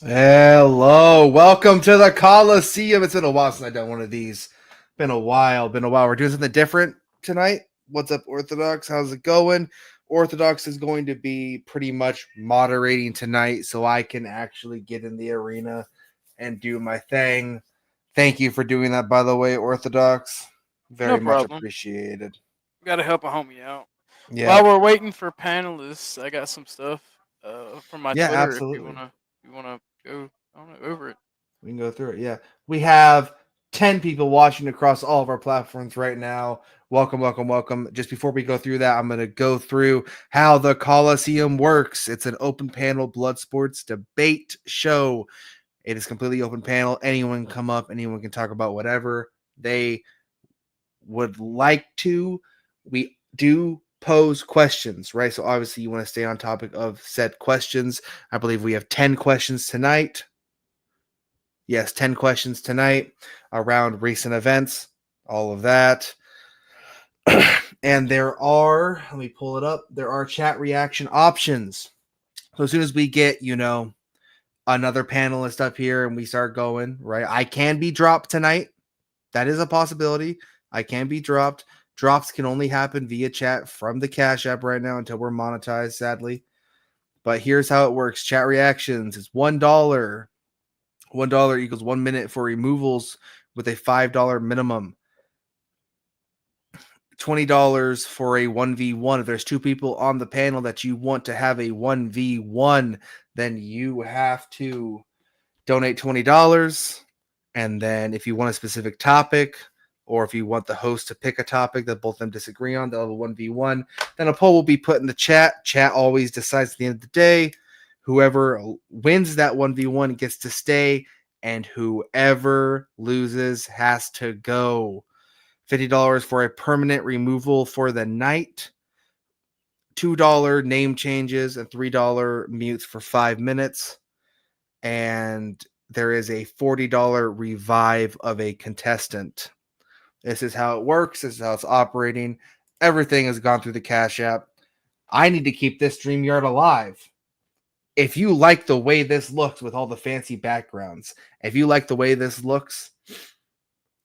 Hello, welcome to the Colosseum. It's been a while since I've done one of these. Been a while. We're doing something different tonight. What's up, Orthodox? How's it going? Orthodox is going to be pretty much moderating tonight so I can actually get in the arena and do my thing. Thank you for doing that, by the way, Orthodox. No Very much problem. appreciated. Got to help a homie out. Yeah. While we're waiting for panelists, I got some stuff from my Yeah, Twitter. If absolutely. you wanna go, I don't know, over it. We can go through it. Yeah. We have 10 people watching across all of our platforms right now. Welcome, welcome, welcome. Just before we go through that, I'm going to go through how the Colosseum works. It's an open panel blood sports debate show. It is completely open panel. Anyone can come up, anyone can talk about whatever they would like to. We do pose questions, right? So obviously you want to stay on topic of said questions. I believe we have 10 questions tonight. Yes, 10 questions tonight around recent events, all of that. And let me pull it up. There are chat reaction options. So as soon as we get, another panelist up here and we start going, right? I can be dropped tonight. That is a possibility. I can be dropped. Drops can only happen via chat from the Cash App right now until we're monetized, sadly. But here's how it works. Chat reactions is $1. $1 equals 1 minute for removals with a $5 minimum. $20 for a 1v1. If there's two people on the panel that you want to have a 1v1, then you have to donate $20. And then if you want a specific topic, or if you want the host to pick a topic that both of them disagree on, they'll have a 1v1. Then a poll will be put in the chat. Chat always decides at the end of the day. Whoever wins that 1v1 gets to stay, and whoever loses has to go. $50 for a permanent removal for the night. $2 name changes and $3 mutes for 5 minutes. And there is a $40 revive of a contestant. This is how it works. This is how it's operating. Everything has gone through the Cash App. I need to keep this StreamYard alive. If you like the way this looks with all the fancy backgrounds, if you like the way this looks,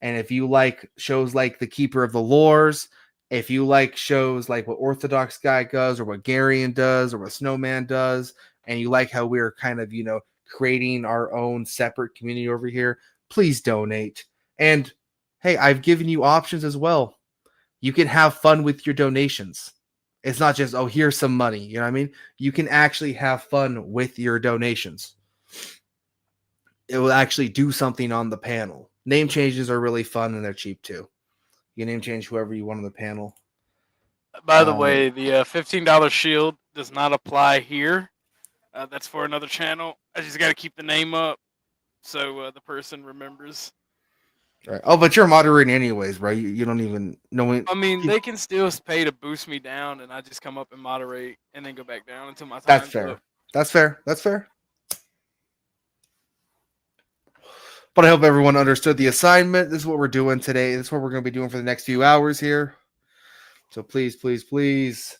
and if you like shows like The Keeper of the Lores, if you like shows like what Orthodox Guy does, or what Garian does, or what Snowman does, and you like how we're kind of, creating our own separate community over here, please donate. And hey, I've given you options as well. You can have fun with your donations. It's not just, oh, here's some money. You know what I mean? You can actually have fun with your donations. It will actually do something on the panel. Name changes are really fun and they're cheap too. You can name change whoever you want on the panel. By the way, the $15 shield does not apply here. That's for another channel. I just got to keep the name up so the person remembers. Right. Oh, but you're moderating anyways, right? You don't even know it. I mean, they can still pay to boost me down, and I just come up and moderate, and then go back down until my That's time's fair. up. That's fair. That's fair. But I hope everyone understood the assignment. This is what we're doing today. This is what we're going to be doing for the next few hours here. So please, please, please,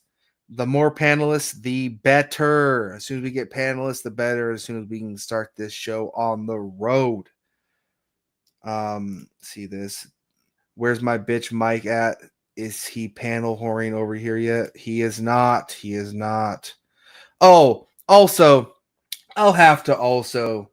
the more panelists, the better. As soon as we get panelists, the better. As soon as we can start this show on the road. See this. Where's my bitch Mike at? Is he panel whoring over here yet? He is not. He is not. Oh, also, I'll have to also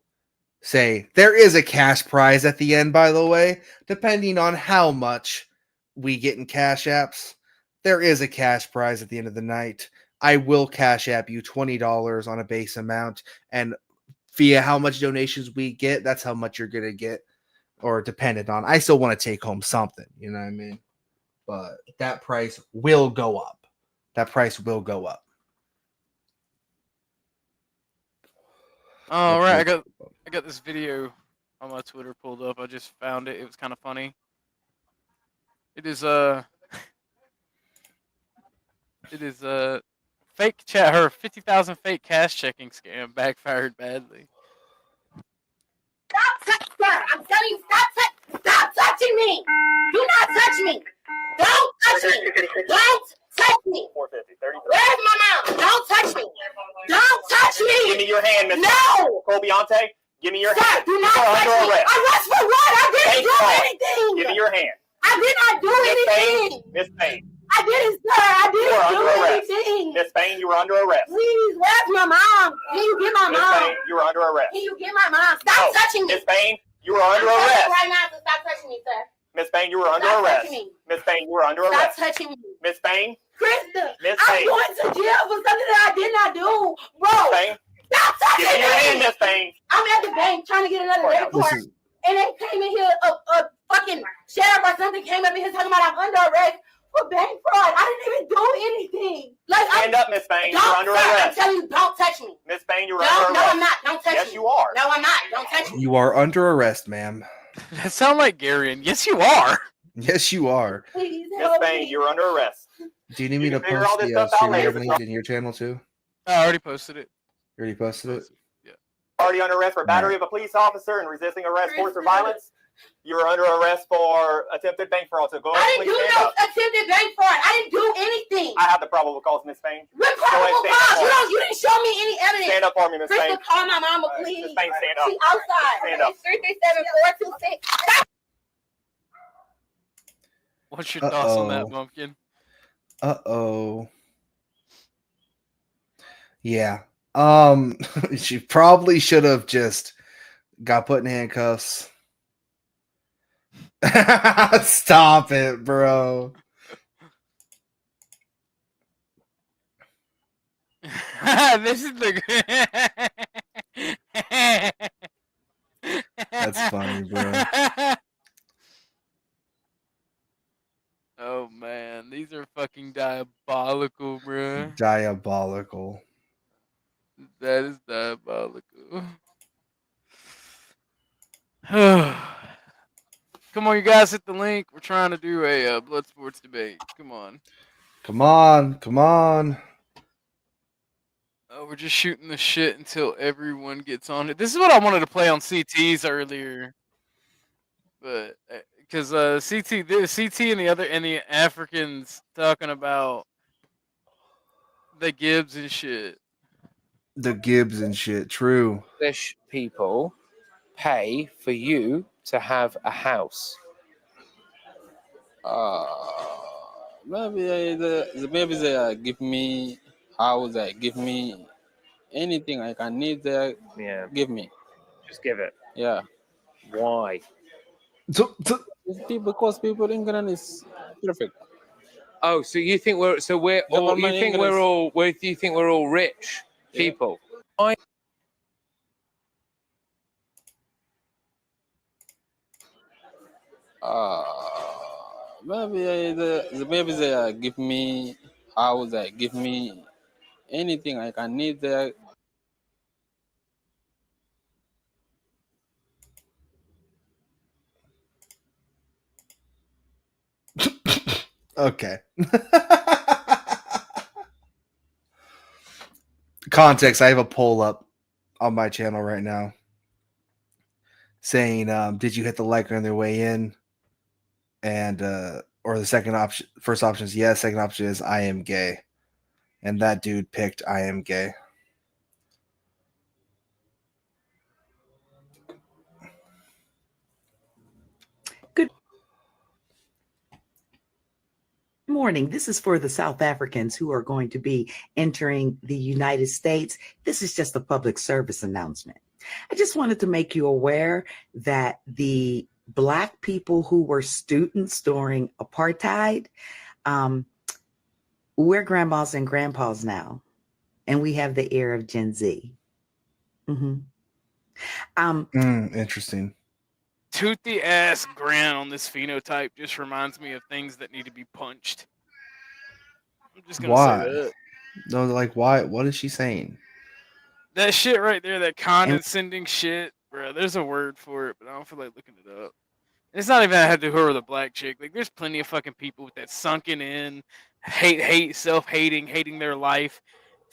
say there is a cash prize at the end, by the way, depending on how much we get in cash apps. There is a cash prize at the end of the night. I will cash app you $20 on a base amount, and via how much donations we get, that's how much you're gonna get, or dependent on. I still want to take home something, you know what I mean? But that price will go up. That price will go up. All right, I got this video on my Twitter pulled up. I just found it. It was kind of funny. It is fake chat. Her 50,000 fake cash checking scam backfired badly. Sir, I'm telling you, stop touching me. Do not touch me. Don't touch me. Don't touch me. Where's my mouth? Don't touch me. Don't touch me. Give me your hand, Mr. No. Colbiante. Give me your Sir, hand. do You not are touch under me. arrest. Arrest for what? I didn't Thank do God. anything. Give me your hand. I did not do Miss Payne. anything. Miss Payne. I didn't, sir. I You are didn't under do arrest. anything. Miss Payne, you are under arrest. Please, where's my mom? Can you get my Miss mom? Payne, you are under arrest. Can you get my mom? Stop touching me. Miss Payne, you are under I'm arrest. right now, so stop touching me, sir. Miss Payne, you are under Stop arrest. touching me. Miss Payne, you are under Stop arrest. touching me. Miss Payne, Krista, Miss I'm Payne. going to jail for something that I did not do. Bro, Miss Payne, stop touching give me your hand, me. Miss Payne. I'm at the bank trying to get another debit This card. is And they came in here, a fucking sheriff or something came up in here talking about I'm under arrest for bank fraud. I didn't even do anything. Like, Stand up, Miss Payne. You're don't, under sir, I'm arrest. telling you, don't touch me. Miss Payne, you're No, under no, arrest. I'm not. Don't touch me. Yes, you are. No, I'm not. Don't touch me. you are under arrest, ma'am. That sound like Gary, and yes, you are. Yes, you are. Please Miss help Payne, me. you're under arrest. Do you need me You to can figure all post this the stuff out stream later. link in your channel too? I already posted it. You already posted it? Yeah. Already under arrest for battery of a police officer and resisting arrest, force, or violence. You are under arrest for attempted bank fraud. So go ahead, I please didn't do stand no up. attempted bank fraud. I didn't do anything. I have the probable cause, Miss Payne. What Go ahead, probable stand cause? up. You didn't show me any evidence. Stand up for me, Miss Payne. Krista, call my mama, please. Miss Payne, stand up. She outside. Stand up. It's 337-426. What's your thoughts on that, Uh-oh. Bumpkin? Uh-oh. Yeah. She probably should have just got put in handcuffs. Stop it, bro. This is the. That's funny, bro. Oh man, these are fucking diabolical, bro. Diabolical. That is diabolical. Come on, you guys, hit the link. We're trying to do a blood sports debate. Come on. Come on, come on. We're just shooting the shit until everyone gets on it. This is what I wanted to play on CTs earlier, but because CT and the Africans talking about the Gibbs and shit. The Gibbs and shit. True. English people pay for you to have a house? Maybe they give me house, they give me anything I can need, they Yeah, give me. just give it. Yeah. Why? Because people in England is perfect. Oh, so you think we're all you think we're all you think we're all rich people? Maybe they give me house, they give me anything I can need, they Okay. Context, I have a poll up on my channel right now saying, did you hit the like on their way in? And or the second option, first option is yes, second option is I am gay. And that dude picked I am gay. Morning. This is for the South Africans who are going to be entering the United States. This is just a public service announcement. I just wanted to make you aware that the Black people who were students during apartheid, we're grandmas and grandpas now, and we have the ear of Gen Z. Interesting. Toothy ass grin on this phenotype just reminds me of things that need to be punched. I'm just gonna Why? say that. No, like why? What is she saying? That shit right there, that condescending shit, bro. There's a word for it, but I don't feel like looking it up. And it's not even had to do with a black chick. Like, there's plenty of fucking people with that sunken in, self-hating, hating their life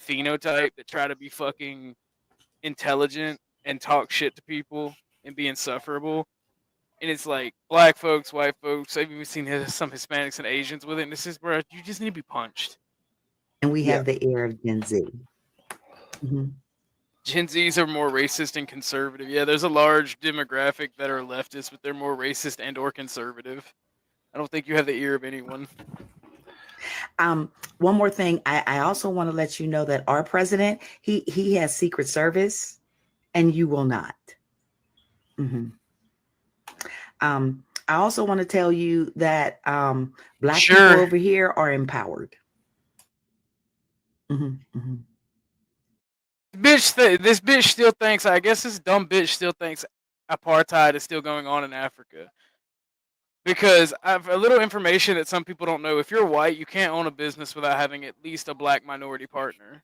phenotype that try to be fucking intelligent and talk shit to people and be insufferable. And it's like black folks, white folks. I've even seen some Hispanics and Asians with it. And this is where you just need to be punched. And we have the ear of Gen Z. Gen Zs are more racist and conservative. Yeah, there's a large demographic that are leftists, but they're more racist and or conservative. I don't think you have the ear of anyone. One more thing. I also want to let you know that our president, he has Secret Service, and you will not. Mm-hmm. I also want to tell you that Black people over here are empowered. Mm-hmm. Mm-hmm. This bitch still thinks. I guess this dumb bitch still thinks apartheid is still going on in Africa. Because I have a little information that some people don't know. If you're white, you can't own a business without having at least a black minority partner.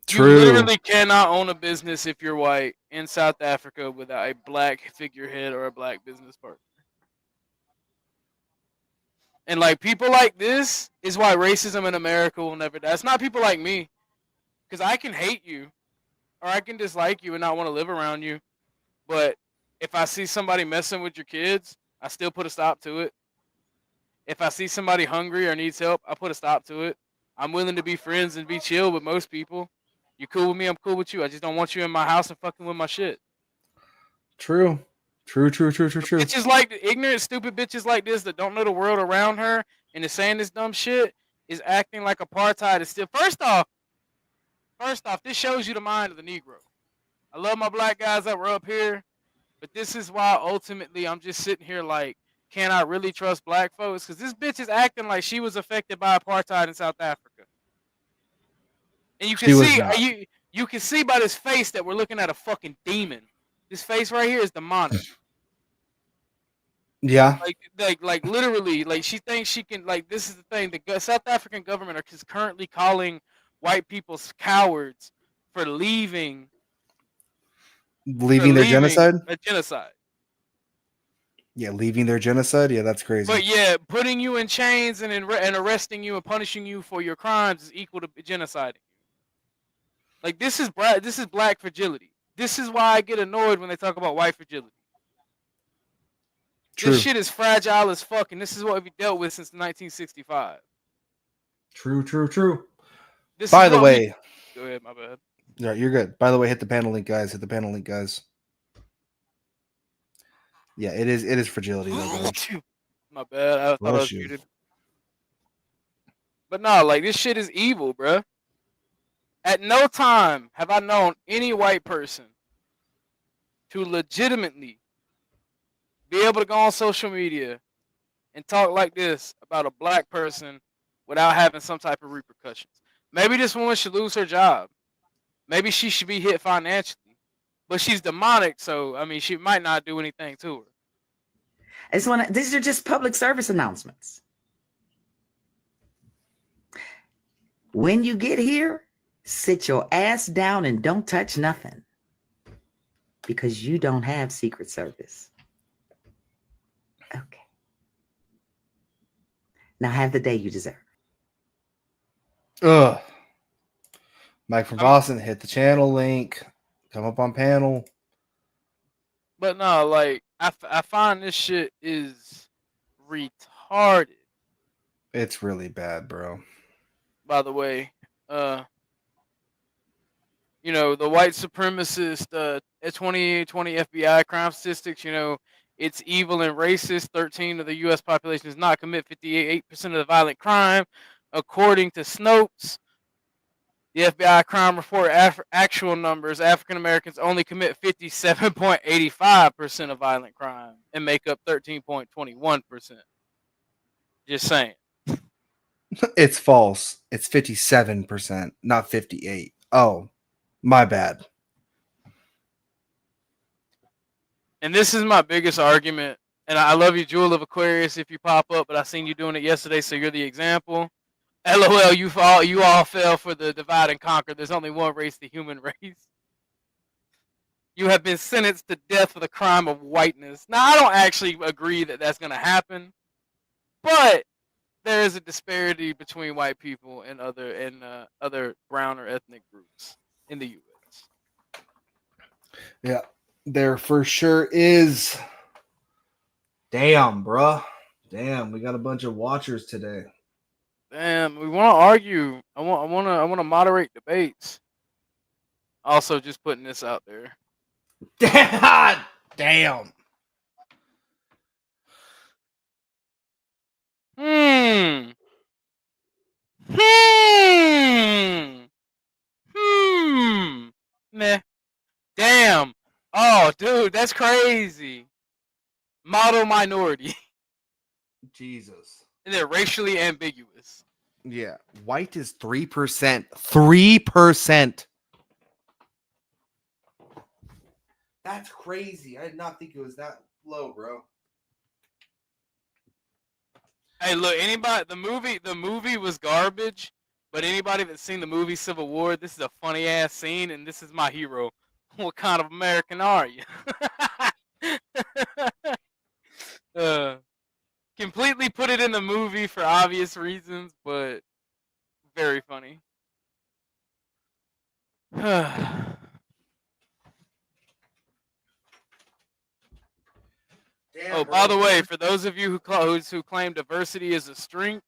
True. You literally cannot own a business if you're white in South Africa without a black figurehead or a black business partner. And like people like this is why racism in America will never die. It's not people like me. Because I can hate you or I can dislike you and not want to live around you. But if I see somebody messing with your kids, I still put a stop to it. If I see somebody hungry or needs help, I put a stop to it. I'm willing to be friends and be chill with most people. You cool with me, I'm cool with you. I just don't want you in my house and fucking with my shit. True. Bitches like ignorant, stupid bitches like this that don't know the world around her and is saying this dumb shit is acting like apartheid is still. First off, this shows you the mind of the Negro. I love my black guys that were up here, but this is why ultimately I'm just sitting here like, can I really trust black folks? Because this bitch is acting like she was affected by apartheid in South Africa. And you can see you can see by this face that we're looking at a fucking demon. This face right here is demonic. Yeah. Like literally, like she thinks she can. Like this is the thing: the South African government is currently calling white people cowards for leaving their genocide. A genocide. Yeah, leaving their genocide. Yeah, that's crazy. But yeah, putting you in chains and arresting you and punishing you for your crimes is equal to genociding. Like this is black fragility. This is why I get annoyed when they talk about white fragility. True. This shit is fragile as fuck, and this is what we've dealt with since 1965. True. By the way, go ahead, my bad. Yeah, you're good. By the way, hit the panel link, guys. Yeah, it is fragility though. My bad. I thought I was muted. But no, like this shit is evil, bruh. At no time have I known any white person to legitimately be able to go on social media and talk like this about a black person without having some type of repercussions. Maybe this woman should lose her job. Maybe she should be hit financially. But she's demonic, so I mean she might not do anything to her. These are just public service announcements. When you get here, sit your ass down and don't touch nothing. Because you don't have Secret Service. Okay. Now have the day you deserve. Ugh. Mike from Boston, hit the channel link. Come up on panel. But no, like I find this shit is retarded. It's really bad, bro. By the way, you know, the white supremacist 2020 FBI crime statistics, you know, it's evil and racist. 13% of the U.S. population does not commit 58% of the violent crime. According to Snopes, the FBI crime report actual numbers, African Americans only commit 57.85% of violent crime and make up 13.21%. Just saying. It's false. It's 57%, not 58%. Oh, my bad. And this is my biggest argument. And I love you, Jewel of Aquarius, if you pop up, but I seen you doing it yesterday, so you're the example. LOL, you all fell for the divide and conquer. There's only one race, the human race. You have been sentenced to death for the crime of whiteness. Now, I don't actually agree that that's going to happen, but there is a disparity between white people and other brown or ethnic groups in the U.S. Yeah, there for sure is. Damn, bruh. Damn, we got a bunch of watchers today. Damn, we want to argue. I want to moderate debates. Also, just putting this out there. Damn. Hmm. Meh. Damn. Oh, dude, that's crazy. Model minority. Jesus. And they're racially ambiguous. Yeah. White is 3%. 3%. That's crazy. I did not think it was that low, bro. Hey, look, anybody, the movie was garbage, but anybody that's seen the movie Civil War, this is a funny ass scene, and this is my hero. What kind of American are you? Completely put it in the movie for obvious reasons, but very funny. Damn, Oh, bro. by the way, for those of you who claim diversity is a strength,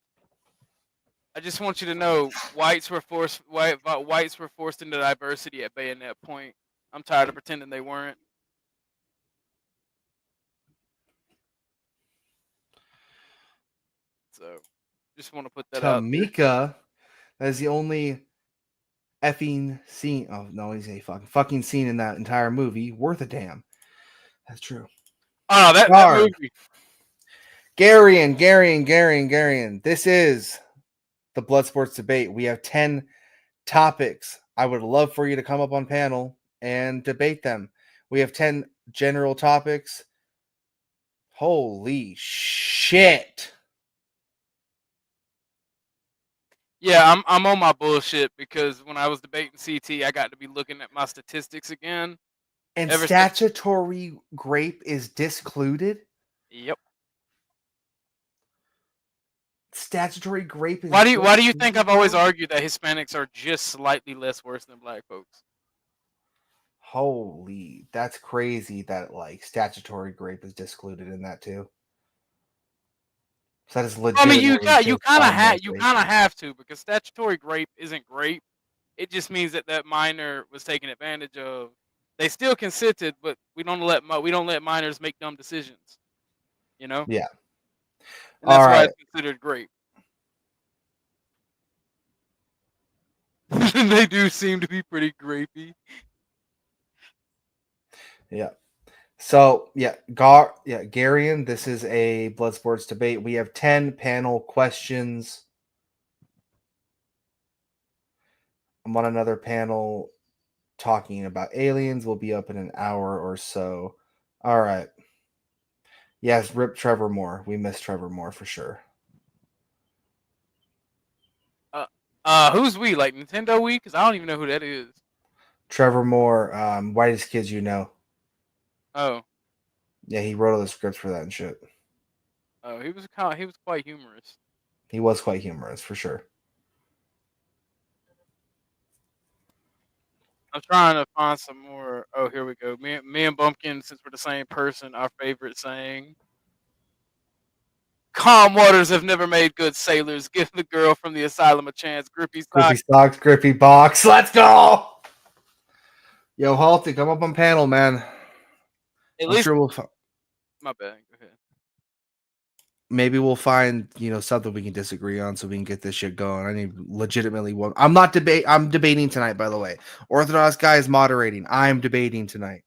I just want you to know whites were forced into diversity at bayonet point. I'm tired of pretending they weren't. So, just want to put that out there. Tamika, that is the only effing scene. Oh no, he's a fucking scene in that entire movie worth a damn. That's true. Oh, that movie. Garian. This is the Blood Sports Debate. We have 10 topics. I would love for you to come up on panel and debate them. We have 10 general topics. Holy shit. Yeah, I'm on my bullshit because when I was debating CT, I got to be looking at my statistics again. And statutory grape is discluded? Yep. Statutory grape is Why do you think I've always argued that Hispanics are just slightly less worse than black folks? Holy, that's crazy that like statutory grape is discluded in that too. So that is legit. I mean, you kind of have to, because statutory grape isn't grape. It just means that that minor was taken advantage of. They still consented, but we don't let minors make dumb decisions. You know? Yeah. And that's why it's considered grape. They do seem to be pretty grapey. Yeah. So Garian, this is a Blood Sports Debate. We have 10 panel questions. I'm on another panel talking about aliens. We'll be up in an hour or so. All right. Yes, rip Trevor Moore. We miss Trevor Moore for sure. Who's we? Like Nintendo we? Because I don't even know who that is. Trevor Moore, whitest kids you know. Oh. Yeah, he wrote all the scripts for that and shit. Oh, he was quite humorous. He was quite humorous for sure. I'm trying to find some more. Oh, here we go. Me and Bumpkin, since we're the same person, our favorite saying. Calm waters have never made good sailors. Give the girl from the asylum a chance. Grippy socks. Grippy box. Let's go. Yo, Halty, come up on panel, man. At least sure my bad. Go ahead. Maybe we'll find, something we can disagree on so we can get this shit going. I need legitimately one. I'm debating tonight, by the way. Orthodox guy is moderating. I'm debating tonight.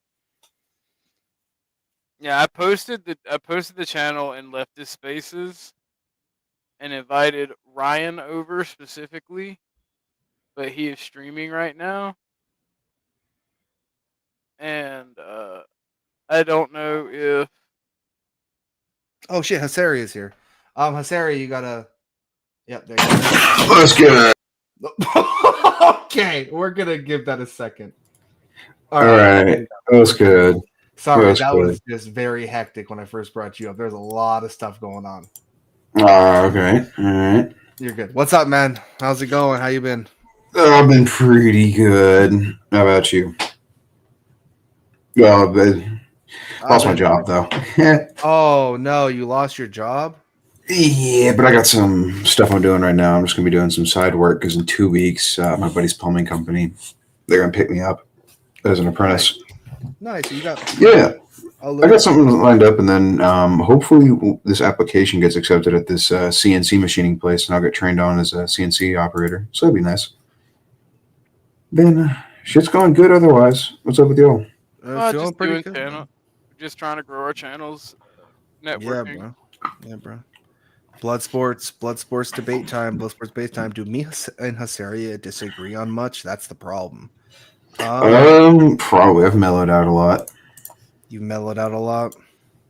Yeah, I posted the channel in Leftist Spaces and invited Ryan over specifically, but he is streaming right now. And I don't know if Oh shit, Hasari is here. Hasari, you gotta. Yep, there you go. Let's get it. Okay, we're gonna give that a second. All right. That was good. Sorry, that was just very hectic when I first brought you up. There's a lot of stuff going on. Okay. All right. You're good. What's up, man? How's it going? How you been? I've been pretty good. How about you? Well, lost my job though. Oh no, you lost your job? Yeah, but I got some stuff I'm doing right now. I'm just gonna be doing some side work because in 2 weeks, my buddy's plumbing company, they're gonna pick me up. as an apprentice. Nice. You got Yeah, a I little. got something lined up, and then hopefully this application gets accepted at this CNC machining place, and I'll get trained on as a CNC operator. So that'd be nice. Then shit's going good otherwise. What's up with y'all? Feeling Just pretty doing good, channel. bro. Just trying to grow our channels, Yeah, networking. bro. Yeah, bro. Blood sports debate time, blood sports base time. Do me and Hasaria disagree on much? That's the problem. Probably. I've mellowed out a lot. You mellowed out a lot.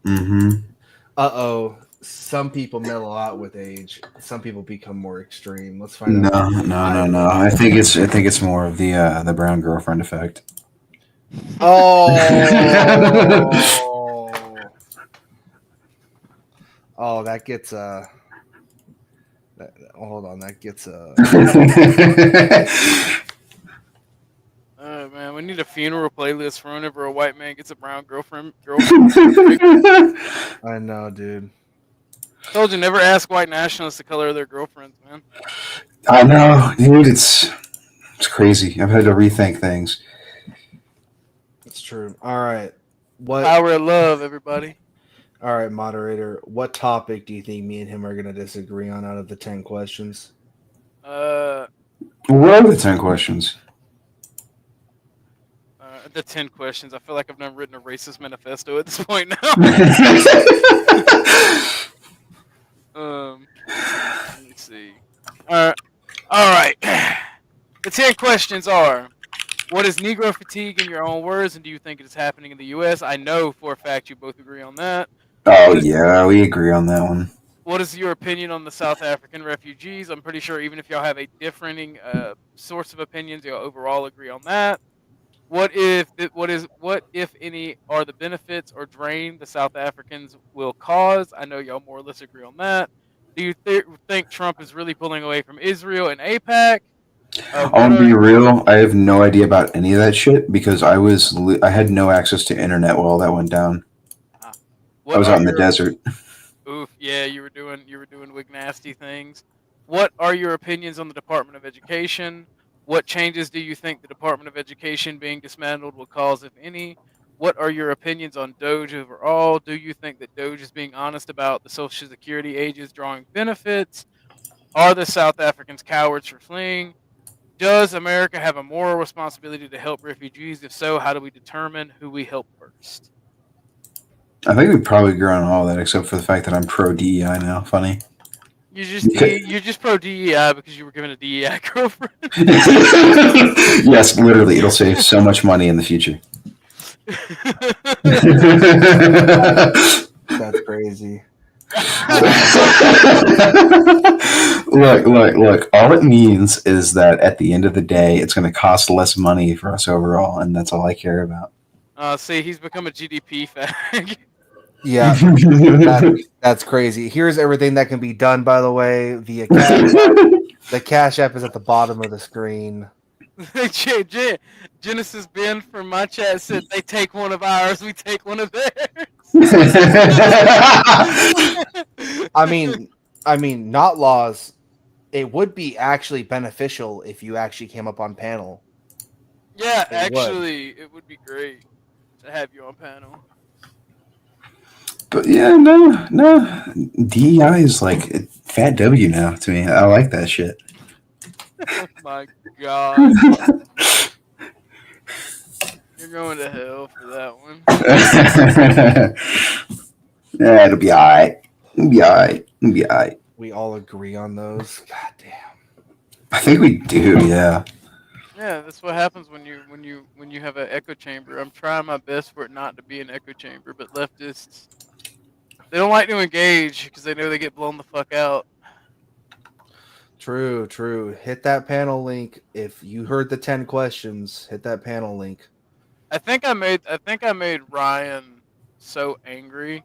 Mm-hmm. Uh-oh. Some people mellow out with age. Some people become more extreme. Let's find No, out. no. I think it's more of the brown girlfriend effect. Oh. Oh, that gets hold on, that gets Oh man, we need a funeral playlist for whenever a white man gets a brown girlfriend. I know, dude. Told you never ask white nationalists the color of their girlfriends, man. I know, dude. It's crazy. I've had to rethink things. It's true. All right. What? Power of love, everybody. All right, moderator. What topic do you think me and him are going to disagree on out of the 10 questions? What are the 10 questions? The 10 questions. I feel like I've never written a racist manifesto at this point now. Let me see. All right. The 10 questions are: what is Negro fatigue in your own words, and do you think it is happening in the U.S.? I know for a fact you both agree on that. Oh yeah, we agree on that one. What is your opinion on the South African refugees? I'm pretty sure even if y'all have a differing source of opinions, you'll overall agree on that. What if any are the benefits or drain the South Africans will cause? I know y'all more or less agree on that. Do you think Trump is really pulling away from Israel and APAC? I want to be real. I have no idea about any of that shit because I had no access to internet while that went down. I was out in the desert. Oof, yeah, you were doing wig nasty things. What are your opinions on the Department of Education? What changes do you think the Department of Education being dismantled will cause, if any? What are your opinions on Doge overall? Do you think that Doge is being honest about the Social Security ages drawing benefits? Are the South Africans cowards for fleeing? Does America have a moral responsibility to help refugees? If so, how do we determine who we help first? I think we probably agree on all that except for the fact that I'm pro DEI now. Funny. You're just pro DEI because you were given a DEI girlfriend. Yes, literally, it'll save so much money in the future. That's crazy. Look. All it means is that at the end of the day, it's going to cost less money for us overall, and that's all I care about. See, he's become a GDP fag. Yeah, that's crazy. Here's everything that can be done, by the way, via Cash App. The Cash App is at the bottom of the screen. Genesis Ben from my chat said they take one of ours, we take one of theirs. I mean, not laws. It would be actually beneficial if you actually came up on panel. Yeah, it would be great to have you on panel. But yeah, no. DEI is like a fat W now to me. I like that shit. Oh my god. You're going to hell for that one. Yeah, it'll be alright. It'll be alright. We all agree on those. God damn. I think we do, yeah. Yeah, that's what happens when you have an echo chamber. I'm trying my best for it not to be an echo chamber, but leftists, they don't like to engage because they know they get blown the fuck out. True. Hit that panel link. If you heard the 10 questions, hit that panel link. I think I made Ryan so angry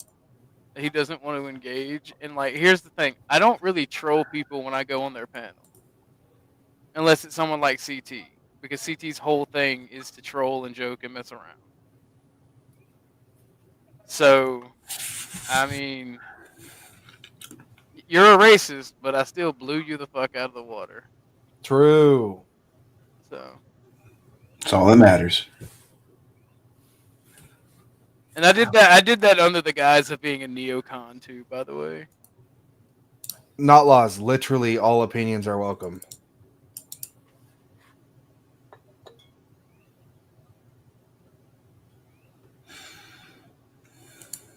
that he doesn't want to engage. And like, here's the thing: I don't really troll people when I go on their panel, unless it's someone like CT, because CT's whole thing is to troll and joke and mess around. So, I mean, you're a racist, but I still blew you the fuck out of the water. True. So That's all that matters. And I did that. I did that under the guise of being a neocon too. By the way. Not laws. Literally, all opinions are welcome.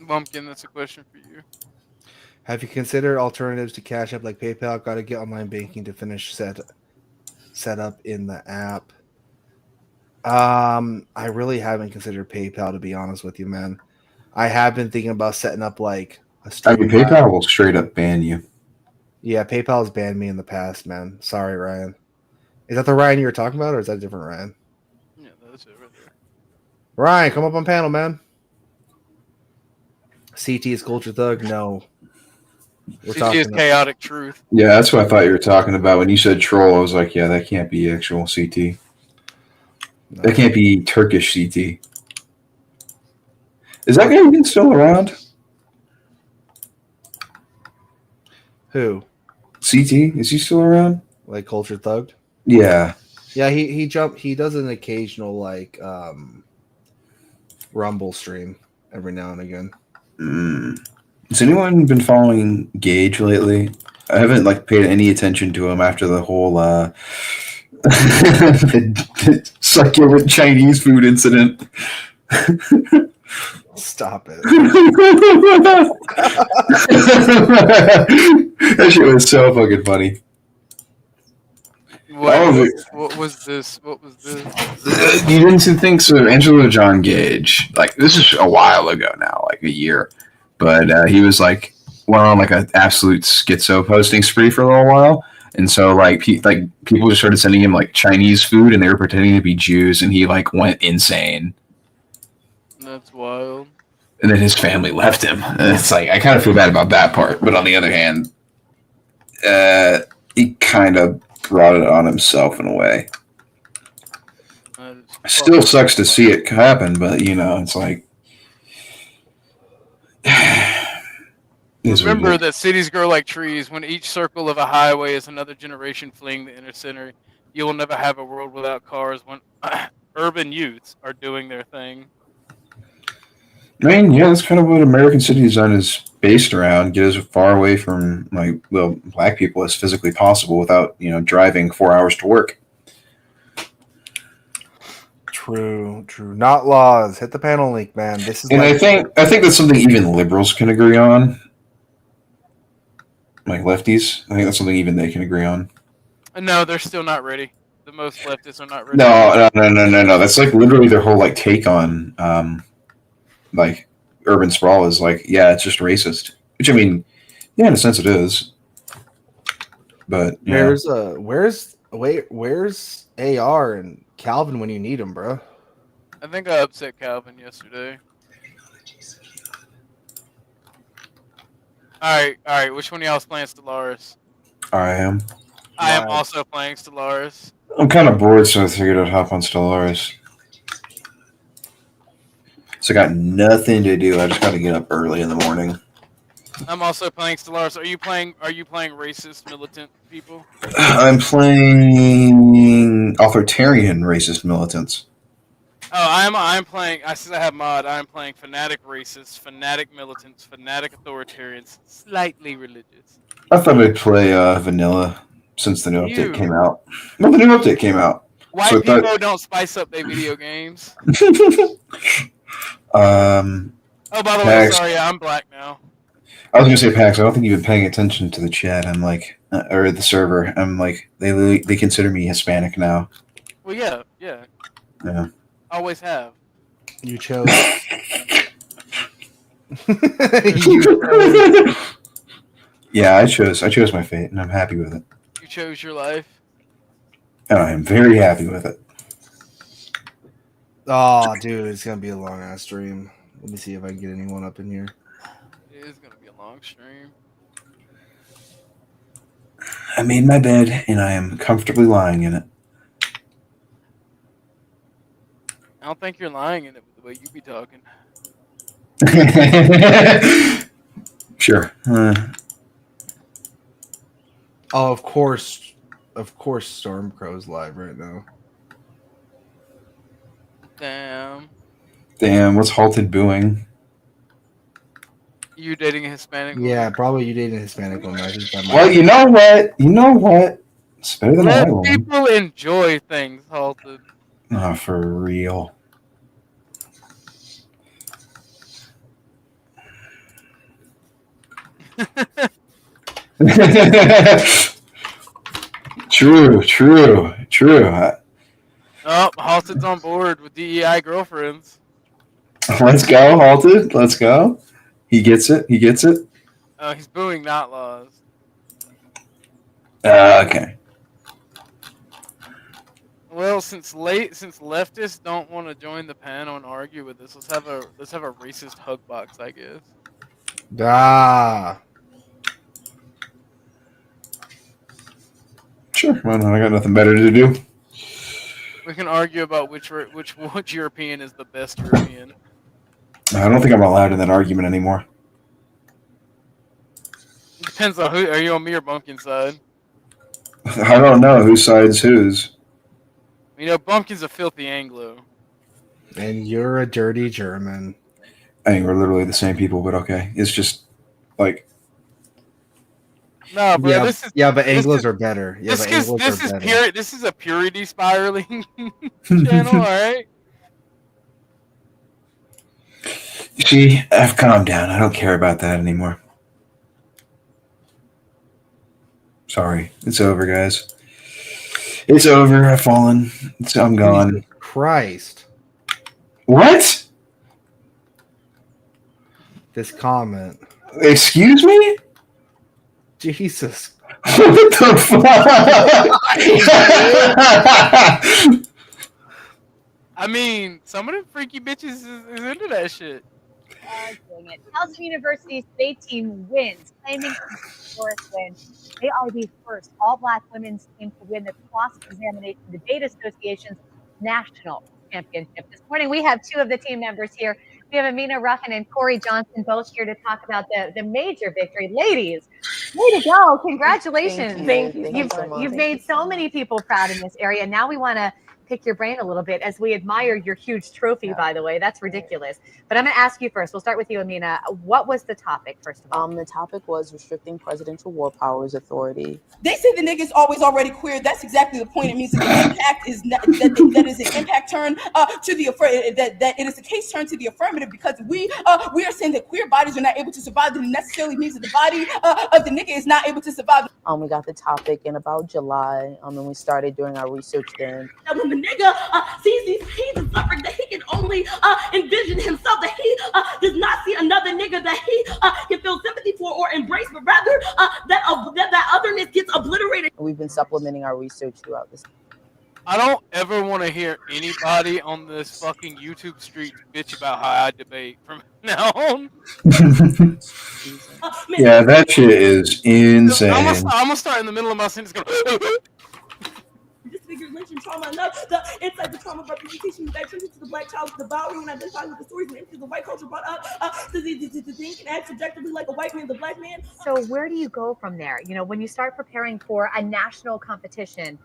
Bumpkin, that's a question for you. Have you considered alternatives to Cash App like PayPal? Got to get online banking to finish set up in the app. I really haven't considered PayPal, to be honest with you, man. I have been thinking about setting up like a PayPal will straight up ban you. Yeah, PayPal has banned me in the past, man. Sorry, Ryan. Is that the Ryan you were talking about, or is that a different Ryan? Yeah, that's it right there. Ryan, come up on panel, man. CT is Culture Thug? No. CT is Chaotic Truth. Yeah, that's what I thought you were talking about. When you said troll, I was like, yeah, that can't be actual CT. No. That can't be Turkish CT. Is that guy even still around? Who? CT? Is he still around? Like Culture Thug? Yeah. Yeah, he jumped. He does an occasional like Rumble stream every now and again. Has anyone been following Gage lately? I haven't like paid any attention to him after the whole succulent Chinese food incident. Stop it. That shit was so fucking funny. What was this? You didn't think so? Angelo John Gage, like this is a while ago now, like a year, but he was like went on like an absolute schizo posting spree for a little while, and so like people just started sending him like Chinese food, and they were pretending to be Jews, and he like went insane. That's wild. And then his family left him. And it's like I kind of feel bad about that part, but on the other hand, he kind of brought it on himself in a way. Still sucks to see it happen, but you know, it's like. Remember that cities grow like trees. When each circle of a highway is another generation fleeing the inner center, you will never have a world without cars when urban youths are doing their thing. I mean, yeah, that's kind of what American city design is based around. Get as far away from black people as physically possible without, driving 4 hours to work. True. Not laws. Hit the panel link, man. This is. And I think that's something even liberals can agree on. Like lefties, I think that's something even they can agree on. No, they're still not ready. The most leftists are not ready. No. That's like literally their whole like take on like urban sprawl is like, yeah, it's just racist. Which I mean, yeah, in a sense it is. But where's AR and Calvin when you need him, bro? I think I upset Calvin yesterday. All right. Which one of y'all is playing Stellaris? I am. I am also playing Stellaris. I'm kind of bored, so I figured I'd hop on Stellaris. So I got nothing to do. I just got to get up early in the morning. I'm also playing Stellaris. Are you playing racist militant people? I'm playing authoritarian racist militants. Oh, I'm playing. I said I have mod. I'm playing fanatic racists, fanatic militants, fanatic authoritarians, slightly religious. I thought I'd play vanilla since the new update came out. Well, the new update came out. White people don't spice up their video games. Oh, by the way, sorry, I'm black now. I was gonna say, Pax, I don't think you've been paying attention to the chat. I'm like, or the server. I'm like, they consider me Hispanic now. Well, yeah. Yeah. Always have. You chose. Yeah, I chose my fate, and I'm happy with it. You chose your life. And I am very happy with it. Oh, dude, it's gonna be a long ass stream. Let me see if I can get anyone up in here. It is gonna be a long stream. I made my bed, and I am comfortably lying in it. I don't think you're lying in it with the way you be talking. Sure. Oh, of course, Stormcrow's live right now. Damn. Damn, what's halted booing? You dating a Hispanic woman? Yeah, probably you dated a Hispanic woman. I think that might. Well, you know what? You know what? It's better than a Let white woman. people enjoy things, Halted. Oh, for real. True. Oh, Halted's on board with DEI girlfriends. Let's go, Halted. Let's go. He gets it. He's booing not laws. Okay. Well, since leftists don't want to join the panel and argue with us, let's have a racist hug box, I guess. Ah. Sure. Why not? I got nothing better to do. We can argue about which European is the best European. I don't think I'm allowed in that argument anymore. It depends on who. Are you on me or Bumpkin's side? I don't know whose side's whose. You know, Bumpkin's a filthy Anglo. And you're a dirty German. I think we're literally the same people, but okay. It's just like. No, bro. Yeah, This is but Anglos are better. Yeah, but Anglos this are is better. This is a purity spiraling channel. All right. See, I've calmed down. I don't care about that anymore. Sorry. It's over, guys. It's over. I've fallen. I'm gone. Jesus Christ. What? This comment. Excuse me? Jesus. What the fuck? I mean, some of them freaky bitches is into that shit. Dang it. Towson University's state team wins, claiming a historic win. They are the first all-black women's team to win the cross-examination debate association's national championship. This morning, we have two of the team members here. We have Amina Ruffin and Corey Johnson, both here to talk about the major victory. Ladies, way to go. Congratulations. Thank you. You've made so many people proud in this area. Now we want to pick your brain a little bit as we admire your huge trophy, by the way. That's ridiculous. But I'm going to ask you first. We'll start with you, Amina. What was the topic, first of all? The topic was restricting presidential war powers authority. They say the nigga's always already queer. That's exactly the point. It means that the impact is not, that is an impact turn to the that it is a case turn to the affirmative, because we are saying that queer bodies are not able to survive. That it necessarily means that the body of the nigga is not able to survive. We got the topic in about July, and we started doing our research then. When the nigga sees these pains and suffering, that he can only envision himself, that he does not see another nigga that he can feel sympathy for or embrace, but rather that otherness gets obliterated. We've been supplementing our research throughout this. I don't ever want to hear anybody on this fucking YouTube street bitch about how I debate from now on. Yeah, that shit is insane. I'm gonna start in the middle of my sentence going. Disfigured lynching trauma enough. The insight, the trauma representation, the attention to the black child devouring and identifying with the stories and images the white culture brought up to think and act subjectively like a white man, the black man. So where do you go from there? You know, when you start preparing for a national competition,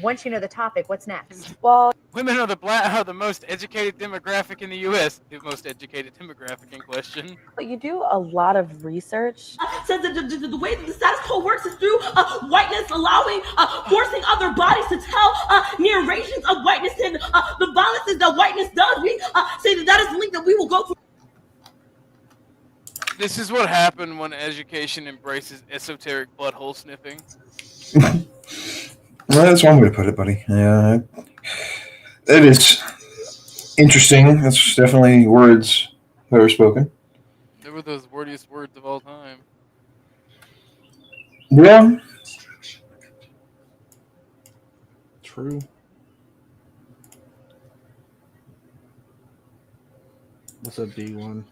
once you know the topic, what's next? Well, women are the most educated demographic in the U.S. The most educated demographic in question. But you do a lot of research. Says that the way that the status quo works is through whiteness allowing, forcing other bodies to tell narrations of whiteness and the violences that whiteness does. We say that is the link that we will go through. This is what happened when education embraces esoteric butthole sniffing. Well, that's one way to put it, buddy. Yeah, it is interesting. That's definitely words that were spoken. They were those wordiest words of all time. Yeah. True. What's a B1?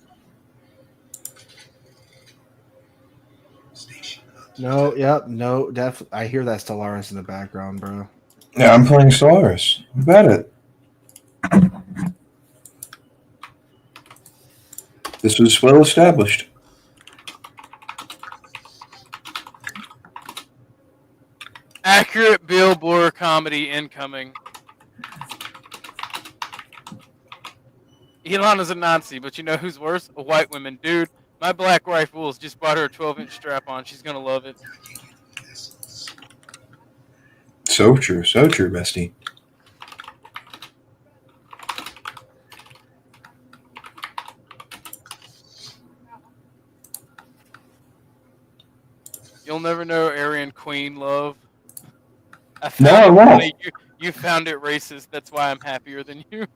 No, yep, no, I hear that Stellaris in the background, bro. Yeah, I'm playing Stellaris. How about it? This was well established. Accurate Bill Burr comedy incoming. Elon is a Nazi, but you know who's worse? A white woman. Dude, My black wife Wolves just bought her a 12-inch strap-on. She's gonna love it. So true, bestie. You'll never know Aryan Queen love. No, I won't. Funny. You found it racist. That's why I'm happier than you.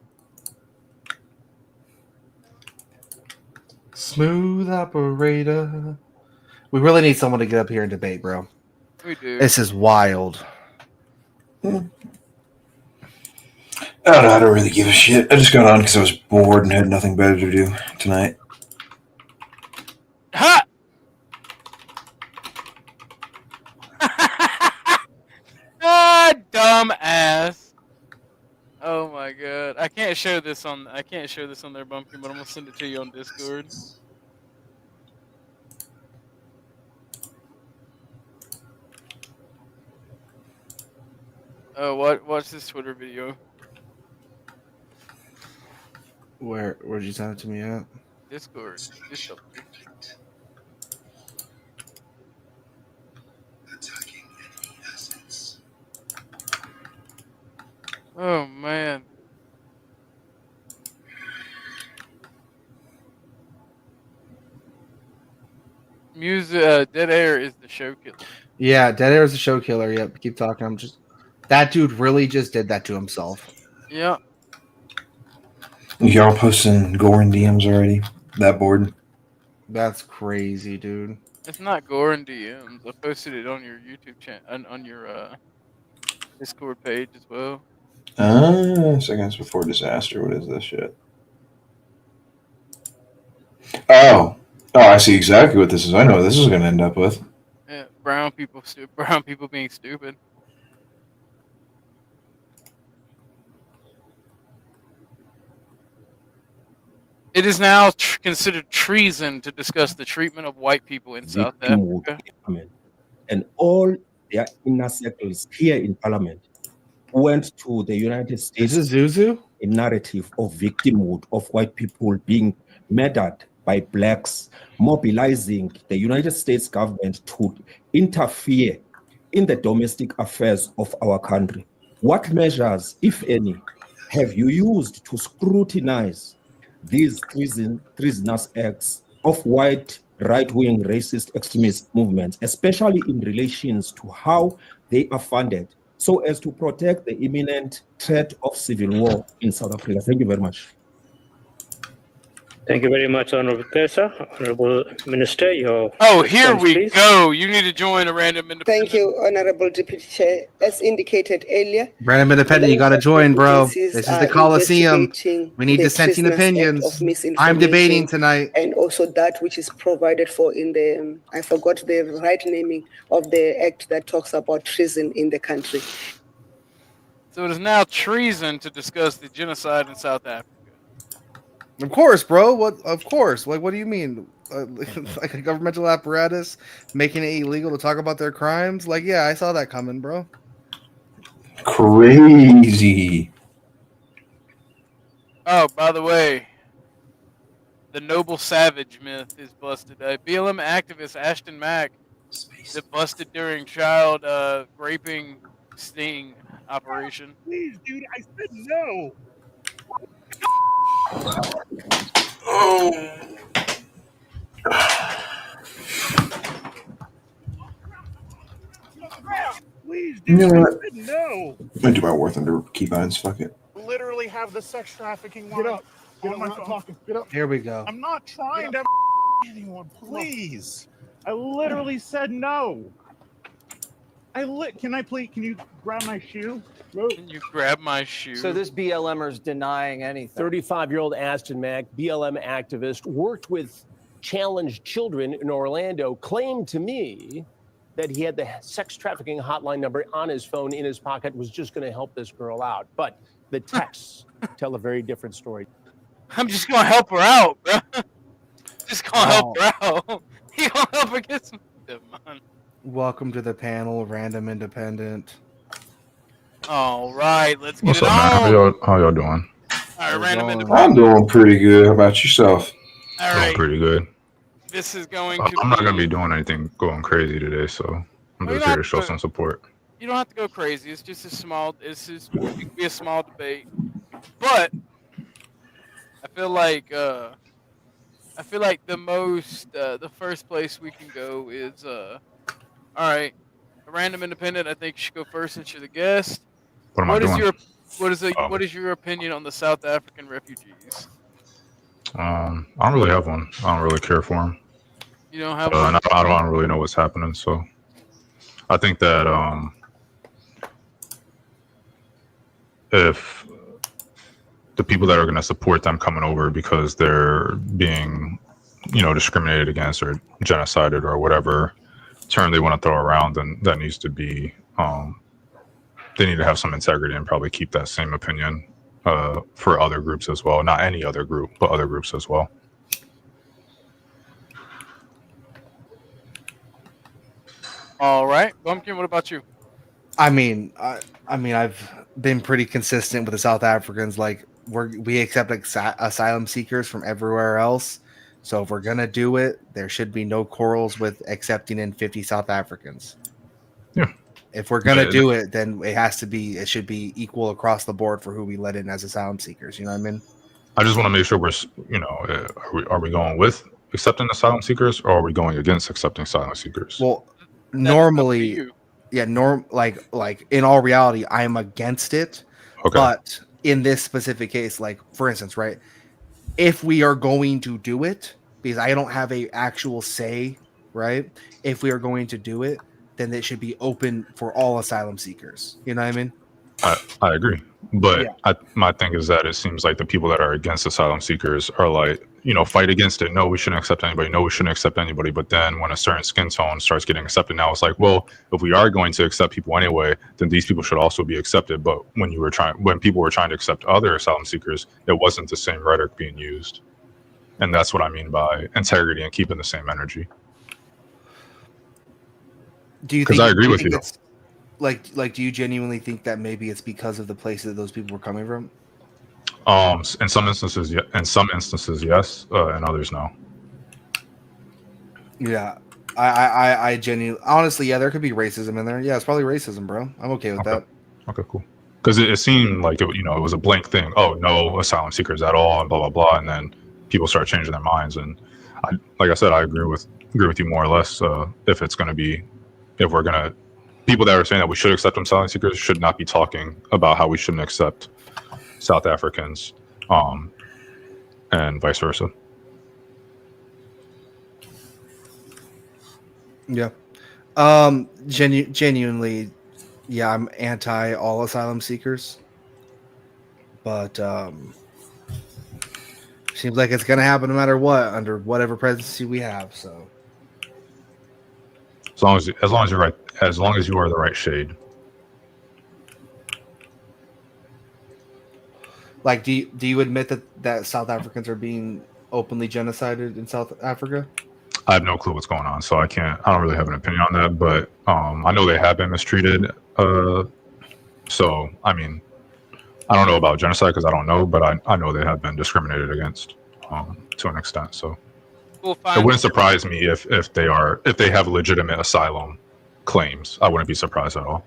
Smooth operator. We really need someone to get up here and debate, bro. We do. This is wild. I don't know. I don't really give a shit. I just got on because I was bored and had nothing better to do tonight. Ha! Ah, dumb ass. Oh my god. I can't show this on their bumpkin, but I'm gonna send it to you on Discord. Oh, watch this Twitter video. Where'd you send it to me at? Discord. Just up here. Oh man. Dead Air is the show killer. Yeah, Dead Air is the show killer. Yep, keep talking. That dude really just did that to himself. Yeah. Y'all posting gore and DMs already? That bored? That's crazy, dude. It's not gore and DMs. I posted it on your YouTube channel, on your Discord page as well. Seconds before disaster. What is this shit? Oh, I see exactly what this is. I know what this is going to end up with. Yeah, brown people being stupid. It is now considered treason to discuss the treatment of white people in South Africa. And all their inner circles here in Parliament went to the United States. Is this Zuzu? A narrative of victimhood of white people being murdered by blacks, mobilizing the United States government to interfere in the domestic affairs of our country. What measures, if any, have you used to scrutinize these treasonous acts of white right-wing racist extremist movements, especially in relations to how they are funded, so as to protect the imminent threat of civil war in South Africa? Thank you very much. Thank you very much, Honorable Tessa. Honorable Minister, your here we please. go. You need to join a random independent. Thank you, Honorable Deputy Chair. As indicated earlier, Random independent, you got to join, bro. This is the Colosseum. We need dissenting opinions. I'm debating tonight. And also that which is provided for in the, I forgot the right naming of the act that talks about treason in the country. So it is now treason to discuss the genocide in South Africa. Of course, bro. What? Of course. Like, what do you mean? Like a governmental apparatus making it illegal to talk about their crimes? Like, yeah, I saw that coming, bro. Crazy. Oh, by the way, the noble savage myth is busted. BLM activist Ashton Mack is busted during child raping sting operation. Please, dude, I said no. Oh. Please, You dude, know I what? said no. I'm going to do my War Thunder keybinds. Fuck it. Literally have the sex trafficking line. Get up. Get up. I'm not talking. Get up. Here we go. I'm not trying to anyone. Please. I literally said no. Can you grab my shoe? Can you grab my shoe? So this BLMer's denying anything. 35-year-old Ashton Mack, BLM activist, worked with challenged children in Orlando, claimed to me that he had the sex trafficking hotline number on his phone in his pocket, was just going to help this girl out. But the texts tell a very different story. I'm just going to help her out, bro. Just going to help her out. He going to help her get some... man. Welcome to the panel, Random Independent. All right, let's get What's it up, man? on. How y'all doing? All right, Random I'm Independent. doing pretty good. How about yourself? All right. Doing pretty good. this is going to. I'm not going to be doing anything going crazy today, so I'm just here to show some support. You don't have to go crazy. It's just a small. It can be a small debate, but I feel like the first place we can go is all right. A random independent. I think you should go first since you're the guest. What am I doing? What is your opinion on the South African refugees? I don't really have one. I don't really care for them. You don't have one? And I don't really know what's happening. So I think that if the people that are going to support them coming over because they're being, discriminated against or genocided or whatever term they want to throw around, then that needs to be, they need to have some integrity and probably keep that same opinion for other groups as well. Not any other group, but other groups as well. All right, Bumpkin. What about you? I mean, I've been pretty consistent with the South Africans. Like we accept asylum seekers from everywhere else. So if we're gonna do it, there should be no quarrels with accepting in 50 South Africans. Yeah. If we're gonna do it, then it should be equal across the board for who we let in as asylum seekers. You know what I mean? I just want to make sure are we going with accepting asylum seekers or are we going against accepting asylum seekers? Well, normally, yeah, like in all reality, I'm against it. Okay. But in this specific case, like for instance, right, if we are going to do it, because I don't have a actual say, right? If we are going to do it, then it should be open for all asylum seekers. You know what I mean? I agree. But my thing is that it seems like the people that are against asylum seekers are like, fight against it. No, we shouldn't accept anybody. No, we shouldn't accept anybody. But then when a certain skin tone starts getting accepted, now it's like, well, if we are going to accept people anyway, then these people should also be accepted. But when people were trying to accept other asylum seekers, it wasn't the same rhetoric being used. And that's what I mean by integrity and keeping the same energy. Do you? Because I agree with you. Like, do you genuinely think that maybe it's because of the place that those people were coming from? In some instances, yes. And others, no. Yeah, I genuinely, honestly, yeah, there could be racism in there. Yeah, it's probably racism, bro. I'm okay with that. Okay, cool. Because it seemed like it was a blank thing. Oh, no asylum seekers at all, and blah blah blah. And then people start changing their minds. And like I said, I agree with you more or less. If we're gonna. People that are saying that we should accept asylum seekers should not be talking about how we shouldn't accept South Africans, and vice versa. Yeah. Genuinely, yeah, I'm anti all asylum seekers, but seems like it's gonna happen no matter what under whatever presidency we have. So as long as you're right. As long as you are the right shade. Like, do you admit that South Africans are being openly genocided in South Africa? I have no clue what's going on, so I don't really have an opinion on that. But I know they have been mistreated. So I mean, I don't know about genocide because I don't know, but I know they have been discriminated against to an extent. So it wouldn't surprise me if they have legitimate asylum claims. I wouldn't be surprised at all.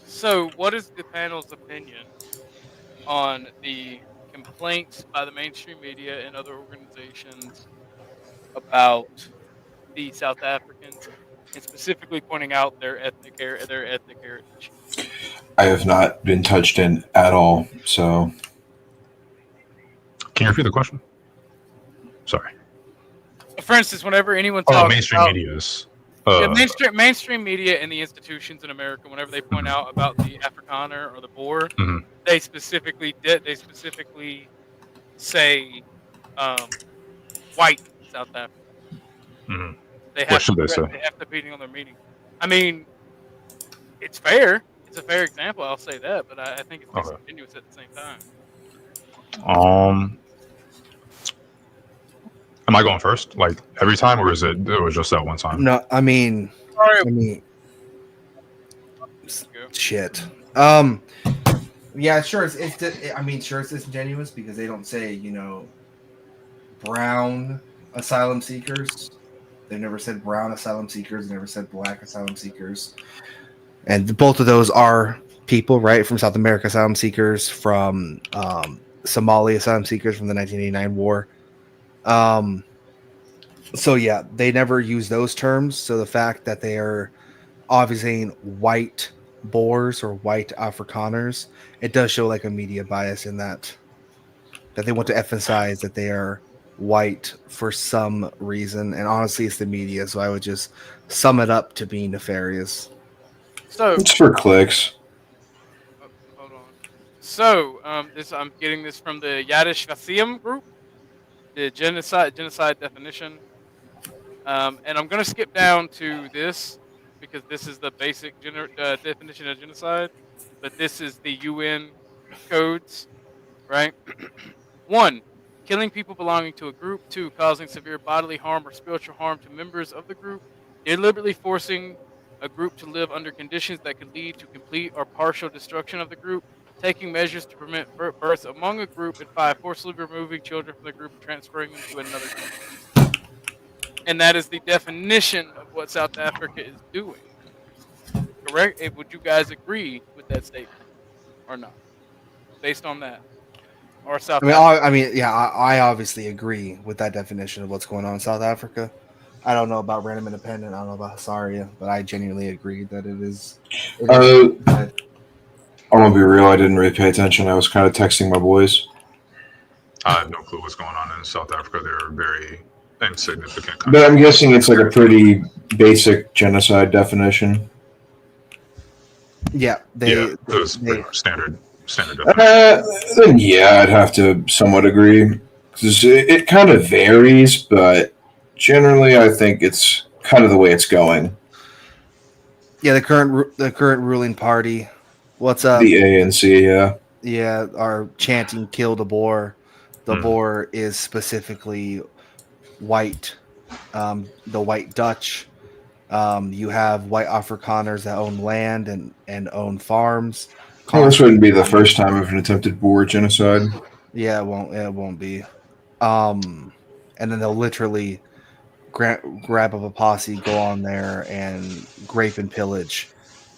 So, what is the panel's opinion on the complaints by the mainstream media and other organizations about the South Africans, and specifically pointing out their ethnic heritage? I have not been touched in at all. So, can you repeat the question? Sorry. For instance, whenever anyone talks mainstream about media's. Mainstream media and the institutions in America, whenever they point out about the Afrikaner or the Boer, they specifically say white South Africa. They have they have to be on their meaning. I mean, it's fair. It's a fair example. I'll say that, but I think it's disingenuous at the same time. Am I going first? Like every time, or it was just that one time? No, I mean, shit. Yeah, sure. It's disingenuous because they don't say, brown asylum seekers. They never said brown asylum seekers. They never said black asylum seekers. And both of those are people, right, from South America asylum seekers, from Somali asylum seekers from the 1989 war. So yeah, they never use those terms. So the fact that they are obviously white Boers or white Afrikaners, it does show like a media bias in that they want to emphasize that they are white for some reason. And honestly, it's the media. So I would just sum it up to being nefarious. So It's for clicks. hold on. So this I'm getting this from the Yadish Vasim group, the genocide definition. And I'm gonna skip down to this because this is the basic definition of genocide, but this is the UN codes, right? 1. Killing people belonging to a group. 2. Causing severe bodily harm or spiritual harm to members of the group. Deliberately forcing a group to live under conditions that could lead to complete or partial destruction of the group. Taking measures to prevent births among a group. And 5. Forcibly removing children from the group and transferring them to another group. And that is the definition of what South Africa is doing. Correct? Would you guys agree with that statement or not? Based on that. Or South Africa? Yeah, I obviously agree with that definition of what's going on in South Africa. I don't know about Random Independent. I don't know about Hasaria, but I genuinely agree that it is. I'm gonna be real. I didn't really pay attention. I was kind of texting my boys. I have no clue what's going on in South Africa. They're a very insignificant country. But I'm guessing it's like a pretty basic genocide definition. Yeah, it was pretty much standard definition. Then yeah, I'd have to somewhat agree. 'Cause it kind of varies, but generally, I think it's kind of the way it's going. Yeah, the current ruling party. What's up? The ANC, yeah. Yeah, are chanting "Kill the Boer." The Boer is specifically white, the white Dutch. You have white Afrikaners that own land and own farms. Well, this wouldn't be the first time of an attempted Boer genocide. Yeah, it won't be. And then they'll literally grab up a posse, go on there and grape and pillage.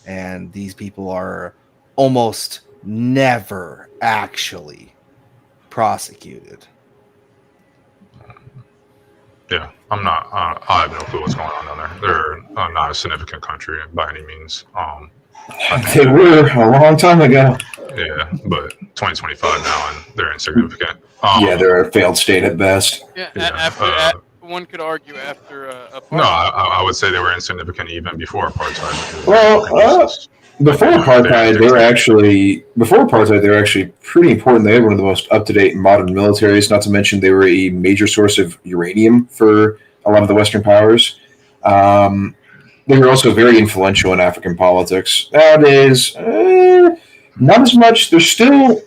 And these people are almost never actually prosecuted. Yeah, I'm not. I have no clue what's going on down there. They're not a significant country by any means. They were a long time ago. Yeah, but 2025 now, and they're insignificant. Yeah, they're a failed state at best. Yeah, one could argue after apartheid. No, I would say they were insignificant even before apartheid. Well, before apartheid, they were actually pretty important. They had one of the most up-to-date modern militaries. Not to mention, they were a major source of uranium for a lot of the Western powers. They were also very influential in African politics. Nowadays, not as much. They're still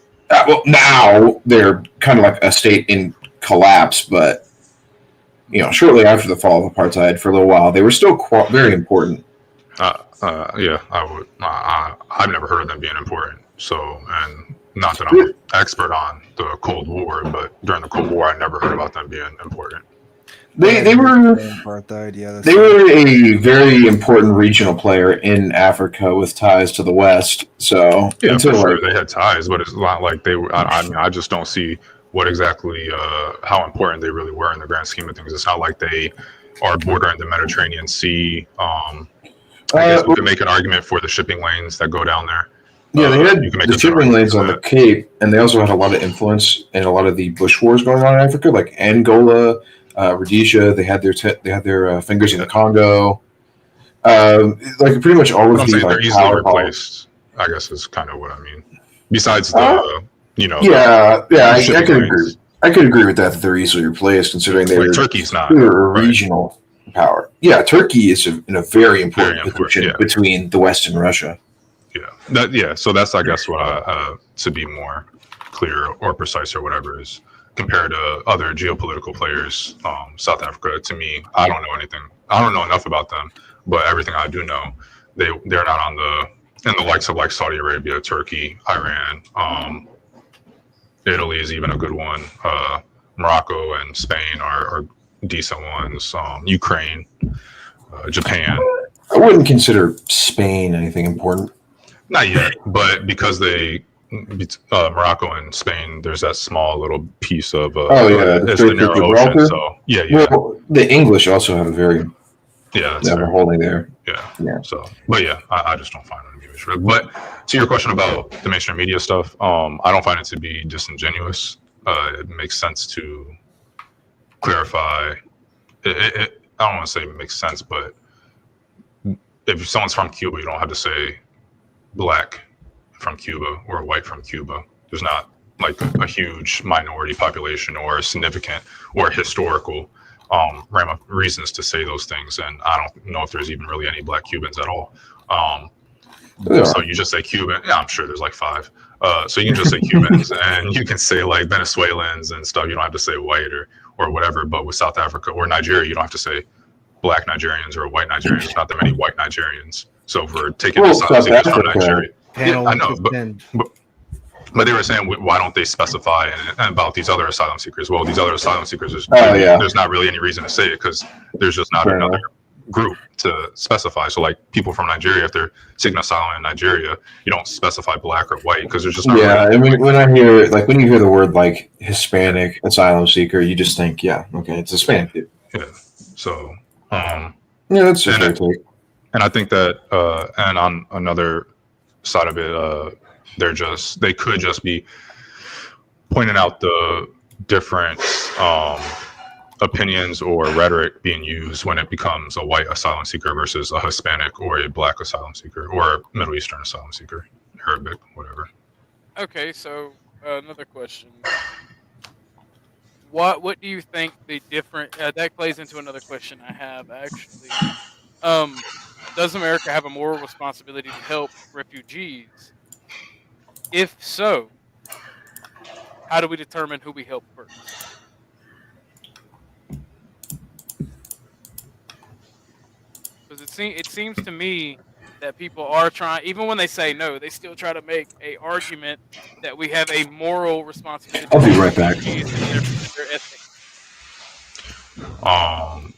now they're kind of like a state in collapse, but shortly after the fall of apartheid, for a little while, they were still very important. Yeah, I would. I've never heard of them being important. So, and not that I'm an expert on the Cold War, but during the Cold War, I never heard about them being important. They were apartheid. Yeah, they were a very important regional player in Africa with ties to the West. So yeah, for sure, they had ties, but it's not like they were. I mean, I just don't see what exactly how important they really were in the grand scheme of things. It's not like they are bordering the Mediterranean Sea. I guess we could make an argument for the shipping lanes that go down there. Yeah, they had the shipping lanes on the Cape, and they also had a lot of influence in a lot of the bush wars going on in Africa, like Angola, Rhodesia. They had their fingers in the Congo. Like pretty much all of these they're easily replaced. I guess is kind of what I mean. Besides the I could agree. I could agree with that they're easily replaced, considering Turkey's not they're a regional power. Yeah, Turkey is in a very important position between the West and Russia. Yeah, so that's I guess what to be more clear or precise or whatever is compared to other geopolitical players. South Africa, to me, I don't know anything. I don't know enough about them, but everything I do know, they're not in the likes of like Saudi Arabia, Turkey, Iran. Italy is even a good one. Morocco and Spain are decent ones. Ukraine, Japan. I wouldn't consider Spain anything important. Not yet, but because Morocco and Spain, there's that small little piece of the it's Strait the of narrow Gibraltar. ocean. So yeah. Well, the English also have a very that's a holding there. Yeah. So, but yeah, I just don't find it to be misread. But to your question about the mainstream media stuff, I don't find it to be disingenuous. It makes sense to clarify. I don't want to say it makes sense, but if someone's from Cuba, you don't have to say black from Cuba or white from Cuba. There's not like a huge minority population or significant or historical reasons to say those things, and I don't know if there's even really any black Cubans at all. So you just say Cuban. Yeah, I'm sure there's like 5. So you can just say Cubans, and you can say like Venezuelans and stuff. You don't have to say white or whatever. But with South Africa or Nigeria, you don't have to say black Nigerians or white Nigerians. There's not that many white Nigerians. So if we're taking asylum seekers from Nigeria, I know, but they were saying, why don't they specify about these other asylum seekers? Well, these other asylum seekers, there's not really any reason to say it because there's just not another group to specify. So like people from Nigeria, if they're seeking asylum in Nigeria, you don't specify black or white because there's just not and when I hear when you hear the word like Hispanic asylum seeker, you just think, okay, it's Hispanic dude. Yeah. So that's just their take. And I think that and on another side of it, they could just be pointing out the different opinions or rhetoric being used when it becomes a white asylum seeker versus a Hispanic or a black asylum seeker or a Middle Eastern asylum seeker, Arabic, whatever. Okay, so another question. What do you think the different that plays into another question I have actually. Does America have a moral responsibility to help refugees? If so, how do we determine who we help first? Because it seems to me that people are trying, even when they say no, they still try to make a argument that we have a moral responsibility. I'll be right back. You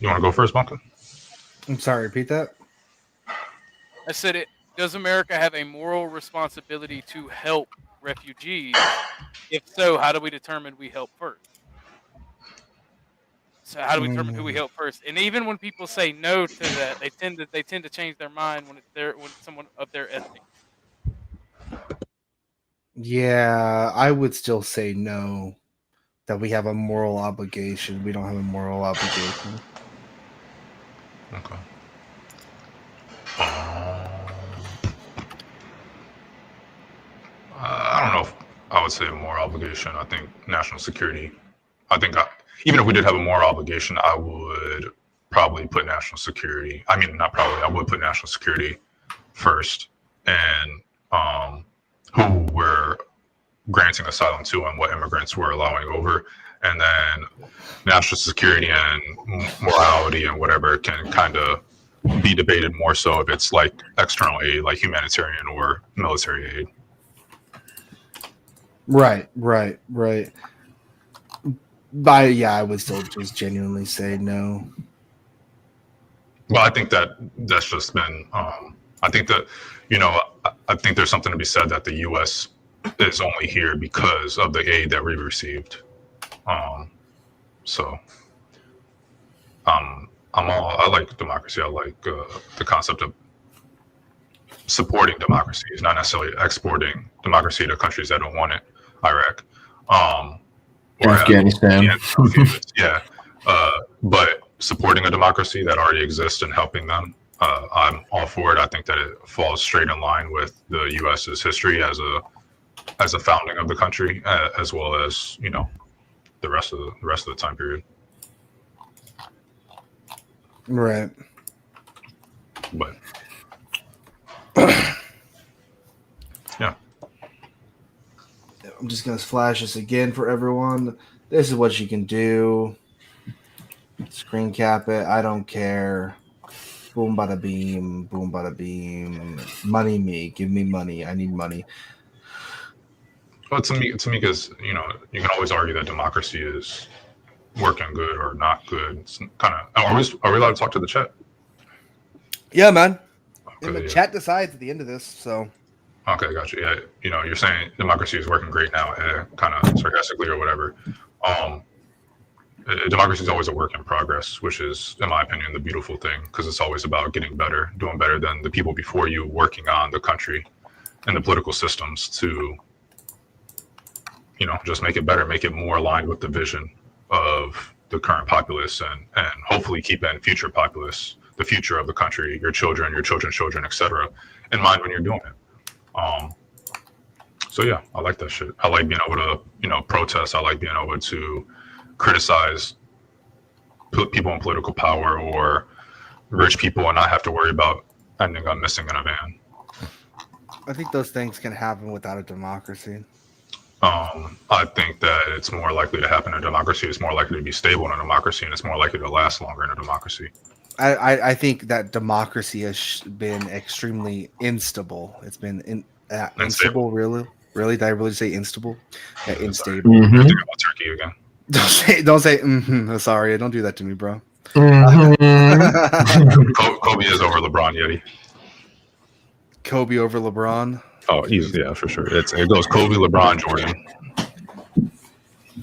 want to go first, Bunker? I'm sorry, repeat that. I said does America have a moral responsibility to help refugees? If so, how do we determine we help first? So how do we determine who we help first? And even when people say no to that, they tend to change their mind when it's someone of their ethnic. Yeah, I would still say no. That we have a moral obligation. We don't have a moral obligation. Okay. I don't know if I would say a moral obligation. I think national security. Even if we did have a moral obligation, I would probably put national security. I mean, not probably. I would put national security first, and who we're granting asylum to and what immigrants we're allowing over, and then national security and morality and whatever can kind of be debated more so if it's like external aid, like humanitarian or military aid. Right. I would still just genuinely say no. Well, I think that's just been. I think that I think there's something to be said that the U.S. is only here because of the aid that we received. I like democracy. I like the concept of supporting democracy. It's not necessarily exporting democracy to countries that don't want it. Iraq, or Afghanistan. But supporting a democracy that already exists and helping them, I'm all for it. I think that it falls straight in line with the U.S.'s history as a founding of the country, as well as the rest of the time period. Right. But yeah. I'm just going to flash this again for everyone. This is what you can do. Screen cap it. I don't care. Boom, bada beam. Boom, bada beam. Money me. Give me money. I need money. Well, to me, because you can always argue that democracy is working good or not good. It's kind of. Are we allowed to talk to the chat? Yeah, man. Okay, And the yeah. chat decides at the end of this. So. Okay, gotcha. Yeah, you're saying democracy is working great now, kind of sarcastically or whatever. Democracy is always a work in progress, which is, in my opinion, the beautiful thing, because it's always about getting better, doing better than the people before you, working on the country and the political systems to, just make it better, make it more aligned with the vision of the current populace, and hopefully keep in future populace, the future of the country, your children, your children's children, etc., in mind when you're doing it. So yeah, I like that shit. I like being able to, protest. I like being able to criticize people in political power or rich people and not have to worry about ending up missing in a van. I think those things can happen without a democracy. I think that it's more likely to happen in a democracy. It's more likely to be stable in a democracy, and it's more likely to last longer in a democracy. I think that democracy has been extremely instable. It's been instable, really. Really, did I really say instable? Yeah, unstable. Mm-hmm. Think about Turkey again. Don't say. Sorry, don't do that to me, bro. Mm-hmm. Kobe is over LeBron Yeti. Kobe over LeBron. Oh, easy, yeah, for sure. It goes Kobe, LeBron, Jordan.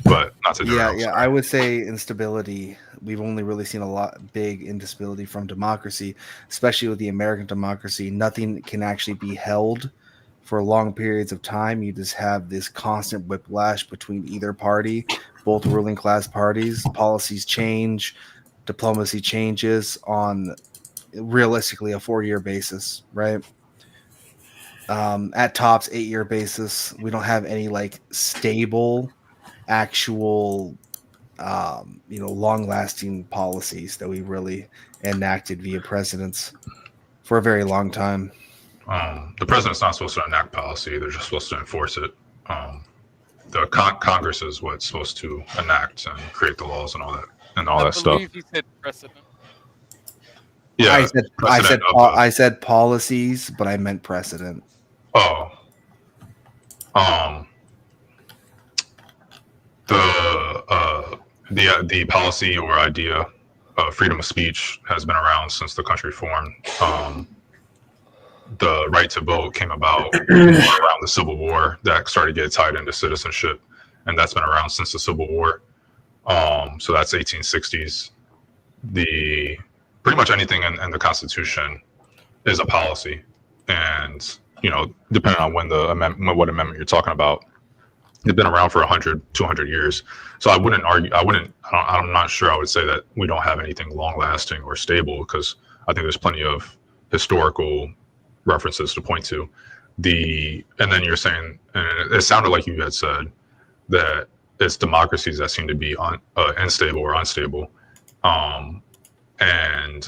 But not to do Yeah. I would say instability. We've only really seen a lot big instability from democracy, especially with the American democracy. Nothing can actually be held for long periods of time. You just have this constant whiplash between either party, both ruling class parties. Policies change, diplomacy changes on realistically a 4-year basis, right? At tops 8-year basis. We don't have any stable actual long-lasting policies that we really enacted via presidents for a very long time. The president's not supposed to enact policy; they're just supposed to enforce it. The Congress is what's supposed to enact and create the laws and all that stuff. I believe he said precedent. Yeah, I said policies, but I meant precedent. Oh, the policy or idea of freedom of speech has been around since the country formed. The right to vote came about around the Civil War. That started to get tied into citizenship, and that's been around since the Civil War. So that's 1860s. Pretty much anything in the Constitution is a policy, and depending on what amendment you're talking about, they've been around for 100, 200 years. So I wouldn't argue. I'm not sure I would say that we don't have anything long lasting or stable, because I think there's plenty of historical references to point to. And then you're saying, and it sounded like you had said that it's democracies that seem to be unstable or unstable. And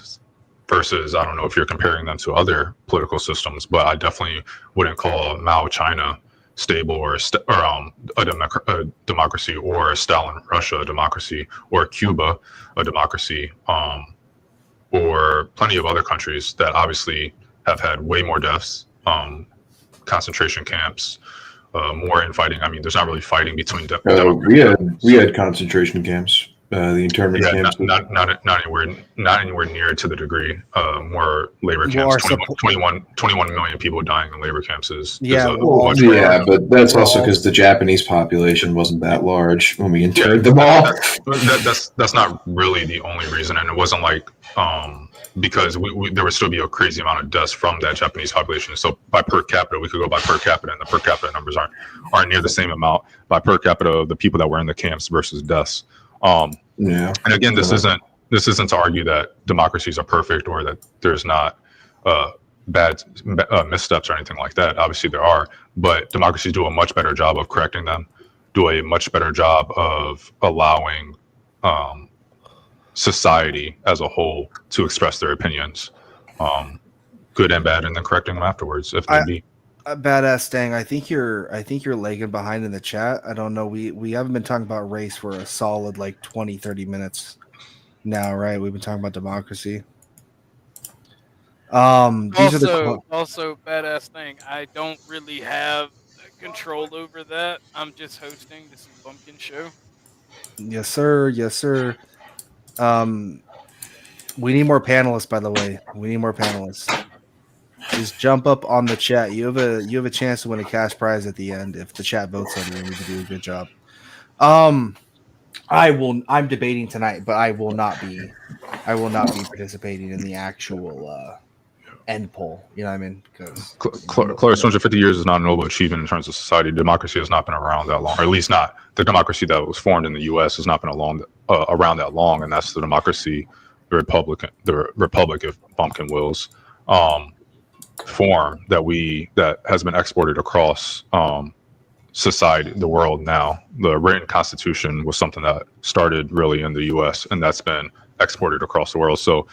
versus, I don't know if you're comparing them to other political systems, but I definitely wouldn't call Mao China stable or a democracy, or Stalin Russia a democracy, or Cuba a democracy, or plenty of other countries that obviously have had way more deaths, concentration camps, more infighting. I mean, there's not really fighting between we had concentration camps. The internment camps. Not anywhere near to the degree. More labor camps. 21 million people dying in labor camps is but that's also because the Japanese population wasn't that large when we interned them all. That's not really the only reason, and it wasn't like because there would still be a crazy amount of deaths from that Japanese population. So by per capita, we could go by per capita, and the per capita numbers aren't near the same amount by per capita of the people that were in the camps versus deaths. And again, this isn't to argue that democracies are perfect or that there's not bad missteps or anything like that. Obviously there are, but democracies do a much better job of correcting them, do a much better job of allowing society as a whole to express their opinions, good and bad, and then correcting them afterwards if need be. Badass Stang, I think you're lagging behind in the chat. I don't know. We haven't been talking about race for a solid 20-30 minutes now, right? We've been talking about democracy. Also badass thing. I don't really have control over that. I'm just hosting. This is Bumpkin Show. Yes, sir. Yes, sir. We need more panelists, by the way. We need more panelists. Just jump up on the chat. You have a chance to win a cash prize at the end if the chat votes on you and you do a good job. I'm debating tonight, but I will not be participating in the actual end poll. You know what I mean? Because Clarence, 250 years is not a noble achievement in terms of society. Democracy has not been around that long, or at least not the democracy that was formed in the U.S. has not been around that long, and that's the democracy, the Republic of Bumpkin Wills form that has been exported across society, the world now. The written constitution was something that started really in the U.S. and that's been exported across the world. So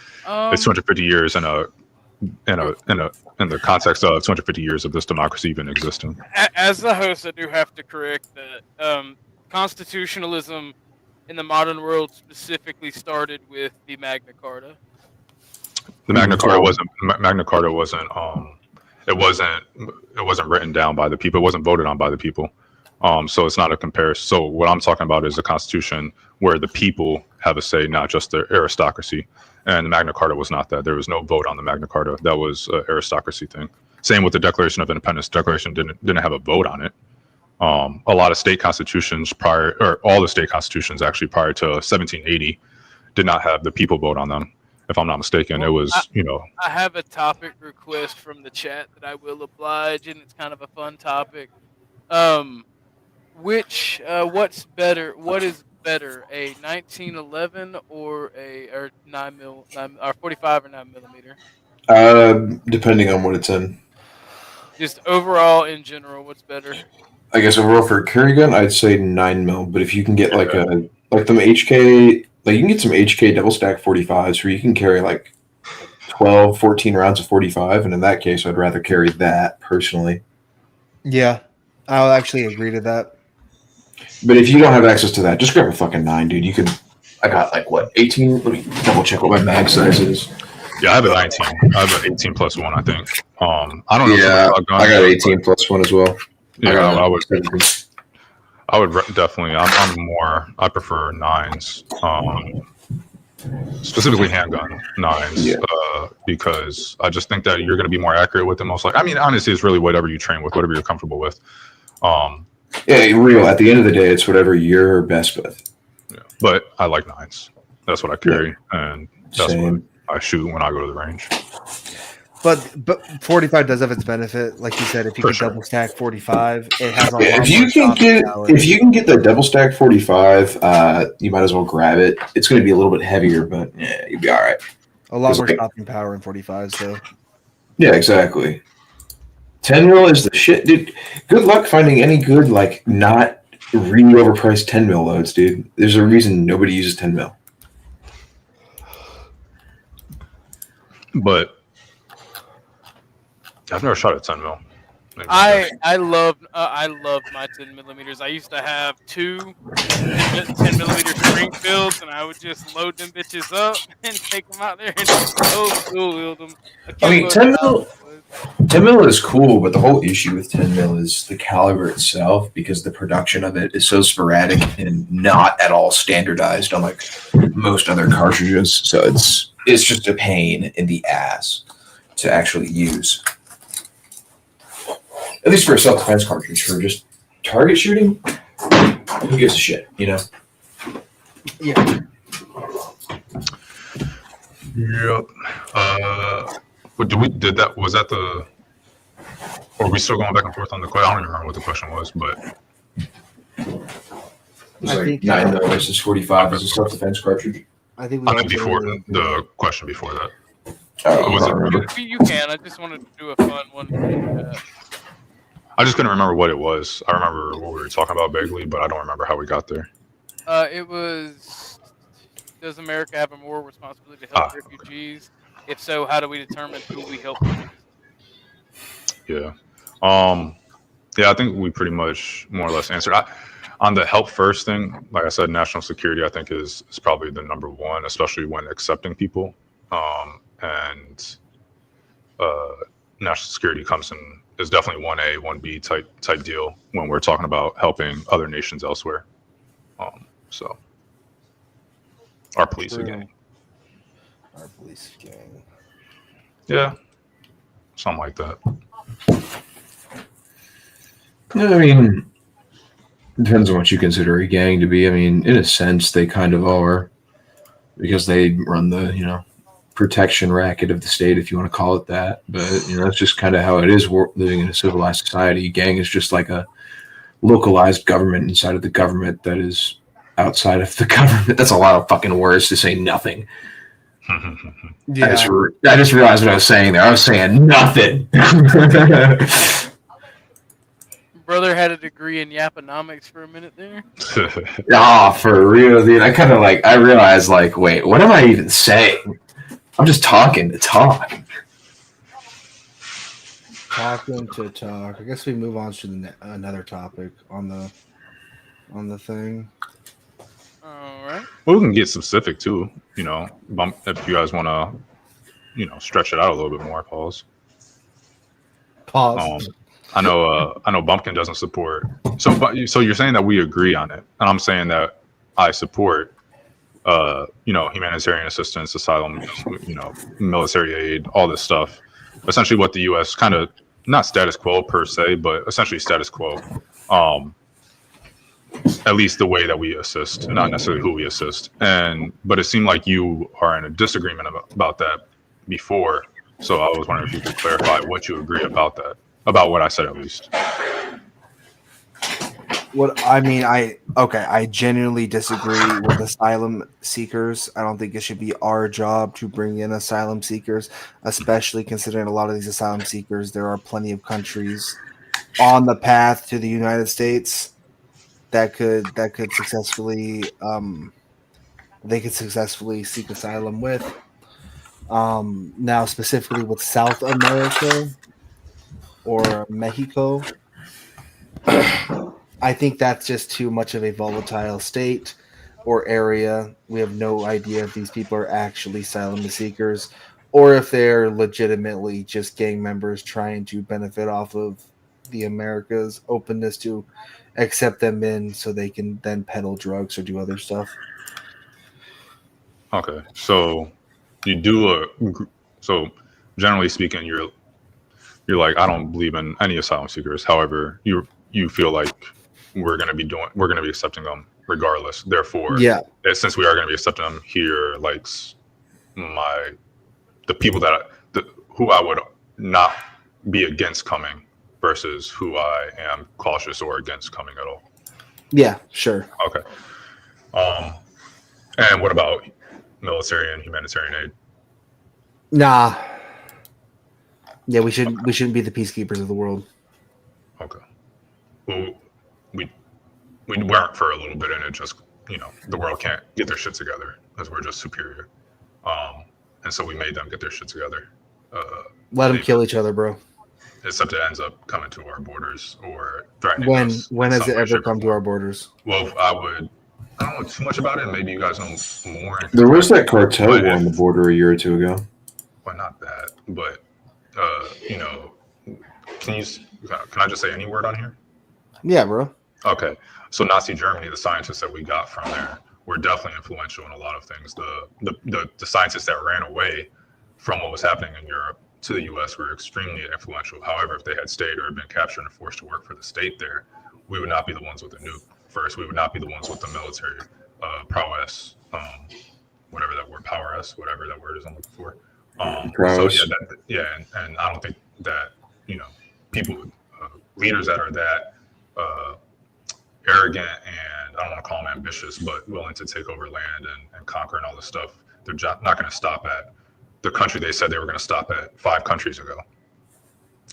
it's 250 years in the context of 250 years of this democracy even existing. As the host, I do have to correct that constitutionalism in the modern world specifically started with the Magna Carta. The Magna Carta wasn't it wasn't written down by the people. It wasn't voted on by the people. So it's not a comparison. So what I'm talking about is a constitution where the people have a say, not just the aristocracy. And the Magna Carta was not that. There was no vote on the Magna Carta. That was an aristocracy thing. Same with the Declaration of Independence. The Declaration didn't have a vote on it. A lot of state constitutions all the state constitutions actually prior to 1780 did not have the people vote on them. If I'm not mistaken, it was, I have a topic request from the chat that I will oblige, and it's kind of a fun topic. What's better? What is better, a 1911 or a 45 or 9 millimeter? Depending on what it's in. Just overall, in general, what's better? I guess overall for a carry gun, I'd say 9 mil. But if you can get like them HK, like you can get some HK double stack 45s where you can carry like 12, 14 rounds of 45, and in that case, I'd rather carry that personally. Yeah, I'll actually agree to that. But if you don't have access to that, just grab a fucking 9, dude. You can. I got like what 18. Let me double check what my mag size is. Yeah, I have a 19. I have an 18 plus 1, I think. I don't know. Yeah, I got 18 plus 1 as well. Yeah, I would definitely. I prefer 9s, specifically handgun 9s, because I just think that you're going to be more accurate with them. Most likely, I mean, honestly, it's really whatever you train with, whatever you're comfortable with. Yeah, real. At the end of the day, it's whatever you're best with. Yeah, but I like 9s. That's what I carry, and that's what I shoot when I go to the range. But 45 does have its benefit, like you said. If you can double stack 45, it has a lot if you can get the double stack 45, you might as well grab it. It's going to be a little bit heavier, but yeah, you'll be all right. A lot more stopping power in 45s, though. Yeah, exactly. 10 mil is the shit, dude. Good luck finding any good, like, not really overpriced 10 mil loads, dude. There's a reason nobody uses 10 mil. But I've never shot a 10 mil. I love my 10 millimeters. I used to have 2 10 millimeter Springfields, and I would just load them bitches up and take them out there and just dual wield them. I mean, 10 mil is cool, but the whole issue with 10 mil is the caliber itself, because the production of it is so sporadic and not at all standardized on like most other cartridges. So it's just a pain in the ass to actually use. At least for a self-defense cartridge. For just target shooting, who gives a shit, you know? Yeah. Yep. Was that the? Or are we still going back and forth on the question? I don't even remember what the question was, but It's like 9 mil versus 45 as a self-defense cartridge. I think I meant before the question before that. You can. I just wanted to do a fun one. I just couldn't remember what it was. I remember what we were talking about vaguely, but I don't remember how we got there. It was, does America have a moral responsibility to help refugees? If so, how do we determine who we help? Yeah. Yeah, I think we pretty much more or less answered. On the help first thing, like I said, national security, I think is probably the number one, especially when accepting people. And national security is definitely 1A, 1B type deal when we're talking about helping other nations elsewhere. So Our police True. gang. Our police gang. Yeah, something like that. I mean, depends on what you consider a gang to be. I mean, in a sense, they kind of are, because they run the, protection racket of the state, if you want to call it that. But, that's just kind of how it is living in a civilized society. Gang is just like a localized government inside of the government that is outside of the government. That's a lot of fucking words to say nothing. Yeah. I just realized what I was saying there. I was saying nothing. Brother had a degree in Yaponomics for a minute there. For real, dude. I kind of I realized, wait, what am I even saying? I'm just talking to talk. Talking to talk. I guess we move on to another topic on the thing. All right. Well, we can get specific too. If you guys want to, stretch it out a little bit more. Pause. I know Bumpkin doesn't support. So you're saying that we agree on it, and I'm saying that I support, humanitarian assistance, asylum, military aid, all this stuff. Essentially, what the U.S. kind of, not status quo per se, but essentially status quo. At least the way that we assist, not necessarily who we assist. But it seemed like you are in a disagreement about that before. So I was wondering if you could clarify what you agree about that, about what I said at least. I genuinely disagree with asylum seekers. I don't think it should be our job to bring in asylum seekers, especially considering a lot of these asylum seekers, there are plenty of countries on the path to the United States that could successfully they could successfully seek asylum with. Now specifically with South America or Mexico, I think that's just too much of a volatile state or area. We have no idea if these people are actually asylum seekers or if they're legitimately just gang members trying to benefit off of the America's openness to accept them in so they can then peddle drugs or do other stuff. Okay, so you do so generally speaking, you're like, I don't believe in any asylum seekers. However, you feel like we're going to be accepting them regardless. Therefore, since we are going to be accepting them here, like the people who I would not be against coming versus who I am cautious or against coming at all. Yeah, sure. Okay. And what about military and humanitarian aid? Nah. Yeah, we shouldn't be the peacekeepers of the world. Okay. Well, we weren't for a little bit, and it just, the world can't get their shit together because we're just superior. And so we made them get their shit together. Let them kill each other, bro. Except it ends up coming to our borders or threatening us. When has it ever come to our borders? Well, I don't know too much about it. Maybe you guys know more. There was that cartel war on the border a year or two ago. Well, not that, but can I just say any word on here? Yeah, bro. Okay, so Nazi Germany, the scientists that we got from there were definitely influential in a lot of things. The scientists that ran away from what was happening in Europe to the U.S. were extremely influential. However, if they had stayed or had been captured and forced to work for the state there, we would not be the ones with the nuke first. We would not be the ones with the military prowess, whatever that word, power-s, whatever that word is I'm looking for. Prowess. So and I don't think that, people, leaders that are that arrogant and I don't want to call them ambitious, but willing to take over land and conquer and all this stuff, they're not going to stop at the country they said they were going to stop at 5 countries ago.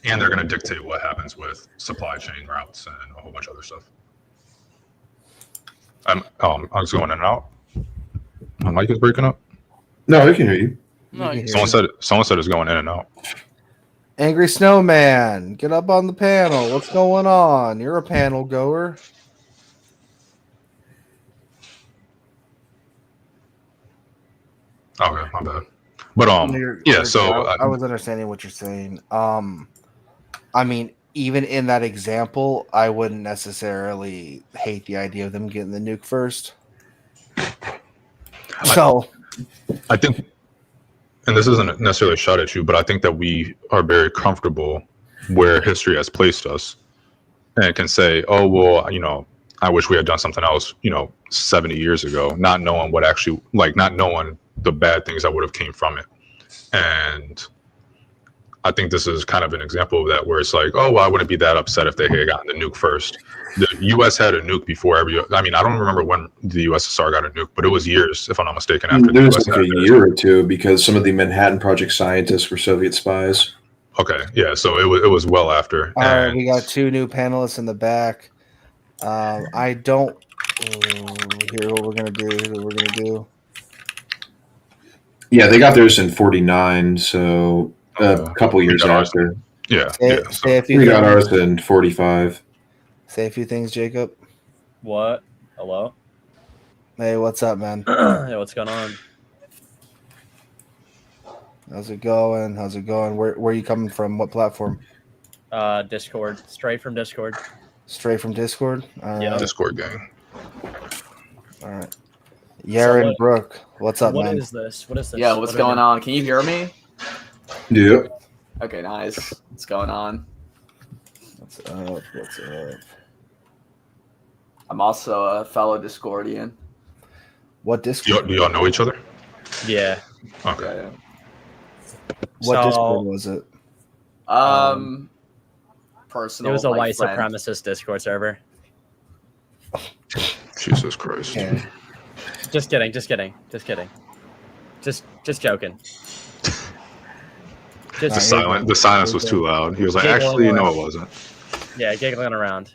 And they're going to dictate what happens with supply chain routes and a whole bunch of other stuff. I was going in and out. My mic is breaking up. No, I can hear you. Someone said it's going in and out. Angry Snowman, get up on the panel. What's going on? You're a panel goer. Okay, my bad. But I was understanding what you're saying. I mean, even in that example, I wouldn't necessarily hate the idea of them getting the nuke first. So I think, and this isn't necessarily a shot at you, but I think that we are very comfortable where history has placed us, and can say, oh, well, I wish we had done something else, 70 years ago, not knowing what actually, not knowing the bad things that would have came from it. And I think this is kind of an example of that, where it's like, oh, well, I wouldn't be that upset if they had gotten the nuke first. The U.S. had a nuke before I don't remember when the USSR got a nuke, but it was years, if I'm not mistaken, after There the was US like had a theirs. year or two because some of the Manhattan Project scientists were Soviet spies. Okay, yeah, so it was well after. All right, we got 2 new panelists in the back. I don't hear what we're gonna do. Here's what we're gonna do. Yeah, they got theirs in 49, so a couple years after. Say a few We got things. ours in 45. Say a few things, Jacob. What? Hello? Hey, what's up, man? Hey, what's going on? How's it going? Where are you coming from? What platform? Discord. Straight from Discord. Straight from Discord? All right. Discord gang. All right. Yaron Brooke, what's up, What man? is this? What is this? Yeah, what's going on? Can you hear me? Yeah. Okay, nice. What's going on? What's up? I'm also a fellow Discordian. What Discord? Do y'all know each other? Yeah. Okay. What Discord was it? Personal. It was a like, white friend. supremacist Discord server. Jesus Christ. Yeah. Just kidding. Just joking. The silence was too loud. He was like, Giggling actually, no, around. it wasn't. Yeah, giggling around.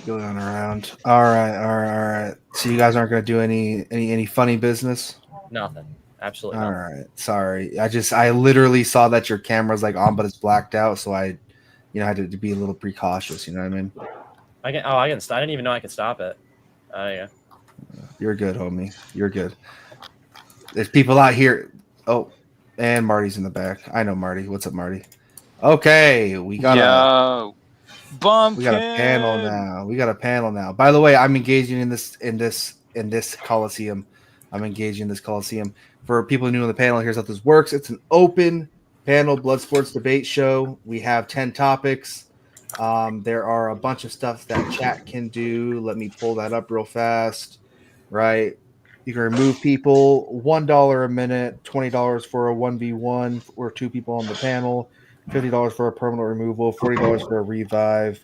Going around. All right. So you guys aren't going to do any funny business? Nothing. Absolutely All nothing. right. Sorry. I literally saw that your camera's like on, but it's blacked out. So I had to be a little precautious. You know what I mean? I didn't even know I could stop it. Yeah. You're good, homie. You're good. There's people out here. Oh, and Marty's in the back. I know Marty. What's up, Marty? Okay, we got a panel now. By the way, I'm engaging in this Colosseum. For people new on the panel, here's how this works. It's an open panel blood sports debate show. We have 10 topics. There are a bunch of stuff that chat can do. Let me pull that up real fast. Right. You can remove people, $1 a minute, $20 for a 1v1 or 2 people on the panel, $50 for a permanent removal, $40 for a revive,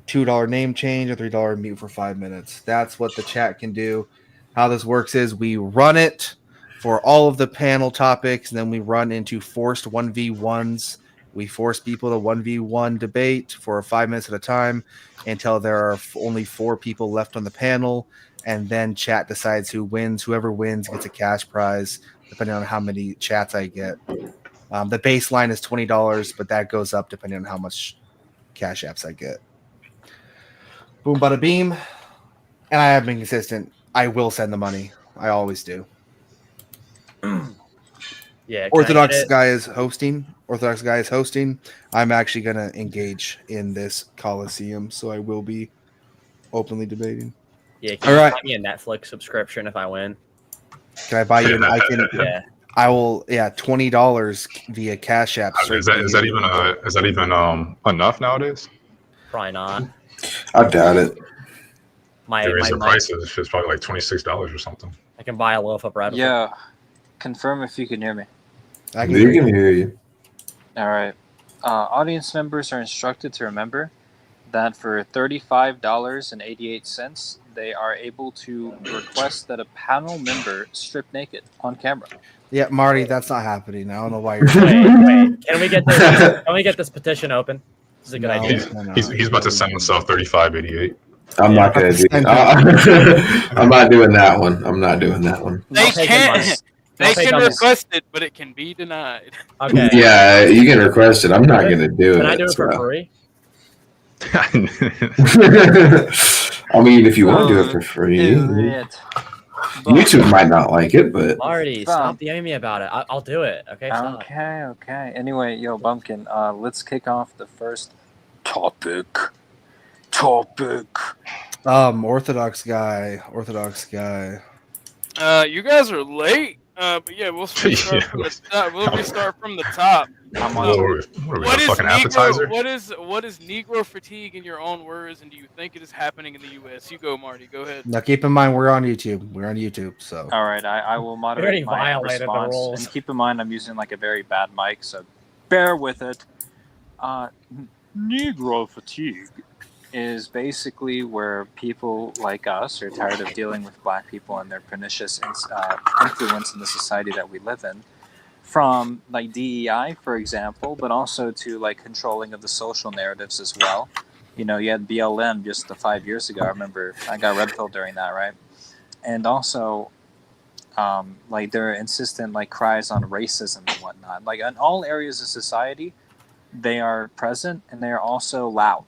$2 name change, and $3 mute for 5 minutes. That's what the chat can do. How this works is we run it for all of the panel topics, and then we run into forced 1v1s. We force people to 1v1 debate for 5 minutes at a time until there are only 4 people left on the panel. And then chat decides who wins. Whoever wins gets a cash prize, depending on how many chats I get. The baseline is $20, but that goes up depending on how much cash apps I get. Boom, bada beam. And I have been consistent. I will send the money. I always do. Yeah. Orthodox guy is hosting. I'm actually going to engage in this Colosseum, so I will be openly debating. Yeah, can you buy me a Netflix subscription if I win? Can I buy you? Yeah. I will. Yeah, $20 via Cash App. Is that even enough nowadays? Probably not. I doubt it. They raised the prices. It's probably like $26 or something. I can buy a loaf of bread. Yeah. Confirm if you can hear me. I can hear you. All right. Audience members are instructed to remember that for $35.88, they are able to request that a panel member strip naked on camera. Yeah, Marty, that's not happening. I don't know why you're. Wait. Can we get this petition open? This is a good idea. He's about to send himself $35.88. I'm not going to do that. I'm not doing that one. They can request it, but it can be denied. Okay. Yeah, you can request it. I'm not going to do it. Can I do it for free? I mean, if you want to do it for free, YouTube might not like it, but Marty, stop DMing me about it. I'll do it. Okay. Stop. Okay. Anyway, yo, Bumpkin, let's kick off the first topic. Orthodox guy. You guys are late. But yeah, we'll restart from the top. We'll restart from the top. What are we, What a is fucking appetizer? What is Negro fatigue in your own words, and do you think it is happening in the U.S.? You go, Marty. Go ahead. Now, keep in mind we're on YouTube. We're on YouTube, so. All right, I will moderate already my violated the response, rules. and keep in mind I'm using like a very bad mic, so bear with it. Negro fatigue is basically where people like us are tired of dealing with black people and their pernicious influence in the society that we live in, from like DEI, for example, but also to like controlling of the social narratives as well. You know, you had BLM just 5 years ago. I remember I got red pill during that, right? And also, like their insistent like cries on racism and whatnot. Like in all areas of society, they are present and they are also loud.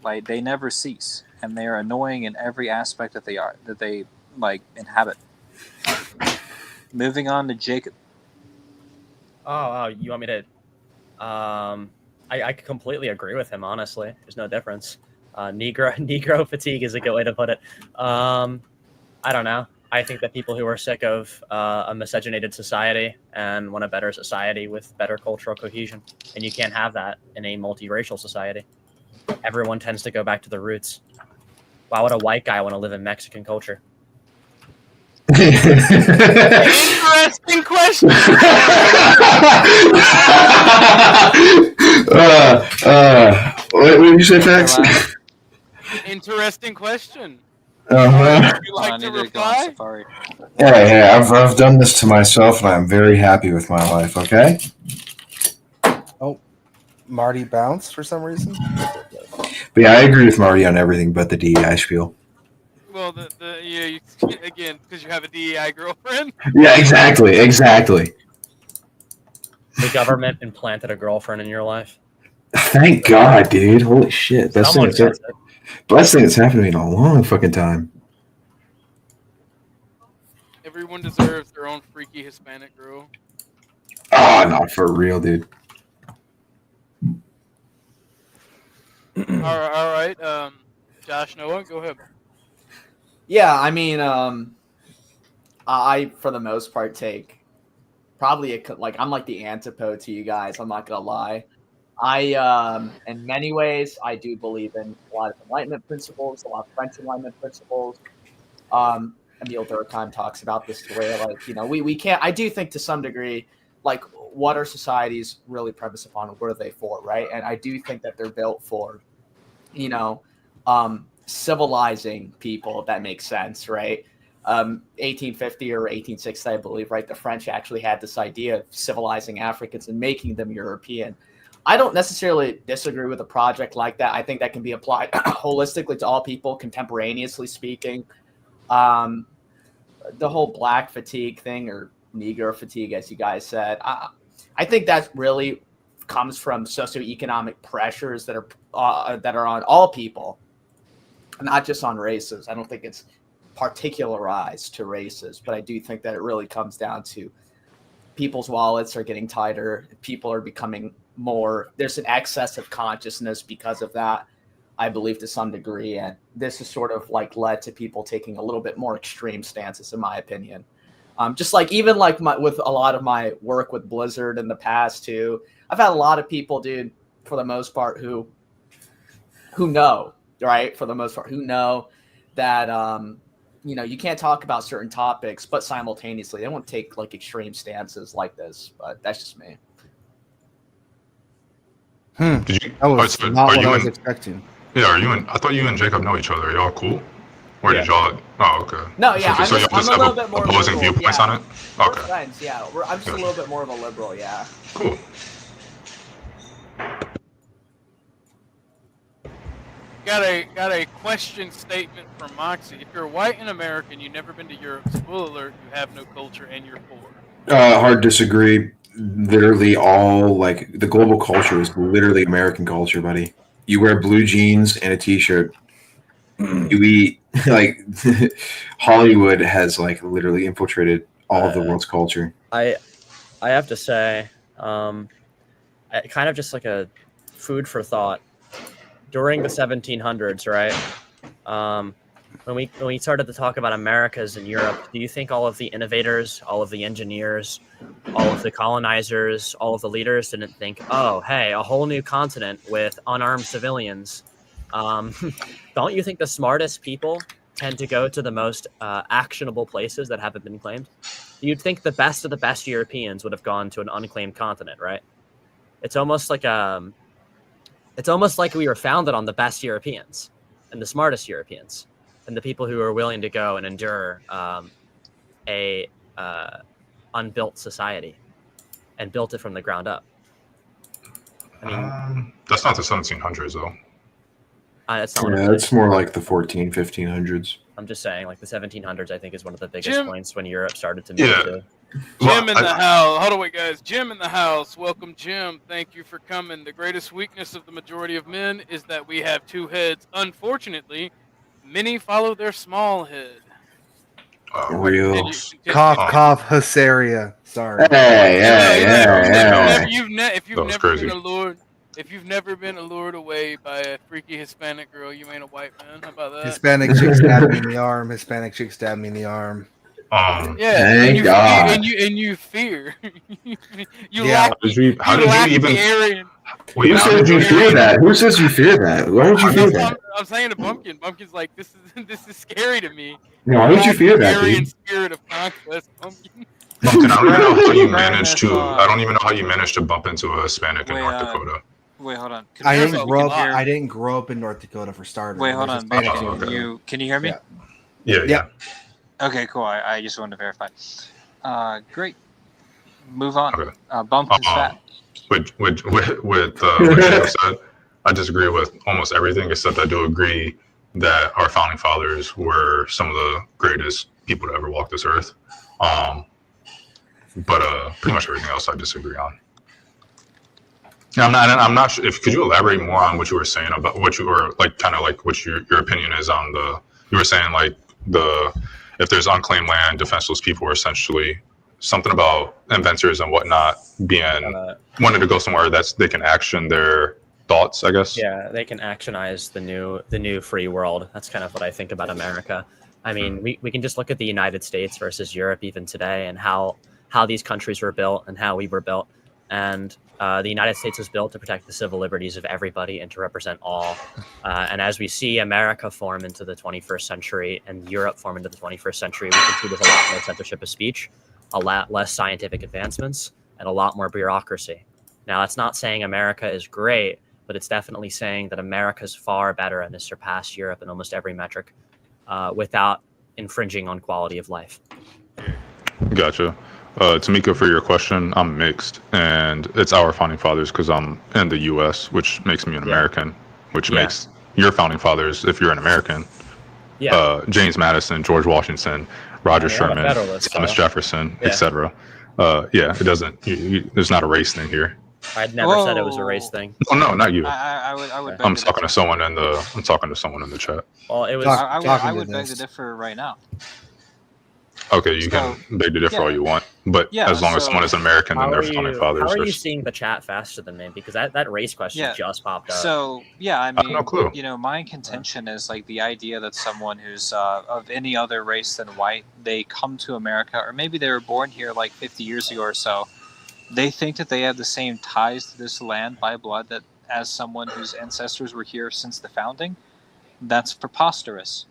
Like they never cease, and they are annoying in every aspect that they like inhabit. Moving on to Jacob. Oh, you want me to? I completely agree with him. Honestly, there's no difference. Negro fatigue is a good way to put it. I don't know. I think that people who are sick of a miscegenated society and want a better society with better cultural cohesion, and you can't have that in a multiracial society. Everyone tends to go back to the roots. Why would a white guy want to live in Mexican culture? Interesting question. What did you say, Fax? Interesting question. Uh-huh. Would you like to reply? Hey, I've done this to myself, and I'm very happy with my life. Okay. Oh, Marty bounced for some reason. But yeah, I agree with Marty on everything but the DEI spiel. Well, again, because you have a DEI girlfriend. Yeah, exactly. The government implanted a girlfriend in your life. Thank God, dude. Holy shit. Best thing that's happened to me in a long fucking time. Everyone deserves their own freaky Hispanic girl. Oh, not for real, dude. All right. Josh, Noah, go ahead. Yeah, I mean, I for the most part take probably I'm like the antipode to you guys. I'm not gonna lie. I in many ways I do believe in a lot of Enlightenment principles, a lot of French Enlightenment principles. Emile Durkheim talks about this where we can't. I do think to some degree like what are societies really premised upon? What are they for, right? And I do think that they're built for, civilizing people, if that makes sense, right? 1850 or 1860, I believe, right? The French actually had this idea of civilizing Africans and making them European. I don't necessarily disagree with a project like that. I think that can be applied holistically to all people, contemporaneously speaking. The whole black fatigue thing, or Negro fatigue, as you guys said, I think that really comes from socioeconomic pressures that are on all people, not just on races. I don't think it's particularized to races, but I do think that it really comes down to people's wallets are getting tighter. People are becoming more. There's an excess of consciousness because of that, I believe, to some degree. And this has sort of like led to people taking a little bit more extreme stances, in my opinion. Just like even like with a lot of my work with Blizzard in the past too, I've had a lot of people, dude, for the most part, who know, right? For the most part, who know that you can't talk about certain topics, but simultaneously they won't take like extreme stances like this. But that's just me. Did you? That was not what I was expecting. Yeah, are you and I thought you and Jacob know each other. Are y'all cool? Or did y'all? Oh, okay. No, yeah, So y'all just I'm a little have bit more opposing liberal, viewpoints yeah. on it. We're Okay. friends, yeah. I'm just a little bit more of a liberal, yeah. Cool. Got a question statement from Moxie. If you're white and American, you've never been to Europe, spoiler alert, you have no culture and you're poor. Hard disagree. Literally all like the global culture is literally American culture, buddy. You wear blue jeans and a t-shirt. You eat like Hollywood has like literally infiltrated all of the world's culture. I have to say, kind of just like a food for thought. During the 1700s, right? when we started to talk about Americas and Europe, do you think all of the innovators, all of the engineers, all of the colonizers, all of the leaders didn't think, oh, hey, a whole new continent with unarmed civilians? Don't you think the smartest people tend to go to the most actionable places that haven't been claimed? You'd think the best of the best Europeans would have gone to an unclaimed continent, right? It's almost like we were founded on the best Europeans and the smartest Europeans and the people who are willing to go and endure a unbuilt society and built it from the ground up. I mean, that's not the 1700s though. That's not what I'm Yeah, saying. it's more like the 1500s. I'm just saying, like the 1700s, I think is one of the biggest Jim- points when Europe started to move to. Jim in the house. Hold on, wait, guys. Jim in the house. Welcome, Jim. Thank you for coming. The greatest weakness of the majority of men is that we have two heads. Unfortunately, many follow their small head. Real. Continue. Cough, hysteria. Sorry. If you've That was never crazy. been allured, if you've never been allured away by a freaky Hispanic girl, you ain't a white man. How about that? Hispanic chick stabbed me in the arm. Hispanic chick stabbed me in the arm. Yeah, Thank God. and you fear. you Yeah. lack. How did lack you even? the Aryan. Wait, Who how says did you you fear that? Who says you fear that? Why would you fear that? I'm saying to Bumpkin. Bumpkin's like, this is scary to me. No, why would you lack fear the that, Aryan dude? spirit of conquest, Bumpkin. Bumpkin, I don't even know how you managed to. Fairness, I don't even know how you managed to bump into a Hispanic in Wait, North Dakota. Wait, hold on. I First of didn't all, grow can up. you hear- I didn't grow up in North Dakota for starters. Wait, hold There's on. Hispanics Bumpkin, over there. can you hear me? Yeah. Okay, cool. I just wanted to verify. Great. Move on. Okay. Bumpkin's fat. With what Jacob said, I disagree with almost everything, except I do agree that our founding fathers were some of the greatest people to ever walk this earth. But pretty much everything else I disagree on. Yeah, I'm not sure if could you elaborate more on what you were saying about what you were like, kind of like what your opinion is on the. You were saying like if there's unclaimed land, defenseless people are essentially something about inventors and whatnot being wanted to go somewhere that's they can action their thoughts, I guess. Yeah, they can actionize the new free world. That's kind of what I think about America. I mean, we can just look at the United States versus Europe even today and how these countries were built and how we were built. And the United States was built to protect the civil liberties of everybody and to represent all. And as we see America form into the 21st century and Europe form into the 21st century, we can see there's a lot more censorship of speech, a lot less scientific advancements, and a lot more bureaucracy. Now, that's not saying America is great, but it's definitely saying that America is far better and has surpassed Europe in almost every metric without infringing on quality of life. Gotcha. Tamika, for your question, I'm mixed, and it's our founding fathers because I'm in the U.S., which makes me an American, which makes your founding fathers, if you're an American, James Madison, George Washington, Roger Sherman, Thomas Jefferson, etc. It doesn't. There's not a race thing here. I'd never said it was a race thing. Oh no, not you. I would. I'm talking to someone in the chat. Well, it was. I would beg to differ right now. Okay, you can beg to differ all you want, but as long as someone is American, then they're founding fathers. How are you seeing the chat faster than me? Because that race question just popped up. So I mean, no clue. My contention is like the idea that someone who's of any other race than white, they come to America, or maybe they were born here like 50 years ago or so. They think that they have the same ties to this land by blood that as someone whose ancestors were here since the founding. That's preposterous.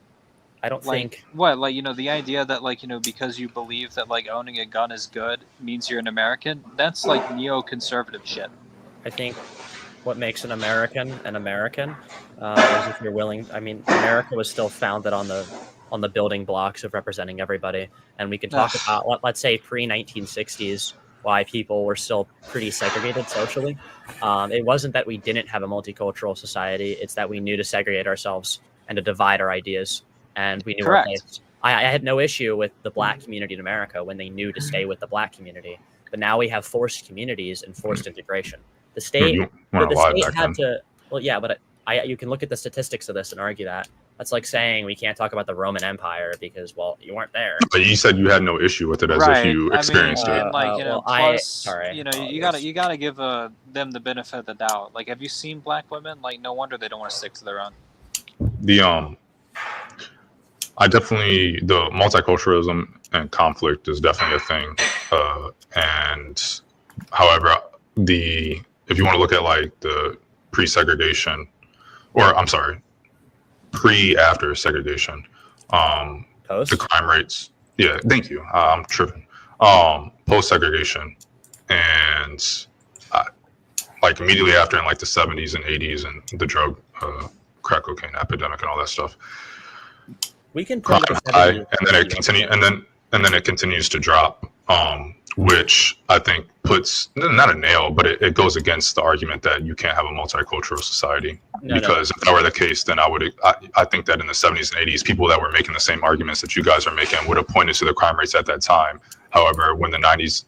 I don't think the idea that because you believe that owning a gun is good means you're an American, that's like neoconservative shit. I think what makes an American is if you're willing. I mean, America was still founded on the building blocks of representing everybody, and we can talk about let's say pre-1960s why people were still pretty segregated socially. It wasn't that we didn't have a multicultural society; it's that we knew to segregate ourselves and to divide our ideas. And we knew our place. I had no issue with the black community in America when they knew to stay with the black community. But now we have forced communities and forced integration. The state, had to. Well, yeah, but you can look at the statistics of this and argue that. That's like saying we can't talk about the Roman Empire because, you weren't there. But you said you had no issue with it as if you experienced it. You gotta give them the benefit of the doubt. Like, have you seen black women? Like, no wonder they don't want to stick to their own. I definitely, the multiculturalism and conflict is definitely a thing. And however, if you want to look at like the pre-segregation, or I'm sorry, after segregation, the crime rates. Yeah, thank you. I'm tripping. Post segregation, and like immediately after in like the 70s and 80s and the drug, crack cocaine epidemic and all that stuff. We can Crime prove the high, 70s and then it continue, and then it continues to drop, which I think puts not a nail, but it goes against the argument that you can't have a multicultural society. Because if that were the case, then I think that in the 70s and 80s, people that were making the same arguments that you guys are making would have pointed to the crime rates at that time. However, when the 90s,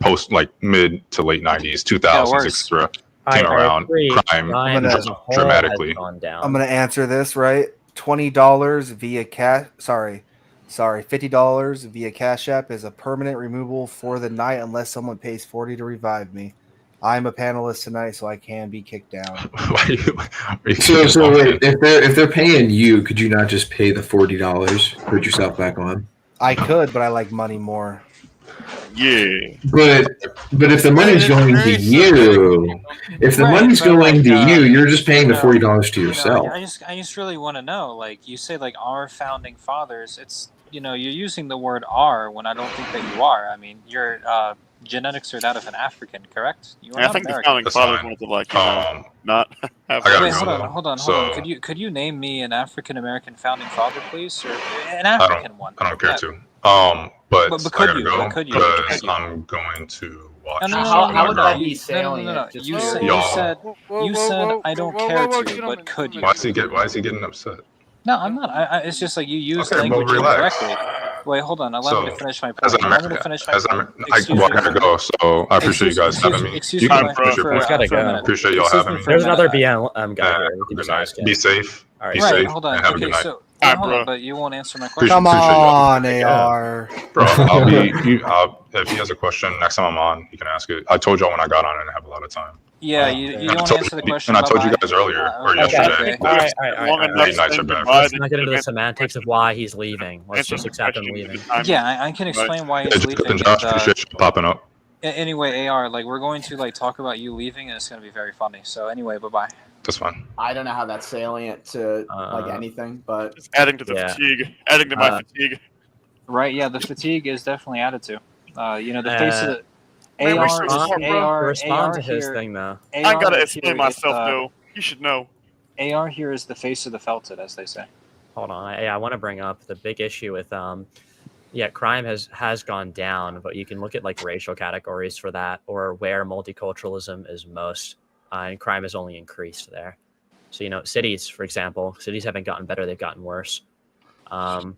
post like mid to late 90s, 2000s, etc. came around, crime dropped dramatically. I'm gonna answer this right. $20 via cash. Sorry, $50 via Cash App is a permanent removal for the night unless someone pays $40 to revive me. I'm a panelist tonight, so I can be kicked down. So wait, if they're paying you, could you not just pay the $40, put yourself back on? I could, but I like money more. Yeah. But if the money's going to you, you're just paying the $40 to yourself. I just really want to know, like you say, like our founding fathers. It's you're using the word "our" when I don't think that you are. I mean, your genetics are that of an African, correct? You are I not think American. the founding fathers wanted to not have. Wait, hold on. Could you name me an African American founding father, please, or an African one? I don't care to. But I gotta go because I'm going to watch. How would that be salient? You said I don't care to, but could you? Why is he getting upset? No, I'm not. It's just like you use Okay, language well, relax. incorrectly. Wait, hold on. Allow me to finish my As point. an Allow me to finish my point. I gotta go, so I appreciate you guys having me. Excuse You me, can finish your point. Appreciate y'all having me. There's another BLM guy here. We can Good just night. ask him. Be safe. All right. Be Right, safe. hold on. And have a Okay, good night. so hold on, but you won't answer my question. Come on, AR. Bro, I'll be. If he has a question next time I'm on, he can ask it. I told y'all when I got on, I didn't have a lot of time. Yeah, you don't answer the question. And I told you guys earlier or yesterday. All right. Late nights are bad. Let's not get into the semantics of why he's leaving. Let's just accept him leaving. Yeah, I can explain why he's Jacob leaving. and Josh, appreciate you popping up. Anyway, AR, like we're going to talk about you leaving, and it's going to be very funny. So anyway, bye-bye. That's fine. I don't know how that's salient to anything, but it's adding to the fatigue, adding to my fatigue. Right? Yeah, the fatigue is definitely added to. The face of the AR. Respond to his thing though. I gotta explain myself though. You should know. AR here is the face of the felted, as they say. Hold on, I want to bring up the big issue with crime has gone down, but you can look at like racial categories for that, or where multiculturalism is most, and crime has only increased there. So cities, for example, cities haven't gotten better; they've gotten worse. So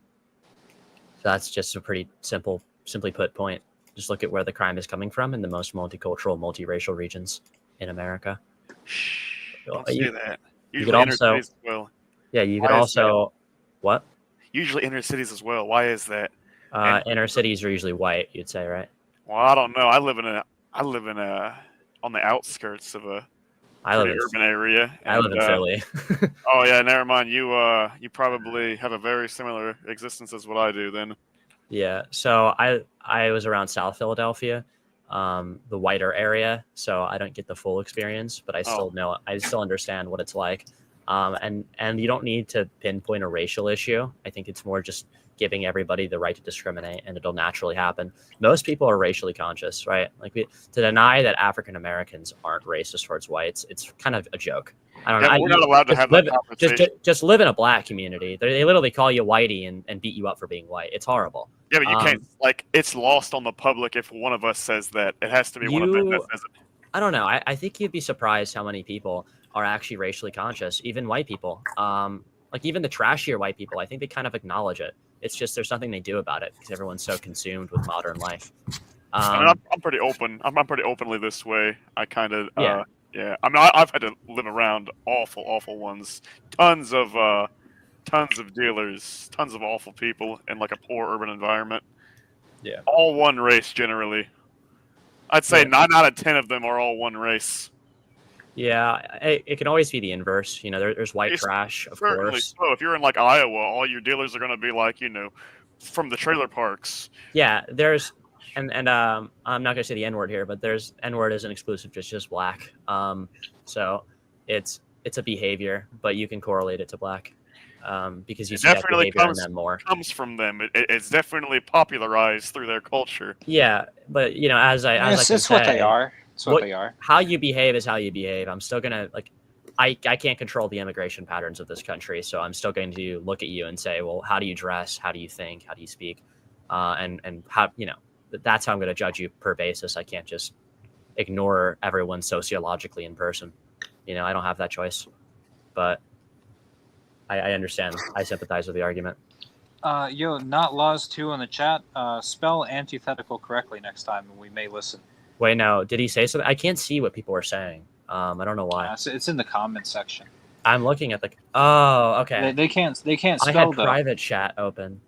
that's just a pretty simply put point. Just look at where the crime is coming from in the most multicultural, multiracial regions in America. Don't say that. You could also, as well. Yeah, you could also, what? Usually inner cities as well. Why is that? Inner cities are usually white, you'd say, right? Well, I don't know. I live in on the outskirts of a urban area. I live in Philly. Oh yeah, never mind. You probably have a very similar existence as what I do then. Yeah, so I was around South Philadelphia, the whiter area, so I don't get the full experience, but I still understand what it's like. And you don't need to pinpoint a racial issue. I think it's more just giving everybody the right to discriminate, and it'll naturally happen. Most people are racially conscious, right? Like to deny that African Americans aren't racist towards whites, it's kind of a joke. I don't know. We're not allowed to have that conversation. Just live in a black community. They literally call you whitey and beat you up for being white. It's horrible. Yeah, but you can't, it's lost on the public if one of us says that. It has to be one of them that says it. I don't know. I think you'd be surprised how many people are actually racially conscious, even white people. Like even the trashier white people, I think they kind of acknowledge it. It's just there's nothing they do about it because everyone's so consumed with modern life. I'm pretty open. I'm pretty openly this way. I kind of yeah. I mean, I've had to live around awful ones. Tons of dealers, tons of awful people in like a poor urban environment. Yeah. All one race generally. I'd say 9 out of 10 of them are all one race. Yeah, it can always be the inverse. You know, there's white It's trash, of certainly course. so. If you're in like Iowa, all your dealers are going to be like, you know, from the trailer parks. Yeah, there's and I'm not gonna say the N word here, but there's N word isn't exclusive to just black. So it's a behavior, but you can correlate it to black because you It see that definitely behavior in them more. comes from them. It's definitely popularized through their culture. Yeah, but you know, as I can It's what they say, are. It's what they are. How you behave is how you behave. I'm still gonna like, I can't control the immigration patterns of this country, so I'm still going to look at you and say, well, how do you dress? How do you think? How do you speak? And how, you know, that's how I'm going to judge you per basis. I can't just ignore everyone sociologically in person. You know, I don't have that choice. But I understand. I sympathize with the argument. Yo, not laws 2 in the chat. Spell antithetical correctly next time, and we may listen. Wait, no. Did he say something? I can't see what people are saying. I don't know why. It's in the comments section. I'm looking at the. Oh, okay. They can't spell. I had private chat open.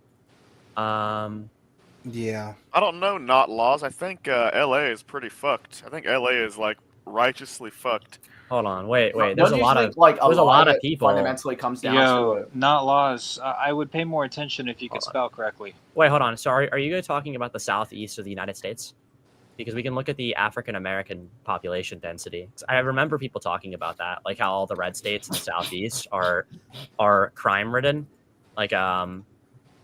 Yeah. I don't know, not laws. I think LA is pretty fucked. I think LA is like righteously fucked. Hold on, wait. What There's do a you lot think, of like, a there's a lot lot of of it people. fundamentally comes down Yo, to not laws. I would pay more attention if you could spell correctly. Wait, hold on. Sorry, are you guys talking about the southeast of the United States? Because we can look at the African American population density. I remember people talking about that, like how all the red states in the southeast are crime ridden, like and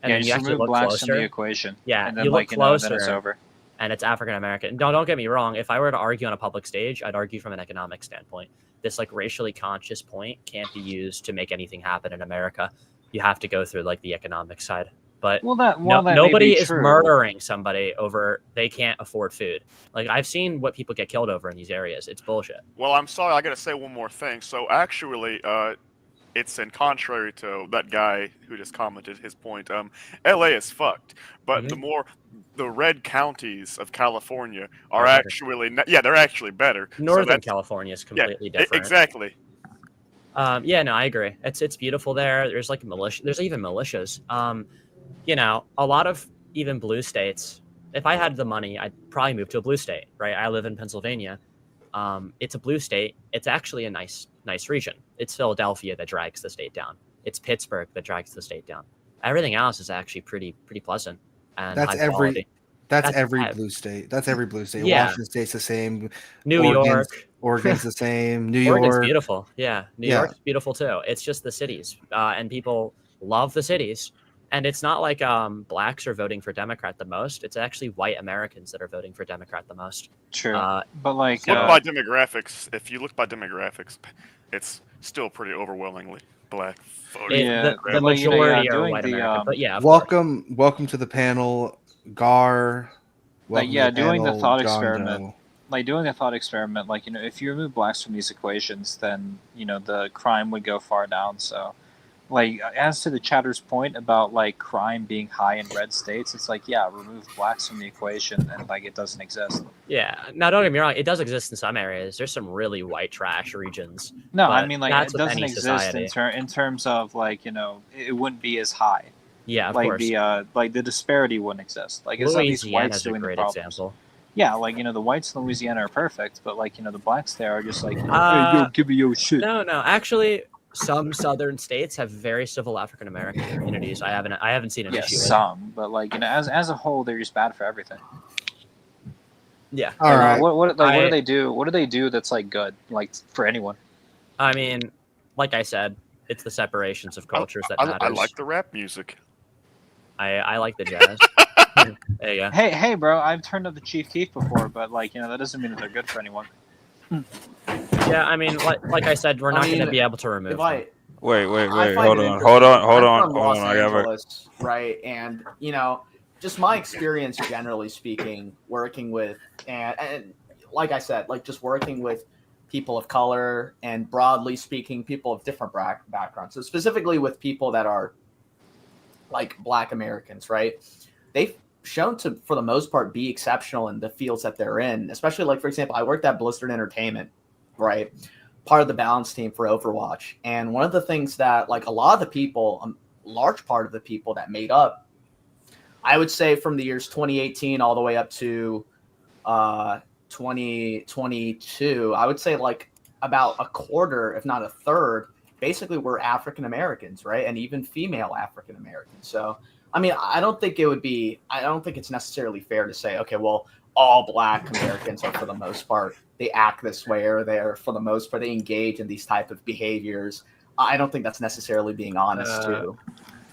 then you just actually remove look blacks closer. from the equation. Yeah, and then you look closer, then it's over. and it's African American. Don't get me wrong. If I were to argue on a public stage, I'd argue from an economic standpoint. This like racially conscious point can't be used to make anything happen in America. You have to go through like the economic side. But that may nobody be is true. murdering somebody over they can't afford food. Like I've seen what people get killed over in these areas. It's bullshit. Well, I'm sorry, I gotta say one more thing. So actually, it's in contrary to that guy who just commented his point. LA is fucked, but the red counties of California are better. actually they're actually better. Northern California is completely different. Exactly. Yeah, no, I agree. It's beautiful there. There's like militia. There's even militias. You know, a lot of even blue states. If I had the money, I'd probably move to a blue state, right? I live in Pennsylvania. It's a blue state. It's actually a nice region. It's Philadelphia that drags the state down. It's Pittsburgh that drags the state down. Everything else is actually pretty pleasant and That's high quality. That's every blue state. That's every blue state. Yeah. Washington State's the same. New York. Oregon's the same. New Oregon's York. beautiful. Yeah. New Yeah. York's beautiful too. It's just the cities. And people love the cities. And it's not like blacks are voting for Democrat the most. It's actually white Americans that are voting for Democrat the most. True. But like Look by demographics. If you look by demographics, it's still pretty overwhelmingly black voting. The majority are white American. But yeah, welcome to the panel, Gar. Like Welcome to doing the panel, thought John experiment. Doe. Like doing a thought experiment, like, you know, if you remove blacks from these equations, then, you know, the crime would go far down. So, like, as to the chatter's point about like crime being high in red states, it's like, yeah, remove blacks from the equation and like it doesn't exist. Yeah. Now, don't get me wrong. It does exist in some areas. There's some really white trash regions. No, but I mean, like, that's it with doesn't any exist society. in terms of like, you know, it wouldn't be as high. Yeah, of like course. the disparity wouldn't exist. Like, it's not these Louisiana whites is a doing the great problems. example. Yeah, like, you know, the whites in Louisiana are perfect, but like, you know, the blacks there are just like, hey, Uh, yo, give me your shit. No. Actually, some southern states have very civil African American communities. I haven't seen an Yes, issue with. some, but like, you know, as a whole, they're just bad for everything. Yeah. All right. What do they do? What do they do that's like good, like for anyone? I mean, like I said, it's the separations of cultures that matters. I like the rap music. I like the jazz. There you go. Hey, bro, I've turned up the Chief Keef before, but like, you know, that doesn't mean that they're good for anyone. Yeah, I mean, like I said, we're not going to be able to remove them. Wait, I find hold it on, interesting. hold I'm on. from Los I got Angeles, right? And you know, just my experience, generally speaking, working with and like I said, like just working with people of color and broadly speaking, people of different backgrounds. So specifically with people that are like Black Americans, right? They've shown to, for the most part, be exceptional in the fields that they're in. Especially, like for example, I worked at Blizzard Entertainment, right? Part of the balance team for Overwatch. And one of the things that like a lot of the people, a large part of the people that made up, I would say from the years 2018 all the way up to 2022, I would say like about a quarter, if not a third, basically were African Americans, right? And even female African Americans. So, I mean, I don't think it's necessarily fair to say, okay, well, all Black Americans are for the most part, they act this way, or they're for the most part, they engage in these type of behaviors. I don't think that's necessarily being honest too.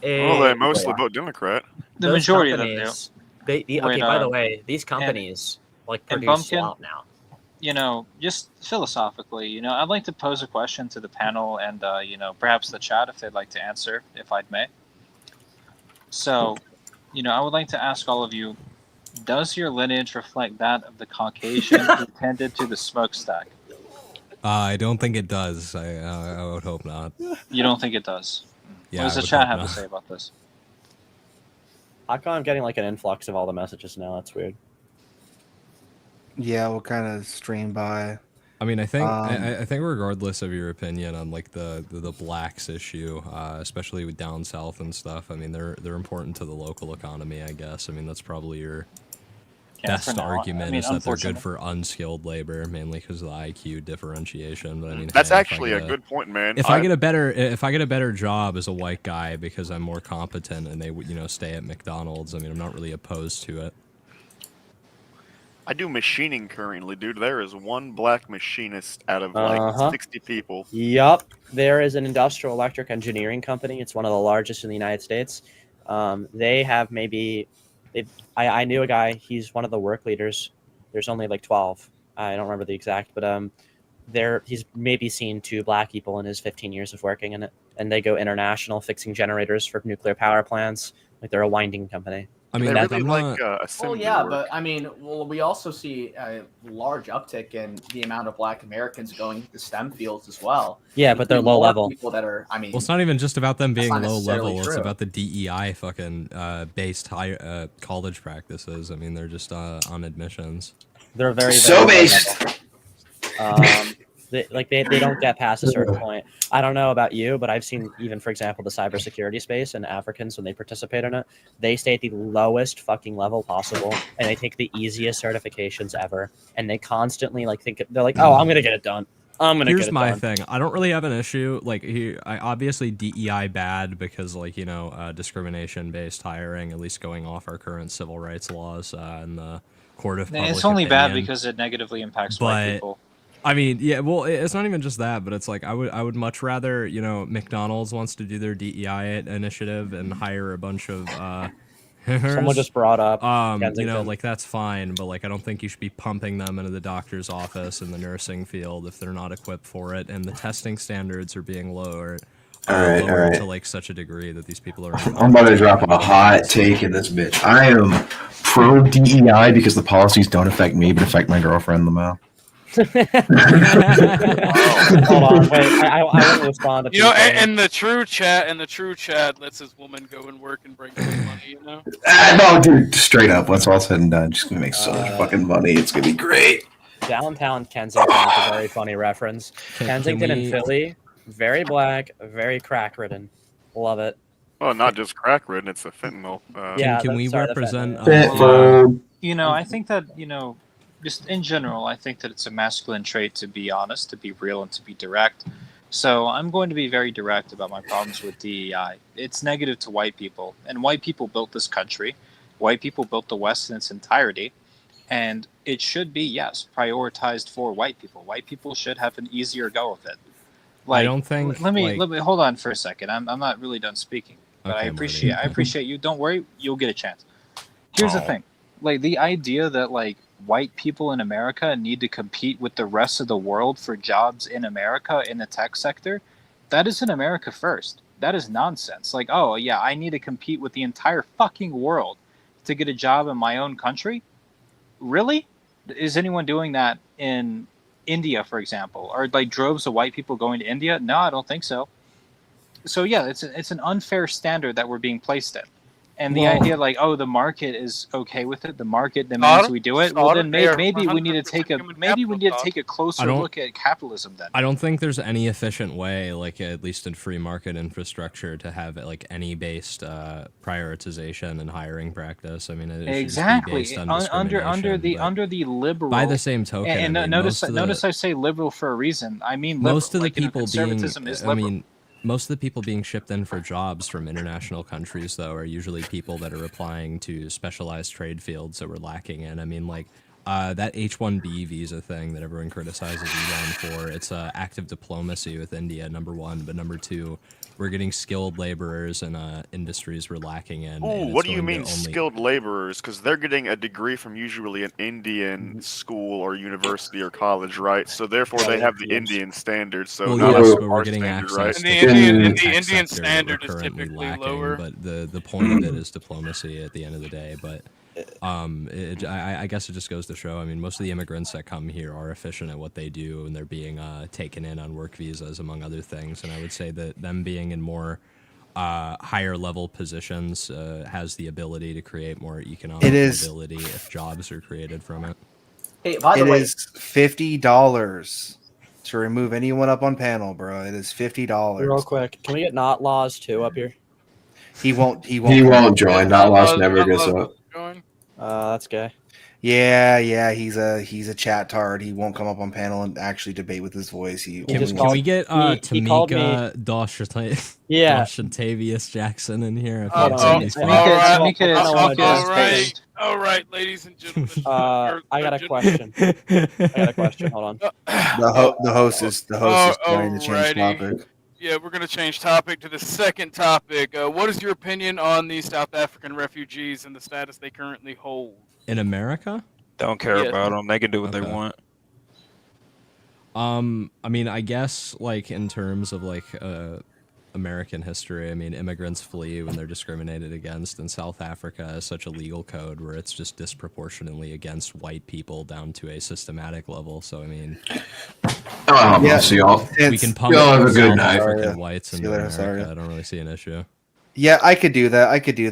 Well, they mostly vote Democrat. The majority of them do. Okay, Wait, by the way, these companies and produce Bumpkin, slop now. You know, just philosophically, you know, I'd like to pose a question to the panel and, you know, perhaps the chat if they'd like to answer, if I may. So, you know, I would like to ask all of you, does your lineage reflect that of the Caucasian who tended to the smokestack? I don't think it does. I would hope not. You don't think it does? Yeah, What does I the would chat hope have not. to say about this? I'm getting like an influx of all the messages now. That's weird. Yeah, we'll kind of stream by. I mean, I think I think regardless of your opinion on like the blacks issue, especially with down south and stuff, I mean they're important to the local economy, I guess. I mean that's probably your best argument is that they're good for unskilled labor, mainly because of the IQ differentiation. But I mean That's hey, actually a good point, man. If I get a better job as a white guy because I'm more competent and they stay at McDonald's, I mean I'm not really opposed to it. I do machining currently, dude. There is one Black machinist out of like 60 people. Yup. There is an industrial electric engineering company. It's one of the largest in the United States. They have I knew a guy. He's one of the work leaders. There's only like 12. I don't remember the exact, but he's maybe seen 2 Black people in his 15 years of working in it, and they go international fixing generators for nuclear power plants. Like they're a winding company. I mean, Well, yeah, but I mean, we also see a large uptick in the amount of Black Americans going to STEM fields as well. Yeah, but they're low level. People that are, I mean, Well, it's not even just about them being not low necessarily level. It's true. about the DEI fucking based high college practices. I mean, they're just on admissions. They're very So very low based. level. They don't get past a certain point. I don't know about you, but I've seen even, for example, the cybersecurity space and Africans when they participate in it, they stay at the lowest fucking level possible, and they take the easiest certifications ever, and they constantly they're like, oh, I'm gonna get it done. I'm gonna get Here's it my done. thing. I don't really have an issue. Like, I obviously DEI bad because, like, discrimination based hiring, at least going off our current civil rights laws and the court of public It's only bad opinion. because it negatively impacts white people. I mean, yeah, well, it's not even just that, but it's like I would much rather, McDonald's wants to do their DEI initiative and hire a bunch of Someone just brought up Kensington. Like that's fine, but like I don't think you should be pumping them into the doctor's office in the nursing field if they're not equipped for it, and the testing standards are being lowered. All right. To like such a degree that these people are. I'm about to drop a hot take in this bitch. I am pro DEI because the policies don't affect me, but affect my girlfriend, Lamau. Hold on, wait. I want to respond to And the true chat lets his woman go and work and bring him money, No, dude, straight up. Once all said and done, she's gonna make so much fucking money. It's gonna be great. Downtown Kensington is a very funny reference. Kensington and Philly, very Black, very crack ridden. Love it. Well, not just crack ridden, it's a fentanyl. Can we represent? I think that just in general, I think that it's a masculine trait to be honest, to be real, and to be direct. So I'm going to be very direct about my problems with DEI. It's negative to white people, and white people built this country. White people built the West in its entirety, and it should be, yes, prioritized for white people. White people should have an easier go of it. I don't think. Let me hold on for a second. I'm not really done speaking, but Okay, I appreciate you. Don't worry, you'll get a chance. Here's the thing, like the idea that like white people in America need to compete with the rest of the world for jobs in America in the tech sector, that is in America first. That is nonsense. Like, oh yeah, I need to compete with the entire fucking world to get a job in my own country? Really? Is anyone doing that in India, for example? Are like droves of white people going to India? No, I don't think so. So yeah, it's an unfair standard that we're being placed in. And the Well- idea, like, oh, the market is okay with it. The market demands we do it. Well, then maybe we need to take a closer don't- look at capitalism. Then I don't think there's any efficient way, like at least in free market infrastructure, to have like any based prioritization and hiring practice. I mean, it should exactly just be based on under the liberal. By the same token, and I mean, notice I say liberal for a reason. I mean liberal. most of the like, you know, people conservatism being, is I liberal. mean, most of the people being shipped in for jobs from international countries, though, are usually people that are applying to specialized trade fields that we're lacking in. I mean, like, that H-1B visa thing that everyone criticizes Elon for, it's active diplomacy with India, number one. But number two, we're getting skilled laborers in industries we're lacking in. Ooh, and what it's do you going to mean only- skilled laborers? Because they're getting a degree from usually an Indian school or university or college, right? So therefore they have the Indian standard. So Well, not yes, our but we're getting standard, access right? to the Indian sector that standard we're is currently typically lacking, lower. But the point of it is diplomacy at the end of the day. But I guess it just goes to show. I mean, most of the immigrants that come here are efficient at what they do, and they're being taken in on work visas, among other things. And I would say that them being in more higher level positions has the ability to create more economic mobility if jobs are created from it. Hey, by the It way, is $50 to remove anyone up on panel, bro. It is $50. Real quick, can we get not laws too up here? He won't. He won't join. That loss never gets Not up. That's gay. Yeah. He's a chat tard. He won't come up on panel and actually debate with his voice. Can we get he called me- Tamika Doshatavius Jackson in here? I Hold feel on. like somebody's All right, ladies and gentlemen. I got a question. Hold on. The host is trying to change Alrighty. topic. Yeah, we're going to change topic to the second topic. What is your opinion on the South African refugees and the status they currently hold? in America. Don't care Yes. about them. They can do what they Okay. want. I mean, I guess like in terms of like American history, I mean, immigrants flee when they're discriminated against, and South Africa has such a legal code where it's just disproportionately against white people down to a systematic level. So I mean, see y'all. we can pump Y'all have a good South night. African whites See into you later, America. sorry. I don't really see an issue. Yeah, I could do that. I could do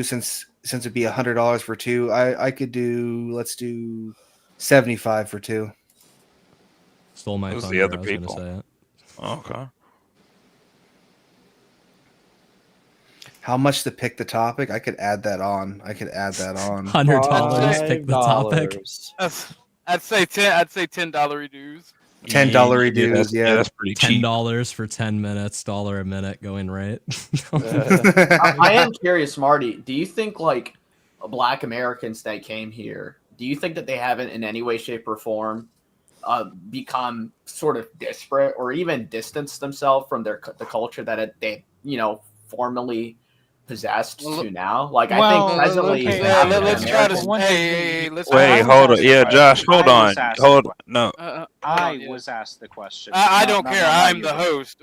since it'd be $100 for two. I could do. Let's do 75 for two. Stole my Who's thunder. the other I was gonna people? say it. Okay. How much to pick the topic? I could add that on. $100 pick the topic. I'd say $10 dues. $10 dues. Yeah, that's pretty cheap. $10 for 10 minutes, $1 a minute going right. I am curious, Marty. Do you think like Black Americans that came here? Do you think that they haven't in any way, shape, or form become sort of disparate or even distanced themselves from the culture that they formerly possessed to now? Like I think presently, let's try to. Let's. Wait, hold on. Yeah, Josh, hold on. No. I was asked the question. I Not- don't not- care. not I'm you. the host.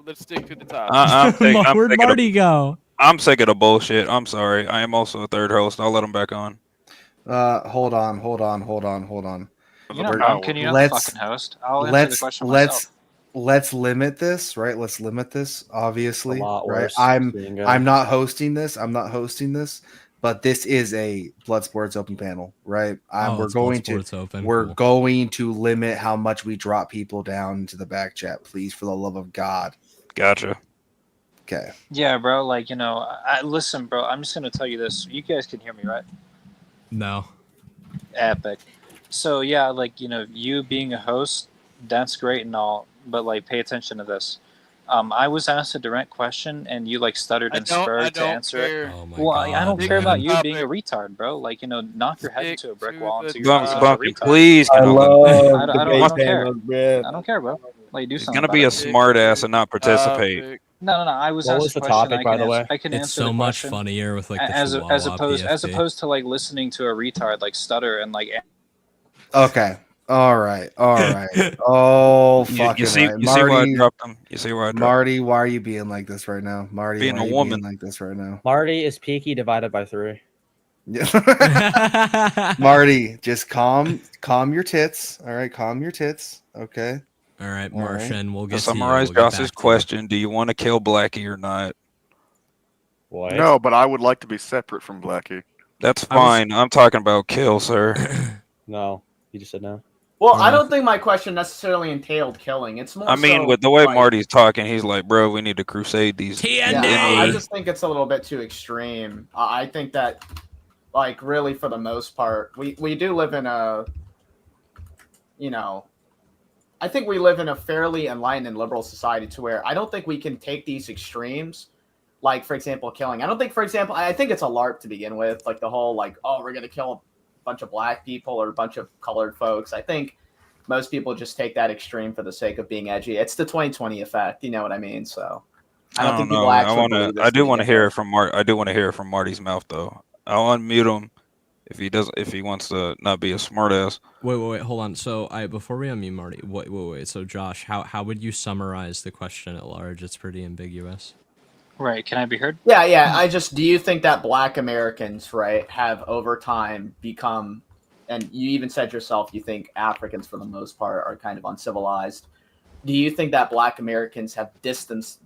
Let's stick to the topic. Where'd Marty go? I'm sick of the bullshit. I'm sorry. I am also a third host. I'll let him back on. Hold on. You're not wrong. Can you not fucking host? I'll answer the question myself. Let's limit this, right? Let's limit this, obviously. A lot Right? worse being a- I'm not hosting this. But this is a Blood Sports open panel, right? We're it's going Blood Sports open. we're Cool. going to limit how much we drop people down into the back chat, please, for the love of God. Gotcha. Okay. Yeah, bro. Like listen, bro. I'm just gonna tell you this. You guys can hear me, right? No. Epic. So yeah, like you being a host, that's great and all, but like pay attention to this. I was asked a direct question and you like stuttered and spurred to answer it. Oh my Well, God, I don't care about man. you being a retard, bro. Like knock your head into a brick wall until you're Bunky, please get I over it. don't care. I don't care, bro. Like do He's something. gonna be a about it. smart ass and not participate. No. I was What asked was a the question. topic, by the way? I can It's answer so the much question funnier with like the as Chihuahua PFP. opposed to like listening to a retard like stutter and like. Okay. All right. Oh, fucking You see right. why I Marty, dropped him? You see why I dropped him? Marty, why are you being like this right now? Marty, Being why a are you woman. being like this right now? Marty is peaky divided by 3. Marty, just calm your tits. All right, calm your tits. Okay. All right, All right. Martian, we'll get To to you. summarize We'll get Josh's back to you. question, do you want to kill Blackie or not? What? No, but I would like to be separate from Blackie. That's fine. I'm talking about kill, sir. No, you just said no. Well, I don't think my question necessarily entailed killing. It's more I mean, so, with the way like, Marty's talking, he's like, bro, we need to crusade these. yeah, I just think it's a little bit too extreme. I think that, like, really for the most part, we do live in a, you know, I think we live in a fairly enlightened and liberal society to where I don't think we can take these extremes, like, for example, killing. I don't think, for example, I think it's a LARP to begin with, like the whole, like, oh, we're going to kill a bunch of black people or a bunch of colored folks. I think most people just take that extreme for the sake of being edgy. It's the 2020 effect, you know what I mean? So I don't think people actually believe this I do to want to begin hear with. it from Marty. I do want to hear it from Marty's mouth, though. I'll unmute him if he wants to not be a smartass. Wait, hold on. So before we unmute Marty, wait. So Josh, how would you summarize the question at large? It's pretty ambiguous. Right. Can I be heard? Yeah. Do you think that black Americans, right, have over time become, and you even said yourself, you think Africans for the most part are kind of uncivilized. Do you think that black Americans have distanced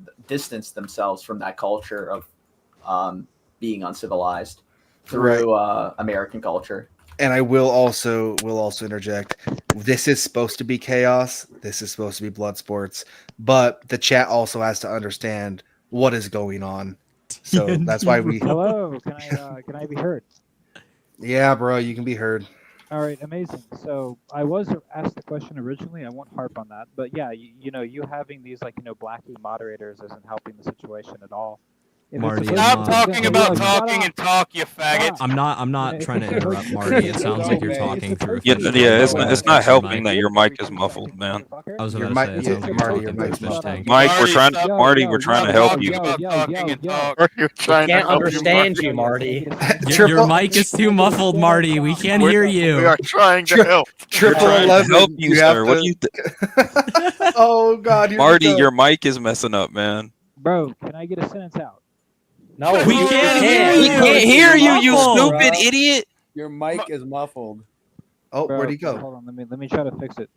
themselves from that culture of being uncivilized through American culture? And I will also interject. This is supposed to be chaos. This is supposed to be blood sports, but the chat also has to understand what is going on. So that's why we. Hello, can I be heard? Yeah, bro, you can be heard. All right, amazing. So I was asked the question originally. I won't harp on that, but yeah, you having these blackie moderators isn't helping the situation at all. If Marty, Stop talking about talking and talk, you faggot. I'm not trying to interrupt Marty. It sounds like you're talking through. Yeah, it's not helping that your mic is muffled, man. I was about to say, it sounds like Marty, you're talking through a fish tank. Mike, we're trying to help you. We can't understand you, Marty. Your mic is too muffled, Marty. We can't hear you. We are trying to help. Triple 11. Help you, sir. What do you Oh God, here Marty, we go. your mic is messing up, man. Bro, can I get a sentence out? No, we can't hear you. We can't hear you, you Muffled. stupid idiot. Your mic is muffled. Oh, Bro, where'd he go? Hold on, let me try to fix it.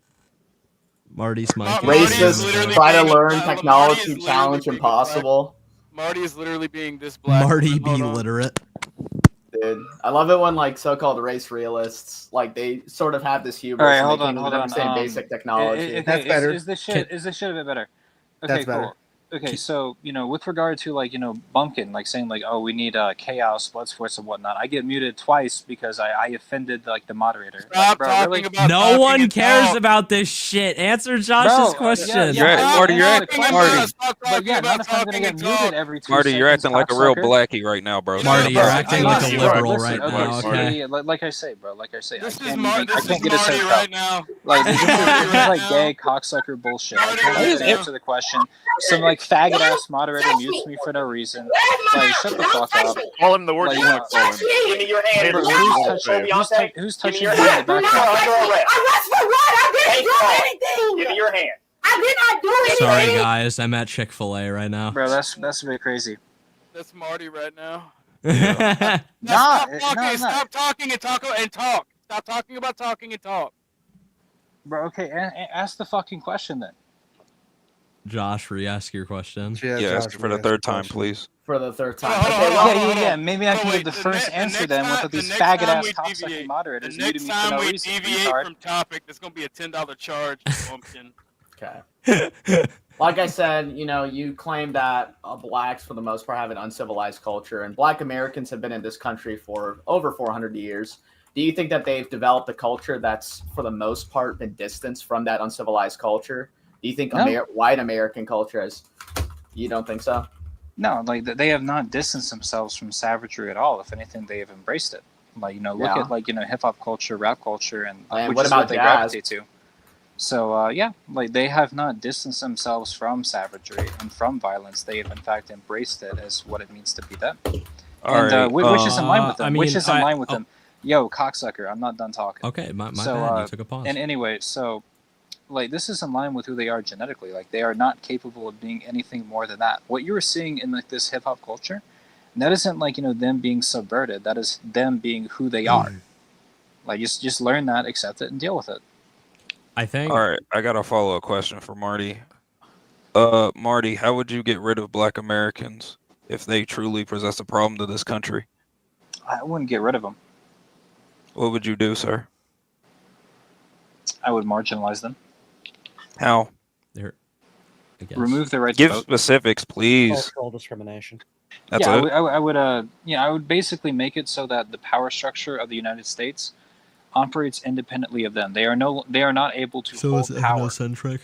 Marty's mic. Racist, try to learn technology, challenge impossible. Marty is literally being this black. Marty be literate. Dude, I love it when like so-called race realists like they sort of have this hubris. All right, and hold they on, can't hold even on. understand basic technology. That's better. Is this shit a bit better? Okay, That's better. cool. Okay, so with regard to Bumpkin, saying oh, we need chaos, blood sports, and whatnot. I get muted twice because I offended the moderator. Stop bro, talking really? about No talking one and cares talk. about this shit. Answer Josh's question. Marty, you're Marty. But yeah, none of them gonna get muted every 2 Marty, seconds. you're acting like a real cocksucker. blackie right now, bro. Marty, you're acting like a liberal Listen, right now. Okay. Like I say, bro. Like I say, This I is can't Marty get a sense right now. this is gay cocksucker bullshit. I can't even answer the question. Some faggot ass moderator mutes me for no reason. Shut the fuck up. Call him the word you want to call him. Give me your hand. Who's Give touching me your me in hand. the You're background? under arrest. Arrest for what? I didn't do anything. Give me your hand. I did not do anything. Sorry, guys. I'm at Chick-fil-A right now. Bro, that's a bit crazy. That's Marty right now. Nah, Stop talking and talk and talk. Stop talking about talking and talk. Bro, okay, ask the fucking question then. Josh, re-ask your question. Yeah, ask it for the third time, please. For the third time. Yeah. Maybe I can give the first answer then with these faggot ass cocksucking moderators The muting next me for time no we reason. deviate retard. from topic, there's gonna be a $10 charge. Pumpkin. Okay. Like I said, you claim that blacks, for the most part, have an uncivilized culture, and black Americans have been in this country for over 400 years. Do you think that they've developed a culture that's, for the most part, been distanced from that uncivilized culture? Do you think No. white American culture is? You don't think so? No, they have not distanced themselves from savagery at all. If anything, they have embraced it. Look Yeah. at hip hop culture, rap culture, and And which what is about what they jazz? gravitate to. So they have not distanced themselves from savagery and from violence. They have in fact embraced it as what it means to be them. Which is in line with them. Them. Yo, cocksucker! I'm not done talking. Okay, my bad. You took a pause. And anyway, so this is in line with who they are genetically. They are not capable of being anything more than that. What you are seeing in this hip hop culture, that isn't them being subverted. That is them being who they are. Just learn that, accept it, and deal with it. I think. All right, I got a follow-up question for Marty. Marty, how would you get rid of black Americans? if they truly possess a problem to this country? I wouldn't get rid of them. What would you do, sir? I would marginalize them. How? There, I guess. Remove their right Give to vote. specifics, please. Cultural discrimination. That's yeah, it. I would basically make it so that the power structure of the United States operates independently of them. They are not able to So hold it's power. ethnocentric.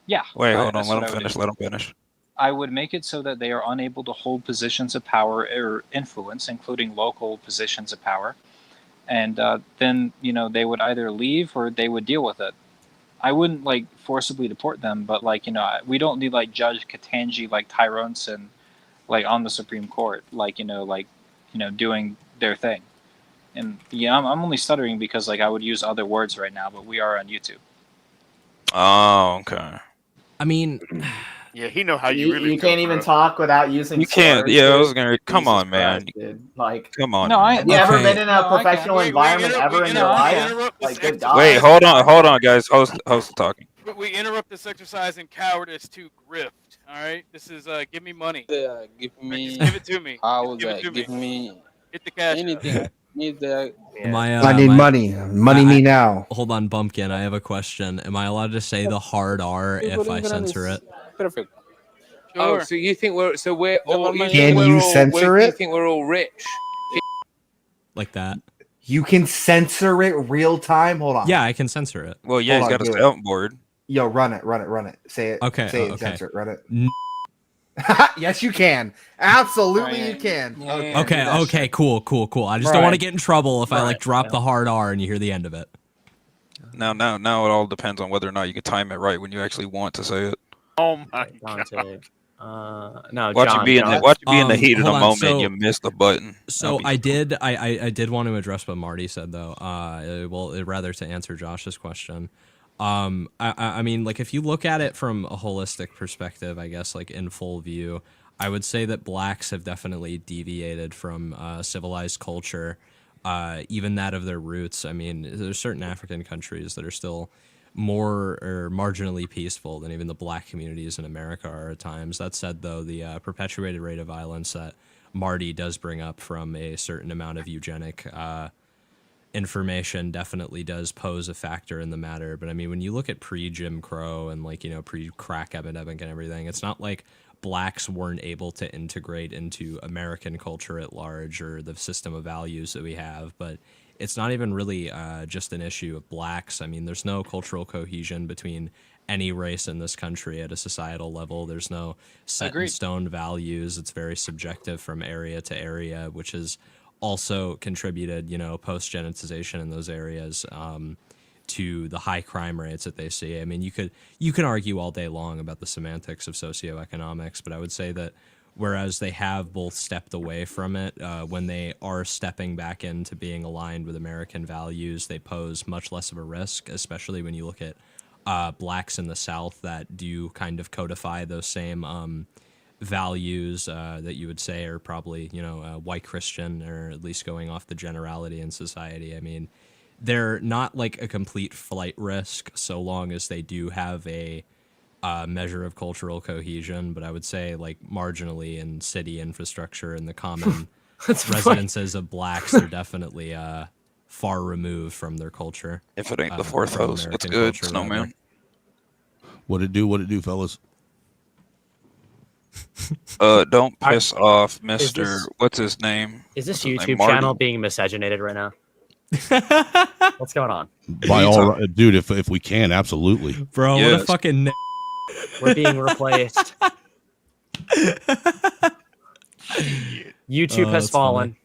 Yeah. Wait, hold on. that's Let what him I would finish. do. Let him finish. I would make it so that they are unable to hold positions of power or influence, including local positions of power. And then, they would either leave or they would deal with it. I wouldn't forcibly deport them, but we don't need Judge Katanji Tyronson on the Supreme Court, doing their thing. And yeah, I'm only stuttering because I would use other words right now, but we are on YouTube. Oh, okay. I mean, Yeah, he know how you really You feel, can't even bro. talk without using You can't. slurs, Yeah, I dude. was gonna. Come Jesus on, man. Christ, dude. Come on. No, man. Have you ever Okay. been in a professional environment ever in your life? Good God. Wait, hold on, guys. Host talking. We interrupt this exercise in cowardice to grift. All right, this is give me money. Give me. Just give it to me. How Just give it that? to Give me. me Hit the cash. anything. Need the. I need money. Money me now. Hold on, Bumpkin. I have a question. Am I allowed to say the hard R if I censor it? Perfect. Sure. Oh, so you think we're all? Can you censor You it? think we're all rich? Like that? You can censor it real time. Hold on. Yeah, I can censor it. Well, yeah, Hold he's on, got a do it. soundboard. Yo, run it. Say it. Okay. Say it. Okay. Censor it. Run it. Yes, you can. Absolutely, you can. Okay. Cool. I just don't want to get in trouble if I drop the hard R and you hear the end of it. Now, it all depends on whether or not you can time it right when you actually want to say it. Oh my Dante. No, Watch John. you be in the heat of the hold on, moment. so- You missed the button. So I did want to address what Marty said though. Rather to answer Josh's question. I mean, if you look at it from a holistic perspective, I guess in full view, I would say that blacks have definitely deviated from civilized culture, even that of their roots. I mean, there's certain African countries that are still more or marginally peaceful than even the black communities in America are at times. That said, though, the perpetuated rate of violence that Marty does bring up from a certain amount of eugenic information definitely does pose a factor in the matter. But I mean, when you look at pre-Jim Crow and pre-crack epidemic and everything, it's not like blacks weren't able to integrate into American culture at large or the system of values that we have, but it's not even really just an issue of blacks. I mean, there's no cultural cohesion between any race in this country at a societal level. There's no set in stone values. It's very subjective from area to area, which has also contributed, post-genetization in those areas to the high crime rates that they see. I mean, you can argue all day long about the semantics of socioeconomics, but I would say that whereas they have both stepped away from it, when they are stepping back into being aligned with American values, they pose much less of a risk, especially when you look at blacks in the South that do kind of codify those same values that you would say are probably, white Christian, or at least going off the generality in society. I mean, they're not a complete flight risk so long as they do have a measure of cultural cohesion, but I would say marginally in city infrastructure and the common residences of blacks, they're definitely far removed from their culture. If it ain't the from fourth host, what's American good, culture, Snowman? rather. What it do, fellas? Don't piss off Is Mr. this- What's his name? Is this What's his name? YouTube Marty? channel being miscegenated right now? What's going on? By all, dude, if we can, absolutely, bro. What a fucking. We're being replaced. YouTube has that's fallen.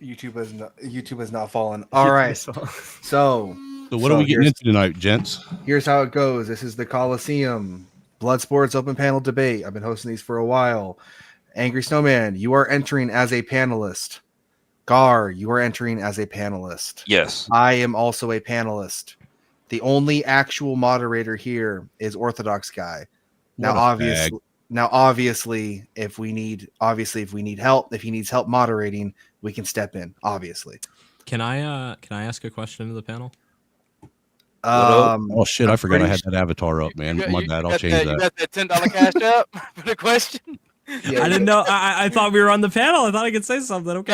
YouTube has not fallen. All right. So what are we getting into tonight, gents? Here's how it goes. This is the Colosseum Blood Sports Open Panel Debate. I've been hosting these for a while. Angry Snowman, you are entering as a panelist. Gar, you are entering as a panelist. Yes. I am also a panelist. The only actual moderator here is Orthodox Guy. Now, obviously, if we need help, if he needs help moderating, we can step in. Obviously. Can I ask a question to the panel? Oh shit! I I'm forgot I pretty had that avatar up, man. You, My you bad. I'll got change that, that. you got that $10 cash up for the question? I didn't know. I thought we were on the panel. I thought I could say something. Okay.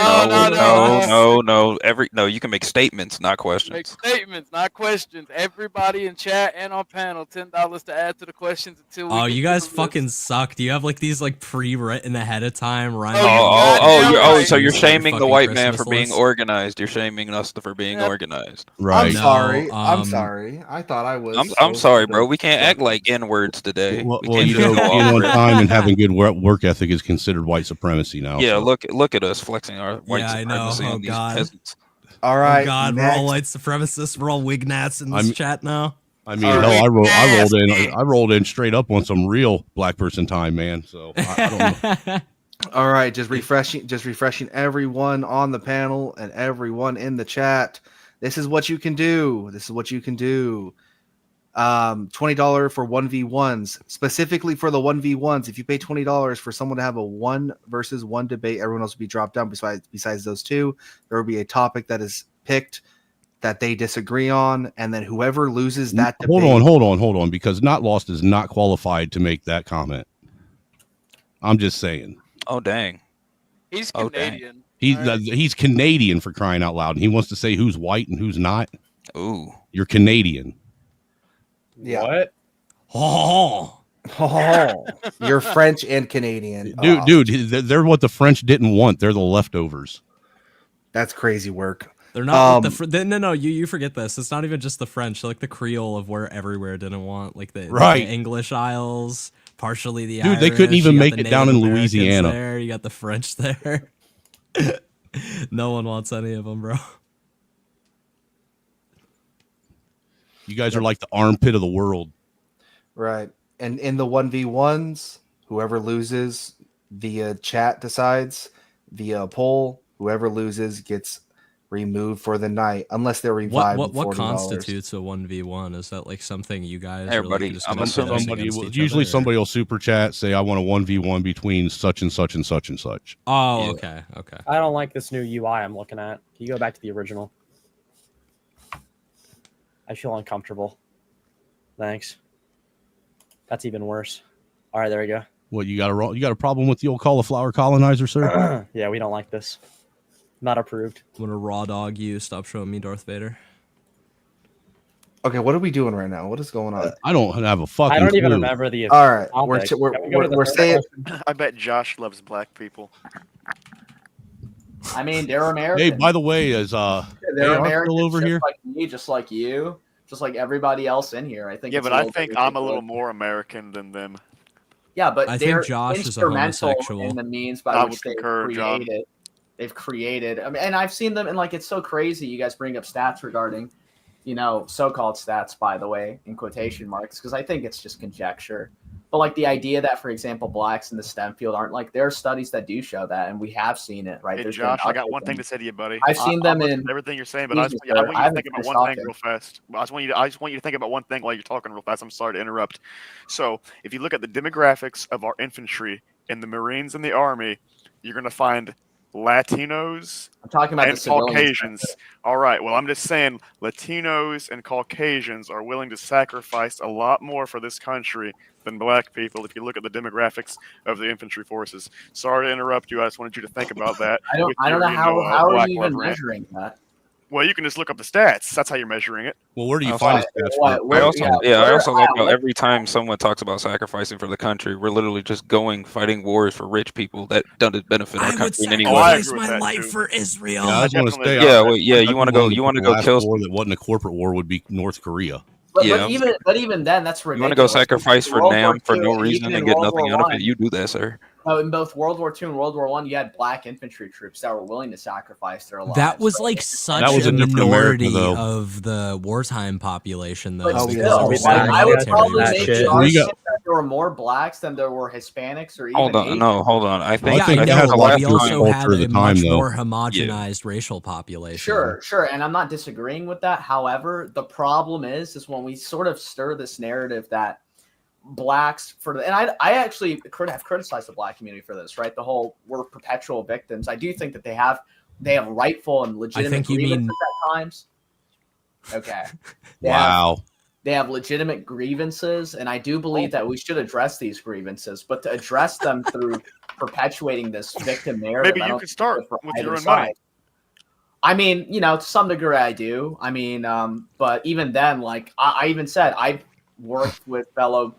No. You can make statements, not questions. Make statements, not questions. Everybody in chat and on panel, $10 to add to the questions until we Oh, get you to guys the list. fucking suck. Do you have like these like pre-written ahead of time? So you're shaming the white man for being organized. You're shaming us for being organized. Right. I'm sorry. I'm sorry. I thought I was. I'm sorry, bro. We can't act like N words today. Well, you know, being on time and having good work ethic is considered white supremacy now. Yeah, so. look at us flexing our white Yeah, I know. supremacy Oh on these god. peasants. All right. Oh god, we're all next. white supremacists. We're all wignats in this chat now. I mean, hell, I rolled in straight up on some real black person time, man. So I don't know. All right, just refreshing everyone on the panel and everyone in the chat. This is what you can do. $20 for 1v1s, specifically for the 1v1s. If you pay $20 for someone to have a 1-versus-1 debate, everyone else will be dropped down. Besides those two, there will be a topic that is picked that they disagree on, and then whoever loses that debate. Hold on, because Not Lost is not qualified to make that comment. I'm just saying. Oh dang. He's Canadian. He's Canadian, for crying out loud, and he wants to say who's white and who's not. Ooh, you're Canadian. Yeah. What? You're French and Canadian, dude. They're what the French didn't want. They're the leftovers. That's crazy work. They're not like no. You forget this. It's not even just the French. They're like the Creole of where everywhere didn't want like the English Isles, partially the Irish. They couldn't even make it down in Native Americans Louisiana. There, you got the French there. No one wants any of them, bro. You guys are like the armpit of the world. Right. And in the 1v1s, whoever loses via chat decides, via poll, whoever loses gets removed for the night, unless they're revived. What constitutes a 1v1? Is that like something you guys Everybody, really just I'm gonna assuming finish against each Usually other, somebody will super chat, say I want a 1v1 between such and such and such and such. Oh, Yeah. okay. I don't like this new UI I'm looking at. Can you go back to the original? I feel uncomfortable. Thanks. That's even worse. All right, there we go. What, you got a problem with the old cauliflower colonizer, sir? Yeah, we don't like this. Not approved. I'm gonna raw dog you. Stop showing me Darth Vader. Okay, what are we doing right now? What is going on? I don't have a fucking. I don't even clue. remember the. All right, topic. we're Can we go to the we're first saying. question? I bet Josh loves black people. I mean, they're American. Hey, by the way, is they're AR Americans still over just here? like me, just like you, just like everybody else in here. I think. Yeah, it's but a I little think bit I'm a little ridiculous. more American than them. Yeah, but I they're think Josh is a instrumental homosexual. in the means by I which would they've concur, John. created. They've created. I mean, and I've seen them, and like it's so crazy. You guys bring up stats regarding, so-called stats, by the way, in quotation marks, because I think it's just conjecture. But like the idea that, for example, blacks in the STEM field aren't like there are studies that do show that, and we have seen it, right? Hey, There's Josh, been I got one updates thing in- to say to you, buddy. I've seen them I'll listen in to everything you're saying, but I Excuse just me, want sir, you I to think haven't about one finished thing real talking. fast. I just want you to think about one thing while you're talking real fast. I'm sorry to interrupt. So, if you look at the demographics of our infantry in the Marines and the Army, you're going to find Latinos I'm talking about and the civilians. Caucasians. All right. Well, I'm just saying Latinos and Caucasians are willing to sacrifice a lot more for this country than black people if you look at the demographics of the infantry forces. Sorry to interrupt you. I just wanted you to think about that. I don't with know your, how are black you even love rant. measuring that? Well, you can just look up the stats. That's how you're measuring it. Well, where do you I find also- the stats? What- I also, yeah, I also like where- how every time someone talks about sacrificing for the country, we're literally just fighting wars for rich people that don't benefit our I would country in any sacrifice way. my life for Israel. Yeah, I was going to say. Yeah, wait, yeah, you want to go? You want to go last kill? war that wasn't a corporate war would be North Korea. But, Yeah. but even then, that's ridiculous. You want to go sacrifice for World War NAM for II no and reason even and in get World nothing War out of I, it? You do that, sir. in both World War II and World War I, you had black infantry troops that were willing to sacrifice their lives. That was right? like such That was a a different America, minority though. of the wartime population, though. But because still, of the I would military probably and make shit. the We argument got- that there were more blacks than there were Hispanics or even Hold on, Asians. no, hold on. I think Yeah, think I it has know, a lot but to we do with also culture had of the a time, much though. more homogenized racial population. Sure, and I'm not disagreeing with that. However, the problem is when we sort of stir this narrative that blacks and I actually have criticized the black community for this, right? The whole we're perpetual victims. I do think that they have rightful and legitimate think you grievances mean- at times. Okay. Wow. They have legitimate grievances, and I do believe that we should address these grievances, but to address them through perpetuating this victim narrative, Maybe I you don't could think start it's for with either your own side. money. I mean, to some degree I do. I mean, but even then, like I even said, I've worked with fellow,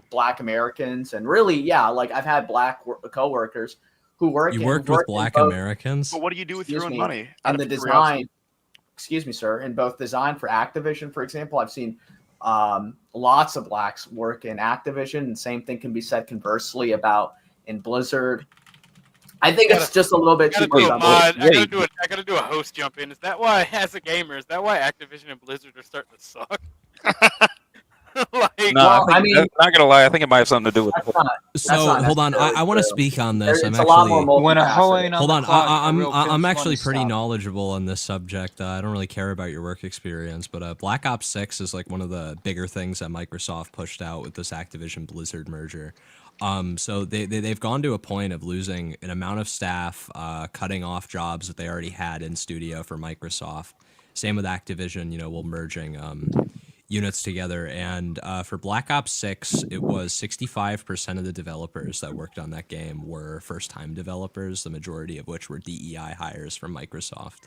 Black Americans, and really, yeah, like I've had Black coworkers who work. You who worked with work in Black both- Americans? But what do you do with your excuse own me, money? Out And of the curiosity. design, excuse me, sir, in both design for Activision, for example, I've seen lots of Blacks work in Activision, and same thing can be said conversely about in Blizzard. I think it's just a little bit too much. I gotta do a host jump in. Is that why, as a gamer, Activision and Blizzard are starting to suck? No, I mean, not gonna lie, I think it might have something to do with. So hold on, I want to speak on this. I'm It's a lot more actually When a hoe ain't on hold the on. clock, the I'm real I'm pimp's actually gonna pretty stop. knowledgeable on this subject. I don't really care about your work experience, but Black Ops 6 is like one of the bigger things that Microsoft pushed out with this Activision Blizzard merger. So they've gone to a point of losing an amount of staff, cutting off jobs that they already had in studio for Microsoft. Same with Activision, we're merging units together. And for Black Ops 6, it was 65% of the developers that worked on that game were first-time developers, the majority of which were DEI hires from Microsoft.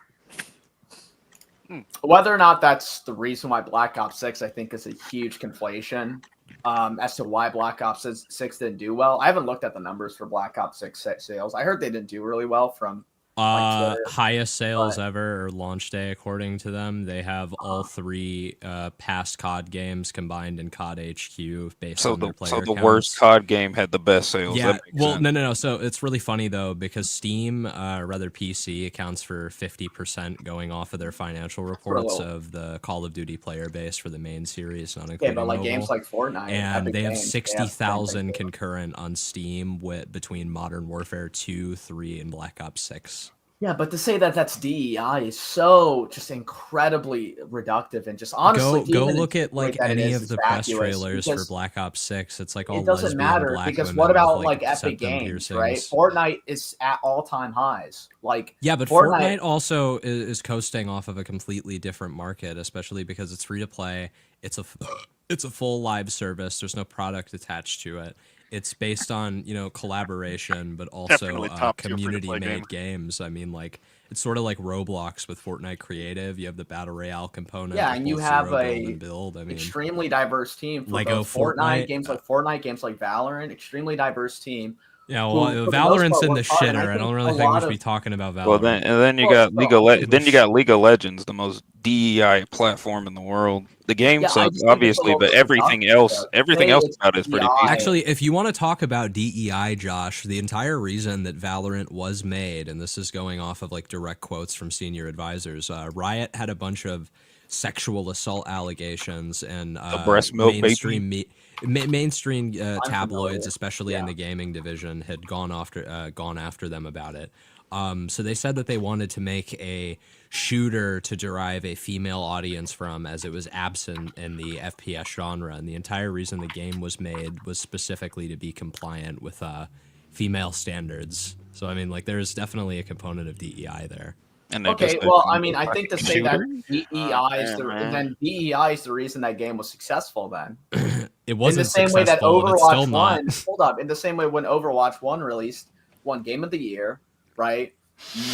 Whether or not that's the reason why Black Ops 6, I think, is a huge conflation as to why Black Ops 6 didn't do well. I haven't looked at the numbers for Black Ops 6 sales. I heard they didn't do really well from Highest sales ever, or launch day, according to them. They have all three past COD games combined in COD HQ based on their player So the counts. worst COD game had the best sales. Yeah, That makes well, sense. no. So it's really funny though, because Steam, rather PC, accounts for 50% going off of their financial reports little- of the Call of Duty player base for the main series, not Yeah, including but like mobile. games like Fortnite, And Epic they have Games, 60,000 concurrent on Steam between Modern Warfare 2, 3, and Black Ops 6. Yeah, but to say that that's DEI is so just incredibly reductive and just honestly Go even look at insinuate like that it any is of is the press vacuous, trailers for because Black Ops 6. It's like all it doesn't lesbian matter black because women what about with, like Epic septum Games, piercings. right? Fortnite is at all-time highs. Like Yeah, but Fortnite also is coasting off of a completely different market, especially because it's free to play. It's a full live service. There's no product attached to it. It's based on collaboration, but also Definitely top-tier free-to-play community-made games. I mean, like it's sort of like Roblox with Fortnite Creative. You have the battle royale component. Yeah, with and you both have zero build a and build. I mean, extremely diverse team for Lego both Fortnite, Fortnite, games like Valorant, extremely diverse team. yeah, who, well, for the most Valorant's part, in the work hard, and shitter. I think don't a really think we lot should be of- talking about Valorant. Well, then you got League of Legends, the most DEI platform in the world. The game Yeah, I sucks, just think it's obviously, a little but bit everything reductive, else, though. everything Hey, else it's about it is pretty decent. Actually, if you want to talk about DEI, Josh, the entire reason that Valorant was made, and this is going off of like direct quotes from senior advisors, Riot had a bunch of sexual assault allegations, and breast milk mainstream mainstream tabloids, familiar. especially in the gaming division, had gone after them about it. So they said that they wanted to make a shooter to derive a female audience from, as it was absent in the FPS genre, and the entire reason the game was made was specifically to be compliant with female standards. So I mean, like, there's definitely a component of DEI there. Okay, well, I mean, I think to say that DEI is man. DEI is the reason that game was successful. Then It wasn't in the same way that successful, and it's still Overwatch not. 1, hold up, in the same way when Overwatch 1 released, won Game of the Year, right?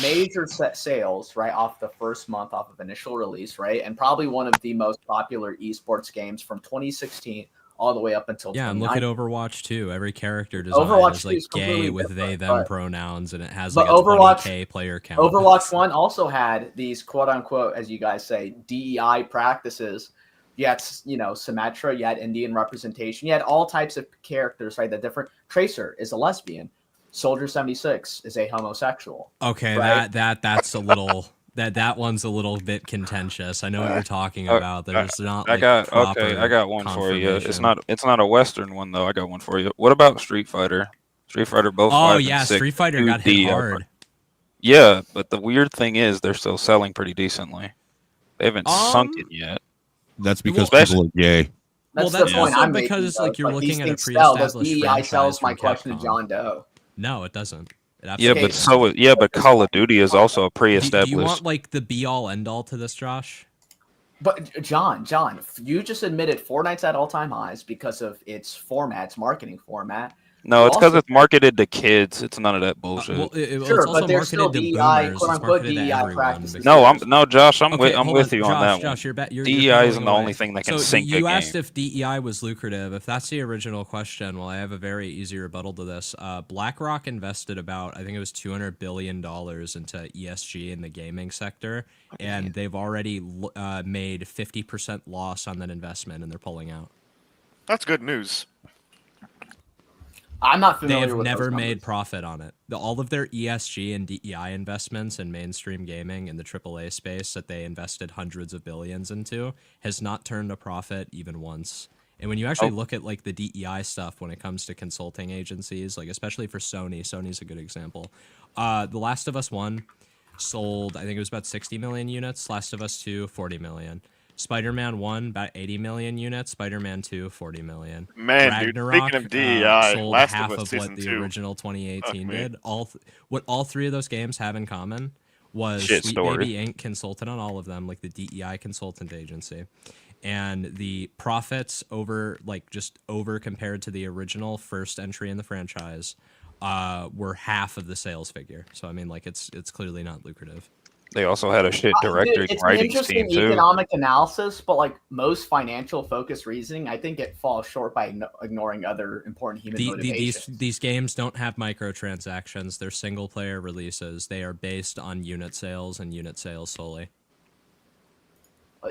Major sales, right, off the first month off of initial release, right? And probably one of the most popular esports games from 2016 all the way up until Yeah, and look at 2019. Overwatch 2. Every character design Overwatch is 2 like is gay completely with they different, them but- pronouns, and it has But like a Overwatch 20K player count. Overwatch 1 also had these quote unquote, as you guys say, DEI practices. You had, Symmetra, you had Indian representation, you had all types of characters, right? The different Tracer is a lesbian, Soldier 76 is a homosexual. Okay, right? that's a little that one's a little bit contentious. I know what you're talking about. There's not like proper I got one for you. It's confirmation. not a Western one though. I got one for you. What about Street Fighter? Street Fighter both. Oh 5 and yeah, 6 Street Fighter do got hit DEI. hard. Yeah, but the weird thing is they're still selling pretty decently. They haven't sunk it yet. That's because Well, people are gay. That's Well, the that's point also I'm making. because, though. like, It's you're these looking at a things sell. Does pre-established DEI franchise sells my from question to Capcom. John Doe. No, it doesn't. It Yeah, absolutely but doesn't. but Call of Duty is also a Do you pre-established. want like the be all end all to this, Josh? But John, you just admitted Fortnite's at all-time highs because of its marketing format. No, You it's because also- it's marketed to kids. It's none of that bullshit. Well, it's Sure, also but there's marketed still to DEI, boomers. quote It's unquote marketed to DEI everyone. practices. No, Josh, I'm Okay, hold with on. you on that Josh, one. you're DEI isn't going the away. only thing that can So sink you a asked game. if DEI was lucrative. If that's the original question, well, I have a very easy rebuttal to this. BlackRock invested about, I think it was $200 billion into ESG in the gaming sector, and they've already made 50% loss on that investment, and they're pulling out. That's good news. I'm not They familiar have with never those made numbers. profit on it. All of their ESG and DEI investments in mainstream gaming in the AAA space that they invested hundreds of billions into has not turned a profit even once. And when you actually look at like the DEI stuff when it comes to consulting agencies, like especially for Sony's a good example. The Last of Us 1 sold, I think it was about 60 million units. Last of Us 2, 40 million. Spider-Man 1, about 80 million units. Spider-Man 2, 40 million. Man, dude, Ragnarok speaking of DEI, sold Last half of Us of Season what the 2. original 2018 Fuck me. did. What all three of those games have in common was Shit Sweet story. Baby Inc. consulted on all of them, like the DEI consultant agency. And the profits over compared to the original first entry in the franchise were half of the sales figure. So I mean, like it's clearly not lucrative. They also had a shit Dude, director it's an writing interesting team too. economic analysis, but like most financial focused reasoning, I think it falls short by ignoring other important human motivations. These games don't have microtransactions. They're single player releases. They are based on unit sales and unit sales solely.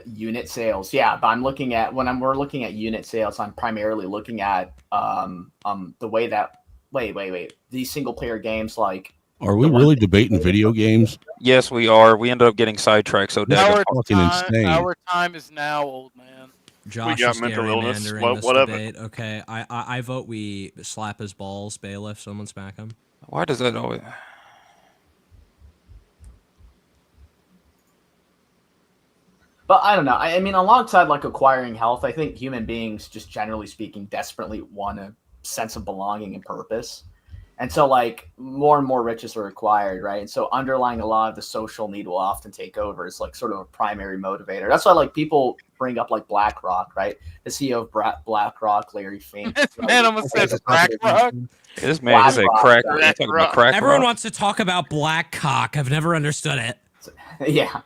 Unit sales, yeah, but I'm looking at we're looking at unit sales. I'm primarily looking at the way that wait these single player games like. Are we really debating video games? Yes, we are. We ended up getting sidetracked so This daggone is fucking insane. Our time is now, old man. Josh got is mental illness. gerrymandering this What of it? debate. Okay, I vote we slap his balls, bailiff. Someone smack him. Why does that always? But I don't know. I mean, alongside like acquiring health, I think human beings, just generally speaking, desperately want a sense of belonging and purpose. And so, like, more and more riches are required, right? And so, underlying a lot of the social need will often take over. It's like sort of a primary motivator. That's why, like, people bring up like BlackRock, right? The CEO of BlackRock, Larry Fink. This man almost said BlackRock. This man is a cracker. You're talking about crack Everyone rock? wants to talk about black cock. I've never understood it. Yeah.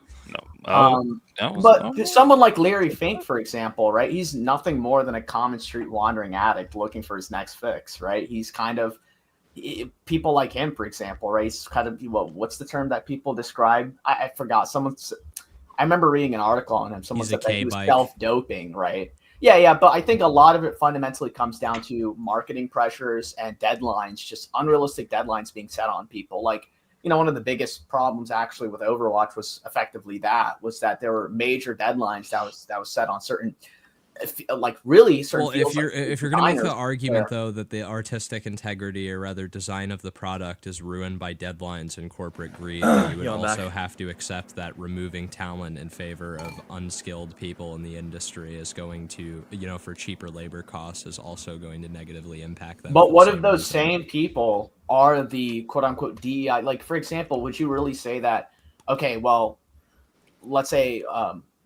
No. But someone like Larry Fink, for example, right? He's nothing more than a common street wandering addict looking for his next fix, right? He's kind of people like him, for example, right? He's kind of what's the term that people describe? I forgot. I remember reading an article on him. Someone said that he was self-doping, right? Yeah. But I think a lot of it fundamentally comes down to marketing pressures and deadlines, just unrealistic deadlines being set on people. Like, one of the biggest problems actually with Overwatch was that there were major deadlines that was set on certain, like really certain. Well, if you're going to make the argument though that the artistic integrity or rather design of the product is ruined by deadlines and corporate greed, then you would also have to accept that removing talent in favor of unskilled people in the industry is going to, for cheaper labor costs, is also going to negatively impact them. But what if those same people are the quote unquote DEI? Like, for example, would you really say that? Okay, well, let's say.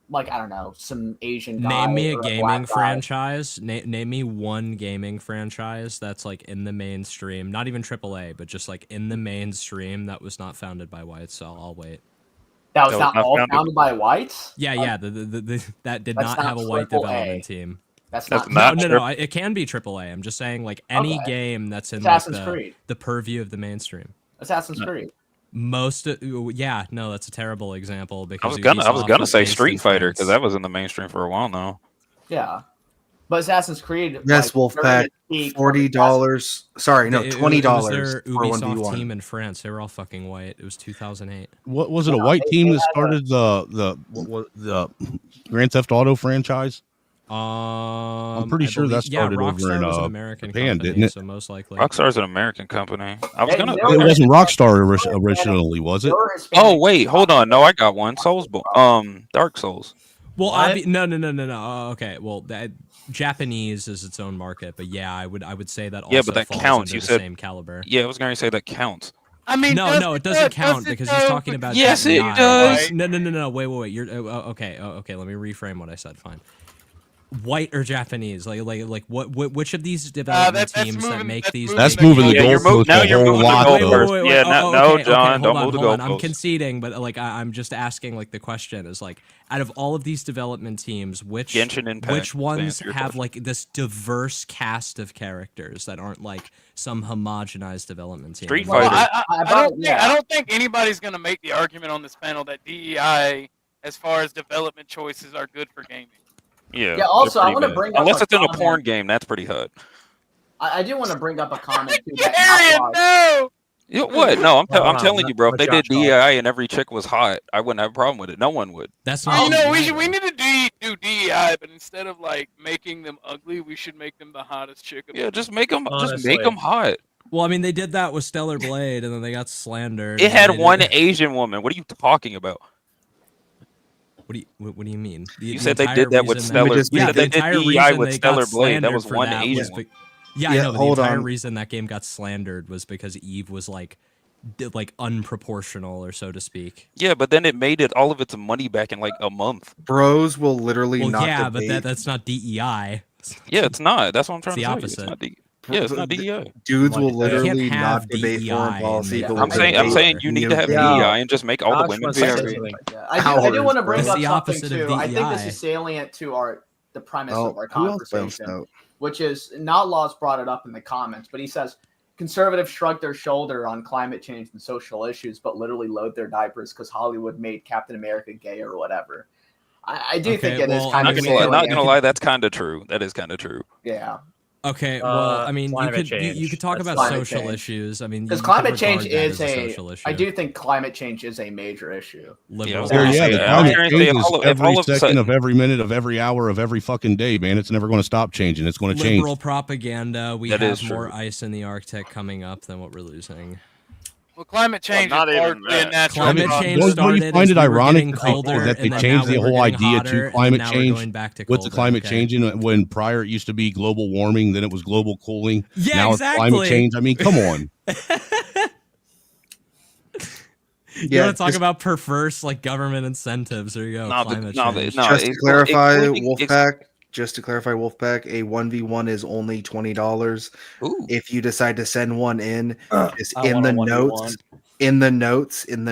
Like, I don't know, some Asian guy. Name me a or gaming black guy. franchise. Name me one gaming franchise that's like in the mainstream, not even AAA, but just like in the mainstream that was not founded by whites. So I'll wait. That was not all founded by whites? Yeah. That did That's not have a white AAA. development team. That's That's not. not No. It can be AAA. I'm just saying, like any game that's in like, Assassin's Creed. the purview of the mainstream. Assassin's Creed. That's a terrible example I because was gonna say based Street in Fighter France. because that was in the mainstream for a while now. Yeah. But Assassin's Creed. Yes, Wolfpack. $40. Sorry, no, It $20 was their for Ubisoft 1v1. team in France. They were all fucking white. It was 2008. What was it? A white team that started the Grand Theft Auto franchise? I'm pretty sure that started over Rockstar was an in American Japan, company, didn't it? So most likely. Rockstar's an American company. I was Hey, gonna. you know It wasn't Rockstar originally, was it? Oh wait, hold on. No, I got one. Dark Souls. Well, no. Okay, well, that Japanese is its own market, but yeah, I would say that also Yeah, but that falls counts. under You the said same caliber. Yeah, I was gonna say that counts. I mean, no, it doesn't count because he's talking about Yes, it DEI. does. No. Wait. You're okay. Okay. Let me reframe what I said. Fine. White or Japanese? Like which of these development teams that make these? That's moving the goalpost now a you're whole moving the lot. goalpost. though. Yeah, no, Okay, John, hold don't move the on. I'm goalpost. conceding, but like I'm just asking like the question is like out of all of these development teams, which Genshin Impact, which to ones answer your have question. like this diverse cast of characters that aren't like some homogenized development team? Street Well, Fighter. I don't think anybody's going to make the argument on this panel that DEI, as far as development choices, are good for gaming. Yeah. Yeah, also, they're I pretty wanna bad. bring up unless a it's in a comment. porn game, that's pretty hot. I do want to bring up a comment too. That Outlaws- No. You know what? No, I'm Hold on, telling you, bro. If let they did Josh talk. DEI and every chick was hot, I wouldn't have a problem with it. No one would. That's You know, we need to do DEI, but instead of like making them ugly, we should make them the hottest chick. Yeah, just make them Honestly. hot. Well, I mean, they did that with Stellar Blade, and then they got slandered. It and had they one did- Asian woman. What are you talking about? What do you mean? You said they did that with Stellar. You You said they the did entire DEI reason with they got Stellar Blade. That slandered was for one that Asian was one. Yeah, I Yeah, know. But the hold entire on. reason that game got slandered was because Eve was like unproportional, or so to speak. Yeah, but then it made all of its money back in like a month. Bros will literally Well, not yeah, debate. but that's not DEI. Yeah, it's not. That's what I'm trying It's to the say. It's opposite. not yeah, it's not DEI. Dudes will You literally can't have not debate DEI foreign and policy, make but it will I'm saying debate you need to have DMV. DEI and just make all the Josh women wants to say fair. something. Yeah, I do want to bring It's up the something opposite of too. I think this DEI. is salient to the premise Oh, of our who else bounced conversation, out? which is Outlaws brought it up in the comments, but he says conservatives shrug their shoulder on climate change and social issues, but literally load their diapers because Hollywood made Captain America gay or whatever. I do think it is kind of salient. Not gonna lie, that's kind of true. That is kind of true. Yeah. Okay, well, I mean, you climate could change. you could talk That's about climate social change. issues. I mean, Because you could climate change regard that is as a social issue. I do think climate change is a major issue. Liberal. Yeah, the climate changes every all of a second sudden- of every minute of every hour of every fucking day, man. It's never going to stop changing. It's going to change. Liberal propaganda. We That have is more true. ice in the Arctic coming up than what we're losing. Well, climate change not is even largely a that. natural Climate process. change Don't you started find as it we were ironic getting that they- colder, that they and then changed now the we're whole getting idea hotter, to and climate now change we're going back to with the colder, climate okay? changing when prior it used to be global warming, then it was global cooling. Yeah, now exactly. it's climate change. I mean, come on. You want to talk about perverse like government incentives? There you go. No, Climate no, change. no, Just to it's- clarify, excluding- Wolfpack, a 1v1 is only $20. If you decide to send one in, just I in want the a 1v1. in the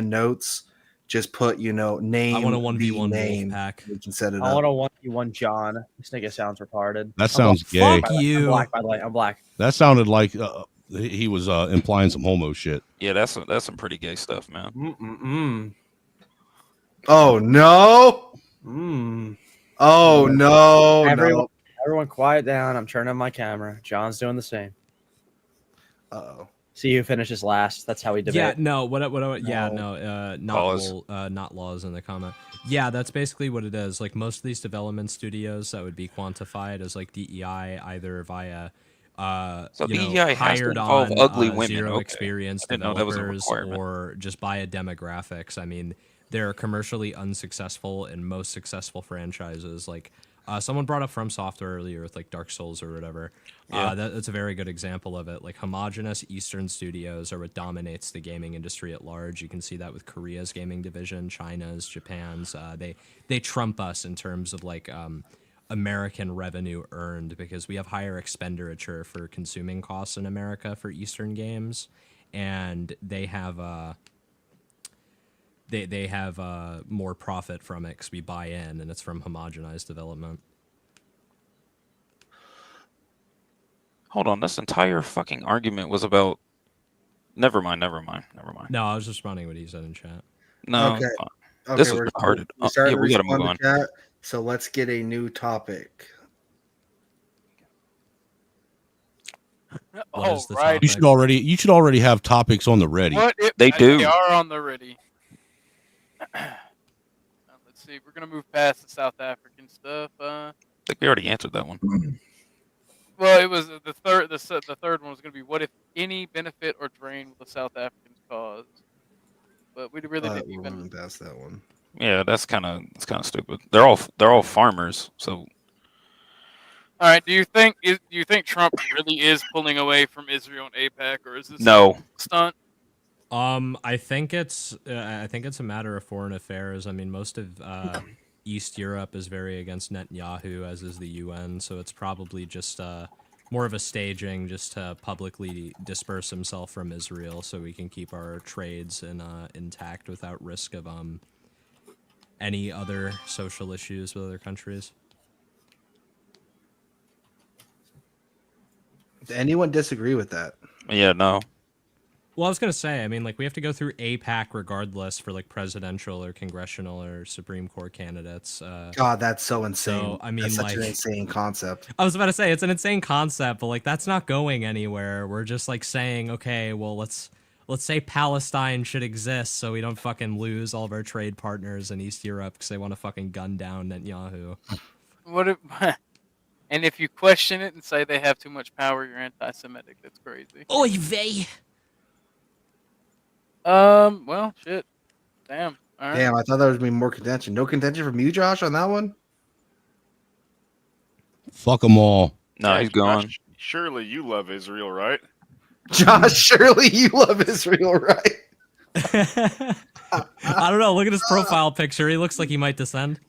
notes, just put name. I want a 1v1 name. Wolfpack. We can set it I up. want a 1v1 John. This nigga sounds retarded. That sounds I'm black, gay. by the way. you. I'm black, by the way. I'm black. That sounded like he was implying some homo shit. Yeah, that's some pretty gay stuff, man. Oh no! Oh no! Everyone quiet down. I'm turning on my camera. John's doing the same. Uh-oh. See who finishes last. That's how we debate. Yeah, no, Laws. not laws in the comment. Yeah, that's basically what it is. Like most of these development studios that would be quantified as like DEI either via So you know, DEI has to hired involve on ugly women. zero Okay. experience I didn't know that was a developers requirement. or just via demographics. I mean, they're commercially unsuccessful in most successful franchises. Like someone brought up From Software earlier with like Dark Souls or whatever. Yeah. That's a very good example of it. Like homogenous Eastern studios are what dominates the gaming industry at large. You can see that with Korea's gaming division, China's, Japan's. They trump us in terms of like American revenue earned because we have higher expenditure for consuming costs in America for Eastern games, and they have they have more profit from it because we buy in, and it's from homogenized development. Hold on, this entire fucking argument was about. Never mind. No, I was just responding what he said in chat. No, Okay. fine. This is we're retarded. starting Yeah, we to gotta move respond on. to chat, so let's get a new topic. What is the right. You should already have topics on the ready. What if They do. They are on the ready. Let's see. We're gonna move past the South African stuff. I think we already answered that one. Well, it was the third. The third one was gonna be what if any benefit or drain will the South Africans cause? But we really didn't We're even. moving past that one. Yeah, that's kind of stupid. They're all farmers, so All right. Do you think Trump really is pulling away from Israel and AIPAC, or is this No. a stunt? I think it's a matter of foreign affairs. I mean, most of East Europe is very against Netanyahu, as is the UN. So it's probably just more of a staging, just to publicly disperse himself from Israel, so we can keep our trades intact without risk of any other social issues with other countries. Does anyone disagree with that? Yeah, no. Well, I was gonna say, I mean, like, we have to go through APAC regardless for like presidential or congressional or Supreme Court candidates. God, that's so insane. So I mean, that's such like, an insane concept. I was about to say it's an insane concept, but like that's not going anywhere. We're just like saying, okay, well, let's say Palestine should exist so we don't fucking lose all of our trade partners in East Europe because they want to fucking gun down Netanyahu. What if, and if you question it and say they have too much power, you're anti-Semitic. That's crazy. Oy vey. Well, shit. Damn. All right. Damn, I thought there was gonna be more contention. No contention from you, Josh, on that one? Fuck them all. No, he's gone. Surely you love Israel, right? Josh, surely you love Israel, right? I don't know. Look at his profile picture. He looks like he might descend.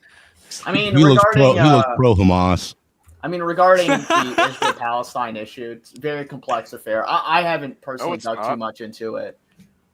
I mean, He looks regarding pro Hamas. I mean, regarding the Israel-Palestine issue, it's a very complex affair. I haven't personally it's dug not. too much into it.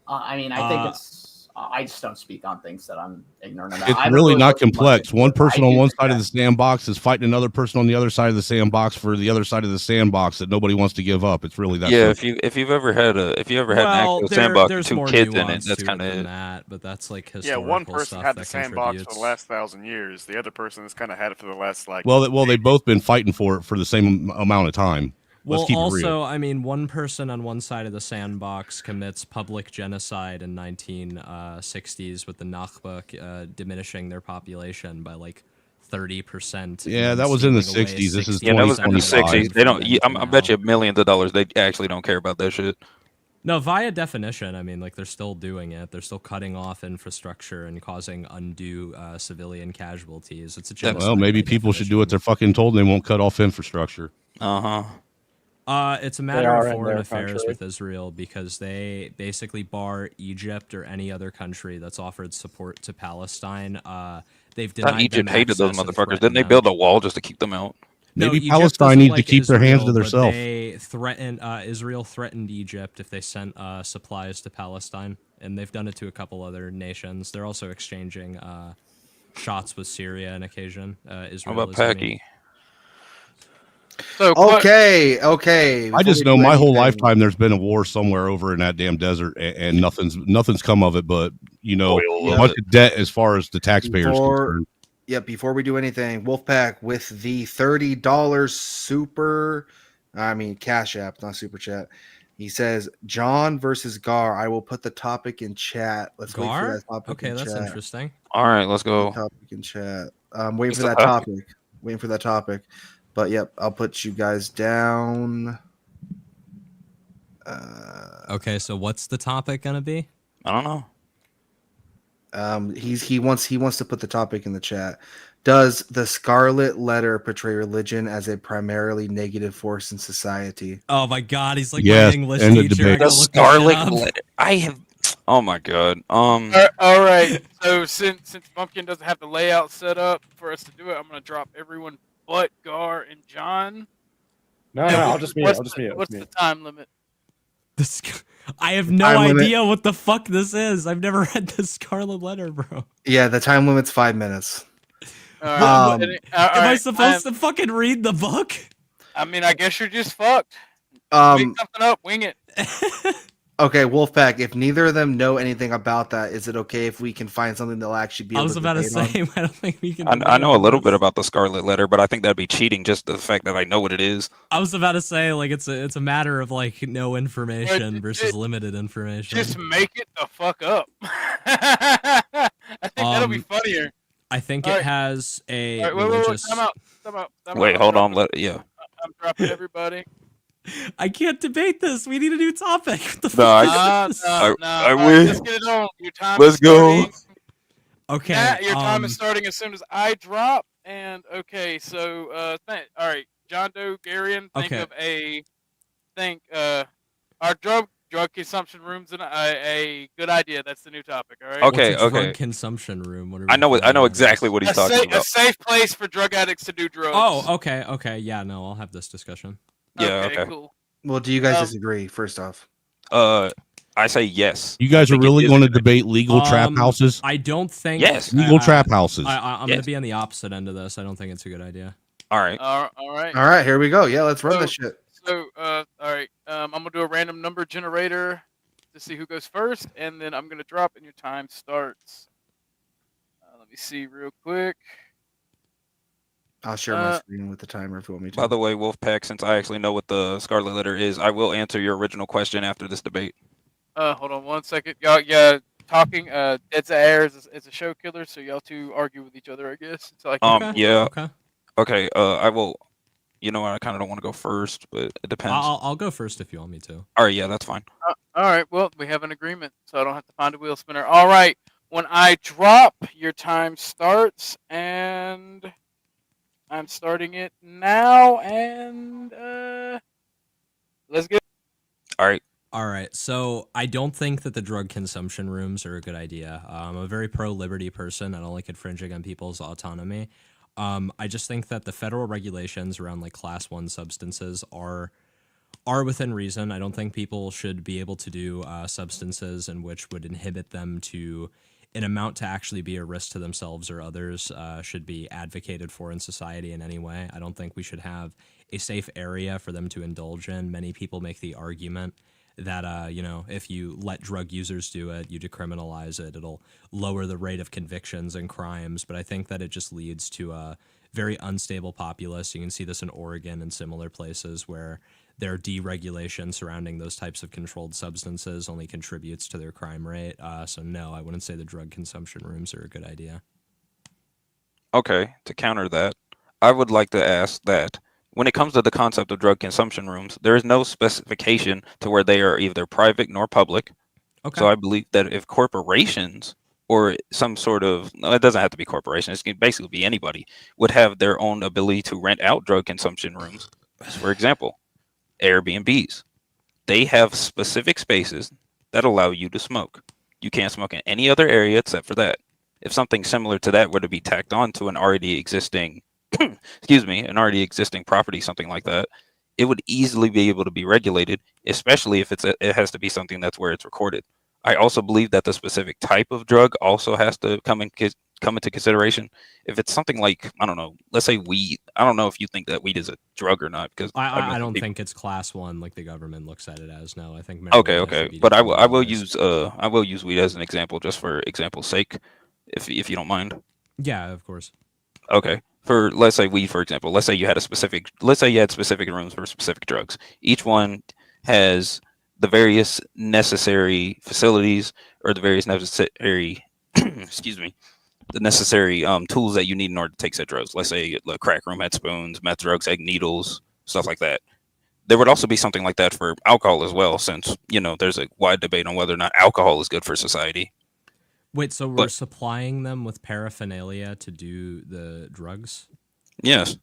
I mean, I think it's. I just don't speak on things that I'm ignorant about. It's I haven't really not looked too much complex. into One it. person I on do one think side of that- the sandbox is fighting another person on the other side of the sandbox for the other side of the sandbox that nobody wants to give up. It's really that. Yeah, simple. if you've ever had an actual sandbox with two kids in it, that's kind of it. That, but that's like Yeah, historical one person stuff had the that sandbox for contributes. the last 1,000 years. The other person has kind of had it for the last Well, they've both been fighting for it for the same amount of time. Let's Well, keep it real. also, I mean, one person on one side of the sandbox commits public genocide in 1960s with the Nakba diminishing their population by like 30%. Yeah, that was in the 60s. This is Yeah, that was in the 60s. They don't. I I bet you millions of dollars they actually don't care about that shit. No, via definition, I mean, like, they're still doing it. They're still cutting off infrastructure and causing undue civilian casualties. It's a genocide. Well, maybe people should do what they're fucking told and they won't cut off infrastructure. It's a matter are of in foreign their affairs country. with Israel because they basically bar Egypt or any other country that's offered support to Palestine. They've I denied thought Egypt them hated those access and motherfuckers. Didn't threatened they them. build a wall just to keep them out? No, Maybe Egypt Palestine doesn't needs like to keep their hands to Israel, but themselves. They threatened Israel threatened Egypt if they sent supplies to Palestine, and they've done it to a couple other nations. They're also exchanging shots with Syria on occasion. Israel How about is doing- Packy? So Okay. I before just we know do my whole anything- lifetime there's been a war somewhere over in that damn desert, and nothing's come of it. But Oil a of bunch it. of debt as far as the taxpayers concerned. Before we do anything, Wolfpack with the $30 Cash App, not super chat. He says, John versus Gar. I will put the topic in chat. Let's wait for Gar? that topic Okay, in that's chat. interesting. All right, let's go. Topic in chat. I'm waiting for What's that the topic. Waiting for that topic. But yep, I'll put you guys down. Okay, so what's the topic gonna be? I don't know. He wants to put the topic in the chat. Does the Scarlet Letter portray religion as a primarily negative force in society? Oh my God, he's like Yes, my English end of teacher. I debate. gotta The look this shit Scarlet up. Letter. I have. Oh my god. All right. So since Bumpkin doesn't have the layout set up for us to do it, I'm gonna drop everyone but Gar and John. No, I'll just mute. What's the time limit? I have no Time limit. idea what the fuck this is. I've never read the Scarlet Letter, bro. Yeah, the time limit's 5 minutes. All right. Um, Am I supposed to fucking read the book? I mean, I guess you're just fucked. Make something up, wing it. Okay, Wolfpack, if neither of them know anything about that, is it okay if we can find something they'll actually be able I was to about to debate say, on? I don't think we can. I know a little bit about the Scarlet Letter, but I think that'd be cheating. Just the fact that I know what it is. I was about to say, like, it's a matter of like no information versus limited information. Just make it the fuck up. I think that'll be funnier. I think All it right. has a All right, wait, religious. time out. Wait, hold on. Yeah. I'm dropping everybody. I can't debate this. We need a new topic. What the No, fuck is this? I All right, will. let's get it on. Your time Let's is go. starting. Okay. Matt, your time is starting as soon as I drop. And okay, so all right, John Doe, Garion, think Okay. of a our drug drug consumption rooms a good idea. That's the new topic. All right. Okay, What's a okay. drug consumption room? What are I we know defining that exactly as? what he's talking A about. safe place for drug addicts to do drugs. Oh, okay. Yeah, no, I'll have this discussion. Yeah, Okay, okay. cool. Well, do you guys disagree? First off, I say yes. You guys I are think it really is going a to good idea. debate legal trap houses? I don't think. Yes. Legal trap houses. I'm going Yes. to be on the opposite end of this. I don't think it's a good idea. All right. All right. all right, here we go. Yeah, let's run this shit. So, all right. I'm gonna do a random number generator to see who goes first, and then I'm gonna drop, and your time starts. Let me see real quick. I'll share my screen with the timer if you want me to. By the way, Wolfpack, since I actually know what the Scarlet Letter is, I will answer your original question after this debate. Hold on 1 second. Y'all, yeah, talking. Dead Air is a show killer, so y'all two argue with each other, I guess. It's like Yeah. Okay. I will. You know, I kind of don't want to go first, but it depends. I'll go first if you want me to. All right. Yeah, that's fine. All right. Well, we have an agreement, so I don't have to find a wheel spinner. All right. When I drop, your time starts, and I'm starting it now. And let's get. All right. All right. So I don't think that the drug consumption rooms are a good idea. I'm a very pro-liberty person. I don't like infringing on people's autonomy. I just think that the federal regulations around like class 1 substances are within reason. I don't think people should be able to do substances in which would inhibit them to an amount to actually be a risk to themselves or others should be advocated for in society in any way. I don't think we should have a safe area for them to indulge in. Many people make the argument that, you know, if you let drug users do it, you decriminalize it, it'll lower the rate of convictions and crimes. But I think that it just leads to a very unstable populace. You can see this in Oregon and similar places where their deregulation surrounding those types of controlled substances only contributes to their crime rate. So no, I wouldn't say the drug consumption rooms are a good idea. Okay. To counter that, I would like to ask that when it comes to the concept of drug consumption rooms, there is no specification to where they are either private nor public. Okay. So I believe that if corporations or some sort of, no, it doesn't have to be corporations, it can basically be anybody, would have their own ability to rent out drug consumption rooms. For example, Airbnbs. They have specific spaces that allow you to smoke. You can't smoke in any other area except for that. If something similar to that were to be tacked on to an already existing an already existing property, something like that, it would easily be able to be regulated, especially if it has to be something that's where it's recorded. I also believe that the specific type of drug also has to come into consideration. If it's something like, I don't know, let's say weed. I don't know if you think that weed is a drug or not, because I don't think it's class 1 like the government looks at it as. No, I think okay. But I will use weed as an example, just for example's sake, if you don't mind. Yeah, of course. Okay. For let's say weed, for example, let's say you had specific rooms for specific drugs. Each one has the various necessary facilities or the various necessary the necessary tools that you need in order to take said drugs. Let's say the crack room had spoons, meth drugs had needles, stuff like that. There would also be something like that for alcohol as well, since, you know, there's a wide debate on whether or not alcohol is good for society. Wait, so we're supplying them with paraphernalia to do the drugs? Yes.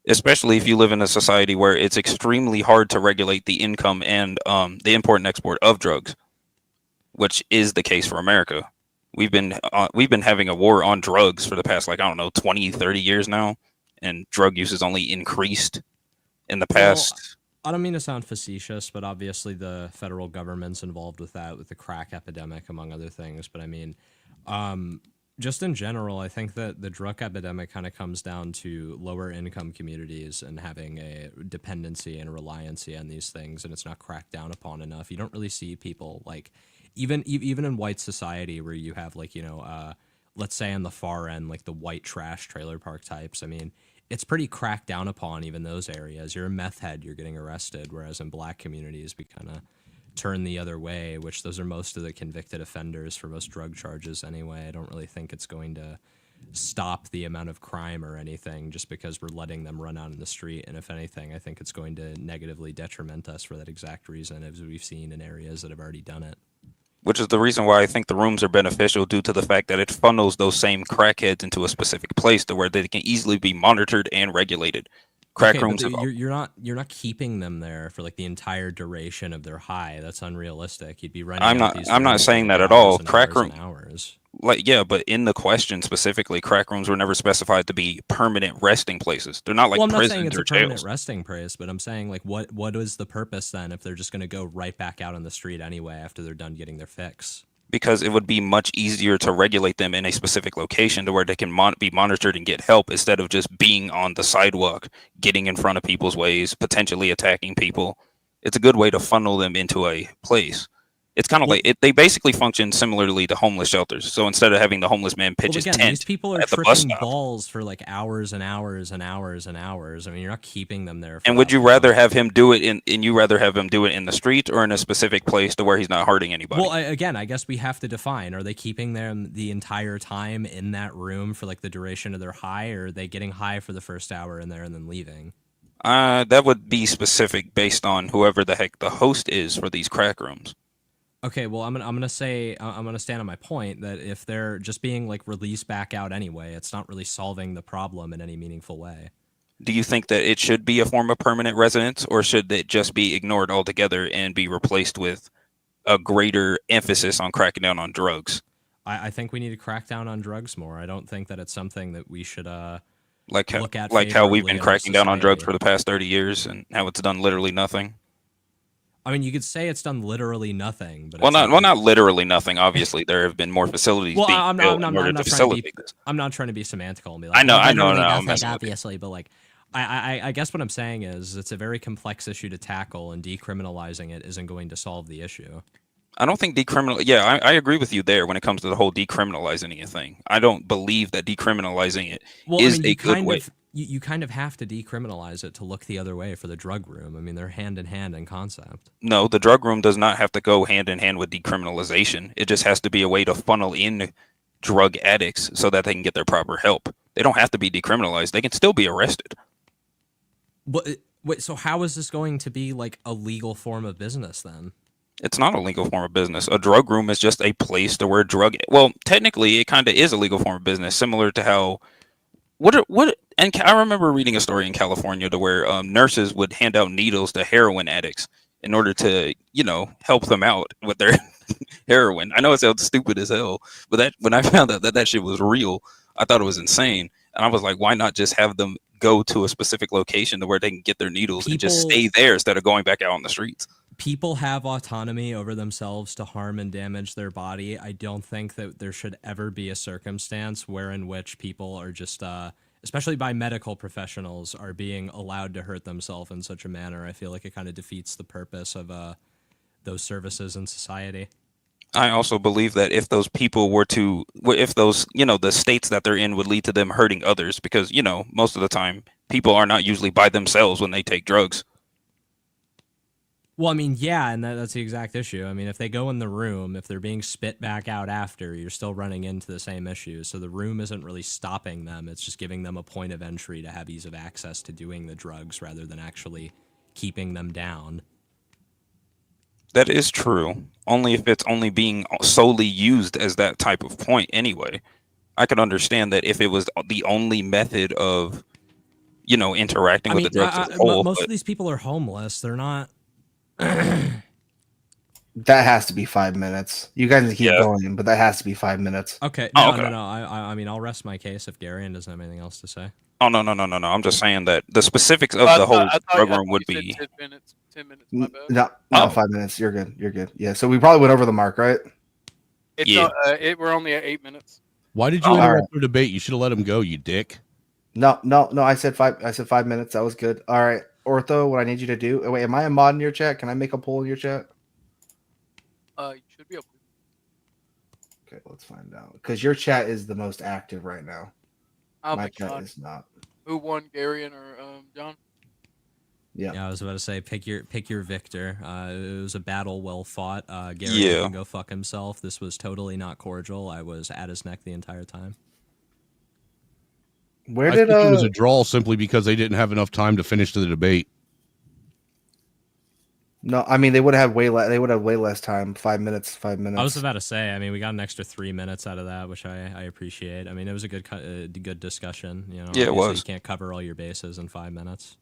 Especially if you live in a society where it's extremely hard to regulate the income and the import and export of drugs, which is the case for America. We've been having a war on drugs for the past, 20, 30 years now, and drug use has only increased in the past. Well, I don't mean to sound facetious, but obviously the federal government's involved with that, with the crack epidemic, among other things. But I mean, just in general, I think that the drug epidemic kind of comes down to lower income communities and having a dependency and a reliancy on these things, and it's not cracked down upon enough. You don't really see people like, even in white society where you have let's say on the far end, like the white trash trailer park types. I mean, it's pretty cracked down upon even those areas. You're a meth head, you're getting arrested, whereas in black communities, we kind of turn the other way, which those are most of the convicted offenders for most drug charges anyway. I don't really think it's going to stop the amount of crime or anything just because we're letting them run out in the street. And if anything, I think it's going to negatively detriment us for that exact reason, as we've seen in areas that have already done it. Which is the reason why I think the rooms are beneficial, due to the fact that it funnels those same crackheads into a specific place to where they can easily be monitored and regulated. Crack Okay, rooms. but you're not keeping them there for like the entire duration of their high. That's unrealistic. You'd be running. I'm not saying that at all. Crack room. Like, yeah, but in the question specifically, crack rooms were never specified to be permanent resting places. They're not like Well, I'm not prisons saying it's or a permanent jails. resting place, but I'm saying like what is the purpose then if they're just going to go right back out on the street anyway after they're done getting their fix? Because it would be much easier to regulate them in a specific location to where they can be monitored and get help instead of just being on the sidewalk, getting in front of people's ways, potentially attacking people. It's a good way to funnel them into a place. It's kind of like they basically function similarly to homeless shelters. So instead of having the homeless man pitch his tent these people are at the bus tripping stop, balls for like hours and hours and hours and hours. I mean, you're not keeping them there. and would you rather have him do it in the street or in a specific place to where he's not hurting anybody? Well, again, I guess we have to define: are they keeping them the entire time in that room for like the duration of their high, or are they getting high for the first hour in there and then leaving? That would be specific based on whoever the heck the host is for these crack rooms. Okay, well, I'm gonna stand on my point that if they're just being like released back out anyway, it's not really solving the problem in any meaningful way. Do you think that it should be a form of permanent residence, or should it just be ignored altogether and be replaced with a greater emphasis on cracking down on drugs? I think we need to crack down on drugs more. I don't think that it's something that we should look at like how we've favorably been in our cracking down on drugs society. for the past 30 years and how it's done literally nothing. I mean, you could say it's done literally nothing, but Not literally nothing. Obviously, there have been more facilities being built in order to facilitate this. I'm not trying to be semantical and be I know, literally no, I'm nothing, messing with you. obviously, but like, I guess what I'm saying is it's a very complex issue to tackle, and decriminalizing it isn't going to solve the issue. I don't think Yeah, I agree with you there when it comes to the whole decriminalizing it thing. I don't believe that decriminalizing it is a good way. You kind of have to decriminalize it to look the other way for the drug room. I mean, they're hand in hand in concept. No, the drug room does not have to go hand in hand with decriminalization. It just has to be a way to funnel in drug addicts so that they can get their proper help. They don't have to be decriminalized. They can still be arrested. But wait, so how is this going to be like a legal form of business then? It's not a legal form of business. A drug room is just a place to where well, technically it kind of is a legal form of business, similar to how and I remember reading a story in California to where nurses would hand out needles to heroin addicts in order to, help them out with their heroin. I know it sounds stupid as hell, but that when I found out that shit was real, I thought it was insane. And I was like, why not just have them go to a specific location to where they can get their needles and just stay there instead of going back out on the streets? People have autonomy over themselves to harm and damage their body. I don't think that there should ever be a circumstance wherein which people are just, especially by medical professionals, are being allowed to hurt themselves in such a manner. I feel like it kind of defeats the purpose of those services in society. I also believe that if those people if those, the states that they're in would lead to them hurting others, because, most of the time people are not usually by themselves when they take drugs. Well, I mean, yeah, and that's the exact issue. I mean, if they go in the room, if they're being spit back out after, you're still running into the same issues. So the room isn't really stopping them. It's just giving them a point of entry to have ease of access to doing the drugs rather than actually keeping them down. That is true. Only if it's only being solely used as that type of point anyway. I could understand that if it was the only method of, interacting with the drugs as a whole. Most of these people are homeless. They're not... That has to be 5 minutes. You guys can keep going, but that has to be 5 minutes. Okay. No. I mean, I'll rest my case if Garion doesn't have anything else to say. Oh, no. I'm just saying that the specifics of the whole program would be... 10 minutes, my bad. No, 5 minutes. You're good. Yeah, so we probably went over the mark, right? We're only at 8 minutes. Why did you interrupt the debate? You should have let him go, you dick. No. I said 5 minutes. That was good. All right. Ortho, what I need you to do. Wait, am I a mod in your chat? Can I make a poll in your chat? You should be able to. Okay, let's find out. Because your chat is the most active right now. My chat is not. Who won, Garion or John? Yeah, I was about to say pick your victor. It was a battle well fought. Garion can go fuck himself. This was totally not cordial. I was at his neck the entire time. I think it was a draw simply because they didn't have enough time to finish the debate. No, I mean they would have way less. They would have way less time. 5 minutes. 5 minutes. I was about to say. I mean, we got an extra 3 minutes out of that, which I appreciate. I mean, it was a good discussion. Yeah, it was. You can't cover all your bases in 5 minutes.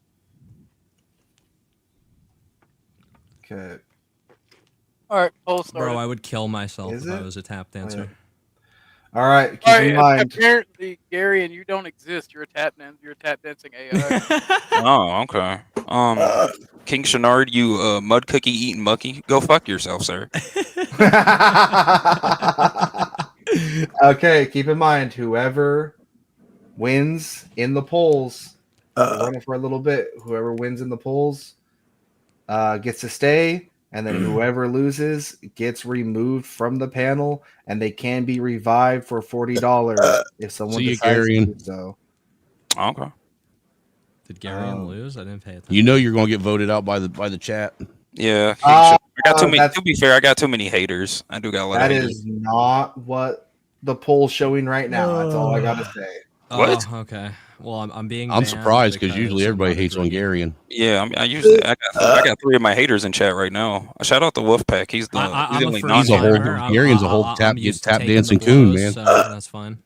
Okay. All right, poll started. Bro, I would kill myself Is if I it? was a tap dancer. All right. Keep All in right, mind. apparently, Gary, and you don't exist. You're a tap dancing AI. Oh, okay. King Shenard, you mud cookie eating mucky, go fuck yourself, sir. Okay. Keep in mind, whoever wins in the polls, we're running for a little bit. Whoever wins in the polls gets to stay, and then whoever loses gets removed from the panel, and they can be revived for $40 if someone See you, decides to Garion. do so. Okay. Did Garion lose? I didn't pay attention. You know you're gonna get voted out by the chat. Yeah. I got too many. To be fair, I got too many haters. I do got a lot That of haters. is not what the poll's showing right now. That's all I gotta say. What? Oh, okay. Well, I'm being. I'm banned surprised because usually I'm everybody not hates on agreeing. Garion. Yeah, I got 3 of my haters in chat right now. Shout out to Wolfpack. He's the I'm a only free He's a whole timer. Garion's a whole I'm used to tap taking the dancing coon, blows, man. so that's fine.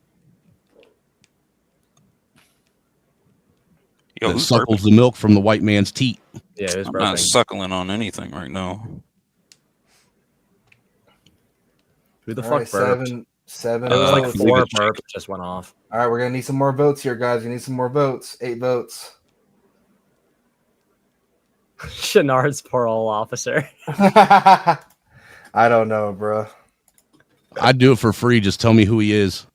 Yo, That who's suckles burping? the milk from the white man's teat. Yeah, who's I'm not burping? suckling on anything right now. Who the All fuck right, burped? seven There was like votes. 4 burps just went off. All right, we're gonna need some more votes here, guys. We need some more votes. 8 votes. Shenard's parole officer. I don't know, bro. I'd do it for free. Just tell me who he is.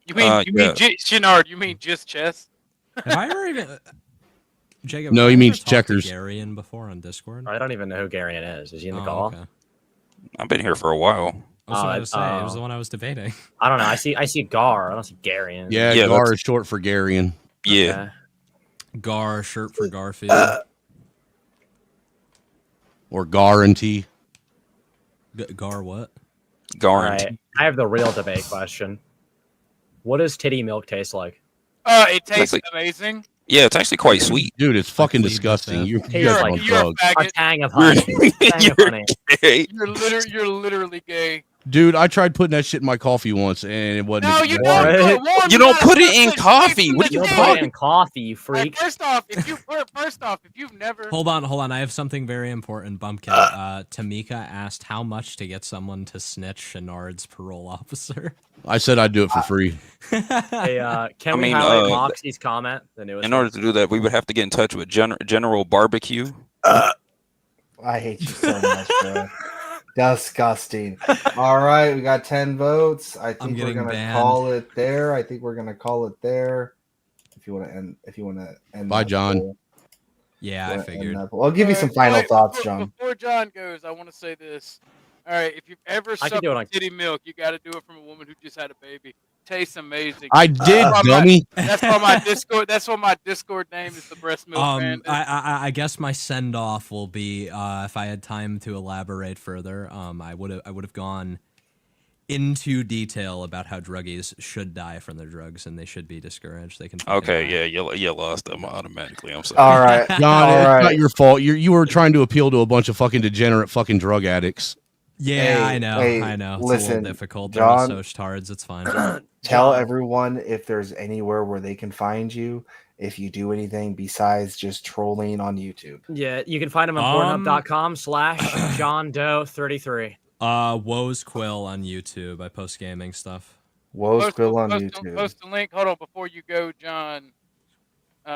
You mean Shenard? You mean just chess? Have I ever even? Jacob, No, have he I means ever talked to checkers. Garion before on Discord? I don't even know who Garion is. Is he in the call? Okay. I've been here for a while. I was about to say, it was the one I was debating. I don't know. I see Gar. I don't see Garion. Yeah, Gar is short for Garion. Yeah. Gar, shirt for Garfield. Or guarantee. Gar what? Guarantee. Right. I have the real debate question. What does titty milk taste like? It tastes amazing. Yeah, it's actually quite sweet. Dude, it's fucking disgusting. You guys are on drugs. A tang of honey. Tang of honey. You're literally gay. Dude, I tried putting that shit in my coffee once, and it wasn't. No, you don't. You don't put it in coffee. What are you Put it talking? in coffee, you freak. First off, if you've never Hold on. I have something very important, Bumpkin. Tamika asked how much to get someone to snitch Shenard's parole officer. I said I'd do it for free. Hey, can we highlight Moxie's comment? The newest In order to do that, we would have to get in touch with General Barbecue. I hate you so much, bro. Disgusting. All right, we got 10 votes. I think we're gonna call it there. If you want to end. Bye, that John. poll. Yeah, I figured. I'll give you some final thoughts, John. Before John goes, I want to say this. All right, if you've ever sucked titty milk, you got to do it from a woman who just had a baby. Tastes amazing. I did, dummy. That's why my Discord. That's why my Discord name is the Breast Milk Bandit. I guess my send off will be if I had time to elaborate further. I would have gone into detail about how druggies should die from their drugs and they should be discouraged. They can. Okay, yeah, you lost them automatically. I'm sorry. All right, John, it's not your fault. You were trying to appeal to a bunch of fucking degenerate fucking drug addicts. Yeah, I know. It's Listen, a little difficult. John, They're all so tards. It's fine. Tell everyone if there's anywhere where they can find you if you do anything besides just trolling on YouTube. Yeah, you can find him on Pornhub.com/John Doe 33. Woes Quill on YouTube. I post gaming stuff. Woes Quill on YouTube. Post a link. Hold on, before you go, John.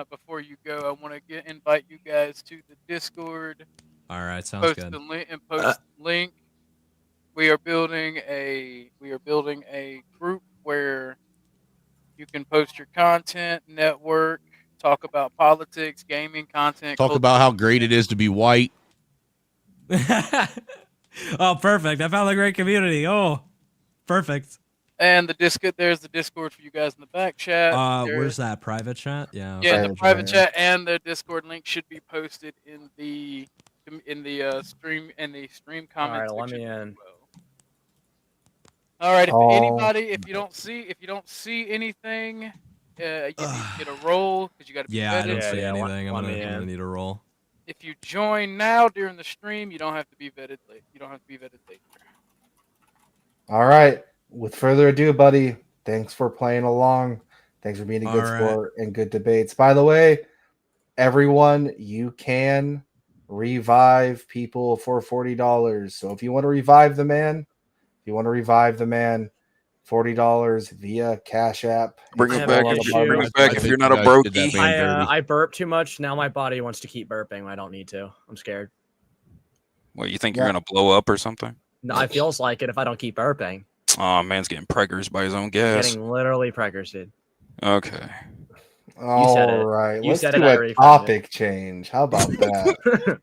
Before you go, I want to invite you guys to the Discord. All right, sounds post good. The link and post the link. We are building a group where you can post your content, network, talk about politics, gaming content. Talk about how great it is to be white. Oh, perfect. I found a great community. Oh, perfect. And there's the Discord for you guys in the back chat. Where's that? Private chat? Yeah. Yeah, the private chat and the Discord link should be posted in the stream comments. All right, let me in. All right, if you don't see anything, you need to get a roll because you got to be vetted. I don't see anything. I'm gonna need a roll. If you join now during the stream, you don't have to be vetted later. All right. With further ado, buddy, thanks for playing along. Thanks for being a good sport and good debates. By the way, everyone, you can revive people for $40. So if you want to revive the man, $40 via Cash App. Bring It's him back all on if the bring bottom. him back if you're not a brokey. I burped too much. Now my body wants to keep burping. I don't need to. I'm scared. What, you think you're gonna blow up or something? No, it feels like it if I don't keep burping. Oh, man's getting preggers by his own gas. Getting literally preggers, dude. Okay. All right, You let's said do it, I a reframed it. topic change. How about that?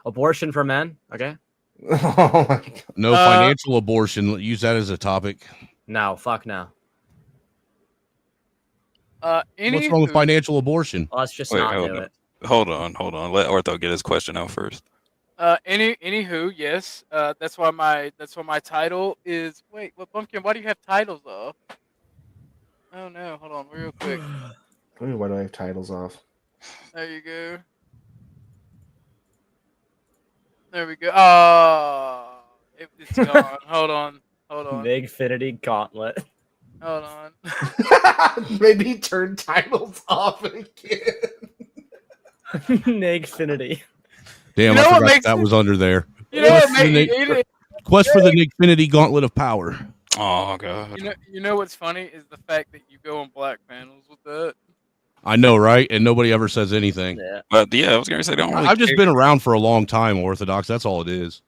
Abortion for men. Okay. Oh my God. No financial abortion. Use that as a topic. No, fuck no. What's wrong with financial abortion? Let's just Wait, not hold do on. it. Hold on. Let Ortho get his question out first. Anywho, yes. That's why my title is. Wait, what, Bumpkin? Why do you have titles off? Oh no, hold on, real quick. Ooh, why do I have titles off? There you go. There we go. Oh, it's gone. Hold on. Bigfinity Gauntlet. Hold on. Maybe turn titles off again. Nigfinity. Damn, You know I what forgot makes that it- was under there. You know what makes Quest for the Nigfinity Gauntlet of Power. Oh god. You know what's funny is the fact that you go on black panels with that. I know, right? And nobody ever says anything. Yeah. But yeah, I was gonna say, don't really I've just care. been around for a long time, Orthodox. That's all it is.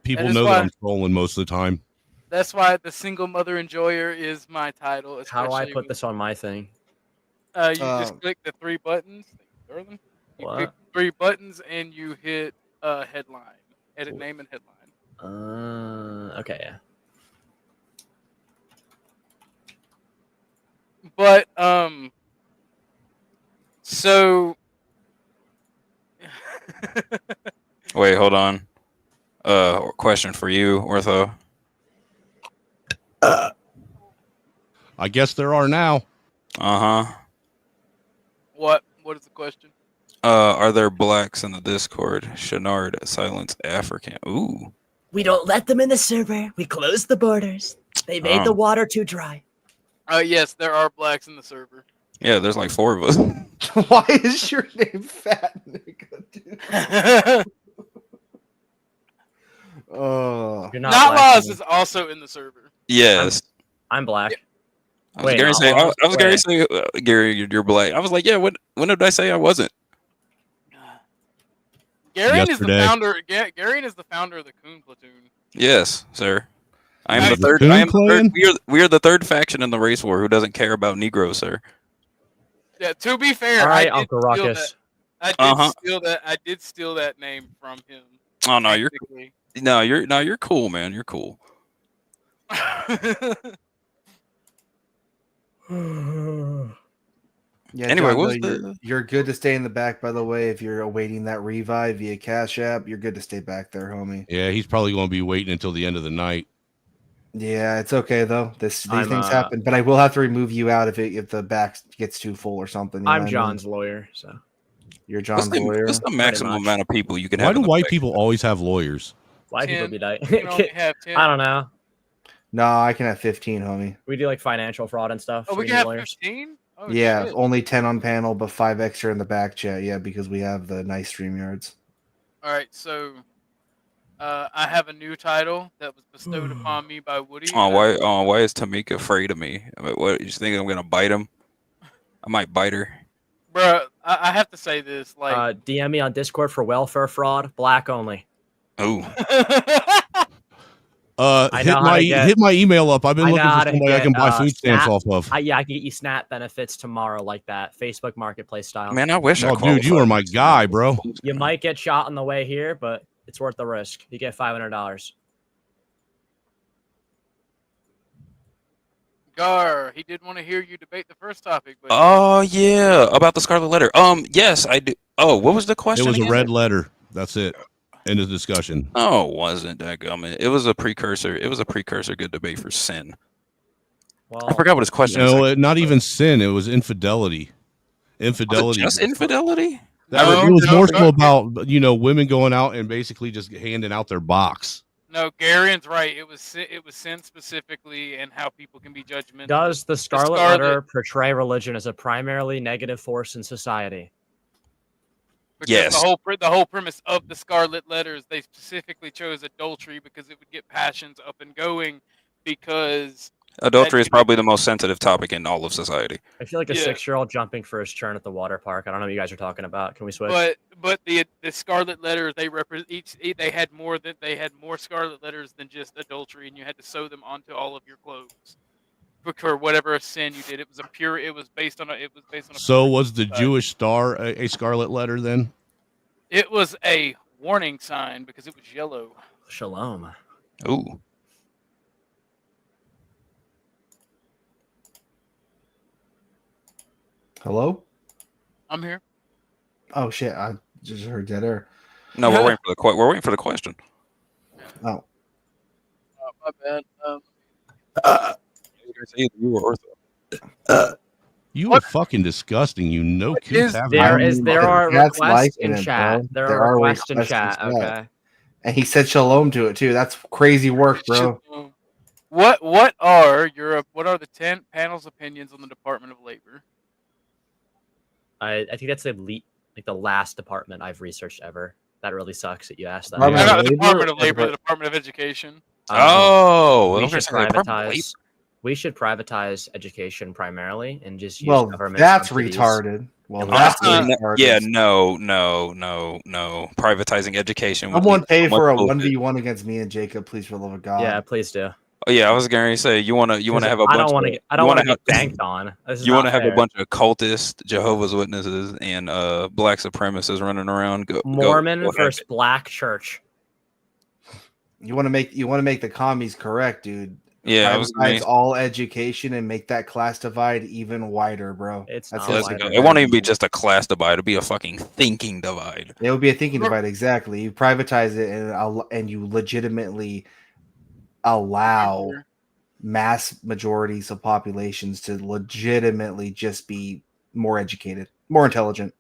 People That is know why- that I'm trolling most of the time. That's why the single mother enjoyer is my title. How do I especially put this on my thing? You just click the three buttons. Darling. You click What? 3 buttons and you hit headline, edit name and headline. Okay, yeah. But so Wait, hold on. Question for you, Ortho. I guess there are now. Uh-huh. what is the question? Are there blacks in the Discord? Shenard, silence African. Ooh. We don't let them in the server. We close the borders. They made the Oh. water too dry. Yes, there are blacks in the server. Yeah, there's like 4 of us. Why is your name Fat Nigga, dude? Oh, You're Not black, Laws dude. is also in the server. Yes. I'm black. I was gonna say, Gary, you're black. I was like, yeah. When did I say I wasn't? Garion is the Yesterday. founder. Garion is the founder of the Coon Platoon. Yes, sir. I am Hey, the third. Coon I am the Clan? third we are the third faction in the race war who doesn't care about Negroes, sir. Yeah. To be fair, All right, I did Uncle steal Ruckus. that. I did steal that name from him. Oh no, you're technically. you're cool, man. You're cool. yeah. Anyway, John what was Doe, the- you're good to stay in the back. By the way, if you're awaiting that revive via Cash App, you're good to stay back there, homie. Yeah, he's probably going to be waiting until the end of the night. Yeah, it's okay though. These I'm, things happen, but I will have to remove you out if the back gets too full or something. you know what I I'm mean? John's lawyer, so. You're John's What's lawyer. the maximum much. amount of people you can Why have? do in the white faction? people always have lawyers? White people 10. be dying. You can only have 10. I don't know. No, I can have 15, homie. We do like financial fraud and stuff. Oh, we need can have lawyers. 15. Oh, Yeah, shit. only 10 on panel, but 5 extra in the back chat. Yeah, because we have the nice StreamYards. All right, so I have a new title that was bestowed upon me by Woody. Why is Tamika afraid of me? I mean, what you think I'm gonna bite him? I might bite her. Bruh, I have to say this. Like, DM me on Discord for welfare fraud, black only. Ooh. I know Hit how my to get- hit my email up. I've been I know looking how for to somebody I get, can buy food stamps SNAP. off of. Yeah, I can get you SNAP benefits tomorrow like that. Facebook Marketplace style. Man, I wish I Oh, dude, you are my guy, bro. You might get shot on the way here, but it's worth the risk. You get $500. Gar, he did want to hear you debate the first topic, but Oh yeah, about the Scarlet Letter. Yes, I do. Oh, what was the It question? was a again? red letter. That's it. End of discussion. No, it wasn't that gummit. It was a precursor. It was a precursor good debate for sin. I forgot what his question No, was. not even sin. It was infidelity. Infidelity. Just infidelity? It was more so about women going out and basically just handing out their box. no, Garion's right. It was sin specifically, and how people can be judgmental. Does the Scarlet Letter portray religion as a primarily negative force in society? Because Yes. the whole premise of the Scarlet Letters, they specifically chose adultery because it would get passions up and going. Because Adultery is probably the most sensitive topic in all of society. I feel like a Yeah. 6-year-old jumping for his turn at the water park. I don't know what you guys are talking about. Can we switch? But the Scarlet Letters, they they had more Scarlet Letters than just adultery, and you had to sew them onto all of your clothes for whatever sin you did. It was based on a So was the Jewish star a scarlet letter then? It was a warning sign because it was yellow. Shalom. Ooh. Hello? I'm here. Oh shit! I just heard dead air. No, we're waiting for the we're waiting for the question. Oh. My bad. You were ortho. You are fucking disgusting. You know, kids have There are That's requests liking in it, chat. bro. There are requests in requests chat. Okay. And he said shalom to it too. That's crazy work, bro. What are the 10 panel's opinions on the Department of Labor? I think that's the last department I've researched ever. That really sucks that you asked that. Not the Department of Labor, the Department of Education. We should privatize. We should privatize education primarily and just use government. That's subsidies. retarded. Well, And that's retarded. Yeah, no. Privatizing education. would Someone lead pay so much for a bullshit. 1v1 against me and Jacob, please, for the love of God. Yeah, please do. Oh yeah, I was going to say you want to have a bunch. I don't want to get banked on. You want to have a bunch of cultists, Jehovah's Witnesses, and black supremacists running around. Mormon versus Black Church. You want to make the commies correct, dude. Yeah, I was privatize all education and make that class divide even wider, bro. It's That's it won't even be just a class divide; it'll be a fucking thinking divide. It will be a thinking divide, exactly. You privatize it and you legitimately allow mass majorities of populations to legitimately just be more educated, more intelligent.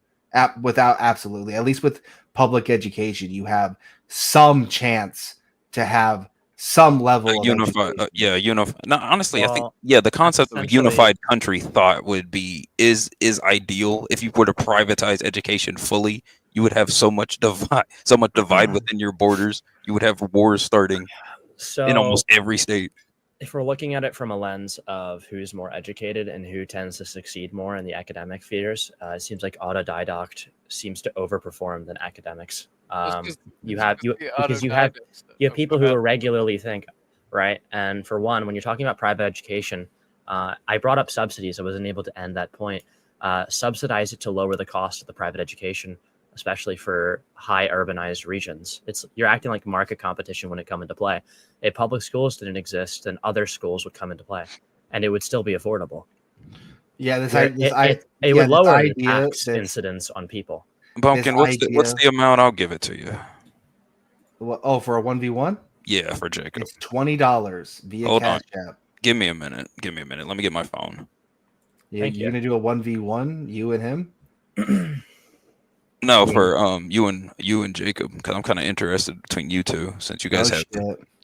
Without absolutely, at least with public education, you have some chance to have some level of unified. No, honestly, I think Well, the concept of a essentially- unified country thought would be is ideal. If you were to privatize education fully, you would have so much divide within your borders. You would have wars starting in almost every state. If we're looking at it from a lens of who's more educated and who tends to succeed more in the academic spheres, it seems like autodidact seems to overperform than academics. You have people who regularly think, right? And for one, when you're talking about private education, I brought up subsidies. I wasn't able to end that point. Subsidize it to lower the cost of the private education, especially for high urbanized regions. You're acting like market competition when it come into play. If public schools didn't exist, then other schools would come into play, and it would still be affordable. Yeah, it would lower the tax incidence on people. Bumpkin, what's the amount? I'll give it to you. For a 1v1? Yeah, for Jacob. It's $20 via Hold Cash on. App. Give me a minute. Let me get my phone. You're gonna do a 1v1, you and him? No, for you and Jacob, because I'm kind of interested between you two, since you guys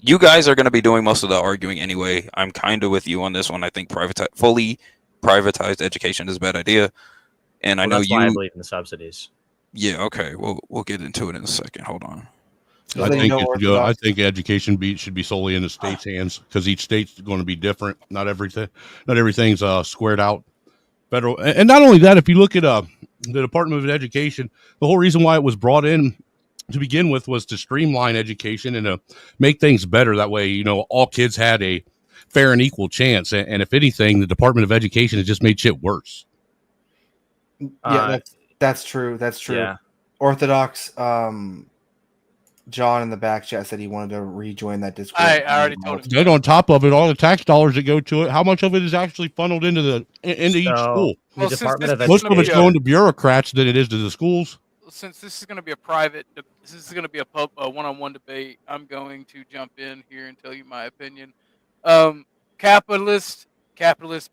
you guys are going to be doing most of the arguing anyway. I'm kind of with you on this one. I think fully privatized education is a bad idea, and I know that's why I believe in the subsidies. Yeah, okay. We'll get into it in a second. Hold on. I think education should be solely in the state's hands because each state's going to be different. Not everything's squared out. Federal, and not only that, if you look at the Department of Education, the whole reason why it was brought in to begin with was to streamline education and to make things better. That way, all kids had a fair and equal chance. And if anything, the Department of Education has just made shit worse. Yeah, that's true. That's true. Yeah. Orthodox, John in the back chat said he wanted to rejoin that Discord. I already told him. Then on top of it, all the tax dollars that go to it, how much of it is actually funneled into each school? Most of it's going to bureaucrats than it is to the schools. Since this is going to be a one-on-one debate, I'm going to jump in here and tell you my opinion. Capitalists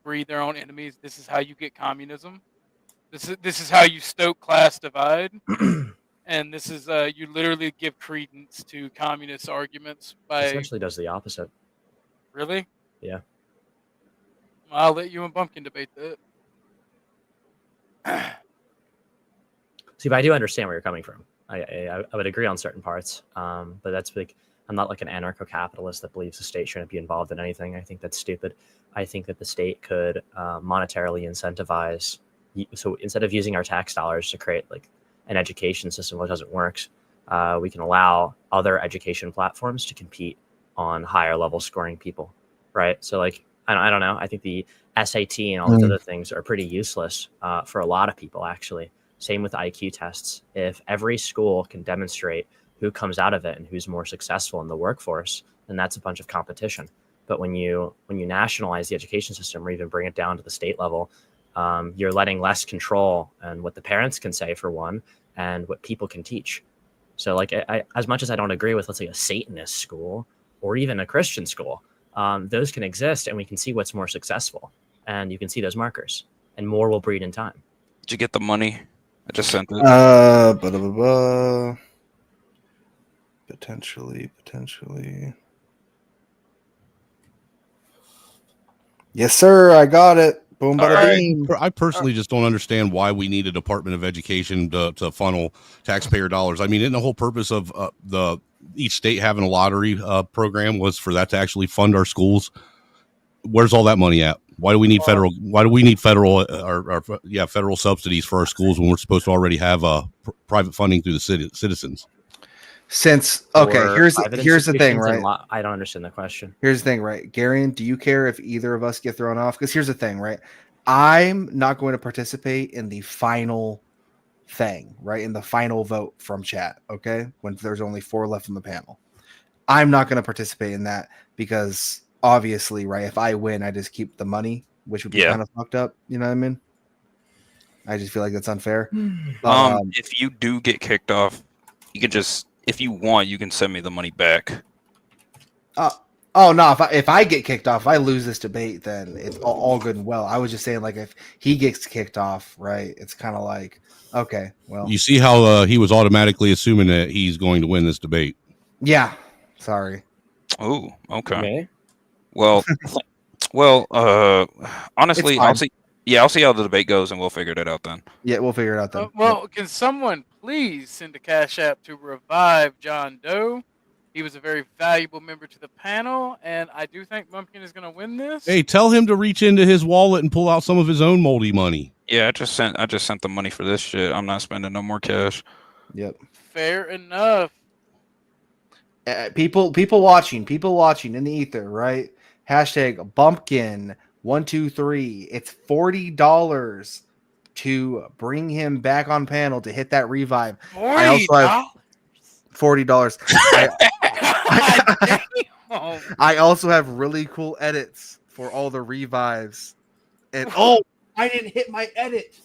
breed their own enemies. This is how you get communism. This is how you stoke class divide. And this is you literally give credence to communist arguments by Essentially does the opposite. Really? Yeah. I'll let you and Bumpkin debate that. See, but I do understand where you're coming from. I would agree on certain parts, but that's like I'm not like an anarcho-capitalist that believes the state shouldn't be involved in anything. I think that's stupid. I think that the state could monetarily incentivize. So instead of using our tax dollars to create like an education system which doesn't work, we can allow other education platforms to compete on higher level scoring people, right? So like I don't know. I think the SAT and all these other things are pretty useless for a lot of people actually. Same with IQ tests. If every school can demonstrate who comes out of it and who's more successful in the workforce, then that's a bunch of competition. But when you nationalize the education system or even bring it down to the state level, you're letting less control and what the parents can say for one, and what people can teach. So like I as much as I don't agree with, let's say, a Satanist school or even a Christian school, those can exist and we can see what's more successful and you can see those markers and more will breed in time. Did you get the money? I just sent it. Potentially. Yes, sir. I got it. Boom, bada bing. I personally just don't understand why we need a Department of Education to funnel taxpayer dollars. I mean, isn't the whole purpose of each state having a lottery program was for that to actually fund our schools? Where's all that money at? Why do we need federal? Why do we need federal federal subsidies for our schools when we're supposed to already have private funding through the citizens? Since here's the thing, right? I don't understand the question. Here's the thing, right? Garion, do you care if either of us get thrown off? Because here's the thing, right? I'm not going to participate in the final thing, right? In the final vote from chat, okay? When there's only 4 left on the panel. I'm not going to participate in that because obviously, right, if I win, I just keep the money, which would be kind of fucked up. You know what I mean? I just feel like that's unfair. But, if you do get kicked off, you can just, if you want, you can send me the money back. Oh no! If I get kicked off, if I lose this debate, then it's all good and well. I was just saying, like, if he gets kicked off, right? It's kind of like, okay, well, You see how he was automatically assuming that he's going to win this debate. yeah. Sorry. Oh, okay. Me? Well, honestly, I'll see. Yeah, I'll see how the debate goes, and we'll figure that out then. Yeah, we'll figure it out then. Well, can someone please send a cash app to revive John Doe? He was a very valuable member to the panel, and I do think Bumpkin is going to win this. Hey, tell him to reach into his wallet and pull out some of his own moldy money. Yeah, I just sent the money for this shit. I'm not spending no more cash. Yep. Fair enough. People watching in the ether, right? Hashtag Bumpkin 123. It's $40 to bring him back on panel to hit that revive. I also have $40. I also have really cool edits for all the revives. And I didn't hit my edit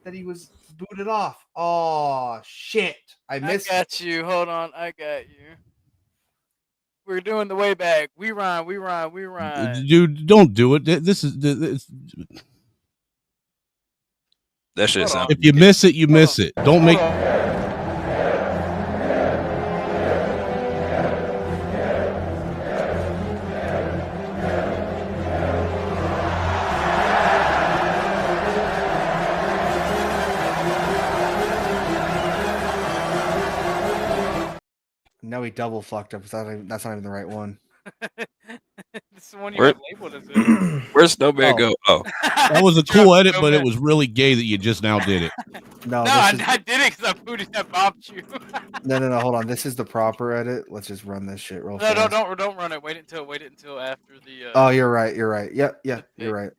that he was booted off. Oh shit. I missed got you. Hold on, I got you. We're doing the way back. We rhyme. Dude, don't do it. This is that shit sounds. If you miss it, you miss it. Don't make. No, he double fucked up. That's not even the right one. This is the one you have labeled as it. Where's Snowman go? Oh, that was a cool edit, but it was really gay that you just now did it. No, I did it because I booted that bombed you. No. Hold on. This is the proper edit. Let's just run this shit real fast. No, don't run it. Wait it until after the. Oh, you're right. Yep, you're right.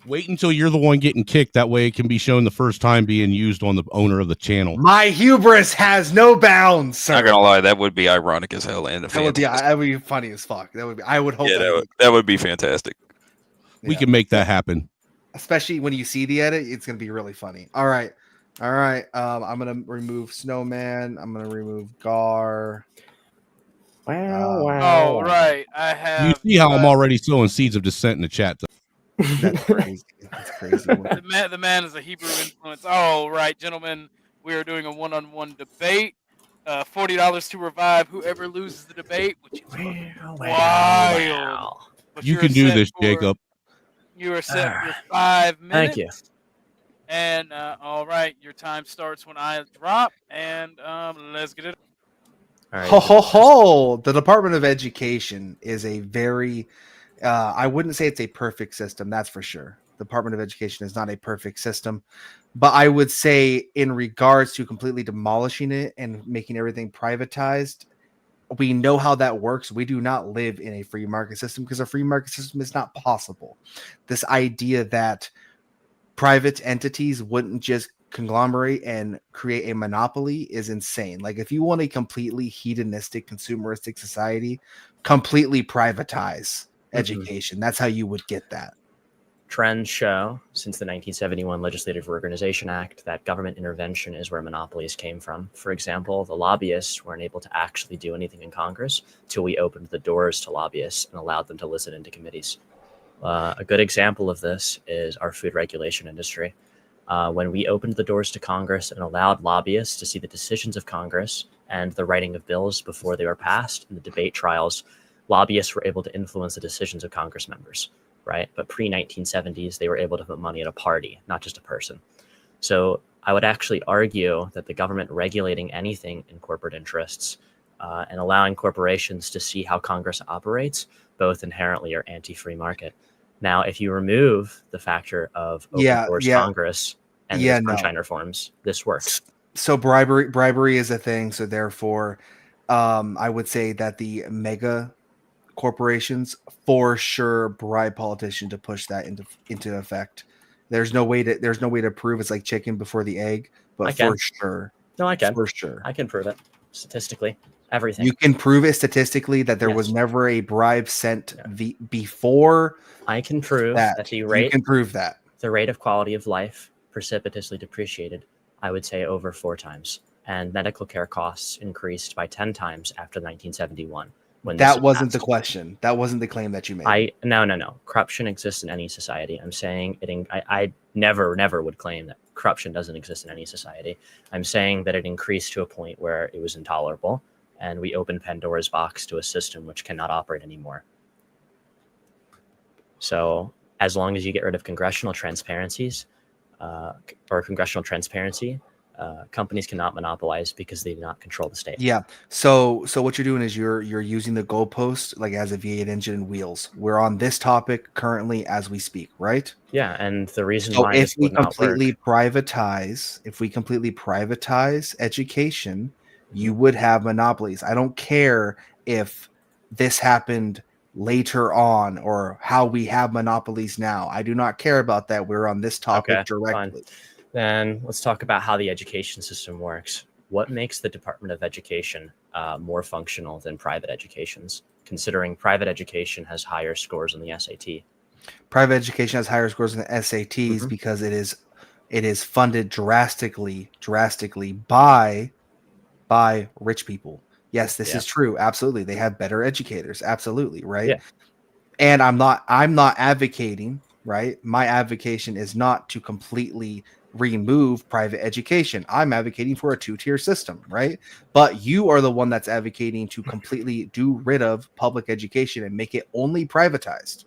Wait until you're the one getting kicked. That way it can be shown the first time being used on the owner of the channel. My hubris has no bounds, sir. Not gonna lie, that would be ironic as hell, and that would be funny as fuck. That would be. I would hope. Yeah, that would be fantastic. We can make that happen. Especially when you see the edit, it's gonna be really funny. All right. I'm gonna remove Snowman. I'm gonna remove Gar. Wow. Right. I have. You see how I'm already sowing seeds of dissent in the chat. That's crazy. That's crazy. The man is a Hebrew influence. All right, gentlemen, we are doing a one-on-one debate. $40 to revive whoever loses the debate, which is wild. But You can do this, Jacob. You are set for 5 minutes. Thank you. And all right, your time starts when I drop, and let's get it. All right. Ho ho ho! The Department of Education is a very, I wouldn't say it's a perfect system. That's for sure. The Department of Education is not a perfect system, but I would say in regards to completely demolishing it and making everything privatized, we know how that works. We do not live in a free market system because a free market system is not possible. This idea that private entities wouldn't just conglomerate and create a monopoly is insane. Like, if you want a completely hedonistic, consumeristic society, completely privatize education. That's how you would get that. Trends show, since the 1971 Legislative Reorganization Act, that government intervention is where monopolies came from. For example, the lobbyists weren't able to actually do anything in Congress till we opened the doors to lobbyists and allowed them to listen into committees. A good example of this is our food regulation industry. When we opened the doors to Congress and allowed lobbyists to see the decisions of Congress and the writing of bills before they were passed in the debate trials, lobbyists were able to influence the decisions of Congress members, right? But pre-1970s, they were able to put money in a party, not just a person. So I would actually argue that the government regulating anything in corporate interests and allowing corporations to see how Congress operates, both inherently are anti-free market. Now, if you remove the factor of open source Congress and the sunshine reforms, this works. So bribery is a thing. So therefore, I would say that the mega corporations for sure bribe politicians to push that into effect. There's no way to prove it's like chicken before the egg, but for sure. No, I can. For sure. I can prove it statistically. Everything. You can prove it statistically that there was never a bribe sent before. I can prove that the rate. You can prove that the rate of quality of life precipitously depreciated. I would say over 4 times, and medical care costs increased by 10 times after 1971. When that wasn't the question. That wasn't the claim that you made. No. Corruption exists in any society. I'm saying I never would claim that corruption doesn't exist in any society. I'm saying that it increased to a point where it was intolerable, and we opened Pandora's box to a system which cannot operate anymore. So as long as you get rid of congressional transparencies or congressional transparency, companies cannot monopolize because they do not control the state. Yeah. So what you're doing is you're using the goalpost like as a V8 engine and wheels. We're on this topic currently as we speak, right? Yeah, and the reason so why if this we would not completely work, privatize education, you would have monopolies. I don't care if this happened later on or how we have monopolies now. I do not care about that. We're on this topic directly. Fine. Then let's talk about how the education system works. What makes the Department of Education more functional than private educations, considering private education has higher scores on the SAT? Private education has higher scores on the SATs because it is funded drastically by rich people. Yes, this is true. Absolutely. They have better educators. Absolutely. Right. Yeah. And I'm not advocating, right? My advocation is not to completely remove private education. I'm advocating for a 2-tier system, right? But you are the one that's advocating to completely do rid of public education and make it only privatized.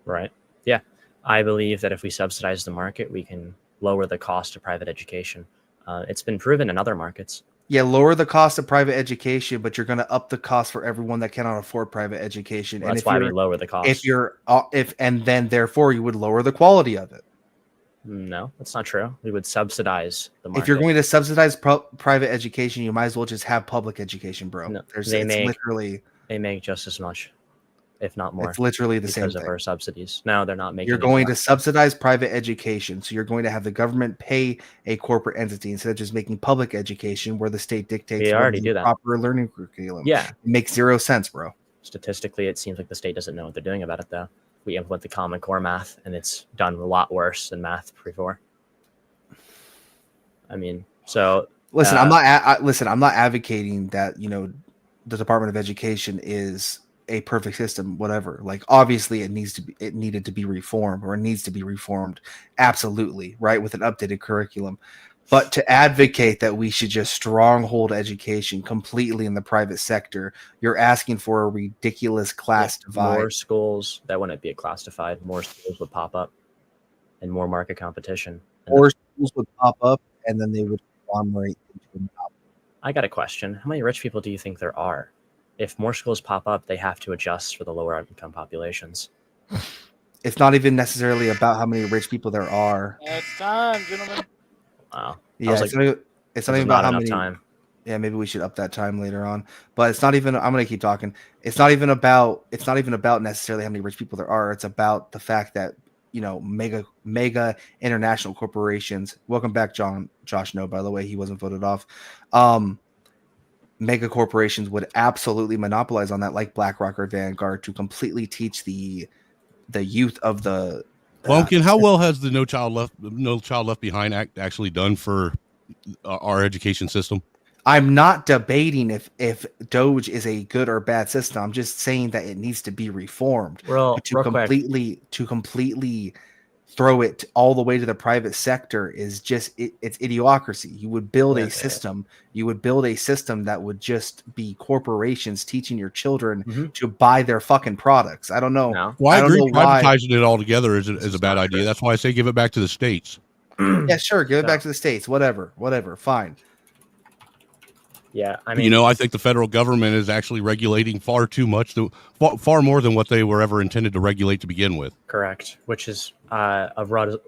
Right. Yeah. I believe that if we subsidize the market, we can lower the cost of private education. It's been proven in other markets. Yeah, lower the cost of private education, but you're going to up the cost for everyone that cannot afford private education. Well, that's why we lower the cost. And then therefore you would lower the quality of it. No, that's not true. We would subsidize the market. If you're going to subsidize private education, you might as well just have public education, bro. No, they make just as much, if not more. It's literally the same thing. Because of our subsidies. No, they're not making. You're going to subsidize private education, so you're going to have the government pay a corporate entity instead of just making public education where the state dictates we already do that. Proper learning curriculum. Yeah, it makes zero sense, bro. Statistically, it seems like the state doesn't know what they're doing about it, though. We implement the Common Core math, and it's done a lot worse than math before. I mean, so listen, I'm not advocating that the Department of Education is a perfect system, whatever. Like, obviously it needed to be reformed, or it needs to be reformed. Absolutely. Right. With an updated curriculum. But to advocate that we should just stronghold education completely in the private sector, you're asking for a ridiculous class divide. More schools, that wouldn't be a class divide. More schools would pop up and more market competition. Or schools would pop up, and then they would conglomerate into a monopoly. I got a question. How many rich people do you think there are? If more schools pop up, they have to adjust for the lower income populations. It's not even necessarily about how many rich people there are. It's time, gentlemen. Wow. Yeah, it's not even about how many. Time. Yeah, maybe we should up that time later on. But it's not even. I'm gonna keep talking. It's not even about necessarily how many rich people there are. It's about the fact that mega international corporations. Welcome back, Josh. No, by the way, he wasn't voted off. Mega corporations would absolutely monopolize on that, like BlackRock or Vanguard, to completely teach the youth of the. Bumpkin, how well has the No Child Left Behind Act actually done for our education system? I'm not debating if Doge is a good or bad system. I'm just saying that it needs to be reformed to completely throw it all the way to the private sector is just it's idiocracy. You would build a system. You would build a system that would just be corporations teaching your children to buy their fucking products. I don't know. Well, I agree. Don't know why. Privatizing it all together is a bad idea. That's why I say give it back to the states. Yeah, sure. Give it back to the states. Whatever. Fine. Yeah, I mean, I think the federal government is actually regulating far too much, far more than what they were ever intended to regulate to begin with. Correct, which is a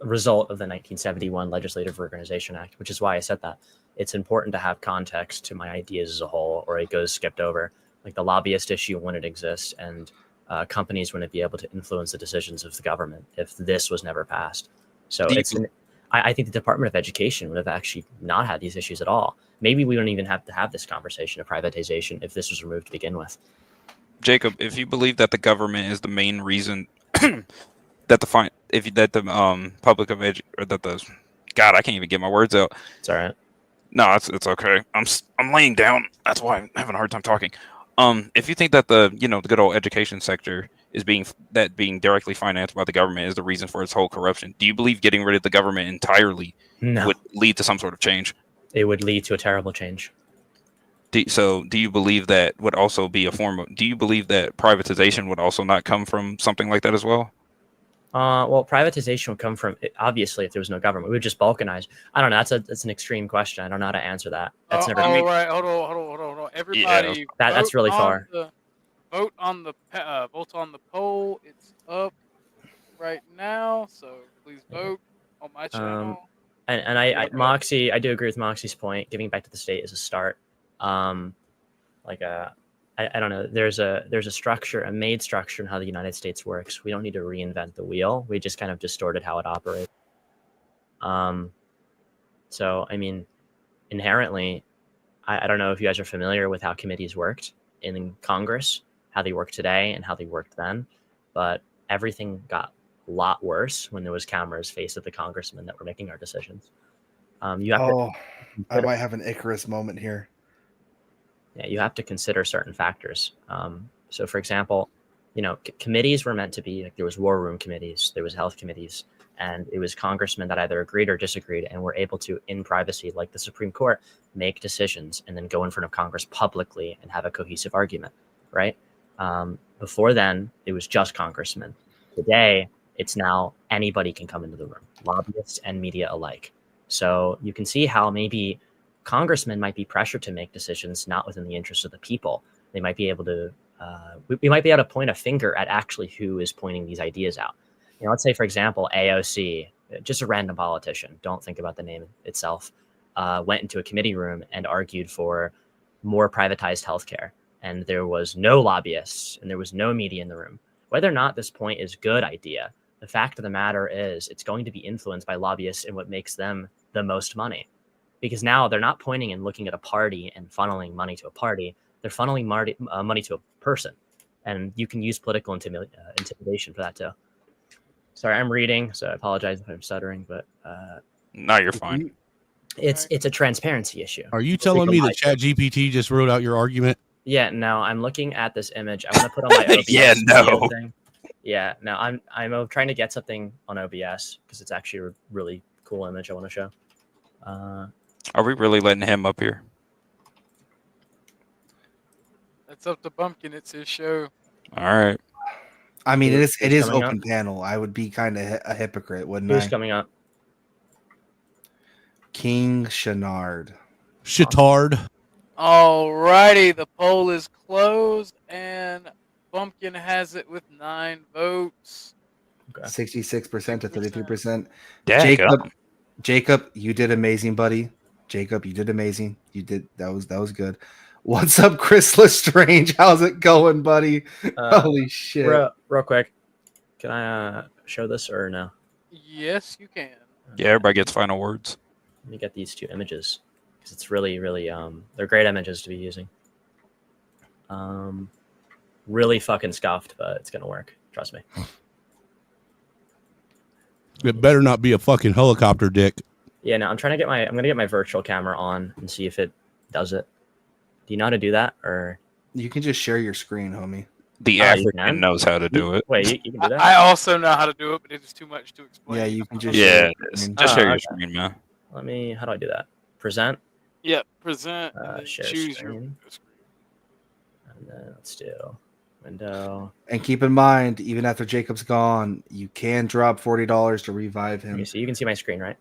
result of the 1971 Legislative Organization Act, which is why I said that. It's important to have context to my ideas as a whole, or it goes skipped over. Like the lobbyist issue wouldn't exist, and companies wouldn't be able to influence the decisions of the government if this was never passed. So I think the Department of Education would have actually not had these issues at all. Maybe we don't even have to have this conversation of privatization if this was removed to begin with. Jacob, if you believe that the government is the main reason that the public of or that the God, I can't even get my words out. It's all right. No, it's okay. I'm laying down. That's why I'm having a hard time talking. If you think that the good old education sector is being directly financed by the government is the reason for its whole corruption, do you believe getting rid of the government entirely would lead to some sort of change? It would lead to a terrible change. Do you believe that would also be a form of? Do you believe that privatization would also not come from something like that as well? Well, privatization would come from obviously if there was no government, we would just balkanize. I don't know. That's an extreme question. I don't know how to answer that. That's never. All right, hold on. Everybody, that's really far. Vote on the poll. It's up right now, so please vote on my channel. And Moxie, I do agree with Moxie's point. Giving back to the state is a start. I don't know. There's a structure, a made structure in how the United States works. We don't need to reinvent the wheel. We just kind of distorted how it operates. So I mean, inherently, I don't know if you guys are familiar with how committees worked in Congress, how they work today and how they worked then, but everything got a lot worse when there was cameras faced at the congressmen that were making our decisions. I might have an Icarus moment here. Yeah, you have to consider certain factors. So, for example, committees were meant to be like there was war room committees, there was health committees, and it was congressmen that either agreed or disagreed and were able to, in privacy, like the Supreme Court, make decisions and then go in front of Congress publicly and have a cohesive argument, right? Before then, it was just congressmen. Today, it's now anybody can come into the room, lobbyists and media alike. So you can see how maybe congressmen might be pressured to make decisions not within the interest of the people. They might be able to, we might be able to point a finger at actually who is pointing these ideas out. Let's say, for example, AOC, just a random politician, don't think about the name itself, went into a committee room and argued for more privatized healthcare. And there was no lobbyists and there was no media in the room. Whether or not this point is a good idea, the fact of the matter is it's going to be influenced by lobbyists and what makes them the most money. Because now they're not pointing and looking at a party and funneling money to a party. They're funneling money to a person. And you can use political intimidation for that too. Sorry, I'm reading, so I apologize if I'm stuttering, but... No, you're fine. It's a transparency issue. Are you telling me that ChatGPT just wrote out your argument? Yeah, no, I'm looking at this image. I want to put on my OBS Yeah, no. thing. Yeah, no, I'm trying to get something on OBS because it's actually a really cool image I want to show. Are we really letting him up here? That's up to Bumpkin. It's his show. All right. I mean, it is open up? panel. I would be kind of a hypocrite, wouldn't Who's I? coming up? King Shenard. Shitard. Alrighty, the poll is closed, and Bumpkin has it with 9 votes. 66% to 33%. Daggum. Jacob, you did amazing, buddy. Jacob, you did amazing. You did that was good. What's up, Chris Lestrange? How's it going, buddy? Holy shit. Real quick, can I show this or no? Yes, you can. Yeah, everybody gets final words. Let me get these 2 images because it's really, really they're great images to be using. Really fucking scuffed, but it's gonna work. Trust me. It better not be a fucking helicopter dick. Yeah, no, I'm gonna get my virtual camera on and see if it does it. Do you know how to do that, or you can just share your screen, homie? The African knows how to do it. Wait, you can do that? I also know how to do it, but it is too much to explain. Yeah, you can just Yeah, just share your okay. screen, man. Let me. How do I do that? Present. Yep, present. And then Share choose screen. And then let's do window. And keep in mind, even after Jacob's gone, you can drop $40 to revive him. So you can see my screen, right?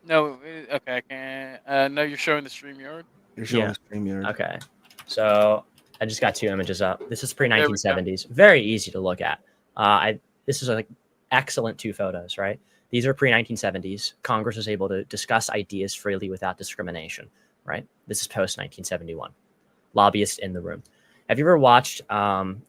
No, okay, I can't. No, you're showing the StreamYard. You're showing the StreamYard. Okay, so I just got 2 images up. This is pre-1970s. Very easy to look at. This is like excellent 2 photos, right? These are pre-1970s. Congress was able to discuss ideas freely without discrimination, right? This is post-1971. Lobbyists in the room. Have you ever watched,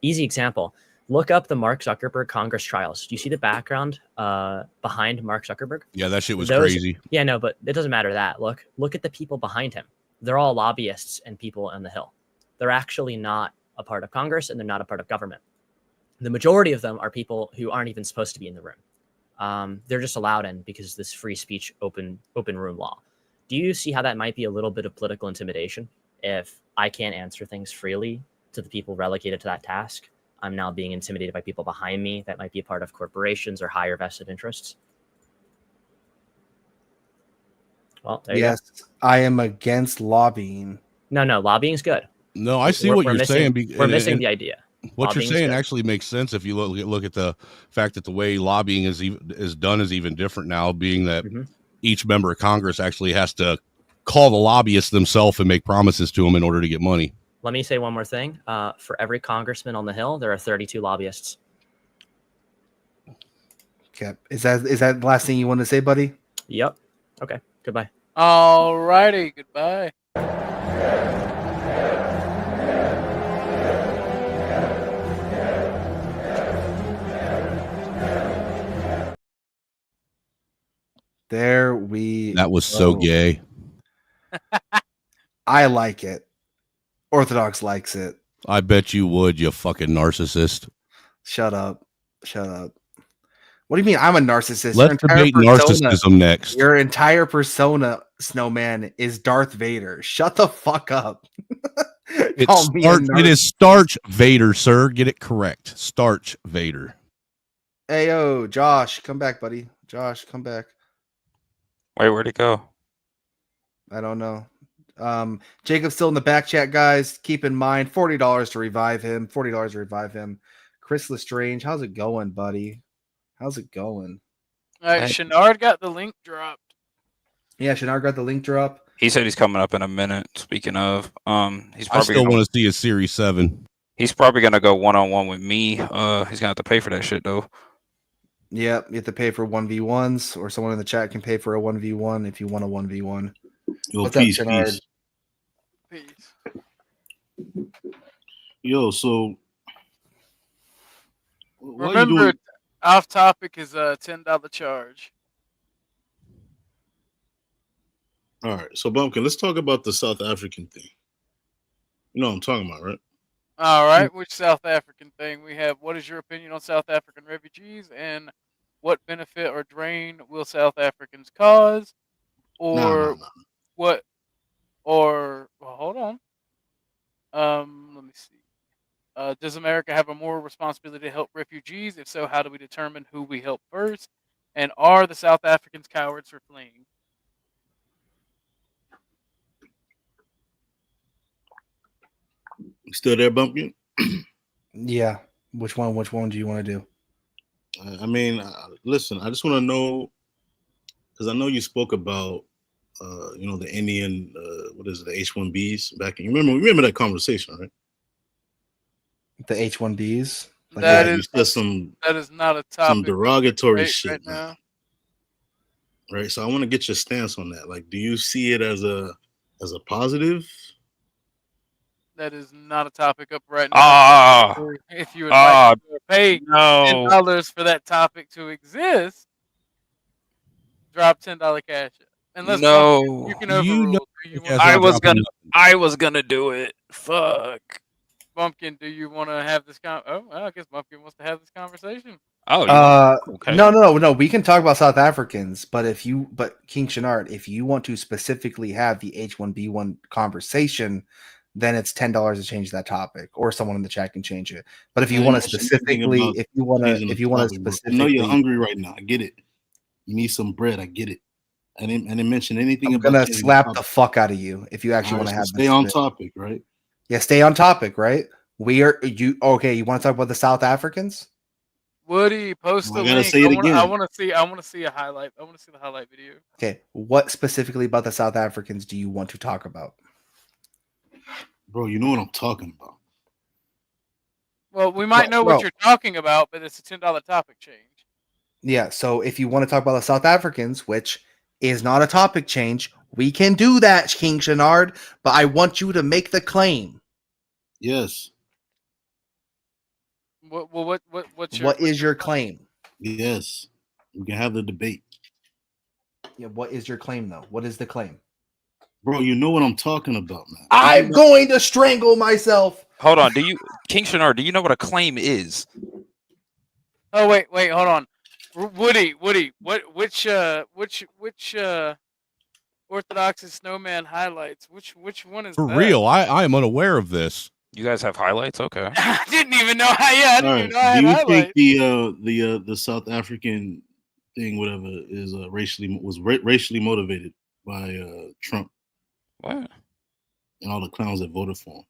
easy example, look up the Mark Zuckerberg Congress trials. Do you see the background behind Mark Zuckerberg? Yeah, that shit was crazy. Yeah, no, but it doesn't matter that. Look at the people behind him. They're all lobbyists and people on the Hill. They're actually not a part of Congress, and they're not a part of government. The majority of them are people who aren't even supposed to be in the room. They're just allowed in because this free speech, open room law. Do you see how that might be a little bit of political intimidation? If I can't answer things freely to the people relegated to that task, I'm now being intimidated by people behind me that might be a part of corporations or higher vested interests. Well, there you go. Yes, I am against lobbying. No, lobbying's good. No, I see what you're saying. We're missing the idea. What you're saying actually makes sense if you look at the fact that the way lobbying is done is even different now, being that each member of Congress actually has to call the lobbyists themselves and make promises to them in order to get money. Let me say one more thing. For every congressman on the Hill, there are 32 lobbyists. Okay. Is that the last thing you want to say, buddy? Yep. Okay. Goodbye. Alrighty. Goodbye. There we That was so gay. I like it. Orthodox likes it. I bet you would, you fucking narcissist. Shut up. What do you mean I'm a narcissist? Let's debate narcissism next. Your entire persona, Snowman, is Darth Vader. Shut the fuck up. It is Starch Vader, sir. Get it correct. Starch Vader. Hey, yo, Josh, come back, buddy. Josh, come back. Wait, where'd it go? I don't know. Jacob's still in the back chat, guys. Keep in mind, $40 to revive him. $40 to revive him. Chris Lestrange, how's it going, buddy? How's it going? All right, Shenard got the link dropped. Yeah, Shenard got the link drop. He said he's coming up in a minute. Speaking of, he's probably I still want to see a Series 7. He's probably gonna go 1-on-1 with me. He's gonna have to pay for that shit though. Yep, you have to pay for 1v1s, or someone in the chat can pay for a 1v1 if you want a 1v1. Yo, What's peace, up, Shenard? Peace. Yo, so why you Remember, doing? off topic is a $10 charge. All right, so Bumpkin, let's talk about the South African thing. You know what I'm talking about, right? All right, which South African thing we have? What is your opinion on South African refugees, and what benefit or drain will South Africans cause, or what? Or well, hold on. Let me see. Does America have a moral responsibility to help refugees? If so, how do we determine who we help first? And are the South Africans cowards for fleeing? You still there, Bumpkin? Yeah. Which one do you want to do? I mean, listen, I just want to know, because I know you spoke about the Indian, what is it, the H-1Bs back in. Remember that conversation, right? The H-1Bs. That you is said some not a topic. some derogatory right, shit right now. Right. So I want to get your stance on that. Like, do you see it as a positive? That is not a topic up right now. Ah, If you would like to pay no. $10 for that topic to exist, drop $10 cash. Unless No. you can You know overrule. Do you you want guys I was gonna I was gonna do it. Fuck. Bumpkin, do you want to have this well, I guess Bumpkin wants to have this conversation. Oh, okay. No. We can talk about South Africans, but King Shenard, if you want to specifically have the H1B1 conversation, then it's $10 to change that topic, or someone in the chat can change it. But if you want to specifically, if you want to specifically, I know you're hungry right now. I get it. You need some bread. I get it. I didn't mention anything I'm about gonna changing slap topic. the fuck out of you if you actually want to have. Stay on topic, right? Yeah, stay on topic, right? You want to talk about the South Africans? Woody, post the I gotta link. say it again. I want to see a highlight. I want to see the highlight video. Okay, what specifically about the South Africans do you want to talk about? Bro, you know what I'm talking about. Well, we might know what you're talking about, but it's a $10 topic change. Yeah, so if you want to talk about the South Africans, which is not a topic change, we can do that, King Shenard, but I want you to make the claim. Yes. What is your claim? Yes. We can have the debate. Yeah, what is your claim though? What is the claim? Bro, you know what I'm talking about, man. I'm going to strangle myself. Hold on. King Shenard, do you know what a claim is? Oh wait, hold on. Woody, which Orthodox and Snowman highlights? Which one is For that? real, I am unaware of this. You guys have highlights? Okay. I didn't even know. I didn't even know I had Do you highlights. think the South African thing, whatever, is racially motivated by Trump? What? And all the clowns that voted for him.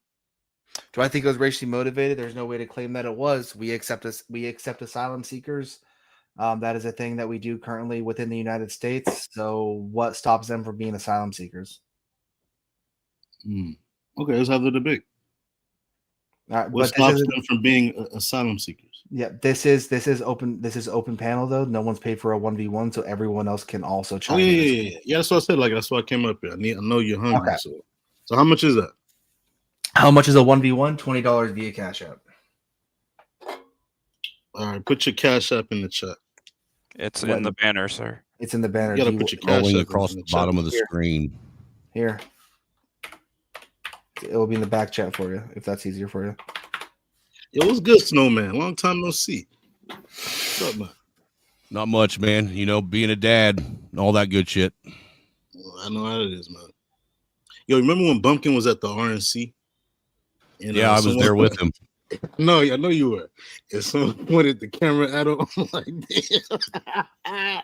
Do I think it was racially motivated? There's no way to claim that it was. We accept asylum seekers. That is a thing that we do currently within the United States. So what stops them from being asylum seekers? Okay, let's have the debate. What stops them from being asylum seekers? Yeah, this is open. This is open panel though. No one's paid for a 1v1, so everyone else can also chime in. Yeah. That's what I said. Like, that's why I came up here. I know you're hungry. Okay. So how much is that? How much is a 1v1? $20 via Cash App. All right, put your Cash App in the chat. It's in the banner, sir. It's in the banner. You gotta put your Cash App across the bottom of the screen. Here. It will be in the back chat for you if that's easier for you. Yo, what's good, Snowman? Long time no see. What's up, man? Not much, man. You know, being a dad, all that good shit. I know how it is, man. Yo, remember when Bumpkin was at the RNC? And, yeah, I was there with him. No, I know you were. And someone pointed the camera at him. I'm like, damn.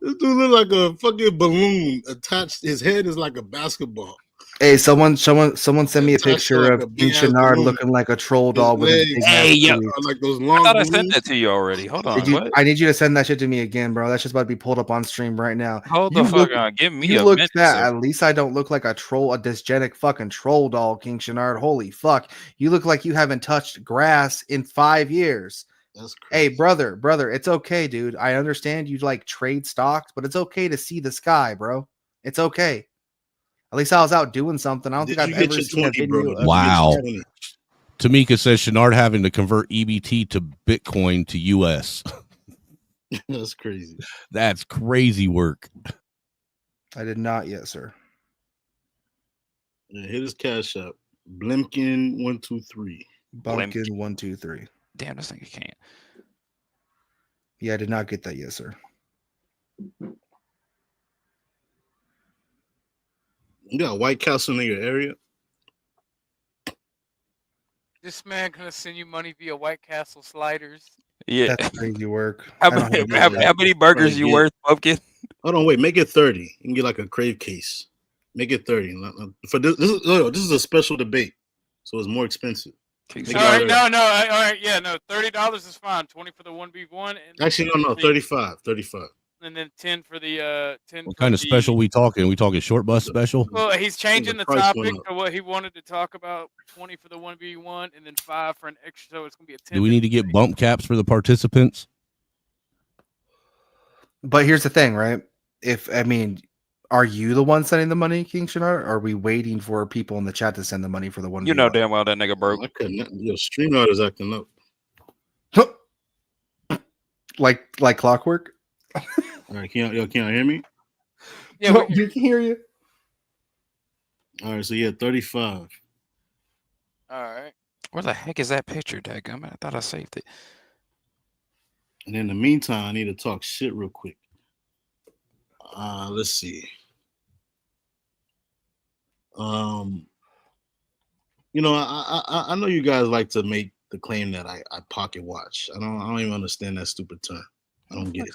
This dude look like a fucking balloon attached. His head is like a basketball. Hey, someone sent me a picture of King Shenard looking like a troll doll with his big Hey, yo. Like those long I thought I balloons. sent that to you already. Hold on. What? I need you to send that shit to me again, bro. That's just about to be pulled up on stream right now. Hold the fuck on. Give me you a look minute, fat. sir. At least I don't look like a dysgenic fucking troll doll, King Shenard. Holy fuck. You look like you haven't touched grass in 5 years. That's crazy. Hey, brother, it's okay, dude. I understand you like trade stocks, but it's okay to see the sky, bro. It's okay. At least I was out doing something. I don't think I've ever seen a video. Wow. Tamika says Shenard having to convert EBT to Bitcoin to US. That's crazy. That's crazy work. I did not yet, sir. Yeah, hit his Cash App. Blimkin123. Bumpkin123. Damn, this thing can't. Yeah, I did not get that yet, sir. You got a White Castle in your area? This man gonna send you money via White Castle sliders. Yeah. That's crazy work. How many burgers you worth, Pumpkin? Hold on, wait. Make it 30. You can get like a crave case. Make it 30. For this is a special debate, so it's more expensive. All right, no, $30 is fine. 20 for the 1v1. Actually, no, 35. and then 10 for the 10 What for kind of special we talking? We talking short bus special? Well, he's changing the price went topic up. to what he wanted to talk about. 20 for the 1v1, and then 5 for an extra. So it's gonna be a 10. Do we need to get bump caps for the participants? But here's the thing, right? Are you the one sending the money, King Shinar? Or are we waiting for people in the chat to send the money for the 1v1? You know damn well that nigga broke. I couldn't. Your StreamYard is acting up. like clockwork. All right, can y'all hear me? Yeah, no, we can hear you. All right, so yeah, 35. All right. Where the heck is that picture, dadgummit? I thought I saved it. And in the meantime, I need to talk shit real quick. Let's see. You know, I know you guys like to make the claim that I pocket watch. I don't even understand that stupid term. I don't get it.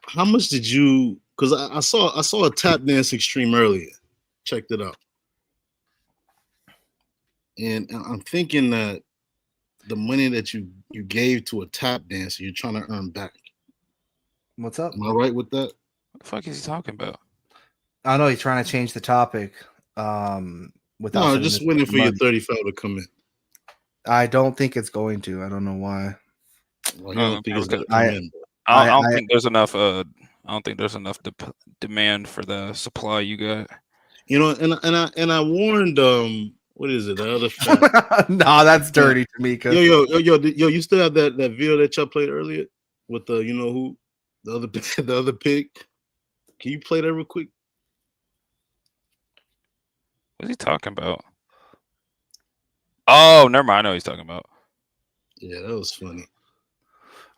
How much did you? Because I saw a tap dancing stream earlier. Checked it out, and I'm thinking that the money that you gave to a tap dancer, you're trying to earn back. What's up? Am I right with that? What the fuck is he talking about? I know he's trying to change the topic. Without No, sending just this waiting for your money. 35 to come in. I don't think it's going to. I don't know why. Well, you don't think it's gonna come in. I don't think there's enough. I don't think there's enough demand for the supply you got. You know, and I warned what is it? The other fat. No, that's dirty to me. Yo, you still have that video that y'all played earlier with the you know who the other the other pig. Can you play that real quick? What's he talking about? Oh, never mind. I know what he's talking about. Yeah, that was funny.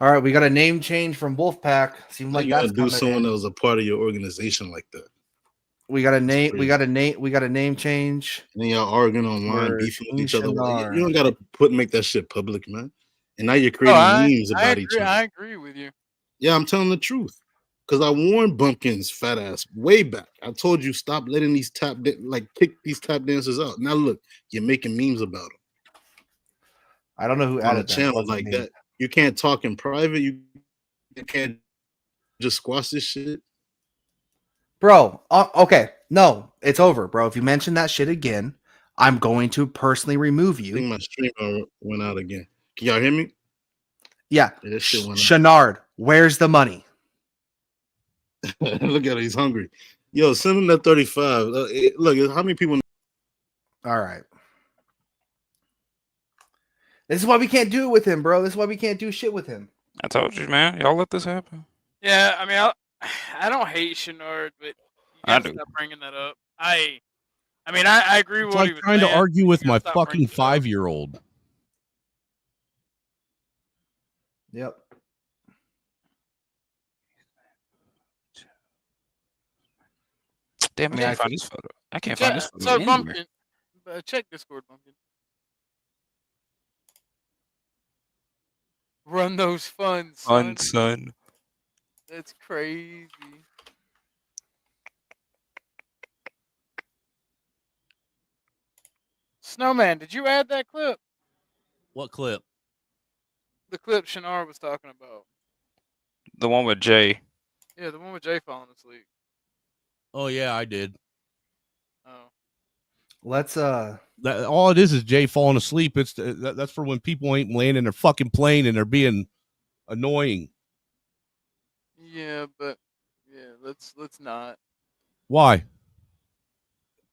All right, we got a name change from Wolfpack. Seemed Like like you gotta that's do coming someone in. that was a part of your organization like that. We got a name. We got a name change. And then y'all arguing online, beefing with each other. Like, you don't gotta make that shit public, man. And now you're creating memes about each other. I agree with you. Yeah, I'm telling the truth. Because I warned Bumpkins, fat ass, way back. I told you stop letting these kick these tap dancers out. Now look, you're making memes about them. I don't know who On added a that. channel Wasn't like me. that. You can't talk in private. You can't just squash this shit. Bro, okay. No, it's over, bro. If you mention that shit again, I'm going to personally remove you. I think my stream went out again. Can y'all hear me? Yeah. That shit went out. Shenard, where's the money? Look at it. He's hungry. Yo, send him that 35. Look, how many people? All right. This is why we can't do it with him, bro. This is why we can't do shit with him. I told you, man. Y'all let this happen. Yeah, I mean, I don't hate Shenard, but you gotta stop bringing that up. I mean, I agree with It's what like he was trying to saying. argue with my stop fucking 5-year-old. Yep. Damn, I mean, can't find this photo. I can't Check- find this photo So anywhere. Bumpkin, check Discord, Bumpkin. Run those funds, son. Son. That's crazy. Snowman, did you add that clip? What clip? The clip Shinar was talking about. The one with Jay. Yeah, the one with Jay falling asleep. Oh yeah, I did. Oh. Let's all it is Jay falling asleep. It's that's for when people ain't landing their fucking plane and they're being annoying. Yeah, but let's not. Why?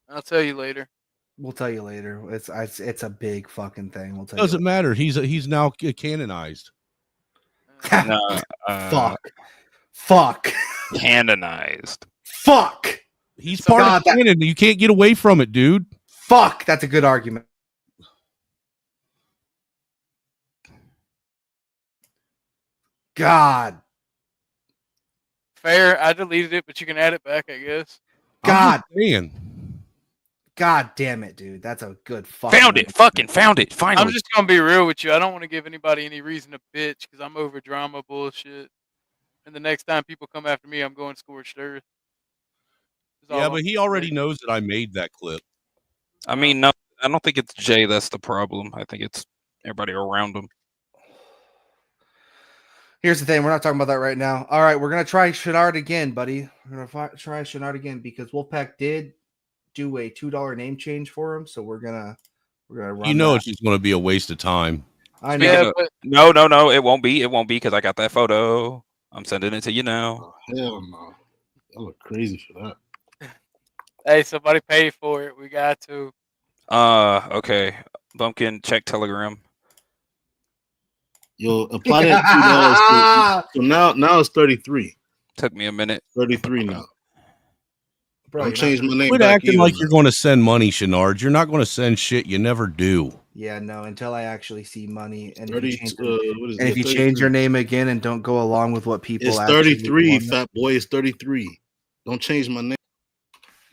I'll tell you later. We'll tell you later. It's a big fucking thing. We'll tell Doesn't you. matter. He's now canonized. No, Fuck. Canonized. Fuck. He's part of canon. You can't get away from it, dude. Fuck. That's a good argument. God. Fair. I deleted it, but you can add it back, I guess. God. Man. God damn it, dude. That's a good fucking Found it. Fucking found it. Finally. I'm just gonna be real with you. I don't want to give anybody any reason to bitch because I'm over drama bullshit. And the next time people come after me, I'm going scorched earth. Yeah, but he already knows that I made that clip. I mean, no, I don't think it's Jay that's the problem. I think it's everybody around him. Here's the thing. We're not talking about that right now. All right, we're gonna try Shenard again, buddy. We're gonna try Shenard again because Wolfpack did do a $2 name change for him, so we're gonna run. You know, that. it's just going to be a waste of time. I Speaking know. of, no, it won't be. It won't be because I got that photo. I'm sending it to you now. Hell no. I look crazy for that. Hey, somebody pay for it. We got to. Okay. Bumpkin, check Telegram. Yo, apply that $2. So now it's 33. Took me a minute. 33 now. Bro, don't change my name. Quit acting like you're going to send money, Shenard. You're not going to send shit. You never do. Yeah, no, until I actually see money. And 30, if you change your name again and don't go along with what people It's actually 33, want. fat boy. It's 33. Don't change my name.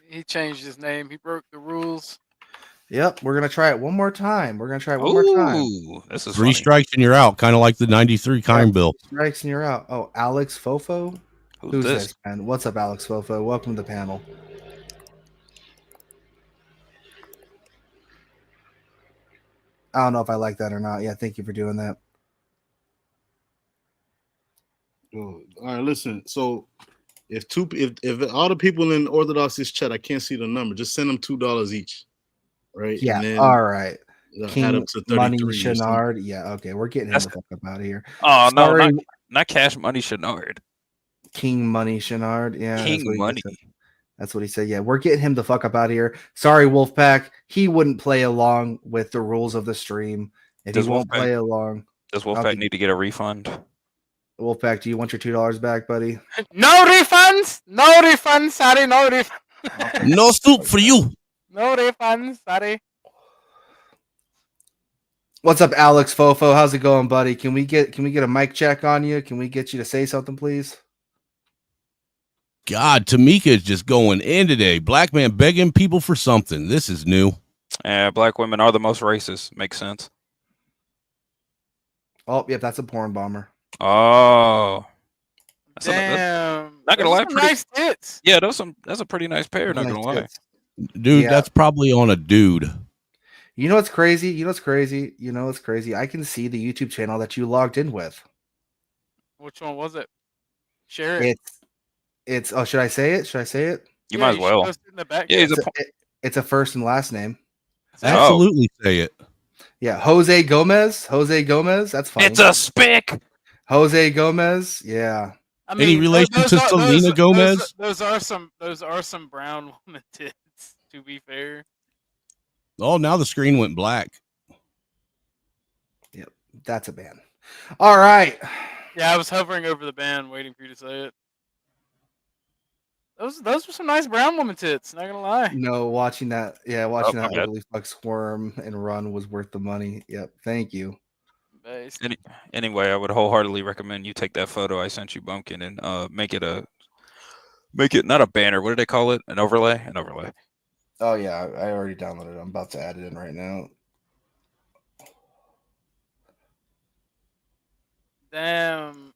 He changed his name. He broke the rules. Yep, we're gonna try it one more time. We're gonna try it one more time. This is 3 strikes and you're out, kind of like the '93 Kind Bill. Strikes and you're out. Oh, Alex Fofo. Who's this? this, man? What's up, Alex Fofo? Welcome to the panel. I don't know if I like that or not. Yeah, thank you for doing that. Oh, all right, listen. So if all the people in Orthodox's chat, I can't see the number. Just send them $2 each, right? Yeah. And then, All right. add King up to Money 33 or something. Shenard. Yeah. Okay, we're getting him the fuck up out of here. Oh Sorry, no, not Cash Money Shenard. King Money Shenard. Yeah. King Money. That's what he said. Yeah, we're getting him the fuck up out of here. Sorry, Wolfpack. He wouldn't play along with the rules of the stream. If Does he won't Wolfpack- play along, Does Wolfpack need to get a refund? Wolfpack, do you want your $2 back, buddy? No refunds. No refunds. Sorry, no refunds. No soup for you. No refunds. Sorry. What's up, Alex Fofo? How's it going, buddy? Can we get a mic check on you? Can we get you to say something, please? God, Tamika is just going in today. Black man begging people for something. This is new. Yeah, black women are the most racist. Makes sense. Oh, yep, that's a porn bomber. Oh, Damn. not gonna Those lie, are pretty- nice tits. Yeah, that's a pretty nice pair. Not gonna lie. Dude, Yeah. that's probably on a dude. You know what's crazy? You know what's crazy? I can see the YouTube channel that you logged in with. Which one was it? Share it. It's oh, should I say it? Should I say it? You might as well. In the back. Yeah, he's It's a first and last name. Absolutely say it. Yeah, Jose Gomez. Jose Gomez. That's fine. It's a spick. Jose Gomez. Yeah. I Any relation to Selena Gomez? Those are some brown woman tits. To be fair. Oh, now the screen went black. Yep, that's a ban. All right. Yeah, I was hovering over the band, waiting for you to say it. Those were some nice brown woman tits. Not gonna lie. No, watching that my bad. ugly fuck squirm and run was worth the money. Yep. Thank you. Anyway, I would wholeheartedly recommend you take that photo I sent you, Bumpkin, and make it not a banner. What do they call it? An overlay? An overlay. Oh yeah, I already downloaded it. I'm about to add it in right now. Damn.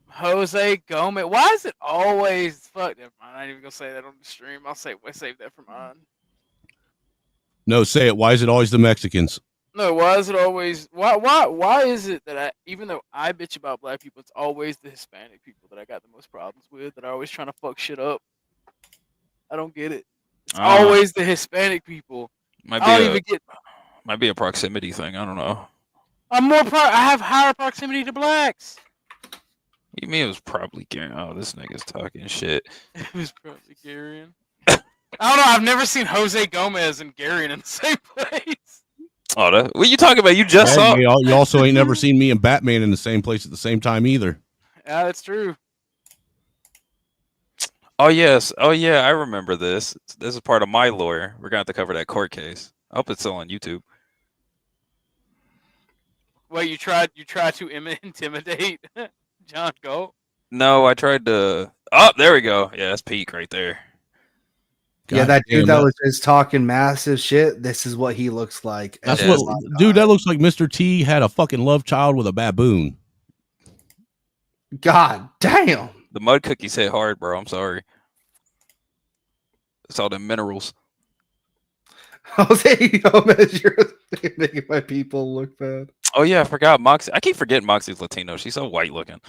Jose Gomez. Why is it always fuck? Never mind. I ain't even gonna say that on the stream. I'll save that for mine. No, say it. Why is it always the Mexicans? No, why is it always? Why is it that even though I bitch about black people, it's always the Hispanic people that I got the most problems with, that are always trying to fuck shit up. I don't get it. It's always the Hispanic people. Might be a proximity thing. I don't know. I have higher proximity to blacks. You mean it was probably Gary? Oh, this nigga's talking shit. It was probably Garion. I don't know. I've never seen Jose Gomez and Garion in the same place. Oh, what are you talking about? You just saw. You also ain't never seen me and Batman in the same place at the same time either. Yeah, that's true. Oh yes. Oh yeah, I remember this. This is part of my lawyer. We're gonna have to cover that court case. I hope it's still on YouTube. Wait, you tried to intimidate John Gold? No, I tried to. Oh, there we go. Yeah, that's peak right there. Yeah, that dude that was just talking massive shit. This is what he looks like. That's what, dude. That looks like Mr. T had a fucking love child with a baboon. God damn. The mud cookies hit hard, bro. I'm sorry. It's all the minerals. Jose Gomez, you're making my people look bad. Oh yeah, I forgot Moxie. I keep forgetting Moxie's Latino. She's so white looking.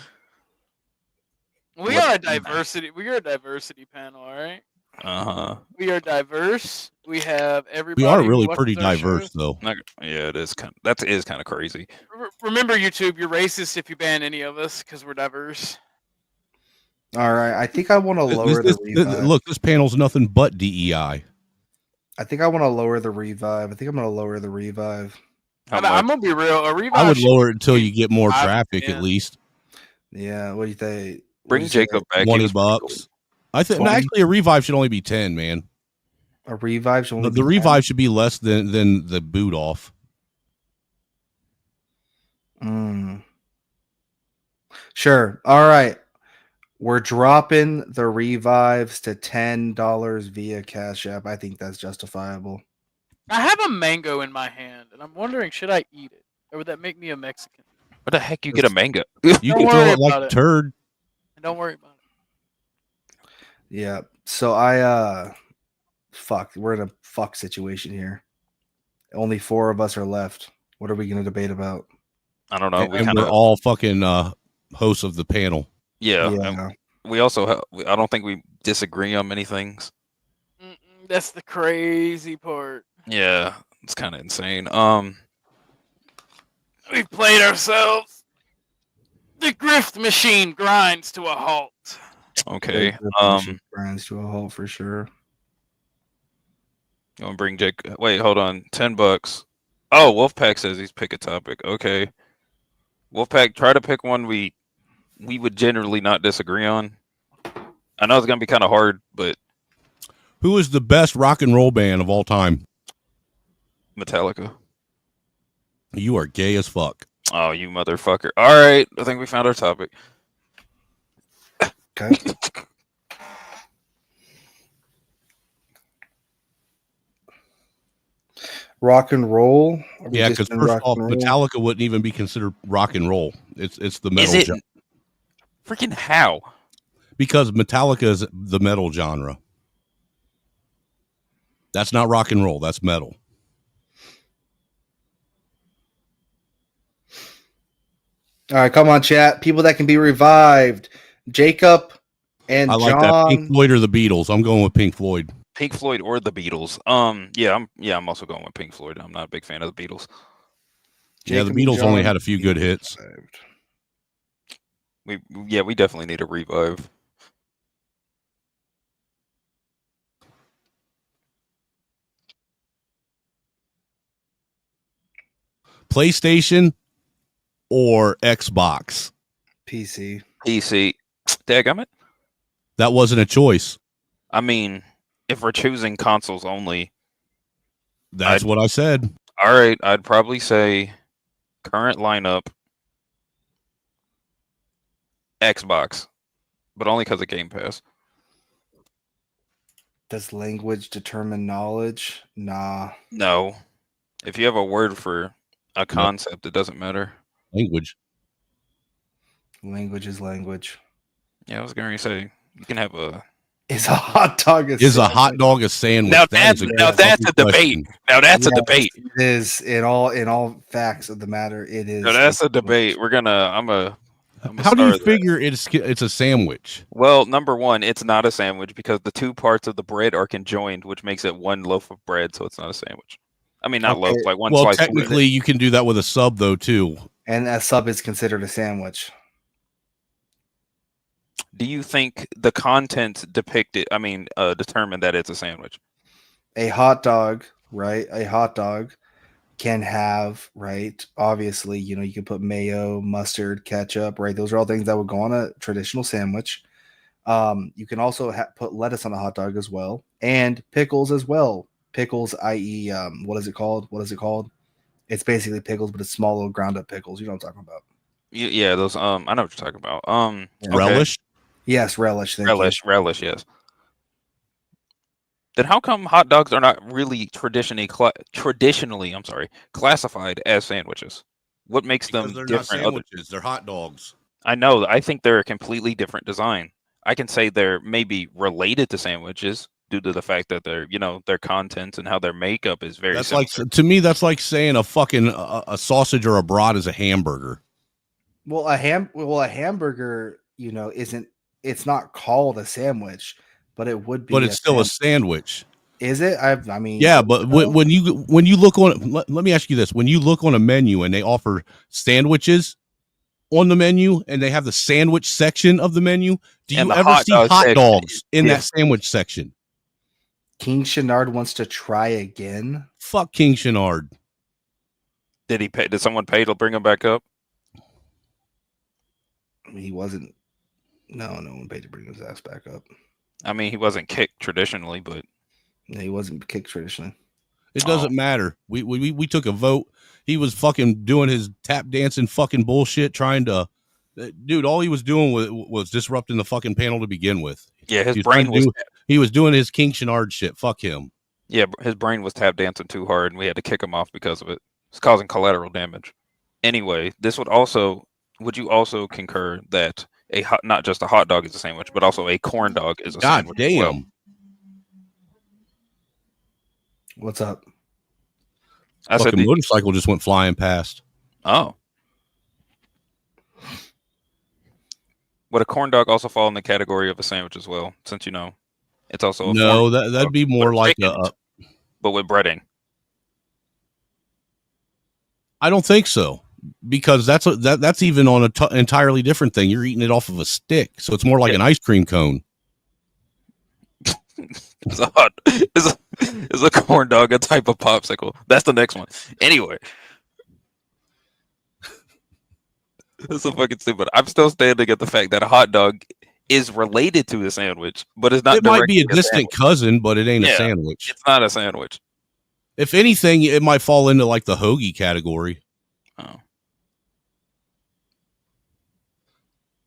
We are a diversity. We are a diversity panel, all right. Uh-huh. We are diverse. We have everybody. We are who really watches pretty our diverse, shows. though. Yeah, it is that is kind of crazy. Remember, YouTube, you're racist if you ban any of us because we're diverse. All right, I think I want to lower the revive. Look, this panel's nothing but DEI. I think I want to lower the revive. I think I'm going to lower the revive. I'm gonna be real. A revive I would should lower it until you get more 5 to traffic, 10. at least. Yeah, what do you think? Bring Jacob back. $20. I think no, 20? actually a revive should only be 10, man. A revive should only The be 10? revive should be less than the boot off. Sure. All right. We're dropping the revives to $10 via Cash App. I think that's justifiable. I have a mango in my hand, and I'm wondering, should I eat it, or would that make me a Mexican? What the heck? You get a mango? You Don't can throw worry it like about a it. turd. Don't worry about it. Yeah. So we're in a fuck situation here. Only 4 of us are left. What are we going to debate about? I don't know. And we're all fucking hosts of the panel. Yeah. Yeah. We also I don't think we disagree on many things. That's the crazy part. Yeah, it's kind of insane. We played ourselves. The grift machine grinds to a halt. Okay. Grinds to a halt for sure. You want to bring Jake? Wait, hold on. $10. Oh, Wolfpack says he's pick a topic. Okay. Wolfpack, try to pick one we would generally not disagree on. I know it's gonna be kind of hard, but Who is the best rock and roll band of all time? Metallica. You are gay as fuck. Oh, you motherfucker! All right, I think we found our topic. Okay. Rock and roll. Yeah, because first off, Metallica wouldn't even be considered rock and roll. It's the metal. Is it? Freaking how? Because Metallica is the metal genre. That's not rock and roll. That's metal. All right, come on, chat. People that can be revived. Jacob and I like John. that. Pink Floyd or the Beatles? I'm going with Pink Floyd. Pink Floyd or the Beatles? I'm also going with Pink Floyd. I'm not a big fan of the Beatles. Yeah, the Beatles only had a few good hits. We definitely need a revive. PlayStation or Xbox? PC. Dagummit. That wasn't a choice. I mean, if we're choosing consoles only, that's what I said. All right, I'd probably say current lineup Xbox, but only because of Game Pass. Does language determine knowledge? Nah. No. If you have a word for a concept, it doesn't matter. Language. Language is language. Yeah, I was going to say you can have a. Is a hot dog a Is sandwich? a hot dog a sandwich? Now that's a debate. Now that's a debate. It is in all facts of the matter. It is. No, that's a debate. How do you figure it's a sandwich? Well, number one, it's not a sandwich because the two parts of the bread are conjoined, which makes it one loaf of bread, so it's not a sandwich. I mean, not loaf, like one well, slice. technically, you can do that with a sub, though, too. And a sub is considered a sandwich. Do you think the content determine that it's a sandwich? A hot dog, right? A hot dog can have, right? Obviously, you can put mayo, mustard, ketchup, right? Those are all things that would go on a traditional sandwich. You can also put lettuce on a hot dog as well, and pickles as well. Pickles, i.e., what is it called? It's basically pickles, but it's small little ground up pickles. You know what I'm talking about? Yeah, those. I know what you're talking about. Relish. Yes, relish. Relish. Yes. Then how come hot dogs are not really traditionally classified as sandwiches? What makes them They're different? not sandwiches. They're hot dogs. I know. I think they're a completely different design. I can say they're maybe related to sandwiches, due to the fact that their content and how their makeup is very That's similar. like, to me, that's like saying a fucking a sausage or a brat is a hamburger. Well, a hamburger, it's not called a sandwich, but it would be. But it's still a sandwich. Is it? I mean, yeah, but when you look on, let me ask you this: when you look on a menu and they offer sandwiches on the menu and they have the sandwich section of the menu, do And you the ever hot see dog hot section, dogs in yeah. that sandwich section? King Chenard wants to try again. Fuck King Chenard. Did he pay? Did someone pay to bring him back up? He wasn't. No one paid to bring his ass back up. I mean, he wasn't kicked traditionally, but No, he wasn't kicked traditionally. It doesn't matter. We took a vote. He was fucking doing his tap dancing fucking bullshit, trying to, dude. All he was doing was disrupting the fucking panel to begin with. Yeah, his He brain was. He was doing his King Chenard shit. Fuck him. Yeah, his brain was tap dancing too hard, and we had to kick him off because of it. It's causing collateral damage. Anyway, would you also concur that not just a hot dog is a sandwich, but also a corn dog is a God sandwich? As well? damn. What's up? I said Fucking motorcycle just went flying past. Oh. Would a corn dog also fall in the category of a sandwich as well? Since it's also No, that'd be more like but with breading. I don't think so, because that's even on an entirely different thing. You're eating it off of a stick, so it's more like an ice cream cone. Is a corn dog a type of popsicle? That's the next one. Anyway. That's so fucking stupid. I'm still standing at the fact that a hot dog is related to a sandwich, but it's not. It might be a directly distant sandwich. cousin, but it ain't a Yeah, sandwich. It's not a sandwich. If anything, it might fall into like the hoagie category. Oh.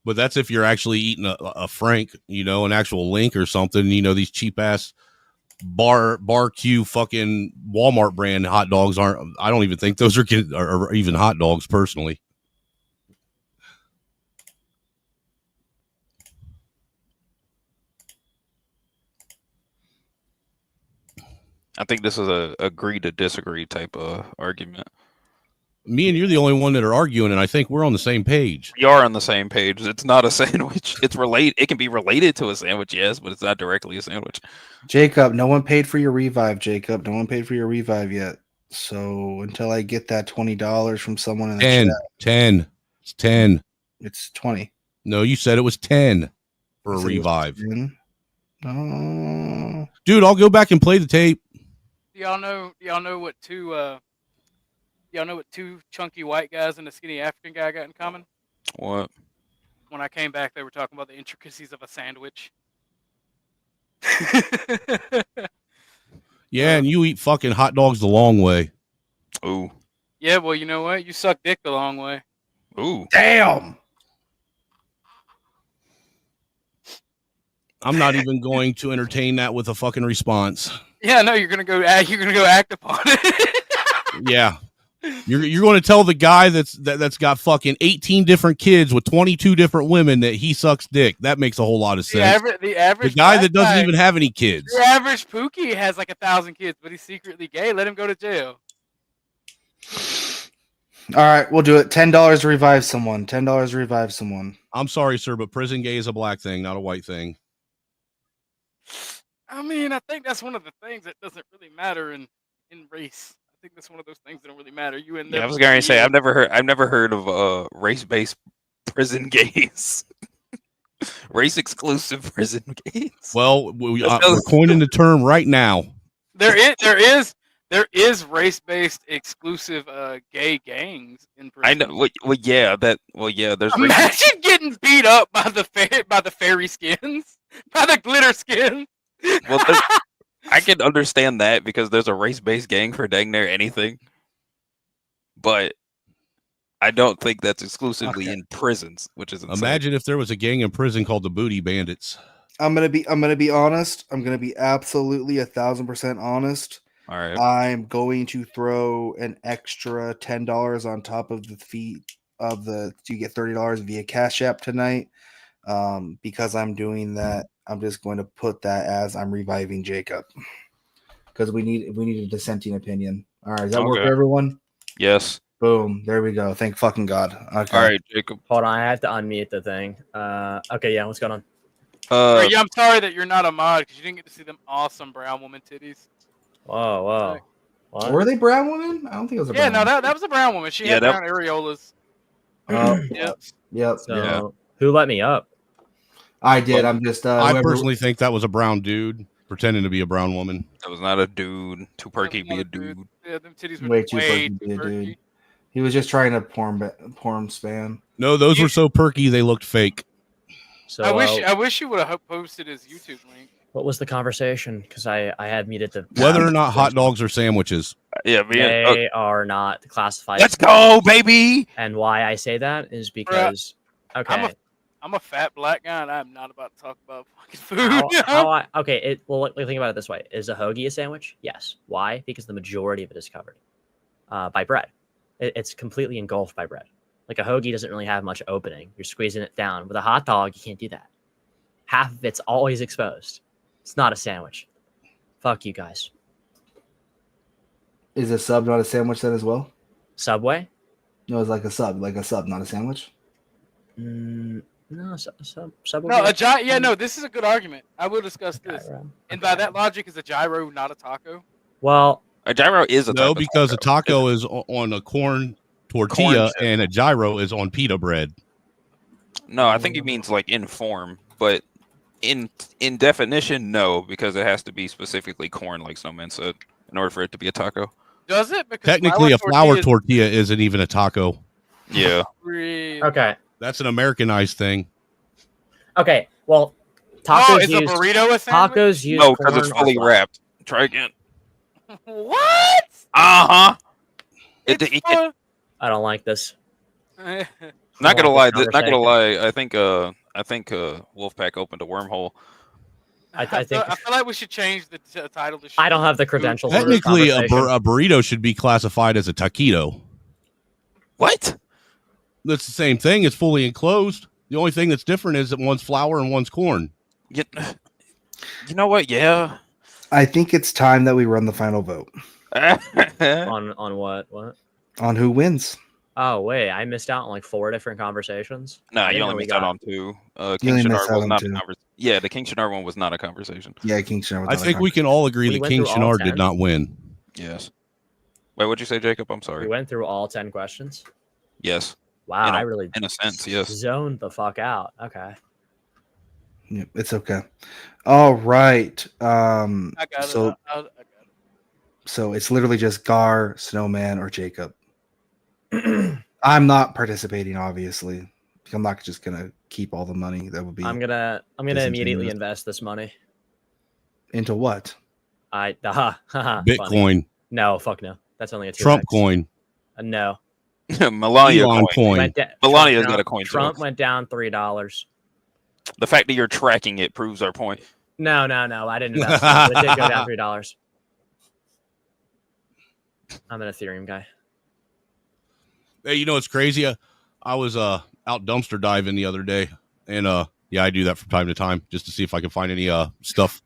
But that's if you're actually eating a Frank, an actual Link or something. These cheap ass bar Q fucking Walmart brand hot dogs aren't. I don't even think those are even hot dogs personally. I think this is a agree to disagree type of argument. Me and you're the only one that are arguing, and I think we're on the same page. We are on the same page. It's not a sandwich. It's related. It can be related to a sandwich, yes, but it's not directly a sandwich. Jacob, no one paid for your revive. Jacob, no one paid for your revive yet. So until I get that $20 from someone in the 10, chat, 10, it's 10. It's 20. No, you said it was 10 for a You said it was revive. 10? Oh. Dude, I'll go back and play the tape. Y'all know what two chunky white guys and a skinny African guy got in common? What? When I came back, they were talking about the intricacies of a sandwich. Yeah, and you eat fucking hot dogs the long way. Ooh. Yeah, well, you know what? You suck dick the long way. Ooh. Damn. I'm not even going to entertain that with a fucking response. Yeah, no, you're gonna go act upon it. Yeah. You're going to tell the guy that's got fucking 18 different kids with 22 different women that he sucks dick. That makes a whole lot of sense. The average guy black that doesn't guy- even have any kids. The average Pookie has like 1,000 kids, but he's secretly gay. Let him go to jail. All right, we'll do it. $10 to revive someone. $10 to revive someone. I'm sorry, sir, but prison gay is a black thing, not a white thing. I mean, I think that's one of the things that doesn't really matter in race. I think that's one of those things that don't really matter. You end Yeah, I up was going to say I've being- never heard of race-based prison gays. Race exclusive prison gays. Well, we're coining the term right now. There is race-based exclusive gay gangs in prison. I know. There's Imagine getting beat up by the fairy skins, by the glitter skins. Well, I can understand that because there's a race-based gang for dang near anything, but I don't think that's exclusively in prisons, which is insane. Imagine if there was a gang in prison called the Booty Bandits. I'm gonna be honest. I'm gonna be absolutely 1,000% honest. All right. I'm going to throw an extra $10 on top of the fee of the. You get $30 via Cash App tonight, because I'm doing that. I'm just going to put that as I'm reviving Jacob because we need a dissenting opinion. All right, does that work for everyone? Yes. Boom. There we go. Thank fucking God. Okay. All right, Jacob. Hold on, I have to unmute the thing. Okay, yeah, what's going on? Yeah, I'm sorry that you're not a mod because you didn't get to see them awesome brown woman titties. Whoa, whoa. What? Were they brown women? I don't think it was a brown Yeah, no, woman. that was a brown woman. She Yeah, had that- brown areolas. Yep. So, who let me up? I did. I'm just. I personally think that was a brown dude pretending to be a brown woman. That was not a dude. Too perky to be a dude. Yeah, them titties were way too perky to be a dude. He was just trying to porn spam. No, those were so perky they looked fake. So I wish you would have posted his YouTube link. What was the conversation? Because I had muted the Whether or not hot dogs are sandwiches. Yeah, they are not classified. Let's go, baby. And why I say that is because I'm a fat black guy, and I'm not about to talk about fucking food. Well, think about it this way: is a hoagie a sandwich? Yes. Why? Because the majority of it is covered by bread. It's completely engulfed by bread. Like a hoagie doesn't really have much opening. You're squeezing it down. With a hot dog, you can't do that. Half of it's always exposed. It's not a sandwich. Fuck you guys. Is a sub not a sandwich then as well? Subway? No, it's like a sub, not a sandwich. No, Subway. No, this is a good argument. I will discuss this. And by that logic, is a gyro not a taco? Well, a gyro is a no, because a taco is on a corn tortilla and a gyro is on pita bread. No, I think he means like in form, but in definition, no, because it has to be specifically corn, like Snowman said, in order for it to be a taco. Does it? Because technically, a flour tortilla isn't even a taco. Yeah. Okay. That's an Americanized thing. Okay. Well, tacos is use a burrito a sandwich? tacos use No, because it's corn or fully flour. wrapped. Try again. What? Uh huh. I don't like this. Not gonna lie. this Not gonna conversation. lie. I think Wolfpack opened a wormhole. I think I feel like we should change the title. To I don't have the credentials. for this Technically, a conversation. burrito should be classified as a taquito. What? That's the same thing. It's fully enclosed. The only thing that's different is that one's flour and one's corn. You know what? Yeah. I think it's time that we run the final vote on what? What? on who wins. Oh wait, I missed out on like 4 different conversations. No, I Oh you didn't only know we missed out got- on 2. You King only missed Shinar out was on not 2. a conversation. Yeah, the King Shinar one was not a conversation. Yeah, King Shinar was I not a think we can all agree We that went King through all Shinar 10? did not win. Yes. Wait, what'd you say, Jacob? I'm sorry. We went through all 10 questions. Yes. Wow, In a- I really in a sense, yes. zoned the fuck out. Okay. Yeah, it's okay. All right. I got So it. I got it. so it's literally just Gar, Snowman, or Jacob. I'm not participating, obviously. I'm not just gonna keep all the money. That would be I'm gonna immediately disingenuous. invest this money. Into what? Funny. Bitcoin, No, fuck no. That's only a 2x. Trump coin, No. Melania Elon coin. coin. Melania's Trump got a coin. Trump too. went down $3. The fact that you're tracking it proves our point. No. I didn't invest. It did go down $3. I'm an Ethereum guy. Hey, you know what's crazy? I was out dumpster diving the other day, and yeah, I do that from time to time just to see if I can find any stuff.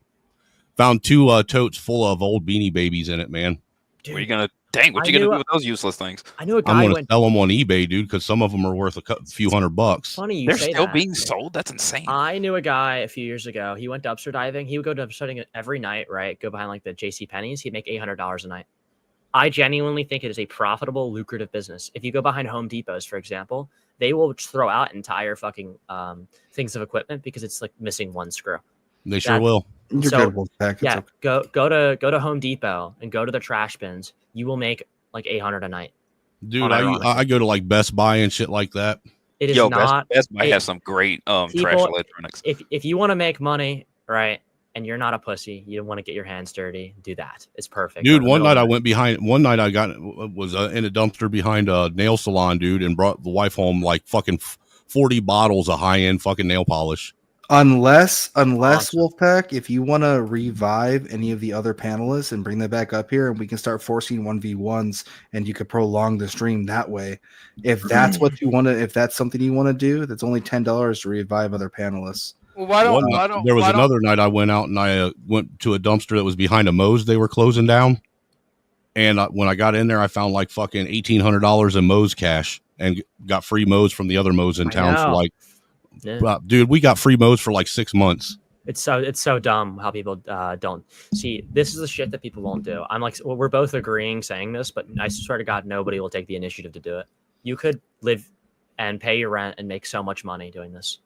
Found 2 totes full of old Beanie Babies in it, man. What are you gonna? Dang, what I you gonna knew do a- with those useless things? I knew a I'm guy gonna went. sell them on eBay, dude, because some of them are worth a few $100. Funny you They're say still that. being sold. That's insane. I knew a guy a few years ago. He went dumpster diving. He would go dumpster diving every night, right? Go behind like the JC Penney's. He'd make $800 a night. I genuinely think it is a profitable, lucrative business. If you go behind Home Depots, for example, they will throw out entire fucking things of equipment because it's like missing one screw. They sure will. You're So, good, Wolfpack. It's Yeah, okay. go to Home Depot and go to the trash bins. You will make like $800 a night. Dude, Unironically. I go to like Best Buy and shit like that. It is Yo, not. Best Buy it- has some great trash people- electronics. If you want to make money, right, and you're not a pussy, you don't want to get your hands dirty, do that. It's perfect. Dude, Go to one the night I middle went behind. One night I was in a dumpster behind a nail salon, dude, and brought the wife home like fucking 40 bottles of high end fucking nail polish. Unless Awesome. Wolfpack, if you want to revive any of the other panelists and bring them back up here, and we can start forcing 1v1s, and you could prolong the stream that way. If that's what you want to, if that's something you want to do, that's only $10 to revive other panelists. Well, why don't There was another night I went out and I went to a dumpster that was behind a Moe's they were closing down. And when I got in there, I found like fucking $1,800 in Moe's cash and got free Moe's from the other Moe's in town for like, dude, we got free Moe's for like 6 months. It's so dumb how people don't see. This is the shit that people won't do. I'm like, well, we're both agreeing saying this, but I swear to God, nobody will take the initiative to do it. You could live and pay your rent and make so much money doing this.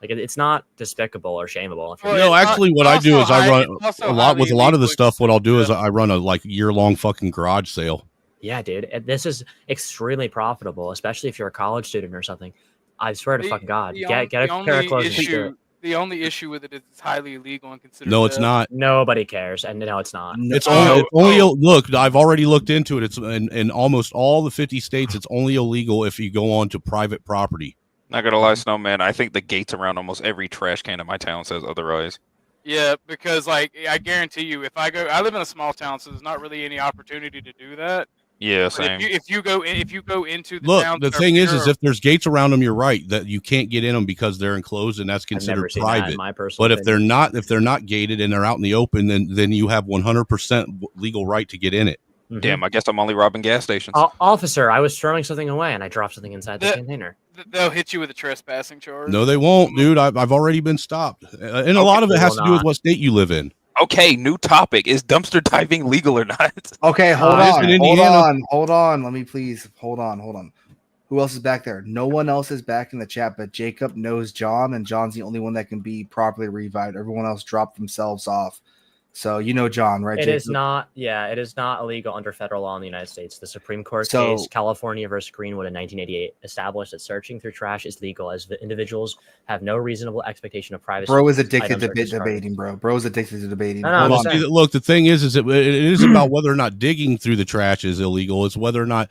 Like it's not despicable or shameable. If No, actually, what I do is I run a lot of the stuff. What I'll do is I run a like year-long fucking garage sale. Yeah, dude, this is extremely profitable, especially if you're a college student or something. I swear to fucking God, get a pair of clothes and do it. The only issue with it is it's highly illegal and considered. No, it's not. Nobody cares, and no, it's not. It's only look. I've already looked into it. It's in almost all the 50 states. It's only illegal if you go on to private property. Not gonna lie, Snowman. I think the gates around almost every trash can in my town says otherwise. Yeah, because like I guarantee you, I live in a small town, so there's not really any opportunity to do that. Yeah, But same. If you go into the Look, towns the that are thing is pure- if there's gates around them, you're right that you can't get in them because they're enclosed and that's considered seen that in private. my personal But if they're not gated and they're out in the open, then you have 100% legal right to get in it. Damn, I guess I'm only robbing gas stations. Officer, I was throwing something away and I dropped something inside the container. they'll hit you with a trespassing charge. No, they won't, dude. I've already been stopped, and a lot of it has to do with what state you live in. Okay, new topic: is dumpster diving legal or not? Okay, hold it's in Indiana. hold on. Let me please hold on. Who else is back there? No one else is back in the chat, but Jacob knows John, and John's the only one that can be properly revived. Everyone else dropped themselves off. So you know John, right? It Jacob? is not. Yeah, it is not illegal under federal law in the United States. The Supreme Court So- case, California versus Greenwood in 1988, established that searching through trash is legal as the individuals have no reasonable expectation of privacy. Bro is addicted Items to are discarded. debating, bro. Bro is addicted to debating. No, I'm Hold just on. saying. Look, the thing is it isn't about whether or not digging through the trash is illegal. It's whether or not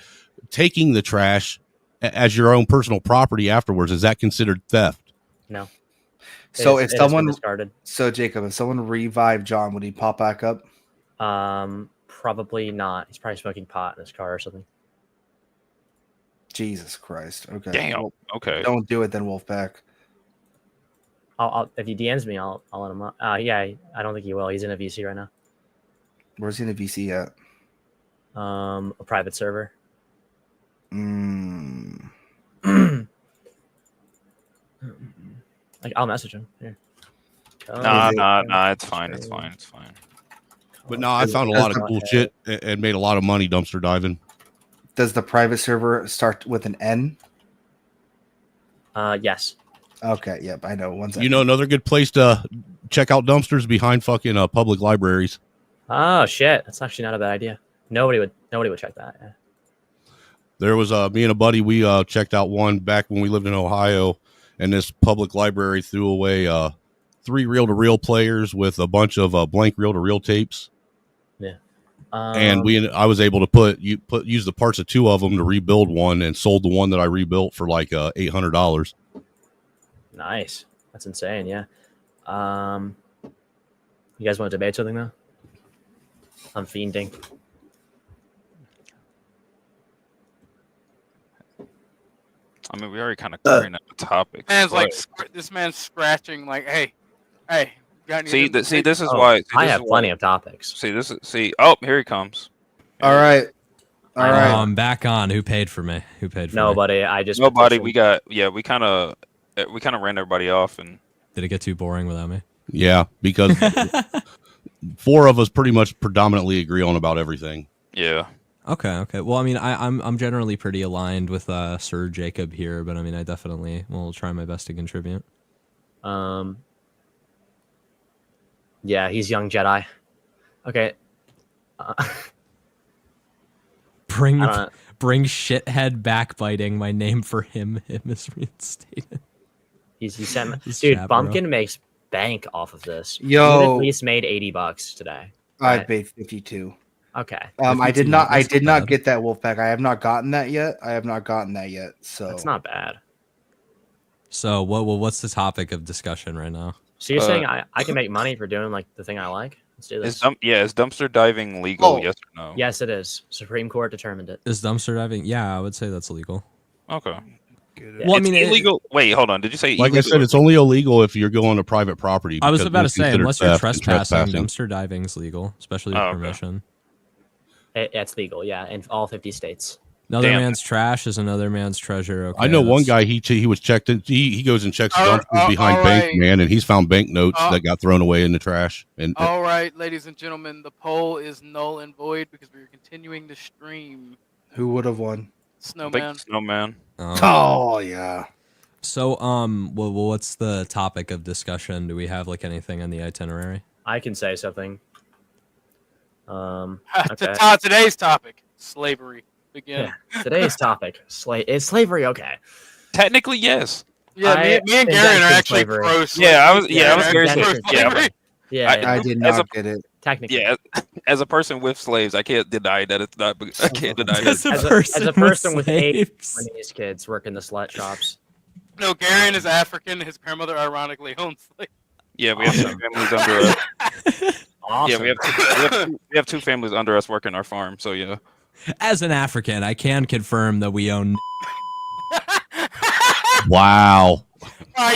taking the trash as your own personal property afterwards. Is that considered theft? No. So It if has been someone, discarded. so Jacob, if someone revived John, would he pop back up? Probably not. He's probably smoking pot in his car or something. Jesus Christ. Okay. Damn. Well, Okay. Don't do it then, Wolfpack. I'll if he DMs me, I'll let him up. Yeah, I don't think he will. He's in a VC right now. Where's he in the VC at? A private server. Like I'll message him. Here. Nah. It's fine. It's fine. It's fine. But no, I found a lot of cool shit and made a lot of money dumpster diving. Does the private server start with an N? Yes. Okay. Yep. I know. One second. You know, another good place to check out dumpsters behind fucking public libraries. Oh shit, that's actually not a bad idea. Nobody would check that. Yeah. There was me and a buddy. We checked out one back when we lived in Ohio, and this public library threw away 3 reel-to-reel players with a bunch of blank reel-to-reel tapes. Yeah. And I was able to use the parts of 2 of them to rebuild one, and sold the one that I rebuilt for like $800. Nice. That's insane. Yeah. You guys want to debate something though? I'm fiending. I mean, we already kind of covering the topic. This man's scratching like, hey. Got See, anything? this is why. I have plenty of topics. Oh, here he comes. All right. I'm back on. Who paid for me? Nobody. I just nobody. We kind of ran everybody off, and did it get too boring without me? Yeah, because 4 of us pretty much predominantly agree on about everything. Yeah. Okay. Well, I mean, I'm generally pretty aligned with Sir Jacob here, but I mean, I definitely will try my best to contribute. Yeah, he's young Jedi. Okay. Bring shithead backbiting. My name for him is reinstated. He sent dude. Bumpkin makes bank off of this. Yo, he at least made $80 today. I paid 52. Okay. I did not get that Wolfpack. I have not gotten that yet. So that's not bad. So what's the topic of discussion right now? So you're saying I can make money for doing like the thing I like? Let's do this. Is dumpster diving legal? Yes or no? Yes, it is. Supreme Court determined it. Is dumpster diving? Yeah, I would say that's legal. Okay. Well, I It's mean, illegal. Wait, hold on. Did you say Like illegal? I said, it's only illegal if you're going to private property. I was because about to it's say, considered unless you're theft and trespassing, dumpster diving's legal, especially with Oh, okay. permission. It's legal, yeah, in all 50 states. Another Damn. man's trash is another man's treasure. Okay, I know one that's- guy. He was checked in. He goes and checks All dumpsters behind bank right. man, and he's found banknotes that got thrown away in the trash. And All right, ladies and gentlemen, the poll is null and void because we're continuing to stream. Who would have won? Snowman. Snowman. Oh yeah. So, well, what's the topic of discussion? Do we have like anything on the itinerary? I can say something. Okay. Today's topic: slavery. Begin. Yeah. Today's topic: is slavery okay? Technically, yes. Yeah, me and Garen are actually pro. Yeah, I was very pro slavery. Yeah, I did not get it. Technically, Yeah, as a person with slaves, I can't deny that it's not. I can't deny that. as a person with 8 Chinese kids working the slut shops. No, Garen is African. His grandmother ironically owns slaves. Yeah, we have 2 families under us. Awesome. Yeah, we have 2 families under us working our farm. So yeah. As an African, I can confirm that we own. wow,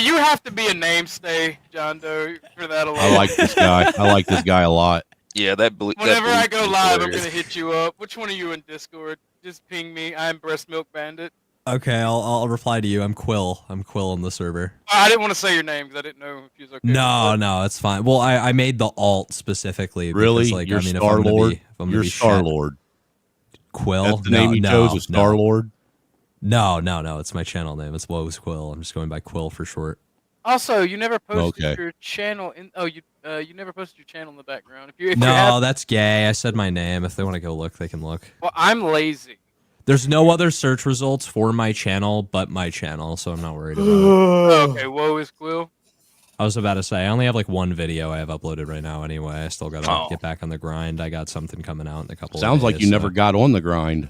You have to be a namestay, John Doe, for that alone. I like this guy. I like this guy a lot. Yeah, Whenever I go is live, I'm hilarious. gonna hit you up. Which one are you in Discord? Just ping me. I'm Breast Milk Bandit. Okay, I'll reply to you. I'm Quill. I'm Quill on the server. I didn't want to say your name because I didn't know if you was okay. No, it's fine. Well, I made the alt specifically. Really? Because, like, You're I mean, Star Lord. You're be Star Shat- Lord. Quill. That's the name you chose was Star Lord. No, it's my channel name. It's Woes Quill. I'm just going by Quill for short. Also, you never posted Okay. your channel in. Oh, you never posted your channel in the background. If you No, have, that's gay. I said my name. If they want to go look, they can look. well, I'm lazy. There's no other search results for my channel but my channel, so I'm not worried about it. Okay, woe is Quill. I was about to say, I only have like one video I have uploaded right now anyway. I still got to Oh. get back on the grind. I got something coming out in a couple Sounds of like days, you so- never got on the grind.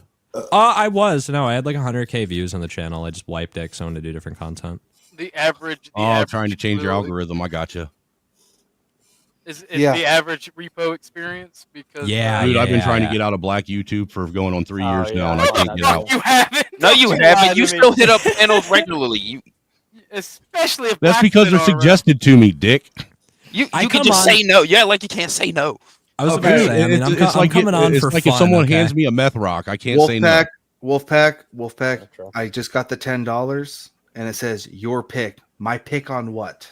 I was. No, I had like 100K views on the channel. I just wiped it because I wanted to do different content. The average. Trying to change your algorithm. I got you. Is Yeah. the average repo experience because Dude, I've been trying to get out of black YouTube for going on 3 years now, and I can't get out. You haven't. No, you Don't haven't. lie You to me. still hit up channels regularly. You Especially if That's black because men they're are around. suggested to me, Dick. you I can come just on- say no. Yeah, like you can't say no. I was about to say, I mean, I'm coming on it's for like fun, if someone okay? hands me a meth rock, I can't say no. Wolfpack. I just got the $10, and it says your pick. My pick on what?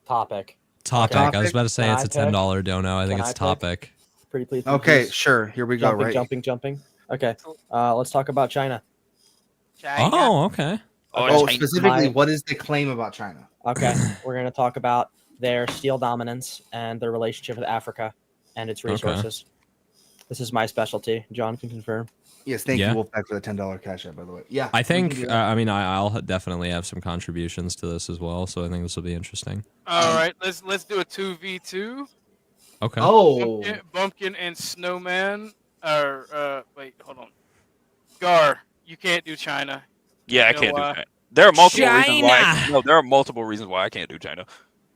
Topic. Topic. I was about to say Can it's a I pick? $10 dono. I think Can it's I pick? topic. Pretty please. Okay, sure. Here we go. Jumping. Okay. Let's talk about China. Oh, okay. Oh, specifically, what is the claim about China? Okay, we're going to talk about their steel dominance and their relationship with Africa and its Okay. resources. This is my specialty. John can confirm. Yes, thank Yeah. you, Wolfpack, for the $10 cash out, by the way. Yeah, I we can think, do that. I mean, I'll definitely have some contributions to this as well, so I think this will be interesting. All right, let's do a 2v2. Okay. Bumpkin and Snowman. Or wait, hold on. Gar, you can't do China. Yeah, I You know can't do why? that. There are multiple reasons why. China! No, there are multiple reasons why I can't do China.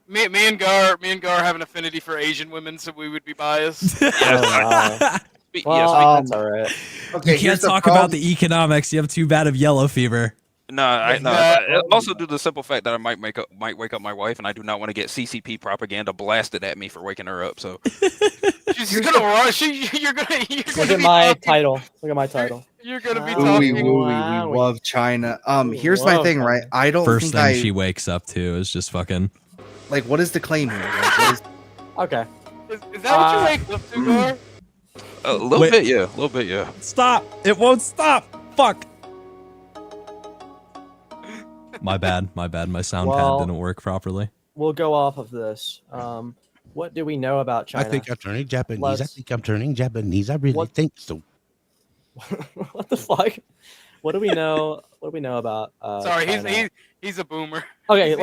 Me and Gar have an affinity for Asian women, so we would be biased. Well, that's all right. Okay, You can't talk about the economics. You have too bad of yellow fever. No, I also do the simple fact that I might wake up my wife, and I do not want to get CCP propaganda blasted at me for waking her up. So She's gonna rush. You're gonna Look at my title. Look at my title. You're gonna be Ooey, talking. wooey, we love China. Here's my love thing, right? I don't First think thing I she wakes up to is just fucking. like. What is the claim here? Like, what is, Okay. Is that what you wake up to, Gar? a little Wait. bit, yeah, a little bit, yeah. Stop! It won't stop! Fuck! My bad. My sound Well- pad didn't work properly. We'll go off of this. What do we know about China? I think I'm turning Japanese. I Let's- think I'm turning Japanese. I really think so. What the fuck? What do we know? What do we know about? Sorry, China? he's a boomer. Okay,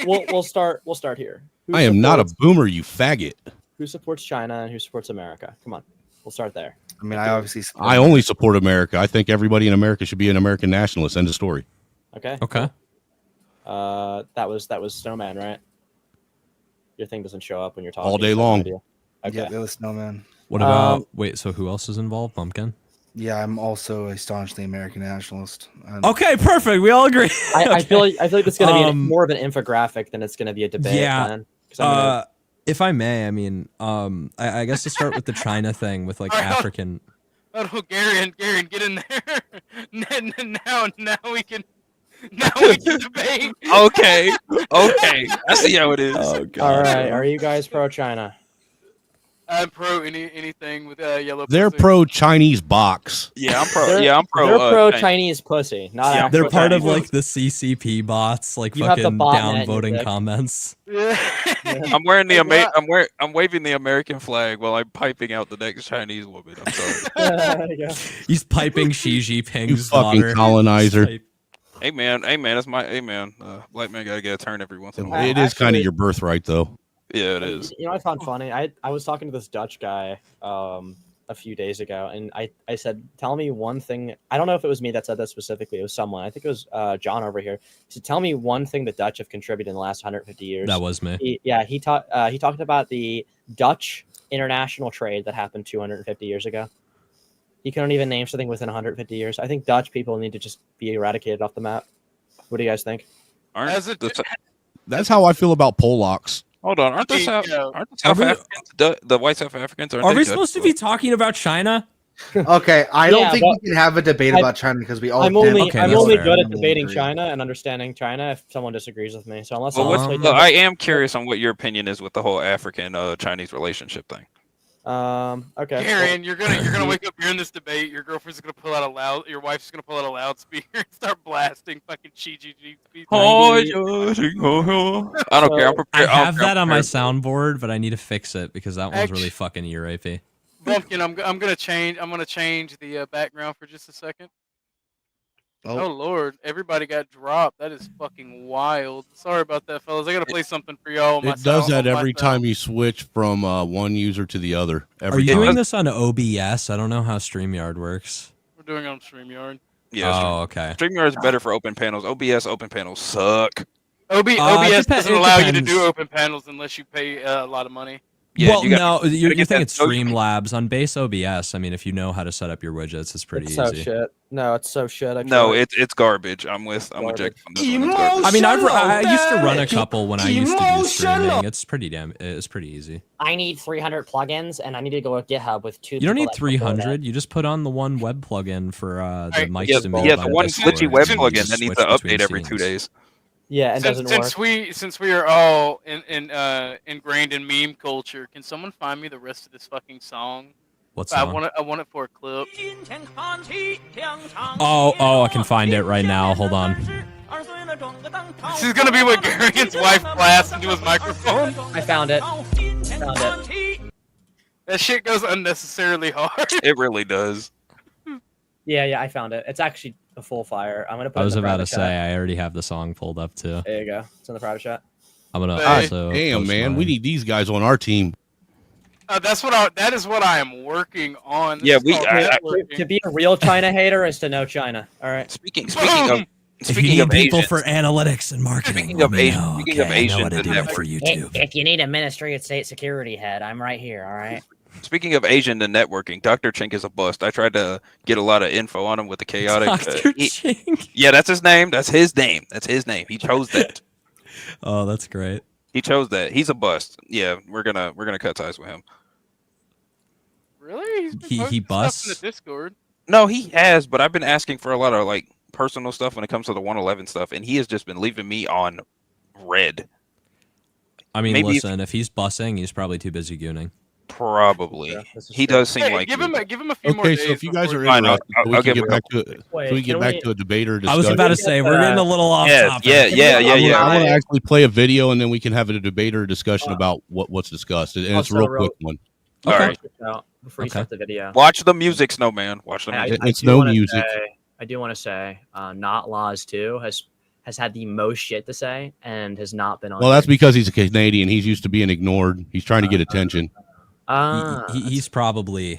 we'll start. We'll start here. Who I am not a supports- boomer, you faggot. Who supports China and who supports America? Come on, we'll start there. I mean, I obviously. I only support America. I think everybody in America should be an American nationalist. End of story. Okay. Okay. That was Snowman, right? Your thing doesn't show up when you're talking. All day so I have no long. idea. Okay. Yeah, it was Snowman. What about? Wait, so who else is involved? Pumpkin. Yeah, I'm also a staunchly American nationalist. Okay, perfect. We all agree. I feel like it's going to be more more of an infographic than it's going to be a debate. Yeah. Glenn, 'cause I'm gonna- If I may, I mean, I guess to start with the China thing with like African. Oh, Gary, get in there. now we can debate. Okay, okay, I see how it is. Oh All right, are you guys pro China? I'm pro anything with yellow. They're pussy. pro Chinese box. Yeah, I'm pro. They're pro Chinese pussy, not Yeah, actual they're part of Chinese. like the CCP bots, like You have the fucking bot net in your downvoting dick. comments. I'm wearing the I'm waving the American flag while I'm piping out the next Chinese woman. I'm sorry. He's piping Xi Jinping's fucking daughter. colonizer. Hey man, that's my man. Black man gotta get a turn every once in a while. It is kind of your birthright, though. Yeah, it is. You know, I found funny. I was talking to this Dutch guy a few days ago, and I said, "Tell me one thing." I don't know if it was me that said that specifically. It was someone. I think it was John over here. He said, "Tell me one thing the Dutch have contributed in the last 150 years." That was me. He talked about the Dutch international trade that happened 250 years ago. He couldn't even name something within 150 years. I think Dutch people need to just be eradicated off the map. What do you guys think? That's how I feel about Polacks. Hold on, aren't the South Africans the white South Africans? Are we supposed to be talking about China? Okay, I don't Yeah, think but we can have a debate about China because we all. I'm only fair. good at debating China and understanding China if someone disagrees with me. So unless Well, I am curious on what your opinion is with the whole African Chinese relationship thing. Okay. Gary, you're gonna wake up during this debate. Your girlfriend's gonna pull out your wife's gonna pull out a loudspeaker and start blasting fucking Xi Jinping. I don't care. I'm prepared. I have I'm that on my prepared. soundboard, but I need to fix it because that one's really fucking ear rapey. Bumpkin, I'm gonna change the background for just a second. Oh Lord, everybody got dropped. That is fucking wild. Sorry about that, fellas. I gotta play something for y'all. on my It does sound- that on my every sound. time you switch from one user to the other. Are Every you time. doing this on OBS? I don't know how StreamYard works. We're doing it on StreamYard. Yeah. Oh, okay. StreamYard is better for open panels. OBS open panels suck. OBS doesn't allow you to depends. do open panels unless you pay a lot of money. Yeah, well, you gotta- no, you you're gotta get thinking that it's social- Streamlabs on base OBS. I mean, if you know how to set up your widgets, it's pretty It's easy. so shit. No, it's so shit. I No, tried. it's garbage. I'm with Jack on this one. It's garbage. I mean, I used to run a couple when I used to do streaming. It's pretty easy. I need 300 plugins, and I need to go with GitHub with two. You don't people need that can afford 300. You just put on the one web plugin for the mics Yeah, to move. the on one Discord, glitchy web and you plugin just that needs switch to between update every 2 scenes. days. Yeah, it doesn't work. Since we are all ingrained in meme culture, can someone find me the rest of this fucking song? What I song? want it for a clip. Oh, I can find it right now. Hold on. This is gonna be what Gary's wife blasts into his microphone. I found it. Found it. That shit goes unnecessarily hard. It really does. Yeah, I found it. It's actually a full fire. I'm gonna put. I it was in the about to private say chat. I already have the song pulled up too. There you go. It's in the private chat. I'm gonna Hey. also. Damn, post man, we mine. need these guys on our team. That is what I am working on. This Yeah, is called networking. To be a real China hater is to know China. All right. Speaking If you Speaking need of people Asians, for analytics and marketing, speaking let of me Asian, know. speaking Okay, of I know Asians what to and do it network- for YouTube. If you need a Ministry of State security head, I'm right here. All right. Speaking of Asian and networking, Dr. Chink is a bust. I tried to get a lot of info on him with the chaotic. Dr. Chink. Yeah, that's his name. That's his name. That's his name. He chose that. Oh, that's great. He chose that. He's a bust. Yeah, we're gonna cut ties with him. Really? He's been He posting stuff busts? in the Discord. No, he has, but I've been asking for a lot of like personal stuff when it comes to the 111 stuff, and he has just been leaving me on red. I mean, Maybe if- listen, if he's bussing, he's probably too busy gooning. Probably. He does seem Hey, like give him a few more Okay, days. so if you guys are before- Fine, I'll- interested, so we I'll can give get it back to it. Wait, So we can get can back we- to a debate or I discussion. was about to say we're getting a little off topic. Yeah. I want to actually play a video and then we can have a debate or discussion about what's discussed, and it's a real quick one. All right. Before you start the video. Watch the music, Snowman. Watch the music. It's do no wanna music. say- I do want to say, Not Laws 2 has had the most shit to say and has not been on. Well, that's because he's a Canadian. He's used to being ignored. He's trying to get attention. He's probably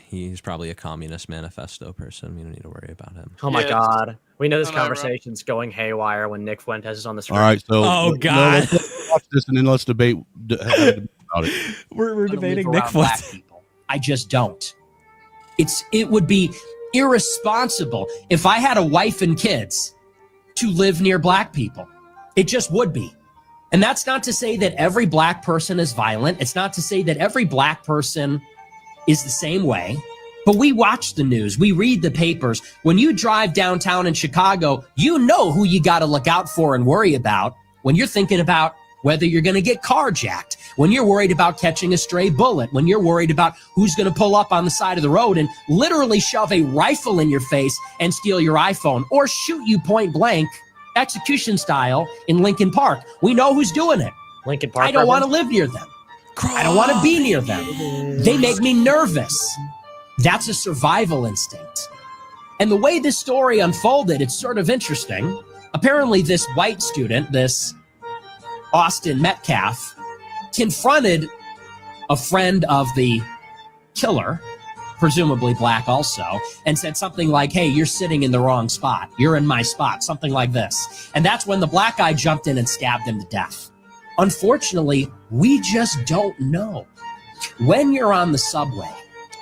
a communist manifesto person. We don't need to worry about him. Oh my Yeah. god. We know this No, no, conversation's going haywire when Nick Fuentes is on the screen. All right, so Oh, God. let's watch this and then let's debate have a debate about it. We're gonna debating move Nick around black Fuentes. people. I just don't. It would be irresponsible if I had a wife and kids to live near black people. It just would be. And that's not to say that every black person is violent. It's not to say that every black person is the same way. But we watch the news. We read the papers. When you drive downtown in Chicago, you know who you got to look out for and worry about when you're thinking about whether you're going to get carjacked, when you're worried about catching a stray bullet, when you're worried about who's going to pull up on the side of the road and literally shove a rifle in your face and steal your iPhone or shoot you point blank, execution style, in Lincoln Park. We know who's doing it. Lincoln Park. I don't want to live near them. I don't want to be near them. They make me nervous. That's a survival instinct. And the way this story unfolded, it's sort of interesting. Apparently, this white student, this Austin Metcalf, confronted a friend of the killer, presumably black also, and said something like, hey, you're sitting in the wrong spot. You're in my spot, something like this. And that's when the black guy jumped in and stabbed him to death. Unfortunately, we just don't know. When you're on the subway,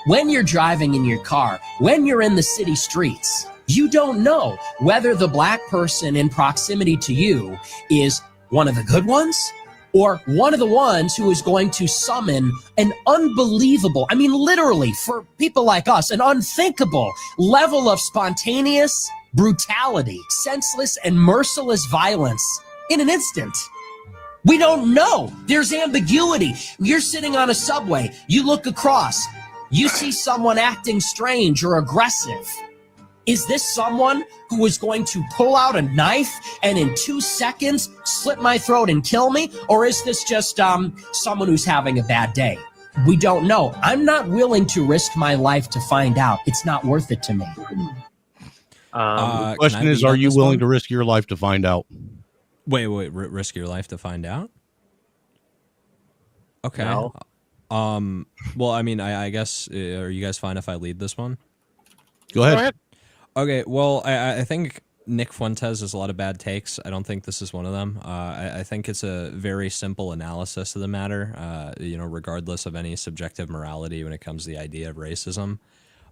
when you're driving in your car, when you're in the city streets, you don't know whether the black person in proximity to you is one of the good ones or one of the ones who is going to summon an unbelievable, I mean, literally, for people like us, an unthinkable level of spontaneous brutality, senseless and merciless violence in an instant. We don't know. There's ambiguity. You're sitting on a subway. You look across. You see someone acting strange or aggressive. Is this someone who is going to pull out a knife and in 2 seconds slit my throat and kill me? Or is this just someone who's having a bad day? We don't know. I'm not willing to risk my life to find out. It's not worth it to me. The question is, are you willing to risk your life to find out? Wait, risk your life to find out? Okay. No. Well, I mean, I guess, are you guys fine if I lead this one? Go ahead. Okay, well, I think Nick Fuentes has a lot of bad takes. I don't think this is one of them. I think it's a very simple analysis of the matter, regardless of any subjective morality when it comes to the idea of racism.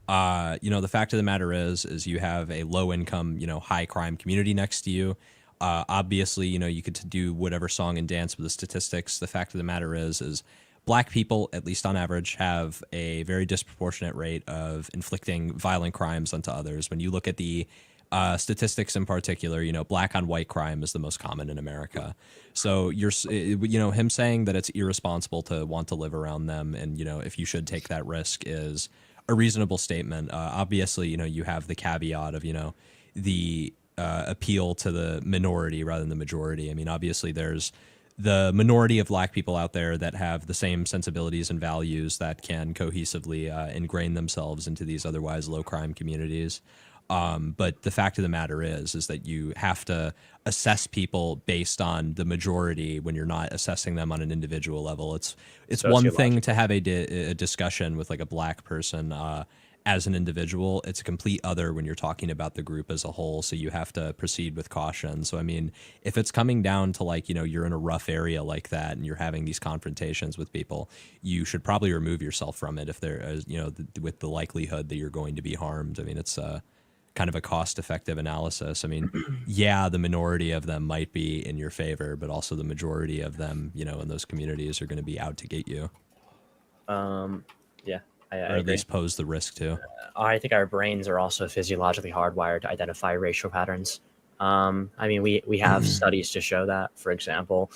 The fact of the matter is you have a low-income, high crime community next to you. Obviously, you could do whatever song and dance with the statistics. The fact of the matter is black people, at least on average, have a very disproportionate rate of inflicting violent crimes onto others. When you look at the statistics in particular, black on white crime is the most common in America. So him saying that it's irresponsible to want to live around them and, if you should take that risk is a reasonable statement. Obviously, you have the caveat of, the appeal to the minority rather than the majority. I mean, obviously there's the minority of black people out there that have the same sensibilities and values that can cohesively ingrain themselves into these otherwise low crime communities. But the fact of the matter is that you have to assess people based on the majority when you're not assessing them on an individual level. It's one thing to have a discussion with like a black person as an individual. It's a complete other when you're talking about the group as a whole. So you have to proceed with caution. So, I mean, if it's coming down to like, you're in a rough area like that and you're having these confrontations with people, you should probably remove yourself from it if there is, with the likelihood that you're going to be harmed. I mean, it's kind of a cost-effective analysis. I mean, yeah, the minority of them might be in your favor, but also the majority of them, in those communities are going to be out to get you. Yeah. I or at agree. least pose the risk to. I think our brains are also physiologically hardwired to identify racial patterns. I mean, we have studies to show that. For example,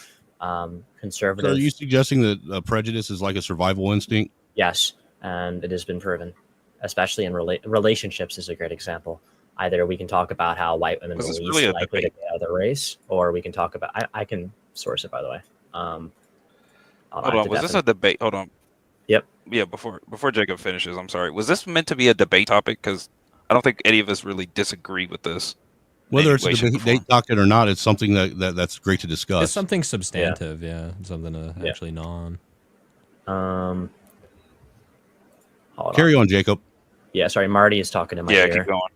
conservative. So are you suggesting that prejudice is like a survival instinct? Yes, and it has been proven, especially in relationships is a great example. Either we can talk about how white women are least really likely to get other race, or we can talk about. I can source it, by the way. Hold on, was this a debate? Hold on. Yep. Yeah, before Jacob finishes, I'm sorry. Was this meant to be a debate topic? Because I don't think any of us really disagree with this. Whether it's a debate topic or not, it's something that's great to discuss. It's something substantive, yeah. Something to actually gnaw on. Carry on, Jacob. Yeah, sorry, Marty is talking in my ear. Keep going.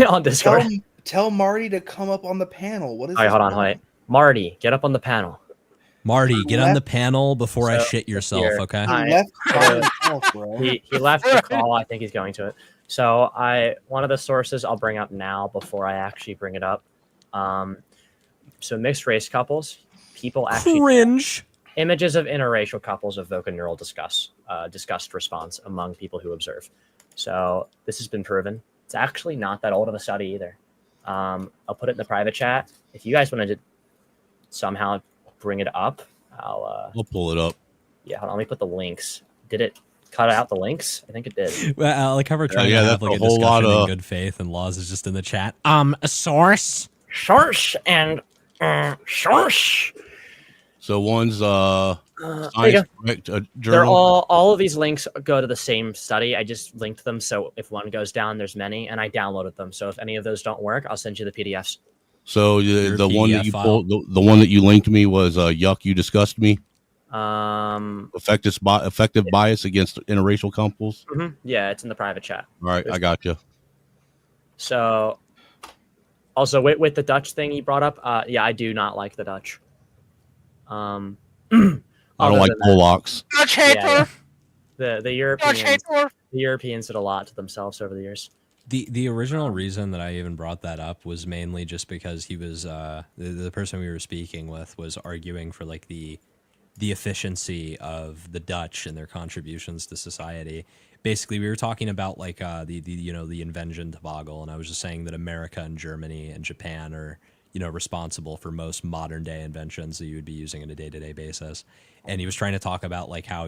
On Discord. Tell Marty to come up on the panel. What is All right, hold on. Marty, get up on the panel. Marty, get on the panel before I shit yourself, here, okay? He left the call. I think he's going to it. So one of the sources I'll bring up now before I actually bring it up. So mixed race couples, people actually cringe. Images of interracial couples evoke a neural disgust response among people who observe. So this has been proven. It's actually not that old of a study either. I'll put it in the private chat. If you guys wanted to somehow bring it up, I'll pull it up. Yeah, hold on, let me put the links. Did it cut out the links? I think it did. Well, like how we're trying to have like a whole lot discussion in of- good faith, and Laws is just in the chat. A source. Source and source. So one's There you Science go. Direct, They're journal. all of these links go to the same study. I just linked them, so if one goes down, there's many, and I downloaded them. So if any of those don't work, I'll send you the PDFs. So the one that PDF you file. pulled, the one that you linked me was yuck. You disgust me. Effective bias against interracial couples. Yeah, it's in the private chat. All right, I got you. So, also with the Dutch thing you brought up, yeah, I do not like the Dutch. I don't like Polacks. Dutch hater. The Europeans did a lot to themselves over the years. The original reason that I even brought that up was mainly just because he was the person we were speaking with was arguing for like the efficiency of the Dutch and their contributions to society. Basically, we were talking about like the invention debacle, and I was just saying that America and Germany and Japan are responsible for most modern day inventions that you would be using on a day-to-day basis. And he was trying to talk about like how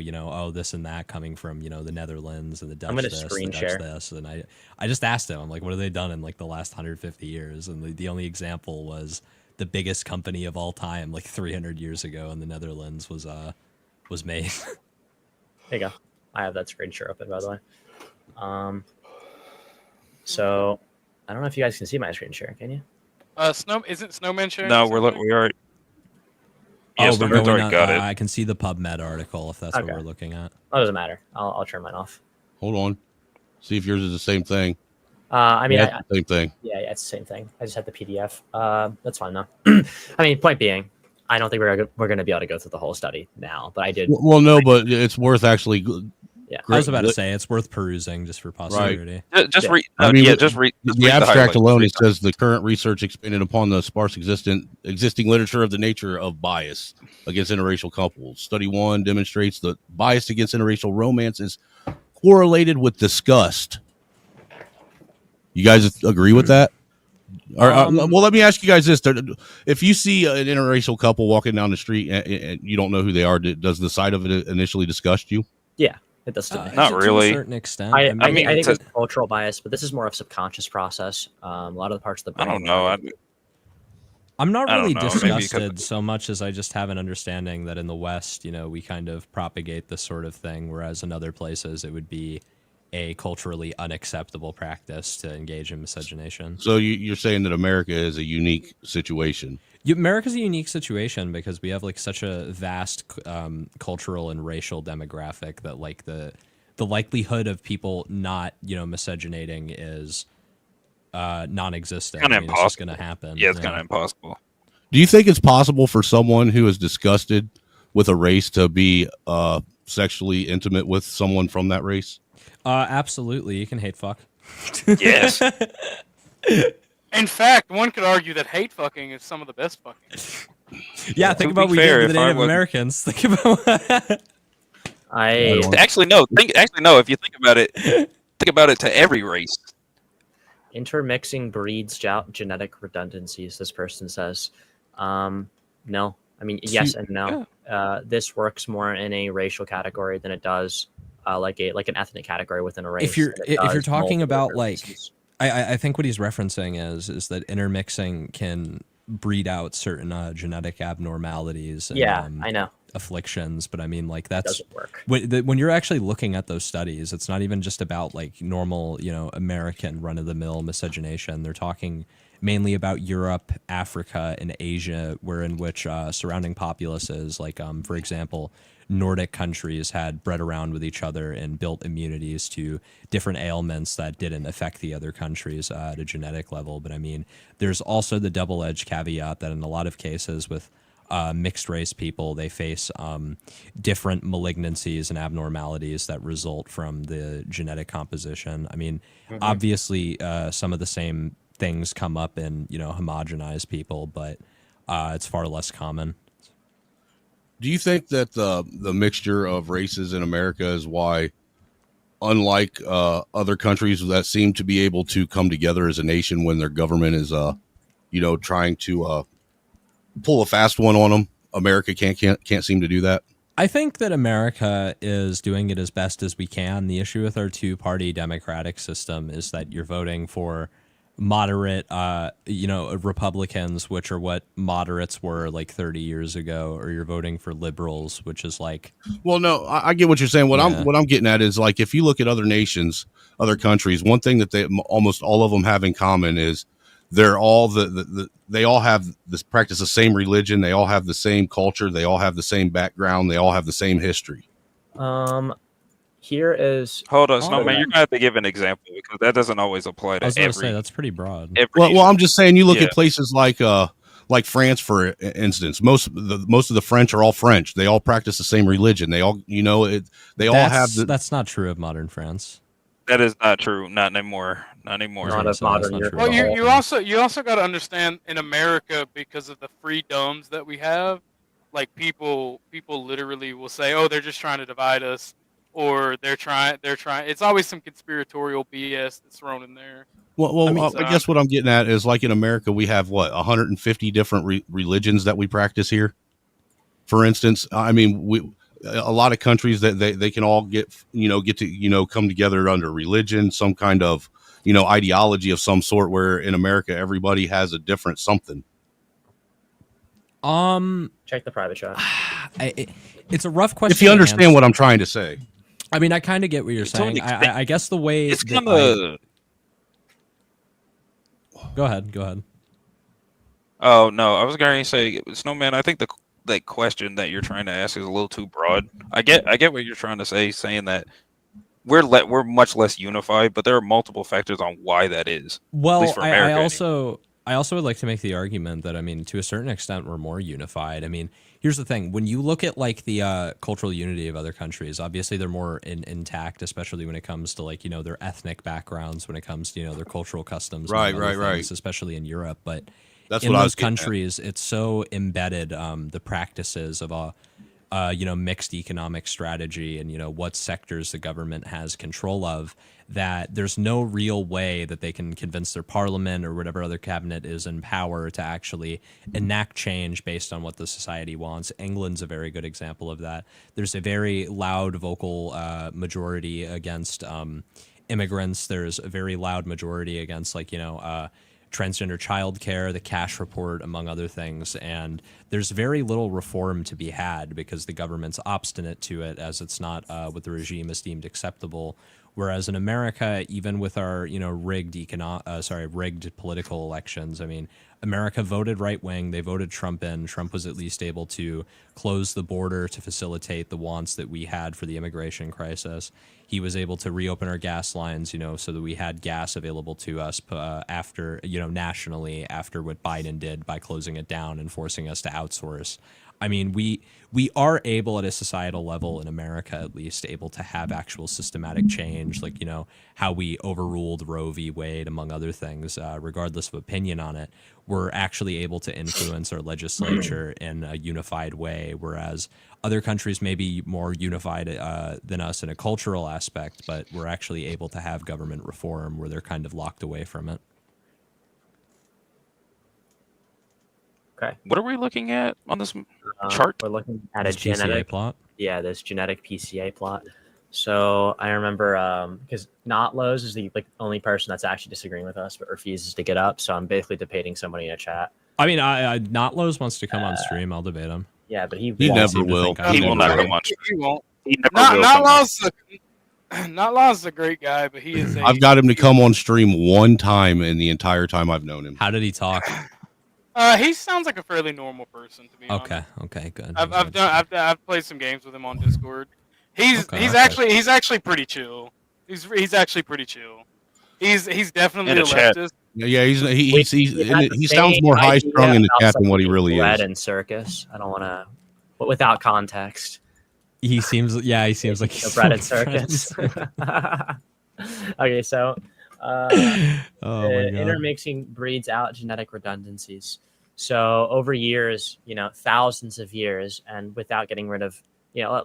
this and that coming from the Netherlands and the Dutch. I'm gonna this, screen the share. Dutch this, and I just asked him, I'm like, what have they done in like the last 150 years? And the only example was the biggest company of all time, like 300 years ago in the Netherlands, was made. There you go. I have that screen share open, by the way. So I don't know if you guys can see my screen share. Can you? Isn't Snowman sharing? No, something? we already. Yes, we're Snowman's going already on, got it. I can see the PubMed article if that's Okay. what we're looking at. Oh, it doesn't matter. I'll turn mine off. Hold on. See if yours is the same thing. I mean, Yeah, it's the same thing. Yeah, it's the same thing. I just had the PDF. That's fine though. I mean, point being, I don't think we're going to be able to go through the whole study now, but I did. Well, no, but it's worth actually. Yeah, I was about to say it's worth perusing just for posterity. Just read. I mean, just read the abstract alone. It says the current research expanded upon the sparse existing literature of the nature of bias against interracial couples. Study 1 demonstrates that bias against interracial romance is correlated with disgust. You guys agree with that? Well, let me ask you guys this: if you see an interracial couple walking down the street and you don't know who they are, does the sight of it initially disgust you? Yeah, it does. To me. Not really. To a certain extent. I think it's it's cultural bias, but this is more of a subconscious process. A lot of the parts of the I brain. don't know. I'm not I don't really know, maybe because- disgusted so much as I just have an understanding that in the West, we kind of propagate this sort of thing, whereas in other places it would be a culturally unacceptable practice to engage in miscegenation. So you're saying that America is a unique situation? America's a unique situation because we have like such a vast cultural and racial demographic that like the likelihood of people not miscegenating is non-existent. Kind of It's just impossible. going to happen. Yeah, it's kind of impossible. Do you think it's possible for someone who is disgusted with a race to be sexually intimate with someone from that race? Absolutely, you can hate fuck. Yes. In fact, one could argue that hate fucking is some of the best fucking. Yeah, think about what we did to the Native Americans. Think about Actually no. If you think about it to every race. Intermixing breeds genetic redundancies. This person says, no. I mean, yes and no. This works more in a racial category than it does like an ethnic category within a race. If you're talking multiple about different like, races. I think what he's referencing is that intermixing can breed out certain genetic abnormalities. And, Yeah, I know. Afflictions, but I mean, like that's Doesn't work. when you're actually looking at those studies. It's not even just about like normal, American run-of-the-mill miscegenation. They're talking mainly about Europe, Africa, and Asia, in which surrounding populaces, like for example, Nordic countries had bred around with each other and built immunities to different ailments that didn't affect the other countries at a genetic level. But I mean, there's also the double-edged caveat that in a lot of cases with mixed race people, they face different malignancies and abnormalities that result from the genetic composition. I mean, obviously, some of the same things come up in homogenized people, but it's far less common. Do you think that the mixture of races in America is why, unlike other countries that seem to be able to come together as a nation when their government is trying to pull a fast one on them, America can't seem to do that? I think that America is doing it as best as we can. The issue with our two-party democratic system is that you're voting for moderate, Republicans, which are what moderates were like 30 years ago, or you're voting for liberals, which is like. Well, no, I get what you're saying. What I'm getting at is, like, if you look at other nations, other countries, one thing that they almost all of them have in common is they're all they all have this practice the same religion, they all have the same culture, they all have the same background, they all have the same history. Here is. Hold on, Snowman. You're gonna have to give an example because that doesn't always apply to I was going to every. say that's pretty broad. Well, I'm just saying, you look at places like France, for instance. Most of the French are all French. They all practice the same religion. They all, That's not true of modern France. That is not true. Not anymore. Not anymore. Not of modern Europe. Well, you also got to understand, in America, because of the freedoms that we have, like people literally will say, "Oh, they're just trying to divide us," or they're trying. It's always some conspiratorial BS that's thrown in there. Well, I guess what I'm getting at is, like, in America, we have 150 different religions that we practice here. For instance, I mean, a lot of countries that they can all get to come together under religion, some kind of ideology of some sort, where in America everybody has a different something. Check the private chat. It's a rough question. If you understand what I'm trying to say. I mean, I kind of get what you're saying. I guess the way it's kind of. Go ahead. Oh no, I was going to say, Snowman. I think the question that you're trying to ask is a little too broad. I get what you're trying to say, saying that we're much less unified, but there are multiple factors on why that is. Well, at least for America, I also would like to make the argument that, I mean, to a certain extent, we're more unified. I mean, here's the thing: when you look at like the cultural unity of other countries, obviously they're more intact, especially when it comes to like their ethnic backgrounds, when it comes to their cultural customs, right, especially in Europe. But that's in what those countries, it's so embedded, the practices of a mixed economic strategy and what sectors the government has control of, that there's no real way that they can convince their parliament or whatever other cabinet is in power to actually enact change based on what the society wants. England's a very good example of that. There's a very loud vocal majority against immigrants. There's a very loud majority against transgender childcare, the cash report, among other things. And there's very little reform to be had because the government's obstinate to it, as it's not what the regime is deemed acceptable. Whereas in America, even with our rigged political elections, I mean, America voted right wing. They voted Trump in. Trump was at least able to close the border to facilitate the wants that we had for the immigration crisis. He was able to reopen our gas lines, so that we had gas available to us after, nationally, after what Biden did by closing it down and forcing us to outsource. I mean, we are able at a societal level in America, at least, able to have actual systematic change, like, how we overruled Roe v. Wade, among other things, regardless of opinion on it. We're actually able to influence our legislature in a unified way, whereas other countries may be more unified than us in a cultural aspect, but we're actually able to have government reform where they're kind of locked away from it. Okay. What are we looking at on this chart? We're looking at This a genetic PCA plot. Yeah, this genetic PCA plot. So I remember because Notlos is the only person that's actually disagreeing with us, but refuses to get up. So I'm basically debating somebody in a chat. I mean, Notlos wants to come on stream. I'll debate him. Yeah, but he never will. He will not come on. He won't. He never will come on. Not Law's a great guy, but he is. I've got him to come on stream one time in the entire time I've known him. How did he talk? He sounds like a fairly normal person, to be honest. Okay, good. I've played some games with him on Discord. He's actually pretty chill. He's actually pretty chill. He's definitely In a a chat. leftist. Yeah, he had the sounds same more high strung idea in the about chat than what he something really being red is. in circus. I don't want to, but without context. He seems like he's Bread and so bread and circus. Okay, so Oh my God. intermixing breeds out genetic redundancies. So over years, thousands of years, and without getting rid of,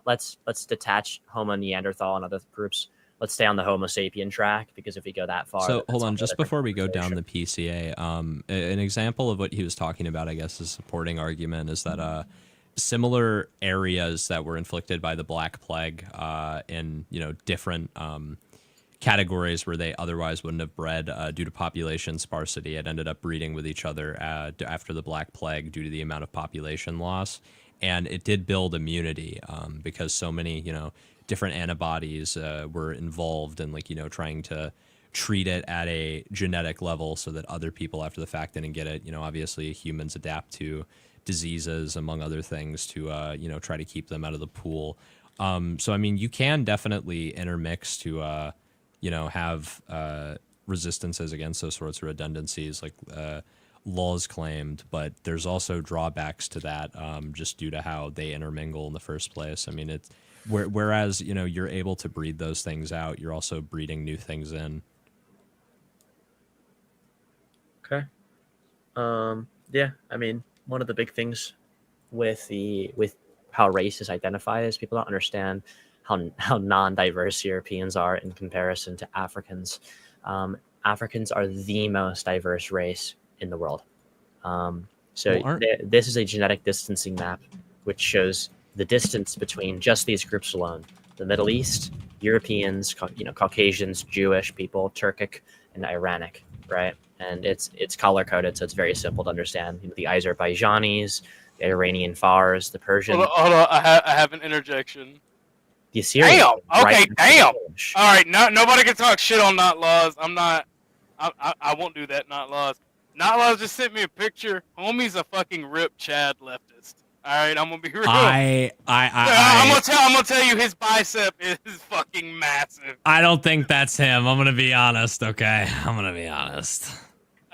let's detach Homo Neanderthal and other groups. Let's stay on the Homo sapien track, because if we go that far, So that's hold a on, whole just different before we go down conversation. the PCA, an example of what he was talking about, I guess, a supporting argument is that similar areas that were inflicted by the Black Plague in different categories where they otherwise wouldn't have bred due to population sparsity, it ended up breeding with each other after the Black Plague due to the amount of population loss, and it did build immunity because so many different antibodies were involved in trying to treat it at a genetic level so that other people after the fact didn't get it. Obviously humans adapt to diseases among other things to try to keep them out of the pool. So I mean, you can definitely intermix to have resistances against those sorts of redundancies like laws claimed, but there's also drawbacks to that just due to how they intermingle in the first place. I mean, it's whereas you're able to breed those things out, you're also breeding new things in. Okay. Yeah, I mean, one of the big things with how race is identified is people don't understand how non-diverse Europeans are in comparison to Africans. Africans are the most diverse race in the world. This is a genetic distancing map, which shows the distance between just these groups alone: the Middle East, Europeans, Caucasians, Jewish people, Turkic, and Iranic, right? And it's color coded, so it's very simple to understand. The Azerbaijanis, the Iranian Fars, the Persian. Hold on. I have an interjection. The Assyrians. Damn. Okay. Damn. All right. Nobody can talk shit on not laws. I'm not. I won't do that. Not laws. Not laws just sent me a picture. Homie's a fucking ripped Chad leftist. All right. I'm gonna be real. I'm gonna tell you his bicep is fucking massive. I don't think that's him. I'm gonna be honest. Okay, I'm gonna be honest.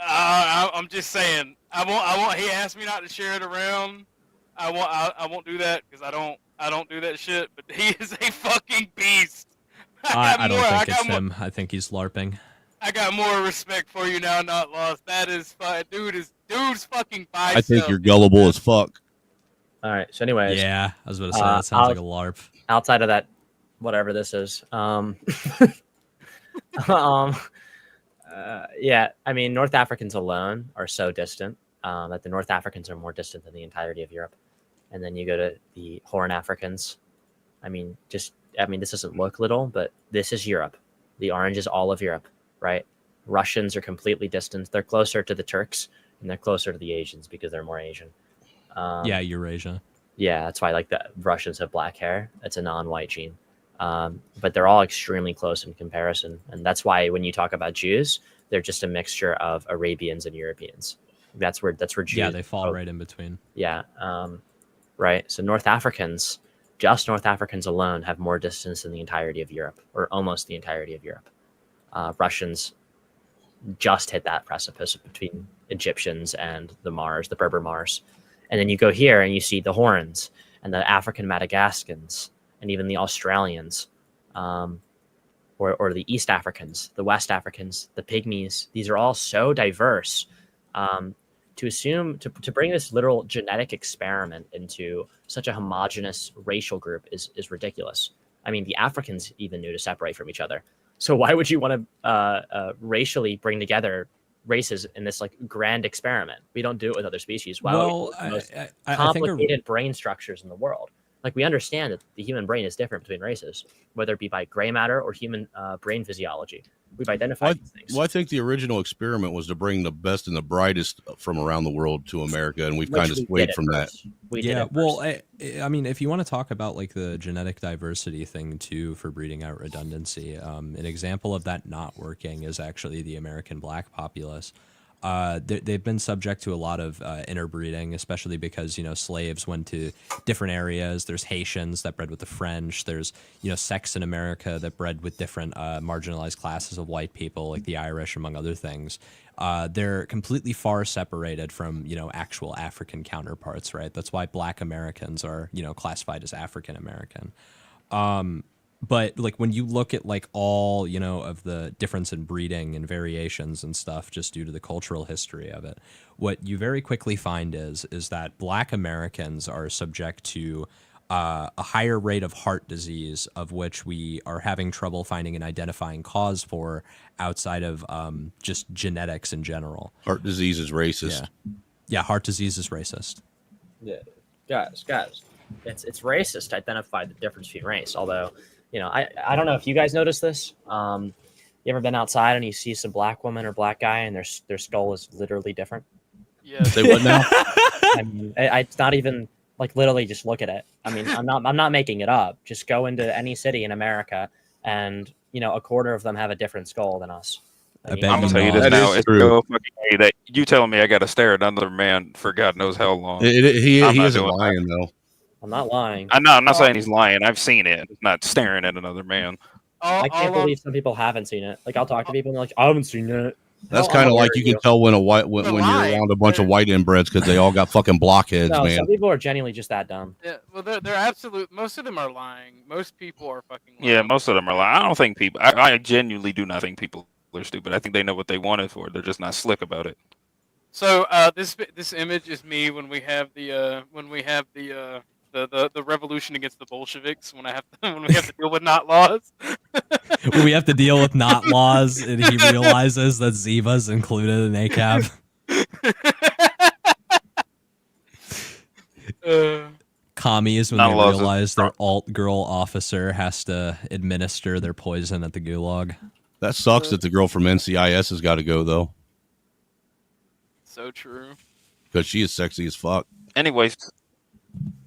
I'm just saying. I won't. He asked me not to share it around. I won't do that because I don't do that shit. But he is a fucking beast. I don't think it's him. I think he's LARPing. I got more respect for you now, not lost. That is fine. Dude's fucking bicep. I think you're gullible as fuck. All right. So, anyways, yeah, I was about to say that sounds like a LARP. Outside of that, whatever this is, yeah, I mean, North Africans alone are so distant that the North Africans are more distant than the entirety of Europe. And then you go to the Horn Africans. I mean, this doesn't look little, but this is Europe. The orange is all of Europe, right? Russians are completely distant. They're closer to the Turks and they're closer to the Asians because they're more Asian. Yeah, Eurasia. Yeah, that's why the Russians have black hair. It's a non-white gene. But they're all extremely close in comparison. And that's why when you talk about Jews, they're just a mixture of Arabians and Europeans. That's where Jews. Yeah, they fall right in between. Yeah. Right. So North Africans, just North Africans alone, have more distance than the entirety of Europe, or almost the entirety of Europe. Russians just hit that precipice between Egyptians and the Berber Mars. And then you go here and you see the Horns and the African Madagascans and even the Australians, or the East Africans, the West Africans, the Pygmies. These are all so diverse. To assume to bring this literal genetic experiment into such a homogenous racial group is ridiculous. I mean, the Africans even knew to separate from each other. So why would you want to racially bring together races in this like grand experiment? We don't do it with other species. Why would we do the most complicated brain structures in the world? Like, we understand that the human brain is different between races, whether it be by gray matter or human brain physiology. We've identified these things. Well, I think the original experiment was to bring the best and the brightest from around the world to America, and we've kind of swayed from that. Yeah, well, I mean, if you want to talk about like the genetic diversity thing too for breeding out redundancy, an example of that not working is actually the American black populace. they've been subject to a lot of interbreeding, especially because, you know, slaves went to different areas. There's Haitians that bred with the French. There's, you know, sects in America that bred with different marginalized classes of white people, like the Irish, among other things. They're completely far separated from, you know, actual African counterparts, right? That's why Black Americans are, you know, classified as African American. But like when you look at like all, you know, of the difference in breeding and variations and stuff, just due to the cultural history of it, what you very quickly find is that Black Americans are subject to a higher rate of heart disease, of which we are having trouble finding an identifying cause for outside of just genetics in general. Heart disease is racist. Yeah, heart disease is racist. Yeah, guys, it's racist to identify the difference between race. Although, you know, I don't know if you guys noticed this. You ever been outside and you see some black woman or black guy and their skull is literally different? Yeah. Say what now? I mean, it's not even like literally just look at it. I mean, I'm not making it up. Just go into any city in America and, you know, a quarter of them have a different skull than us. I bet I'm gonna you tell you not. this That now. is It's true. so fucking gay that you telling me I got to stare at another man for God knows how long. He I'm not isn't doing lying though. I'm not lying. I'm not saying he's lying. I've seen it. I'm not staring at another man. I can't believe some people haven't seen it. Like I'll talk to people and they're like, I haven't seen it. That's How kind of unaware like are you can tell when when you're around a bunch of white inbreds because they all got fucking blockheads, No, man. some people are genuinely just that dumb. Yeah, well, they're absolute. Most of them are lying. Most people are fucking lying. Yeah, most of them are lying. I don't think people. I genuinely do not think people are stupid. I think they know what they wanted for it. They're just not slick about it. So this image is me when we have the revolution against the Bolsheviks when we have to deal with not laws. We have to deal with not laws, and he realizes that Ziva's included in ACAB. Commies, when Not they laws is- realize their alt girl officer has to administer their poison at the gulag. That sucks that the girl from NCIS has got to go though, So true. because she is sexy as fuck. Anyways,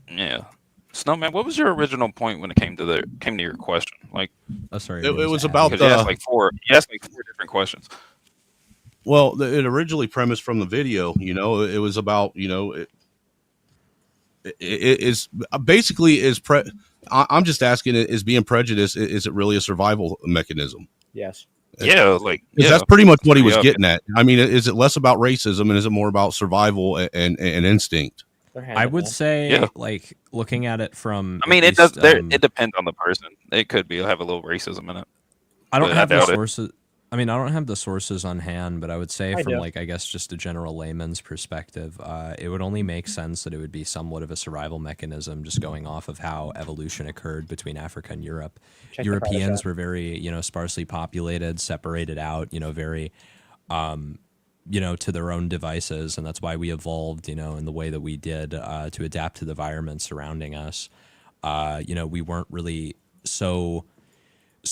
yeah. Snowman, what was your original point when it came to your question? Like, oh, sorry, it was about because you asked like four different questions. Well, it originally premised from the video. You know, it was about, you know, it is basically I'm just asking, is being prejudiced, is it really a survival mechanism? Yes. Yeah, like that's pretty much what he was getting at. I mean, is it less about racism and is it more about survival and instinct? I would say, like, looking at it from. I mean, at it does. least, It depends on the person. It could have a little racism in it. I don't but have the doubt it. sources. I mean, I don't have the sources on hand, but I would say I from do. like, I guess, just a general layman's perspective, it would only make sense that it would be somewhat of a survival mechanism, just going off of how evolution occurred between Africa and Europe. Check the Europeans Photoshop. were very, you know, sparsely populated, separated out, you know, very, you know, to their own devices, and that's why we evolved, you know, in the way that we did to adapt to the environment surrounding us. You know, we weren't really so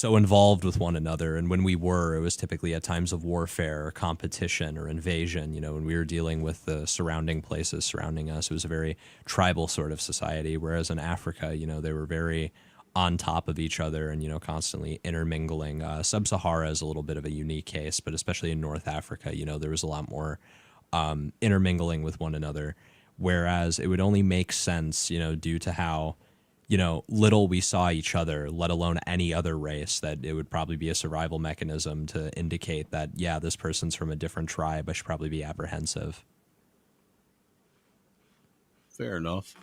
involved with one another, and when we were, it was typically at times of warfare or competition or invasion. You know, when we were dealing with the surrounding places surrounding us, it was a very tribal sort of society, whereas in Africa, you know, they were very on top of each other and, you know, constantly intermingling. Sub-Sahara is a little bit of a unique case, but especially in North Africa, you know, there was a lot more intermingling with one another, whereas it would only make sense, you know, due to how, you know, little we saw each other, let alone any other race, that it would probably be a survival mechanism to indicate that, yeah, this person's from a different tribe, I should probably be apprehensive. Fair enough.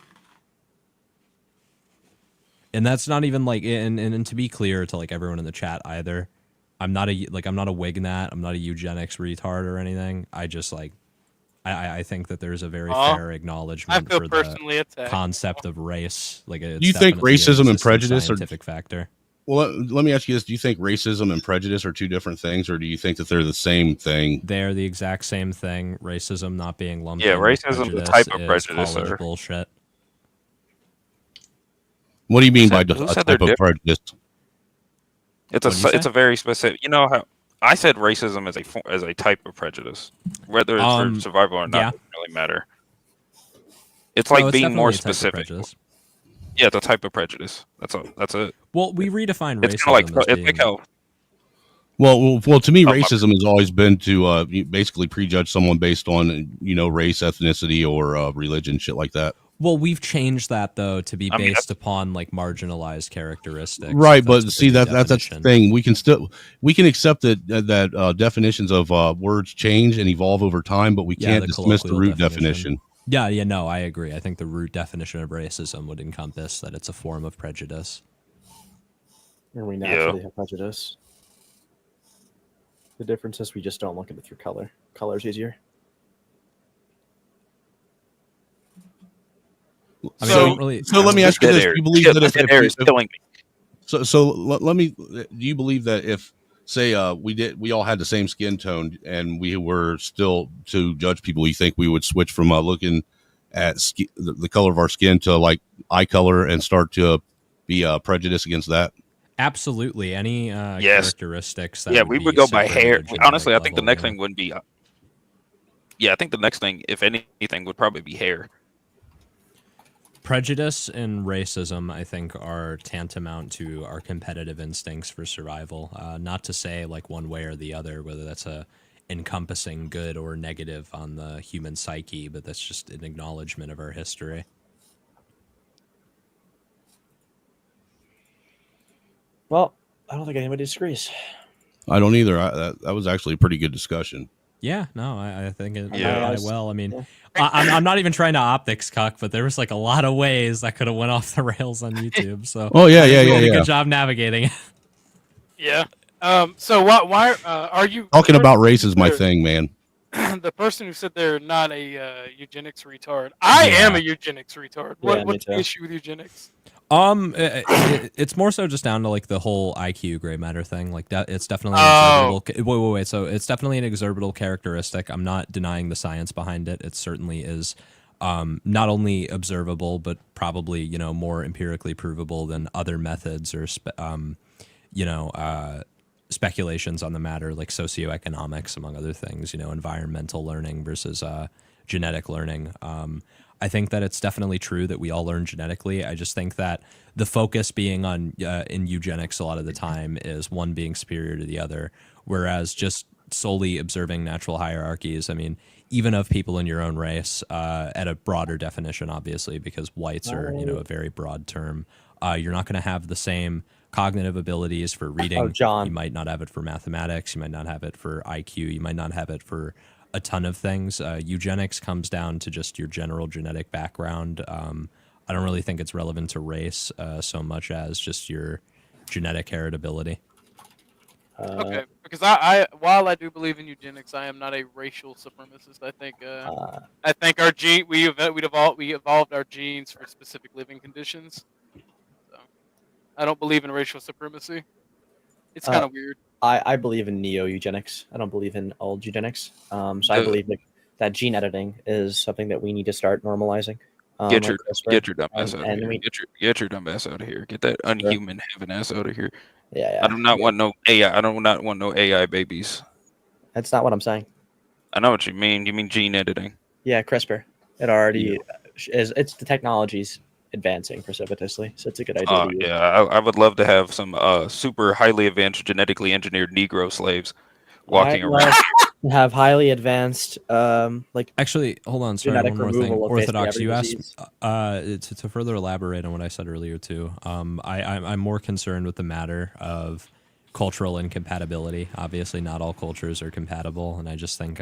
And that's not even like, and to be clear to like everyone in the chat either, I'm not a wignat, I'm not a eugenics retard or anything. I just like, I think that there's a very fair acknowledgement I feel for the personally attacked. concept of race. Like, it's Do you think definitely a racism and consistent prejudice are scientific factor? Well, let me ask you this: do you think racism and prejudice are two different things, or do you think that they're the same thing? They're the exact same thing. Racism not being lumped. Yeah, in with racism is a prejudice type of is prejudice, college sir. bullshit. What do you mean by Who a said type they're of different? prejudice? It's What'd you it's say? a very specific. You know how I said racism is a type of prejudice, whether it's for survival or not yeah. doesn't really matter. It's No, like it's being more definitely a type of specific. prejudice. Yeah, it's a type of prejudice. That's all. That's it. Well, we redefine It's racism kind of like as it's being, like how Well, to me, racism has always been to basically prejudge someone based on race, ethnicity, or religion, shit like that. Well, we've changed that though to be based upon like marginalized characteristics. Right, if but that's see the new that's the definition. thing. We can accept that definitions of words change and evolve over time, but we can't dismiss the root definition. Yeah, no, I agree. I think the root definition of racism would encompass that it's a form of prejudice. And we naturally have prejudice. The difference is we just don't look at it through color. Color's easier. So let me ask you this: do you believe that do you believe that if, say, we all had the same skin tone and we were still to judge people, you think we would switch from looking at the color of our skin to like eye color and start to be prejudiced against that? Absolutely. Any characteristics that we would go by hair. Honestly, I think the next thing wouldn't be. I think the next thing, if anything, would probably be hair. Prejudice and racism, I think, are tantamount to our competitive instincts for survival. Not to say like one way or the other, whether that's encompassing good or negative on the human psyche, but that's just an acknowledgement of our history. Well, I don't think anybody disagrees. I don't either. That was actually a pretty good discussion. Yeah, no, I think it went well. I mean, I'm not even trying to optics cuck, but there was like a lot of ways that could have went off the rails on YouTube. So we did a good job navigating it. Yeah. So why are you talking about race is my thing, man? The person who said they're not a eugenics retard. I am a eugenics retard. What's the issue with eugenics? It's more so just down to like the whole IQ gray matter thing. Like that, it's definitely an exerbatable. Wait. So it's definitely an exerbatable characteristic. I'm not denying the science behind it. It certainly is not only observable, but probably more empirically provable than other methods or speculations on the matter, like socioeconomics, among other things. Environmental learning versus genetic learning. I think that it's definitely true that we all learn genetically. I just think that the focus being on in eugenics a lot of the time is one being superior to the other, whereas just solely observing natural hierarchies, I mean, even of people in your own race, at a broader definition, obviously, because whites are a very broad term, you're not going to have the same cognitive abilities for reading. You might not have it for mathematics. You might not have it for IQ. You might not have it for a ton of things. Eugenics comes down to just your general genetic background. I don't really think it's relevant to race so much as just your genetic heritability. Okay, because I while I do believe in eugenics, I am not a racial supremacist. I think our gene we evolved our genes for specific living conditions. So I don't believe in racial supremacy. It's kind of weird. I believe in neo-eugenics. I don't believe in old eugenics. So I believe that gene editing is something that we need to start normalizing. Get your dumb ass out of here. Get your dumb ass out of here. Get that unhuman having ass out of here. Yeah. I do not want no AI. I do not want no AI babies. That's not what I'm saying. I know what you mean. You mean gene editing? Yeah, CRISPR. It already is. It's the technology's advancing precipitously, so it's a good idea. I would love to have some super highly advanced genetically engineered Negro slaves walking around. Have highly advanced actually, hold on, sorry, one more thing. Orthodox, you asked to further elaborate on what I said earlier too. I'm more concerned with the matter of cultural incompatibility. Obviously, not all cultures are compatible, and I just think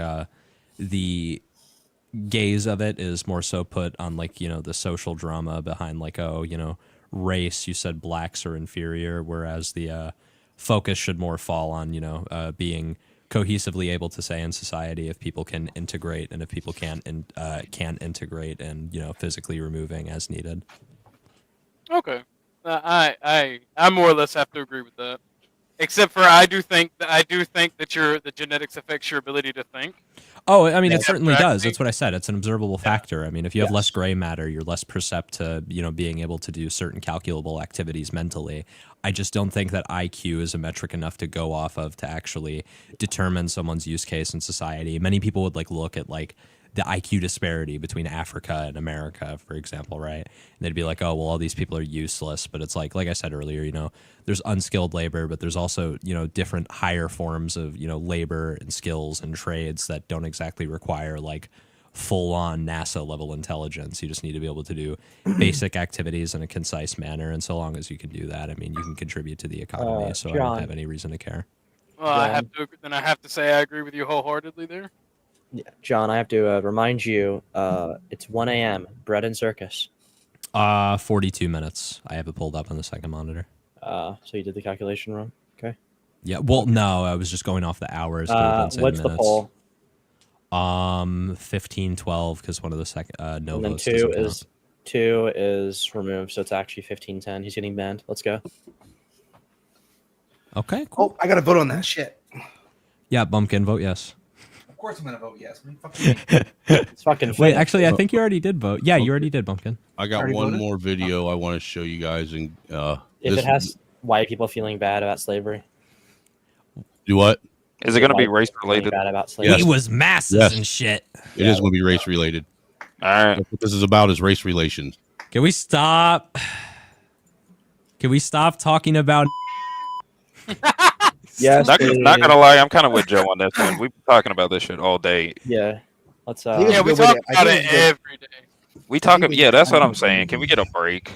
the gaze of it is more so put on the social drama behind race. You said blacks are inferior, whereas the focus should more fall on being cohesively able to say in society if people can integrate and if people can't integrate, and physically removing as needed. Okay, I more or less have to agree with that. Except for I do think that the genetics affects your ability to think. Oh, I mean, it certainly does. That's what I said. It's an observable factor. I mean, if you have less gray matter, you're less percept to, being able to do certain calculable activities mentally. I just don't think that IQ is a metric enough to go off of to actually determine someone's use case in society. Many people would look at the IQ disparity between Africa and America, for example, right? And they'd be like, oh, well, all these people are useless. But it's like I said earlier, you know, there's unskilled labor, but there's also, you know, different higher forms of, you know, labor and skills and trades that don't exactly require like full-on NASA level intelligence. You just need to be able to do basic activities in a concise manner, and so long as you can do that, I mean, you can contribute to the economy. So I don't John. have any reason to care. Well, I have to say I agree with you wholeheartedly there. Yeah, John, I have to remind you, it's 1 a.m. Bread and circus. 42 minutes. I have it pulled up on the second monitor. So you did the calculation wrong. Okay. Yeah. Well, no, I was just going off the hours. What's the poll? 15-12 because one of the second no And then votes doesn't count. two is removed, so it's actually 15-10. He's getting banned. Let's go. Okay, cool. Oh, I gotta vote on that shit. Yeah, Bumpkin, vote yes. Of course I'm gonna vote yes. What do you fucking It's fucking. Wait, actually, I think you already did vote. Yeah, you already did, Bumpkin. I got Already one voted? more video I want to show you guys, and If it has white people feeling bad about slavery. do what? Is it going to be White race people feeling related? bad about slavery. He was masses Yes. and shit. It is going to be race related. All right. That's what this is about is race relations. Can we stop? Can we stop talking about? Yes. Not please. gonna lie, I'm kind of with Joe on this one. We've been talking about this shit all day. Yeah. Let's. Yeah, we talk about it every day. We talk. Yeah, that's what I'm saying. Can we get a break?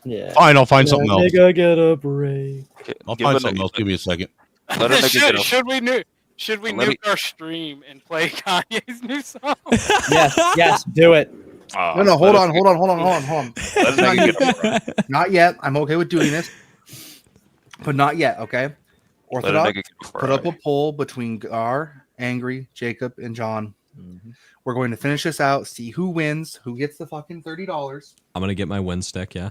Yeah. Fine, I'll find something else. Nigga, get a break. I'll Give find a something nigga- else. Give me a second. Let a nigga get a. Should we Let nuke me- our stream and play Kanye's new song? Yes, do it. No, hold on. Let a nigga get a break. Not yet. I'm okay with doing this, but not yet. Okay. Let a Orthodox, nigga get a put up break. a poll between Gar, Angry, Jacob, and John. We're going to finish this out. See who wins. Who gets the fucking $30? I'm gonna get my win stick. Yeah.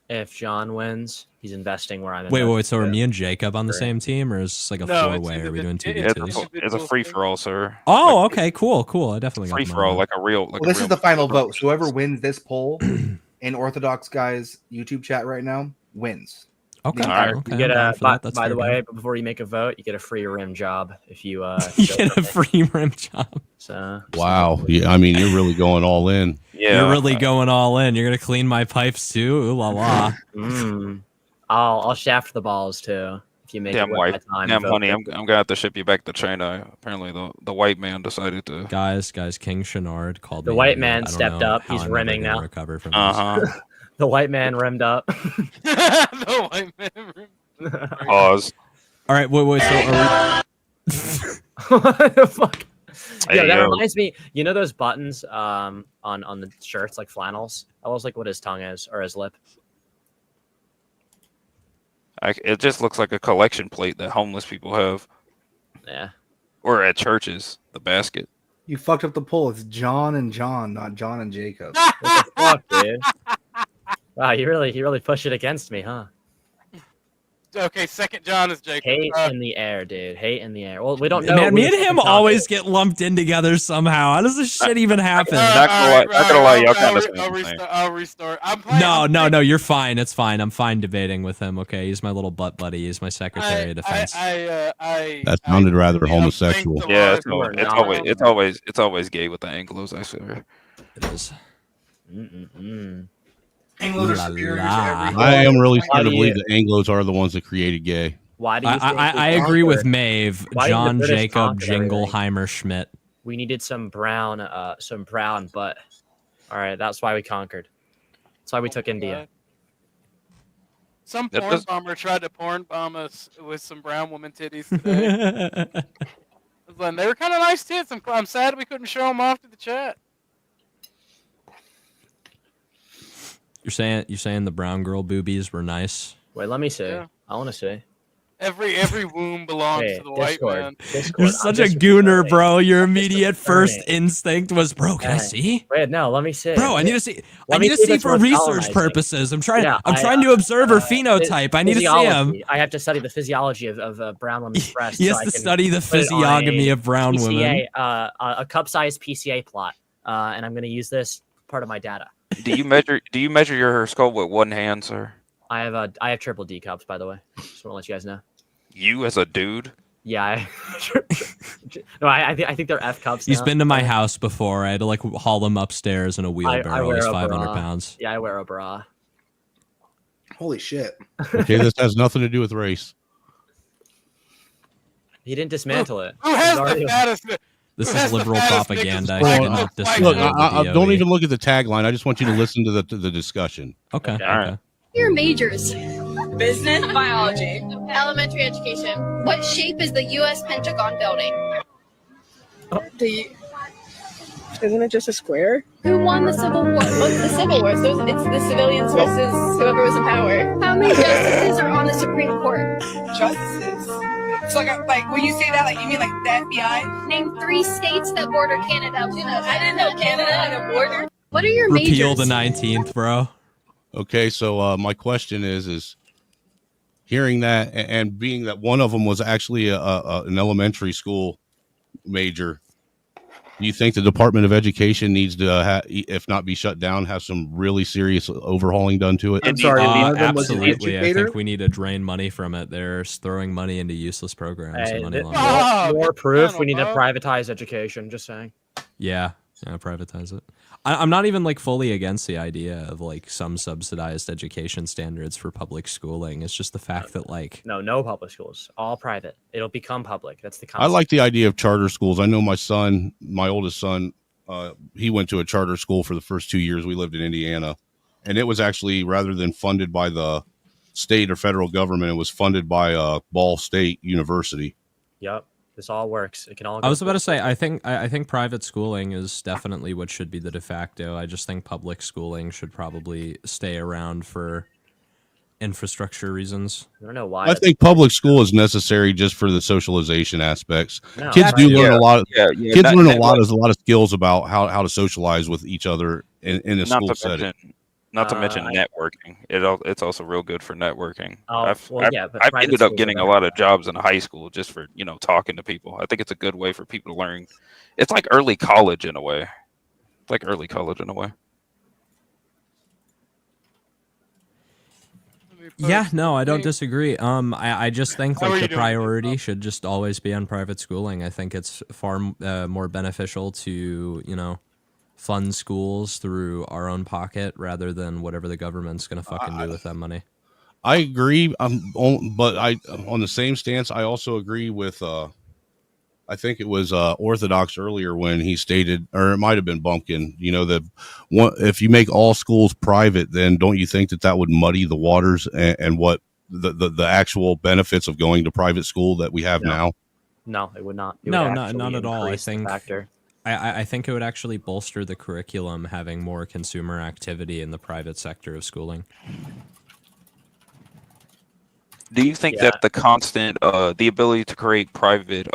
If John wins, he's investing where I'm. Wait. So are investing. me and Jacob on the same team, or is this like a No, it's four-way? Are we doing two v It's two? a free for all, sir. Oh, okay, cool. I definitely got Free mine. for all, like a real. Well, this is the final vote. So whoever wins this poll in Orthodox Guy's YouTube chat right now wins. Okay. The All right. entire- You Okay, get I'm down a. for that. That's By the fair way, game. but before you make a vote, you get a free rim job if you. You vote get for a me. free rim job. So. Wow. Yeah, I mean, you're really going all in. Yeah. You're really going all in. You're gonna clean my pipes too. Ooh la la. I'll shaft the balls too if you make Damn it worth white. my time. Damn Vote honey. for I'm gonna have to ship you back to China. Apparently, the white man decided to. Guys, King Shenard called The me. white an idiot. man I don't stepped know up. how He's I'm ever rimming gonna now. Recover from The white man rimmed up. The white man. Pause. All right, wait. So are What the fuck? Hey, Yo, that yo. reminds me. You know those buttons on the shirts like flannels? That was like what his tongue is or his lip. It just looks like a collection plate that homeless people have, Yeah. or at churches. The basket. You fucked up the poll. It's John and John, not John and Jacob. What the fuck, dude? Wow, you really push it against me, huh? Okay, second John is Jacob. Hate in the air, dude. Hate in the air. Well, we don't know. Man, We me and just him fucking always talked. get lumped in together somehow. How does this shit even happen? Not gonna lie, y'all kind of sound the same. I'll restart. I'm playing. No, you're fine. It's fine. I'm fine debating with him. Okay, he's my little butt buddy. He's my secretary of defense. That sounded rather homosexual. Yeah, You are it's not always gay with the Anglos. I swear. It is. Anglos are La superior to la. every. I am really Why starting to do believe you- the Anglos are the ones that created gay. Why do you think I we agree with conquered? Maeve. Why did the John British Jacob conquer everything? Jingleheimer Schmidt. We needed some brown butt. All right, that's why we conquered. That's why we took India. Some That porn does- bomber tried to porn bomb us with some brown woman titties today. They were kind of nice tits. I'm sad we couldn't show them off to the chat. You're saying the brown girl boobies were nice. Wait, let me see. Yeah. I want to see. Every womb belongs Hey, to the white man. You're such a gooner, bro. Your immediate first instinct was, bro, can I see? Wait, no, let me see. Bro, I need to see. Let I me need to see see if for it's research colonizing. purposes. I'm trying. Yeah, I'm trying to observe her phenotype. I need to see him. Physiology. I have to study the physiology of brown women's breasts. He has so I to can study the put it on physiognomy a of brown PCA, women. A cup-sized PCA plot, and I'm going to use this part of my data. Do you measure your skull with one hand, sir? I have triple D cups, by the way. Just want to let you guys know. You as a dude? Yeah. No, I think they're F cups. He's now. been to my house before. I had to like haul him upstairs in a wheelbarrow. wear He's a 500 bra. pounds. Yeah, I wear a bra. Holy shit. Okay, this has nothing to do with race. He didn't dismantle it. Who has the fattest? This who is has the liberal fattest propaganda. niggas He fighting did not the fight? Look, dismantle the DOE. don't even look at the tagline. I just want you to listen to the discussion. Okay. right. Your majors. Business, biology, elementary education. What shape is the U.S. Pentagon building? Isn't it just a square? Who won the Civil War? Well, it's the Civil War, so it's the civilians versus whoever was in power. How many justices are on the Supreme Court? Justices. So like when you say that, like you mean like the FBI? Name 3 states that border Canada. I didn't know Canada had a border. What are your Repeal majors? the 19th, bro. Okay, so my question is hearing that and being that one of them was actually an elementary school major. Do you think the Department of Education needs to, if not be shut down, have some really serious overhauling done to it? I'm sorry, one of them was an Absolutely. I educator? think we need to drain money from it. They're throwing money into useless programs Hey, and money more, laundering. more proof. We need to privatize education. Just saying. Yeah, privatize it. I'm not even like fully against the idea of like some subsidized education standards for public schooling. It's just the fact that like No public schools, all private. It'll become public. That's the I concept. like the idea of charter schools. I know my oldest son, he went to a charter school for the first 2 years we lived in Indiana. And it was actually, rather than funded by the state or federal government, it was funded by Ball State University. Yep. This all works. It can all. I was about to say, I think private schooling is definitely what should be the de facto. I just think public schooling should probably stay around for infrastructure reasons. I don't know why. I think public school is necessary just for the socialization aspects. No, Kids do learn yeah, a lot. yeah, Kids not- learn not a lot of skills about how to socialize with each other in a Not school to setting. mention, not to mention networking. It's also real good for networking. Oh, well, yeah, but I've private ended up schools are getting a better lot for of jobs in high school just for talking to people. I think it's a good way for people to learn. It's like early college in a way. It's like early college in a way. Yeah, no, I don't disagree. I just think How are like you the doing? priority should just always be on private schooling. I think it's far more beneficial to fund schools through our own pocket rather than whatever the government's gonna fucking do with that money. I agree, but on the same stance, I also agree with. I think it was Orthodox earlier when he stated, or it might have been Bumpkin. That if you make all schools private, then don't you think that would muddy the waters and what the actual benefits of going to private school that we have now? No, it would not. It No, would not actually at all. I increase the think factor. I think it would actually bolster the curriculum having more consumer activity in the private sector of schooling. Do you think that the constant, the ability to create private,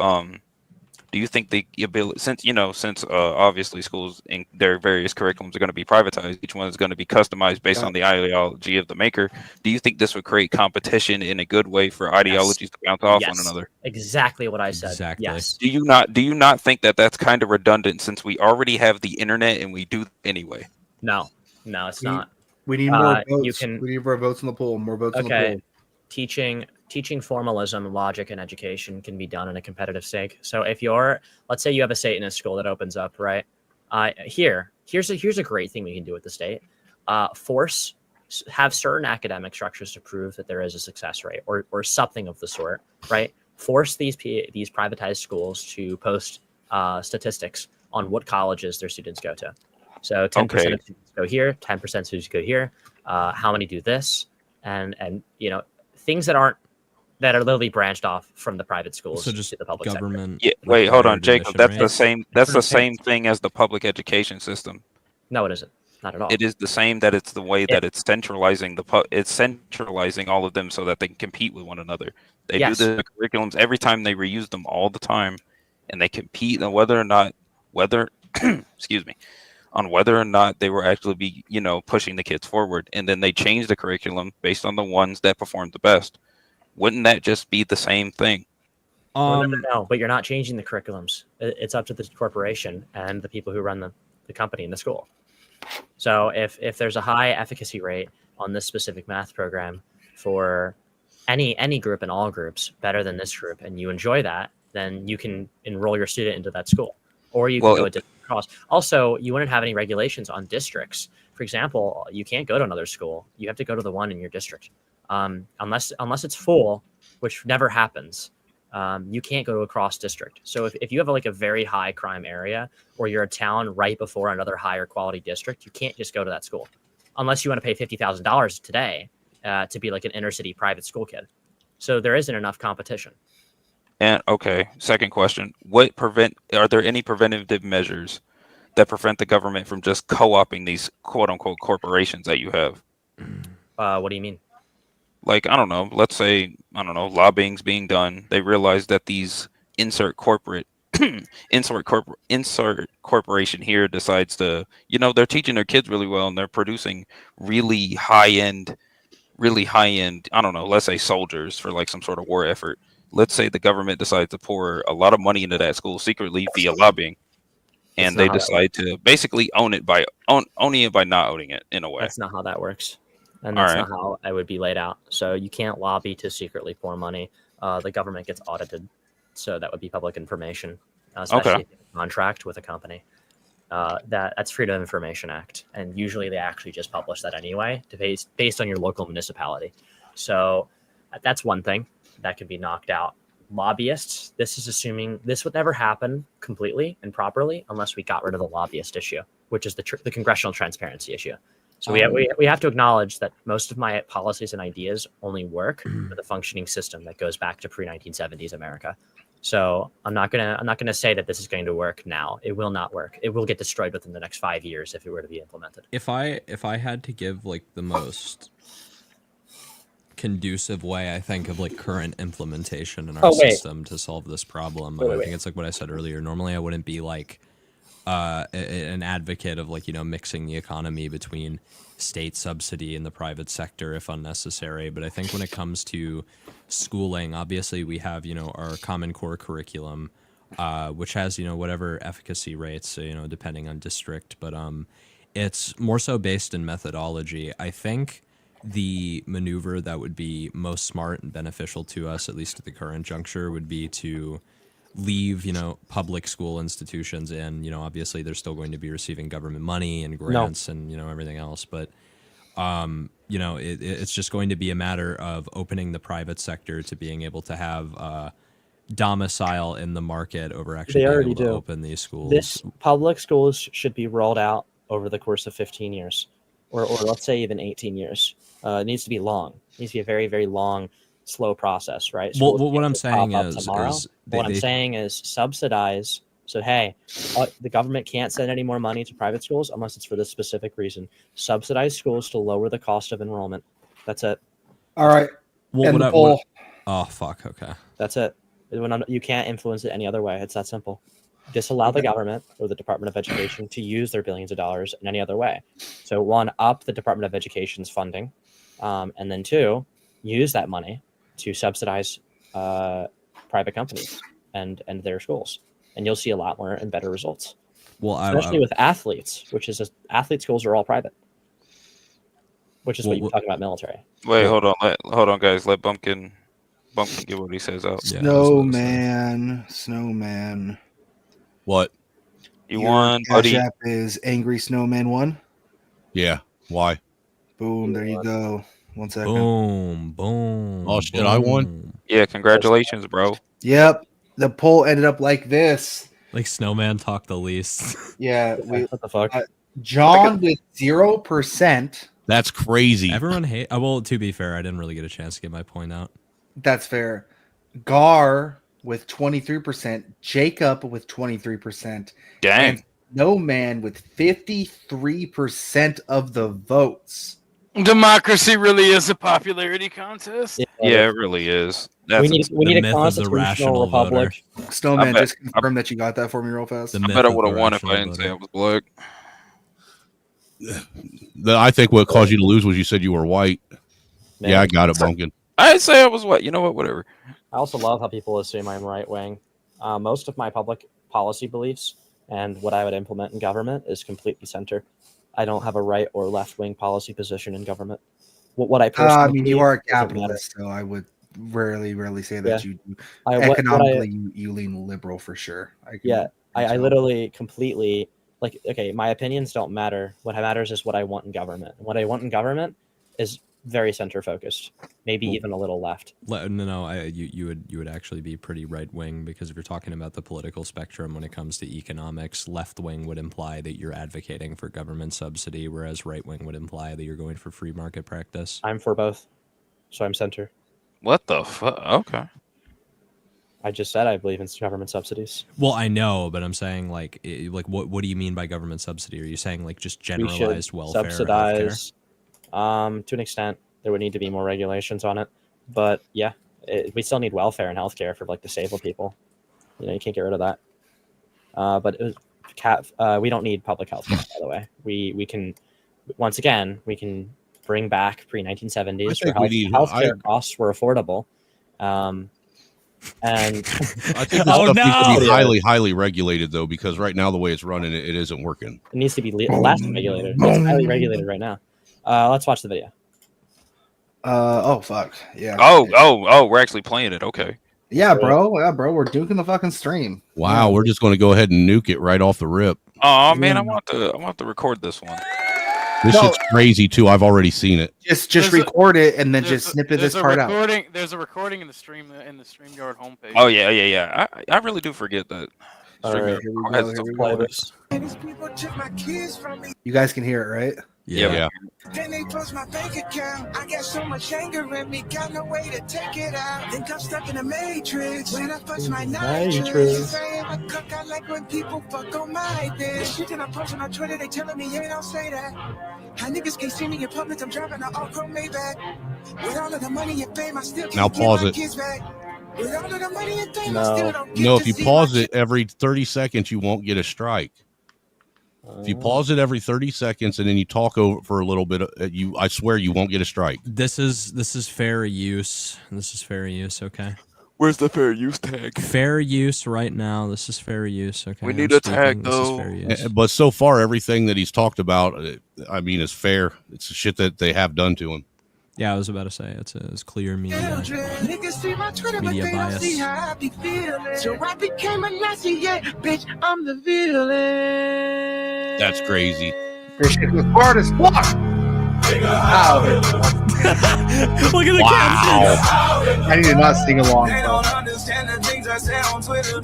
do you think the ability, since obviously schools in their various curriculums are going to be privatized, each one is going to be customized based on the ideology of the maker. Do you think this would create competition in a good way for ideologies to bounce off one another? Exactly what I said. Exactly. Yes. Do you not think that that's kind of redundant since we already have the internet and we do anyway? No, it's not. We need more votes. You can. We need more votes in the poll. More votes in the Okay. poll. Teaching formalism, logic, and education can be done in a competitive sake. So if let's say you have a Satanist school that opens up, right? Here's a great thing we can do with the state. Have certain academic structures to prove that there is a success rate or something of the sort, right? Force these privatized schools to post statistics on what colleges their students go to. So 10% of students go here, 10% of students go here. How many do this? And things that are literally branched off from the private schools So just to the public government. Yeah, wait, hold on, required Jacob. admission That's the rates? same thing as the public education system. No, it isn't. Not at all. It is the same. That it's the way that it's centralizing it's centralizing all of them so that they can compete with one another. They Yes. do the curriculums every time, they reuse them all the time, and they compete on whether or not excuse me, on whether or not they were actually be pushing the kids forward, and then they change the curriculum based on the ones that perform the best. Wouldn't that just be the same thing? No, but you're not changing the curriculums. It's up to the corporation and the people who run the company and the school. So if there's a high efficacy rate on this specific math program for any group and all groups better than this group, and you enjoy that, then you can enroll your student into that school, or you can Well, go a district across. Also, you wouldn't have any regulations on districts. For example, you can't go to another school. You have to go to the one in your district, unless it's full, which never happens. You can't go to a cross district. So if you have like a very high crime area, or you're a town right before another higher quality district, you can't just go to that school, unless you want to pay $50,000 today to be like an inner city private school kid. So there isn't enough competition. And okay, second question: Are there any preventative measures that prevent the government from just co-opting these quote unquote corporations that you have? What do you mean? Like, I don't know. Let's say, I don't know, lobbying's being done. They realize that these insert corporation here decides to, they're teaching their kids really well and they're producing really high end, I don't know, let's say soldiers for like some sort of war effort. Let's say the government decides to pour a lot of money into that school secretly via lobbying, and they decide to basically owning it by not owning it in a way. That's not how that works. And that's not how it would be laid out. So you can't lobby to secretly pour money. The government gets audited. So that would be public information, especially if you have a contract with a company. That's Freedom of Information Act. And usually they actually just publish that anyway, based on your local municipality. So that's one thing that could be knocked out. Lobbyists, this is assuming this would never happen completely and properly unless we got rid of the lobbyist issue, which is the congressional transparency issue. So we have to acknowledge that most of my policies and ideas only work with a functioning system that goes back to pre-1970s America. So I'm not gonna say that this is going to work now. It will not work. It will get destroyed within the next 5 years if it were to be implemented. If I had to give like the most conducive way, I think, of like current implementation in our system to solve this problem, I think it's like what I said earlier. Normally I wouldn't be like an advocate of like, mixing the economy between state subsidy and the private sector if unnecessary. But I think when it comes to schooling, obviously we have, our Common Core curriculum, which has, whatever efficacy rates, depending on district, but it's more so based in methodology. I think the maneuver that would be most smart and beneficial to us, at least at the current juncture, would be to leave, public school institutions in, obviously they're still going to be receiving government money and grants and, everything else. But, it's just going to be a matter of opening the private sector to being able to have domicile in the market over actually being able to open these schools. This public schools should be rolled out over the course of 15 years or let's say even 18 years. It needs to be long. It needs to be a very, very long, slow process, right? Well, what I'm saying is subsidize. So, hey, the government can't send any more money to private schools unless it's for this specific reason. Subsidize schools to lower the cost of enrollment. That's it. All right. Oh, fuck. Okay. That's it. You can't influence it any other way. It's that simple. Disallow the government or the Department of Education to use their billions of dollars in any other way. So, one, up the Department of Education's funding. And then two, use that money to subsidize private companies and their schools. And you'll see a lot more and better results. Well, especially with athletes, athlete schools are all private, which is what you're talking about military. Wait, hold on, guys. Let Bumpkin get what he says out. Snowman. What? You won, Cash buddy. App is Angry Snowman 1. Yeah. Why? Boom. There you go. 1 second. Boom. Oh shit! I won. Yeah. Congratulations, bro. Yep. The poll ended up like this. Like Snowman talked the least. Yeah. What the fuck? John with 0%. That's crazy. Everyone hate. Well, to be fair, I didn't really get a chance to get my point out. That's fair. Gar with 23%. Jacob with 23%. Dang. And Snowman with 53% of the votes. Democracy really is a popularity contest. Yeah, it really is. We need a constitutional republic. Snowman, just confirm that you got that for me real fast. I bet I would have won if I didn't say I was black. I think what caused you to lose was you said you were white. Man. Yeah, I got it, Bumpkin. I didn't say I was white. You know what? Whatever. I also love how people assume I'm right wing. Most of my public policy beliefs and what I would implement in government is completely center. I don't have a right or left wing policy position in government. What I personally you are a capitalist, so I would rarely say that Yeah. you do. What I- Economically, you lean liberal for sure. I literally completely like. Okay, my opinions don't matter. What matters is what I want in government. And what I want in government is very center focused, maybe even a little left. You would actually be pretty right wing, because if you're talking about the political spectrum when it comes to economics, left wing would imply that you're advocating for government subsidy, whereas right wing would imply that you're going for free market practice. I'm for both, so I'm center. What the fuck? Okay. I just said I believe in government subsidies. Well, I know, but I'm saying like what do you mean by government subsidy? Are you saying like just generalized welfare? Subsidize. To an extent, there would need to be more regulations on it, but yeah, we still need welfare and healthcare for like disabled people. You know, you can't get rid of that. But we don't need public health care, by the way. We can, once again, we can bring back pre-1970s where healthcare costs were affordable. And I think this stuff needs to be highly regulated, though, because right now the way it's running, it isn't working. It needs to be less regulated. It's highly regulated right now. Let's watch the video. Oh fuck yeah. Oh, we're actually playing it. Okay. Yeah, bro. We're duking the fucking stream. Wow, we're just going to go ahead and nuke it right off the rip. Oh man, I want to record this one. This shit's crazy too. I've already seen it. Just record it and then just snippet this part out. There's a recording in the StreamYard homepage. Oh yeah. I really do forget that. Alright, here we go. You guys can hear it, right? Yeah. Then they close my bank account. I got so much anger in me, got no way to take it out. Think I'm stuck in a matrix. When I bust my nitrous, I am a cook. I like when people fuck on my dick. The shit that I'm posting on Twitter, they telling me, yeah, don't say that. How niggas can't see me in public, I'm driving an all-chrome Maybach. With all of the money and fame, I still can't Now pause get my it. kids back. With all of the money and fame, I still don't get No, to if you see pause my it every 30 seconds, you won't get a strike. If you pause it every 30 seconds and then you talk over for a little bit, I swear you won't get a strike. This is fair use. This is fair use. Okay. Where's the fair use tag? Fair use right now. This is fair use. Okay. We need a tag, This is though. fair use. But so far, everything that he's talked about, I mean, is fair. It's the shit that they have done to him. Yeah, I was about to say it's clear media Niggas see my Twitter, but media they don't see bias. how I be feeling. So I became a Nazi, yeah, bitch, I'm the villain. That's crazy. This shit was hard as fuck. Wow. Look at the caption. I need to not sing along. They don't understand the things I say on Twitter.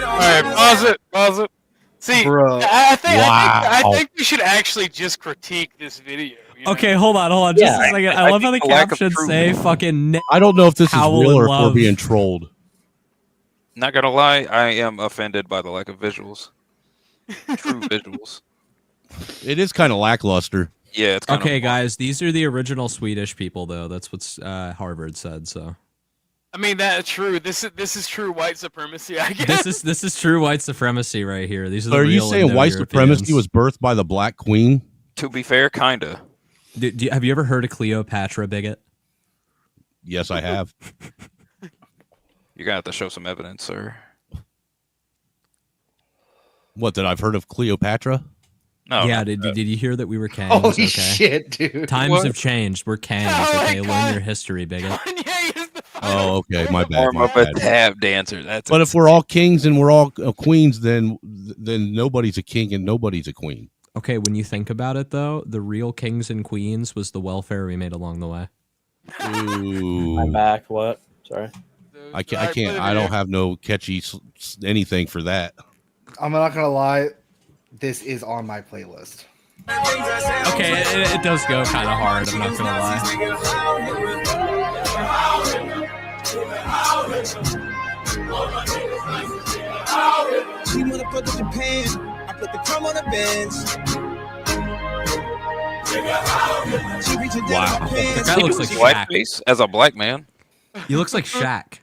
All right, pause it. See, Bro. I think we should actually just critique this video. You know? Okay, hold on, just a second. I love how the captions say fucking. I don't know if this is Howl real and or if we're love. being trolled. Not gonna lie, I am offended by the lack of visuals. True visuals. It is kind of lackluster. Yeah, it's kind Okay, guys, these are the original Swedish people, though. That's what Harvard said. So I mean, that's true. This is true white supremacy. I guess this is true white supremacy right here. These are the Are you real saying white Indo-Europeans. supremacy was birthed by the Black Queen? To be fair, kinda. Have you ever heard of Cleopatra, bigot? Yes, I have. You're gonna have to show some evidence, sir. What, that I've heard of Cleopatra? No. Yeah, did you hear that we were kings? Holy okay? shit, dude. Times What? have changed. We're kings. Okay, learn your history, bigot. Oh, okay, my bad. Form My up a bad. tap dancer. That's But if we're all kings and we're all queens, then nobody's a king and nobody's a queen. Okay, when you think about it, though, the real kings and queens was the welfare we made along the way. Ooh. I'm back. What? Sorry. I can't. I don't have no catchy anything for that. I'm not gonna lie. This is on my playlist. Okay, it does go kind of hard. I'm not gonna lie. She wanna fuck with Japan. I put the crumb on the bench. She reaching down Wow, my the pants. guy looks like white Shaq. face as a black man. He looks like Shaq.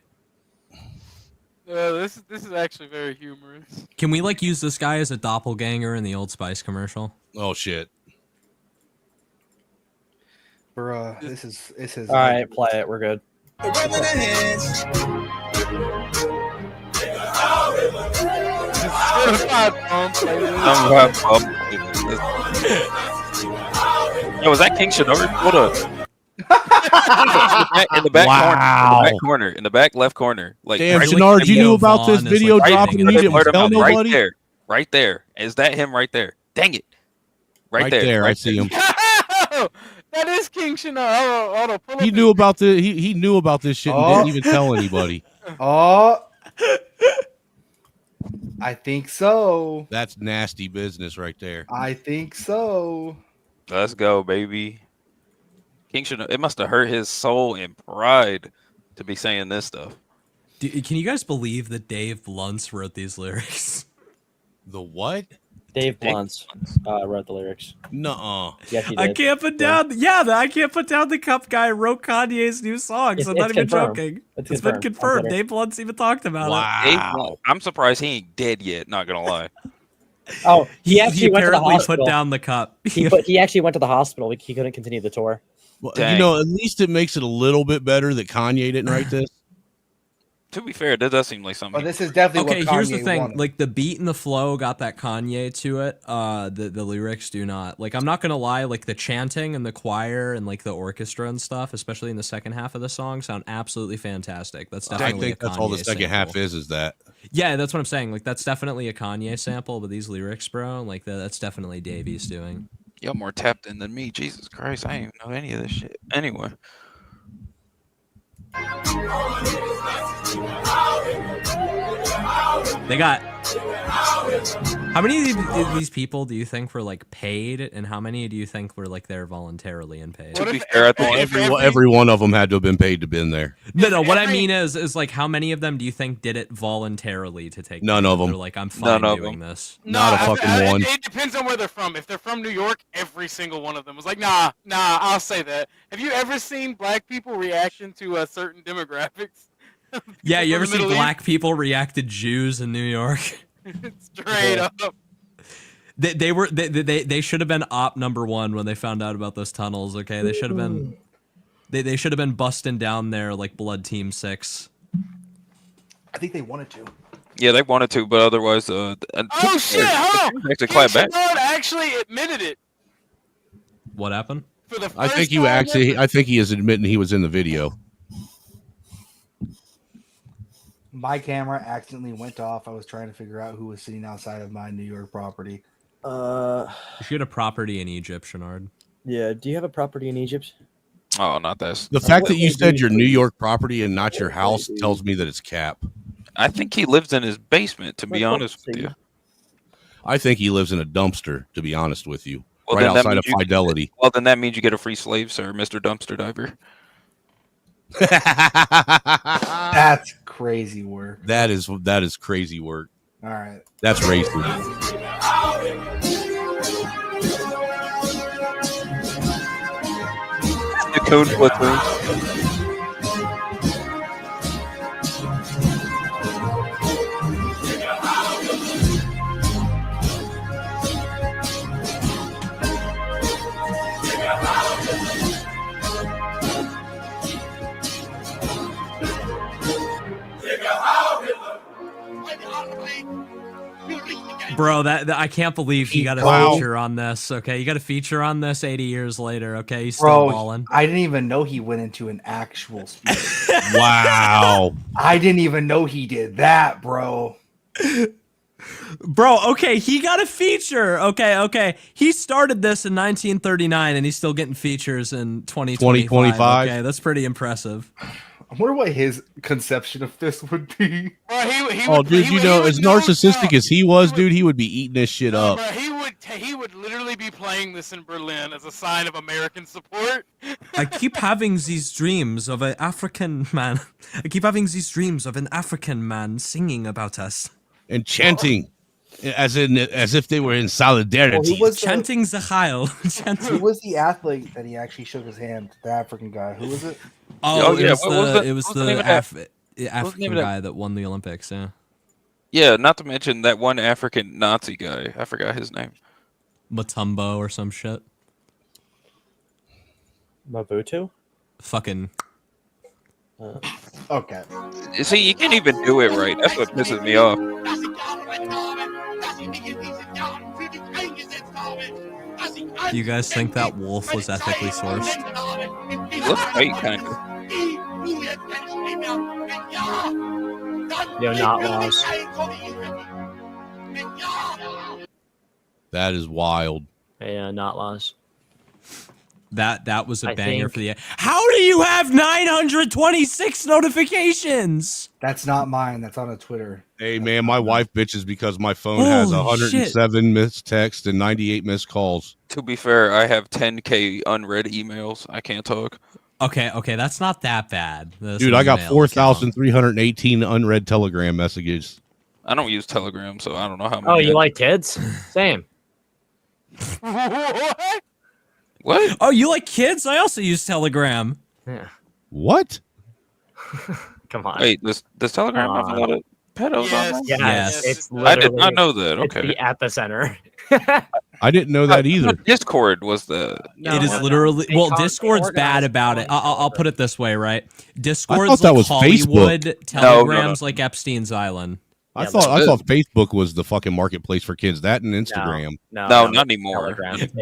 this is actually very humorous. Can we like use this guy as a doppelganger in the Old Spice commercial? Oh shit. Bruh, this is. All right, play it. We're good. The rim in her hands. Yo, was that King Shador? Hold up. In the back corner, in the back left corner. Like, Damn, right Shenard, you knew about this video dropping and you didn't tell right nobody? there. Right there. Is that him right there? Dang it. Right there. I see him. That is King Shana. Hold on, pull up He knew about the he knew about this shit and didn't even tell anybody. Oh, I think so. That's nasty business right there. I think so. Let's go, baby. King Shana, it must have hurt his soul and pride to be saying this stuff. Can you guys believe that Dave Blunts wrote these lyrics? The what? Dave Blunts wrote the lyrics. Nuh-uh. Yes, he did. I can't put down. I can't put down the Cup guy wrote Kanye's new songs. I'm not even confirmed. joking. It's It's been confirmed on confirmed. Twitter. Dave Blunts even talked about Wow. I'm surprised he ain't dead yet, not gonna lie. Oh, he He actually went to the apparently hospital. put down the Cup. He actually went to the hospital. He couldn't continue the tour. Well, you know, at least it makes it a little bit better that Kanye didn't write this. To be fair, that does seem like something. But this is definitely Okay, what Kanye here's the thing. wanted. Like the beat and the flow got that Kanye to it. The lyrics do not. Like I'm not gonna lie. Like the chanting and the choir and like the orchestra and stuff, especially in the second half of the song, sound absolutely fantastic. That's I definitely think a that's all the Kanye second sample. half is that. Yeah, that's what I'm saying. Like that's definitely a Kanye sample, but these lyrics, bro, like that's definitely Davies doing. You're more tapped in than me. Jesus Christ, I didn't even know any of this shit. Anyway. They got. How many of these people do you think were like paid, and how many do you think were like there voluntarily and paid? To be fair, I think Every one of them had to have been paid to been there. No. What I mean is like how many of them do you think did it voluntarily to take? None of them. They're like, I'm fine None of doing them. this. Not a fucking one. It depends on where they're from. If they're from New York, every single one of them was like, nah, I'll say that. Have you ever seen black people reaction to certain demographics? Yeah, you from ever the see Middle black people react to Jews in New York? Straight up. They should have been op number one when they found out about those tunnels. Okay, they should have been. They should have been busting down there like Blood Team 6. I think they wanted to. Yeah, they wanted to, but otherwise, Oh shit! Hold on. Actually, clap back. Lord actually admitted it. What happened? For the I think first you time actually. ever. I think he is admitting he was in the video. My camera accidentally went off. I was trying to figure out who was sitting outside of my New York property. You should have a property in Egypt, Shenard. Yeah. Do you have a property in Egypt? Oh, not this. The fact that you said your New York property and not your house tells me that it's cap. I think he lives in his basement, to be honest with you. I think he lives in a dumpster, to be honest with you, Well, right then that outside of means you- Fidelity. Well, then that means you get a free slave, sir, Mr. Dumpster Diver. That's crazy work. That is crazy work. All right. That's racist. The code platoon. Bro, that I can't believe he got a Wow. feature on this. Okay, you got a feature on this 80 years later. Okay, he's still Bro, balling. I didn't even know he went into an actual speech. Wow. I didn't even know he did that, bro. Bro, okay, he got a feature. Okay. He started this in 1939 and he's still getting features in 2025. 2025? Okay, that's pretty impressive. I wonder what his conception of this would be. Bro, he Oh, would, dude, he you would- know, he as would know narcissistic as he was, dude, he would be eating this shit up. Bro, he would literally be playing this in Berlin as a sign of American support. I keep having these dreams of an African man. I keep having these dreams of an African man singing about us. And chanting, as if they were in solidarity. Well, who was the- Chanting the Heil. Who was the athlete that he actually shook his hand? The African guy. Who was it? Oh, yeah, it was what was the name the of that? African that? guy that won the Olympics, yeah. Yeah, not to mention that one African Nazi guy. I forgot his name. Mutombo or some shit. Mobutu? Fucking. Okay. See, you can't even do it right. That's what pisses me off. Do you guys think that wolf was ethically sourced? Looks fake, kind of. Yo, not laws. That is wild. Hey, not laws. That was a I banger think- for the. How do you have 926 notifications? That's not mine. That's on a Twitter. Hey man, my wife bitches because my phone has Holy 107 missed texts and 98 missed calls. To be fair, I have 10K unread emails. I can't talk. Okay, that's not that bad. That's Dude, an I got email 4,318 unread Telegram messages. I don't use Telegram, so I don't know how many. Oh, you like kids? Same. What? Oh, you like kids? I also use Telegram. Yeah. What? Come on. Wait, does Telegram have a lot of pedos on there? Yes. It's I did not literally- know that. It's Okay. the epicenter. I didn't know that either. Discord was the. It is literally Discord's bad about it. I'll put it this way, right? Discord's that like was Hollywood, Facebook. Telegram's like Epstein's Island. I thought Facebook was the fucking marketplace for kids. That and Instagram. No, not anymore.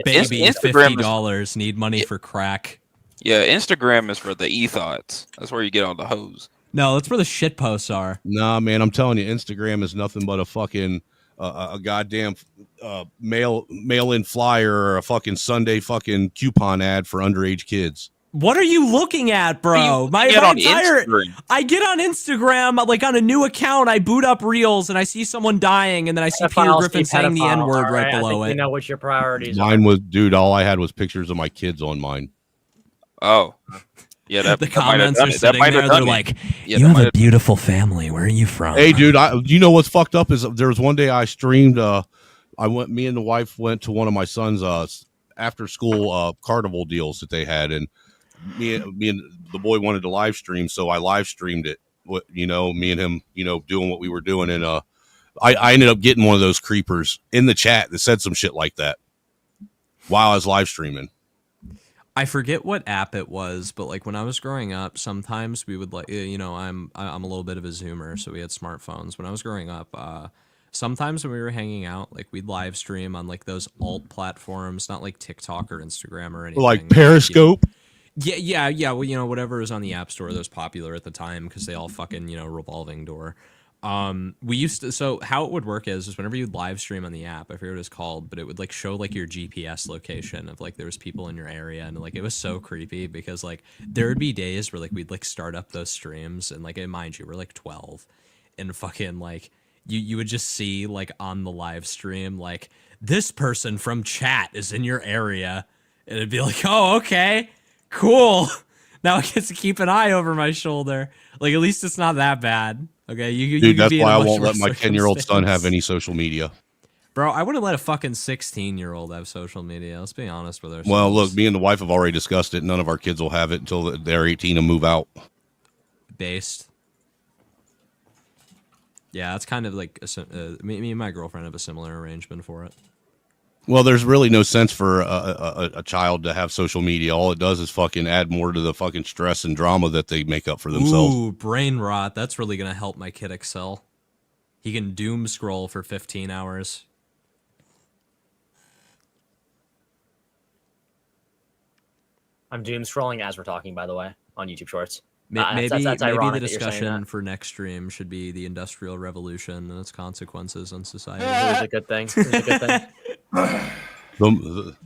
Baby, Instagram is- $50 need money for crack. Yeah, Instagram is for the e-thoughts. That's where you get all the hoes. No, that's where the shit posts are. Nah, man, I'm telling you, Instagram is nothing but a fucking a goddamn mail-in flyer or a fucking Sunday fucking coupon ad for underage kids. What are you looking at, bro? I get on Instagram, like on a new account, I boot up Reels and I see someone dying, and then I see Peter Pedophiles, Griffin saying the pedophiles, N-word all right I below think it. we know what your priorities are. Mine was, dude, all I had was pictures of my kids on mine. Oh. Yeah, that, The that might have comments done are it. That sitting might have there, they're done it. like, Yeah, you that have might a have- beautiful family. Where are you from? Hey, dude, you know what's fucked up is there was one day I streamed. Me and the wife went to one of my son's after school carnival deals that they had, and me and the boy wanted to live stream, so I live streamed it. Me and him, doing what we were doing, and I ended up getting one of those creepers in the chat that said some shit like that while I was live streaming. I forget what app it was, but like when I was growing up, sometimes we would like, I'm a little bit of a Zoomer, so we had smartphones. When I was growing up, sometimes when we were hanging out, like we'd live stream on like those alt platforms, not like TikTok or Instagram or anything. Like Periscope. Yeah. Well, whatever was on the App Store that was popular at the time because they all fucking, revolving door. We used to, so how it would work is whenever you'd live stream on the app, I forget what it's called, but it would like show like your GPS location of like there was people in your area, and like it was so creepy because like there would be days where like we'd like start up those streams and like, and mind you, we're like 12 and fucking like you would just see like on the live stream like this person from chat is in your area, and it'd be like, oh, okay, cool. Now I get to keep an eye over my shoulder. Like at least it's not that bad. Okay, Dude, that's why I won't let my 10-year-old son have any social media. Bro, I wouldn't let a fucking 16-year-old have social media. Let's be honest with ourselves. Well, look, me and the wife have already discussed it. None of our kids will have it until they're 18 and move out. Based. Yeah, it's kind of like me and my girlfriend have a similar arrangement for it. Well, there's really no sense for a child to have social media. All it does is fucking add more to the fucking stress and drama that they make up for themselves. Ooh, brain rot. That's really going to help my kid excel. He can doom scroll for 15 hours. I'm doom scrolling as we're talking, by the way, on YouTube Shorts. Maybe That's the ironic that you're saying discussion that. for next stream should be the Industrial Revolution and its consequences on society. It was a good thing. It was a good thing.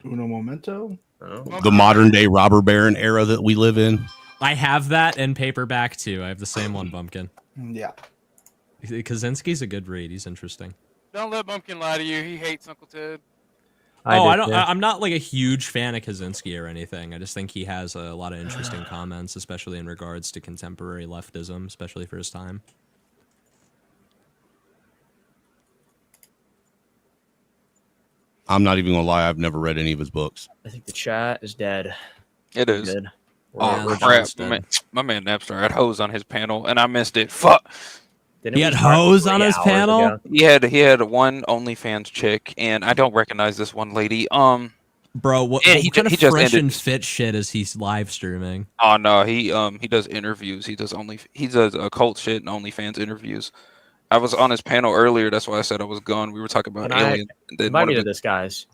Uno momento. The modern day robber baron era that we live in. I have that in paperback too. I have the same one, Bumpkin. Yeah. Kaczynski's a good read. He's interesting. Don't let Bumpkin lie to you. He hates Uncle Ted. I'm not like a huge fan of Kaczynski or anything. I just think he has a lot of interesting comments, especially in regards to contemporary leftism, especially for his time. I'm not even gonna lie, I've never read any of his books. I think the chat is dead. It is. Good. Oh crap! My man Napster had hoes on his panel, and I missed it. Fuck. He had hoes on his panel? He had one OnlyFans chick, and I don't recognize this one lady. Bro, what and kind of he just fresh ended. and fit shit is he live streaming? Oh no, he does interviews. He does occult shit and OnlyFans interviews. I was on his panel earlier. That's why I said I was gone. We were talking about Can I aliens. and then invite one me of to the- this, guys?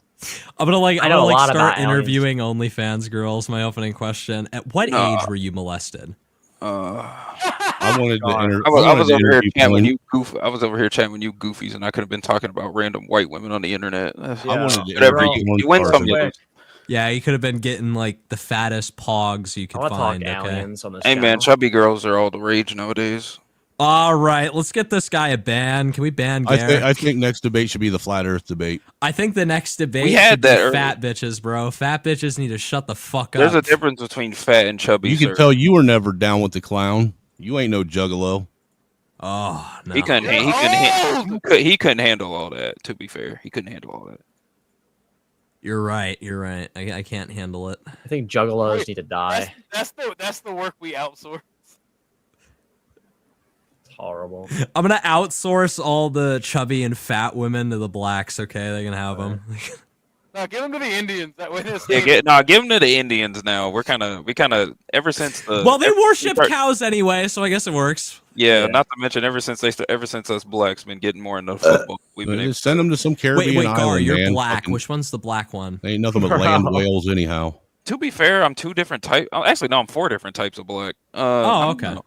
I'm gonna I know a lot start about aliens. interviewing OnlyFans girls. My opening question: at what No. age were you molested? I wanted to I was over here chatting with one. you I was over here chatting with you goofies, and I could have been talking about random white women on the internet. I wanted to Whatever. interview You win one some, you person. lose. Yeah, you could have been getting like the fattest pogs you could wanna talk find. aliens on this Hey man, channel. chubby girls are all the rage nowadays. All right, let's get this guy a ban. Can we ban Garrett? I think next debate should be the flat Earth debate. I think the next debate We had should be that earlier. fat bitches, bro. Fat bitches need to shut the fuck There's a up. difference between fat and chubby. You can sir. tell you were never down with the clown. You ain't no juggalo. Oh no. He couldn't. He couldn't handle all that. To be fair, he couldn't handle all that. You're right. You're right. I can't handle it. I think juggalos need to die. That's the work we outsource. It's horrible. I'm gonna outsource all the chubby and fat women to the blacks. Okay, they can have them. No, give them to the Indians. That way this. Yeah, give them to the Indians now. We kind of ever since the. Well, they worship cows anyway, so I guess it works. Yeah, not to mention ever since us blacks been getting more into football. We've been Just send them to some Caribbean Wait, Gar, island, you're man. black. Fucking- Which one's the black one? Ain't nothing but land whales anyhow. To be fair, I'm two different types. Actually, no, I'm four different types of black. Oh, okay.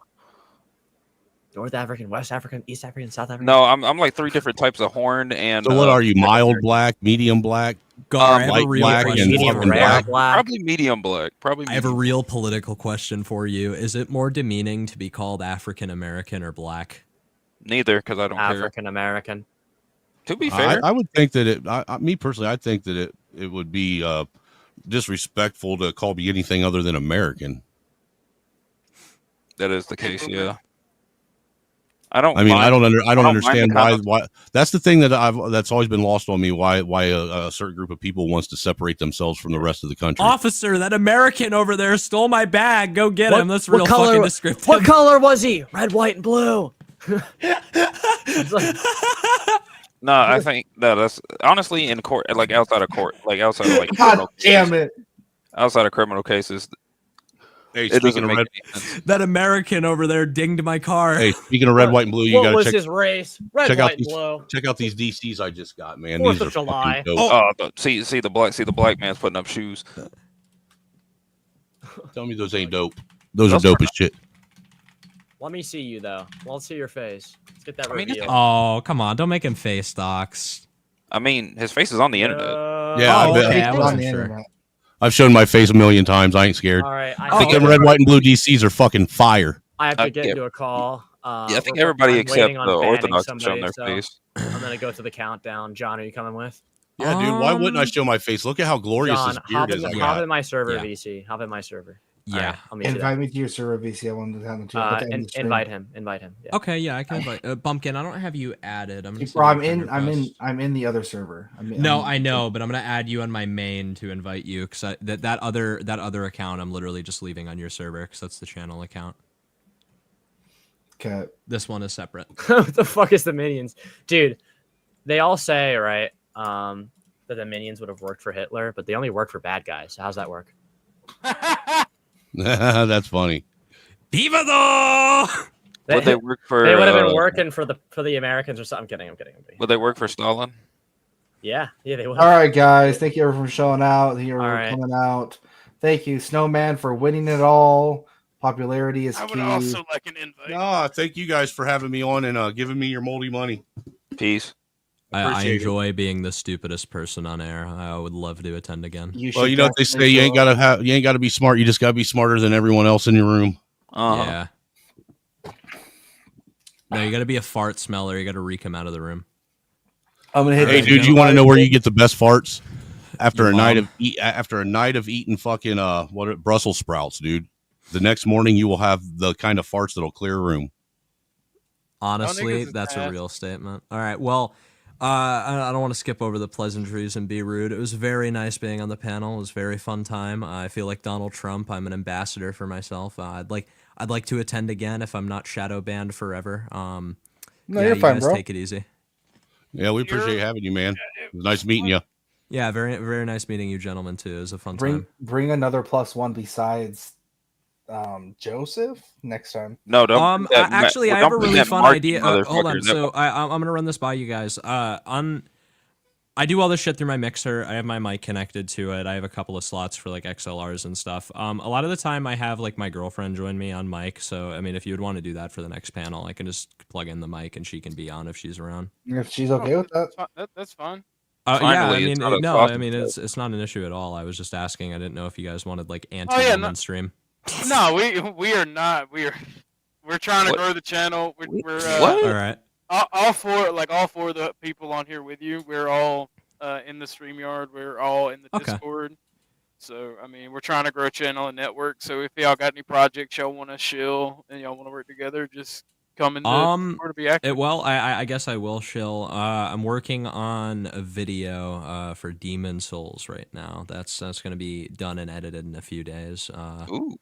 North African, West African, East African, South African. No, I'm like three different types of horn and. So what are you? Mild black, medium black, Gar, I have a light real black, question and for fucking you. black? Probably medium black. Probably. I have a real political question for you. Is it more demeaning to be called African American or black? Neither, because I don't care. African American. To be fair, I would think that me personally, I think that it would be disrespectful to call me anything other than American. that is the case. Yeah. I don't. I mean, I don't mind understand the why. That's the thing that's always been lost on me. Why a certain group of people wants to separate themselves from the rest of the country. Officer, that American over there stole my bag. Go get him. That's real fucking descriptive. What color was he? Red, white, and blue. No, I think that's honestly in court, like outside of court, like outside of like. God damn it! Outside of criminal cases. Hey, it doesn't make red, any sense. That American over there dinged my car. Hey, speaking of red, white, and blue, you What gotta was check. his race? Red, check white, out and these. blue. Check out these DCs I just got, man. 4th These of are July. fucking dope. Oh, but see the black man's putting up shoes. Tell me those ain't dope. Those are dope as shit. Let me see you though. Let's see your face. Let's get that I mean, reveal. Oh, come on. Don't make him face docs. I mean, his face is on the internet. Yeah, I bet. okay. I On wasn't the sure. internet. I've shown my face a million times. I ain't scared. All right. I think them red, white, and blue DCs are fucking fire. I have to get yeah. into a call. Yeah, I think we're- everybody I'm except waiting the on banning Orthodox have shown somebody, their so face. I'm gonna go to the countdown. John, are you coming with? Yeah, dude. Why wouldn't I show my face? Look at how glorious John, this beard is. I hop got. in my server, Yeah. VC. Hop in my server. Yeah. All right, I'll meet you there. Invite me to your server, VC. I wanted to have them too. At the end of the stream. Invite him. Invite him. Yeah. Okay, yeah, I can invite Bumpkin. I don't have you added. I'm Bro, I'm in the other server. No, I know, but I'm gonna add you on my main to invite you because that other account I'm literally just leaving on your server because that's the channel account. Okay. This one is separate. What the fuck is the minions, dude? They all say right that the minions would have worked for Hitler, but they only work for bad guys. So how's that work? That's funny. Viva though! Would they work for? They would have been working for the Americans or something. I'm kidding. Would they work for Stalin? Yeah, they would. All right, guys. Thank you everyone for showing out. Thank you everyone right. for coming out. Thank you, Snowman, for winning it all. Popularity is I would key. also like an invite. No, thank you guys for having me on and giving me your moldy money. Peace. I Appreciate it. enjoy being the stupidest person on air. I would love to attend again. Well, you know what they say. You ain't gotta be smart. You just gotta be smarter than everyone else in your room. Yeah. No, you gotta be a fart smeller. You gotta reek him out of the room. I'm gonna hit. Hey, dude, you want to know where you get the best farts? After a night of eating fucking Brussels sprouts, dude. The next morning you will have the kind of farts that'll clear a room. Honestly, that's a real statement. All right, well, I don't want to skip over the pleasantries and be rude. It was very nice being on the panel. It was a very fun time. I feel like Donald Trump. I'm an ambassador for myself. I'd like to attend again if I'm not shadow banned forever. No, yeah, you're you fine, guys bro. Take it easy. Yeah, we appreciate having you, man. It was nice meeting you. Yeah, very very nice meeting you, gentlemen. Too. It was a fun time. Bring another +1 besides Joseph next time. No, don't. bring that Ma- actually, well, I have don't a bring really that fun Marky idea. Hold on. motherfucker. So I'm gonna run this by you guys. I do all this shit through my mixer. I have my mic connected to it. I have a couple of slots for like XLRs and stuff. A lot of the time I have like my girlfriend join me on mic. So I mean, if you would want to do that for the next panel, I can just plug in the mic and she can be on if she's around. If she's okay with that. That's fine. Yeah, I Finally, mean, it's not a no, I sausage mean fest. it's not an issue at all. I was just asking. I didn't know if you guys wanted like Oh, yeah, anti-woman stream. No, we are not. We're trying to What? grow the channel. We're What? All right. all four of the people on here with you. We're all in the StreamYard. We're all in the Okay. Discord. So I mean, we're trying to grow a channel and network. So if y'all got any projects y'all want to shill and y'all want to work together, just come in the Discord to be active. Well, I guess I will shill. I'm working on a video for Demon Souls right now. That's gonna be done and edited in a few days. Ooh.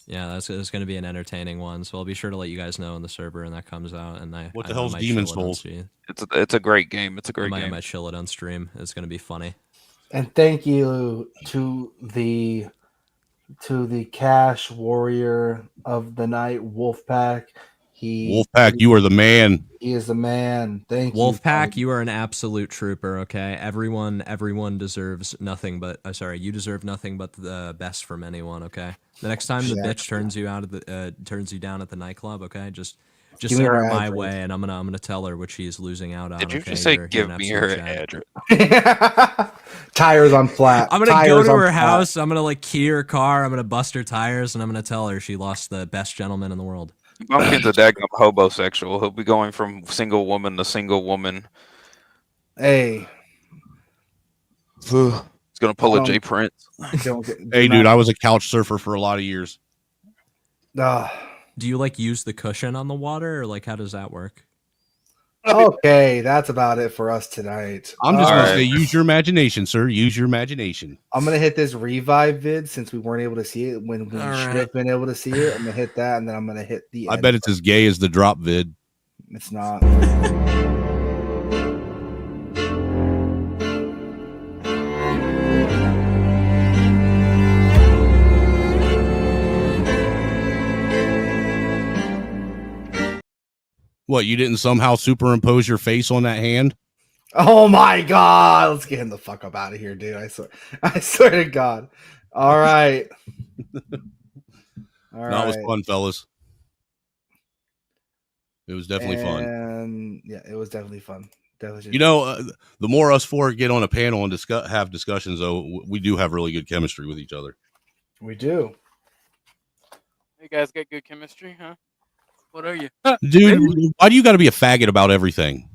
Yeah, that's going to be an entertaining one. So I'll be sure to let you guys know in the server when that comes out. And What the I hell's might Demon chill it on Souls? stream. It's a great game. It's a great I game. might chill it on stream. It's going to be funny. And thank you to the cash warrior of the night, Wolfpack. Wolfpack, you are the man. He is the man. Thank you. Wolfpack, you are an absolute trooper. Okay, everyone deserves nothing but. You deserve nothing but the best from anyone. Okay, the next time the bitch turns you down at the nightclub. Okay, just Give me send her her my address. way, and I'm gonna tell her what she's losing out on. Did you okay? just say You're give an me absolute her Chad. address? Tires on flat. I'm gonna Tires go to on her flat. house. I'm gonna like key her car. I'm gonna bust her tires, and I'm gonna tell her she lost the best gentleman in the world. Bumpkin's a daggum hobosexual. He'll be going from single woman to single woman. Hey. He's gonna pull a J Prince. Hey, dude, I was a couch surfer for a lot of years. Do you like use the cushion on the water, or like how does that work? Okay, that's about it for us tonight. I'm just gonna say, use your imagination, sir. Use your imagination. I'm gonna hit this revive vid since we weren't able to see it when we All should right. have been able to see it. I'm gonna hit that, and then I'm gonna hit the. I end. bet it's as gay as the drop vid. It's not. What, you didn't somehow superimpose your face on that hand? Oh my god! Let's get him the fuck up out of here, dude. I swear to God. All right. All No, it was right. fun, fellas. It was definitely fun. And yeah, it was definitely fun. Definitely. You know, the more us four get on a panel and have discussions, though, we do have really good chemistry with each other. We do. You guys got good chemistry, huh? What are you? Dude, why do you got to be a faggot about everything?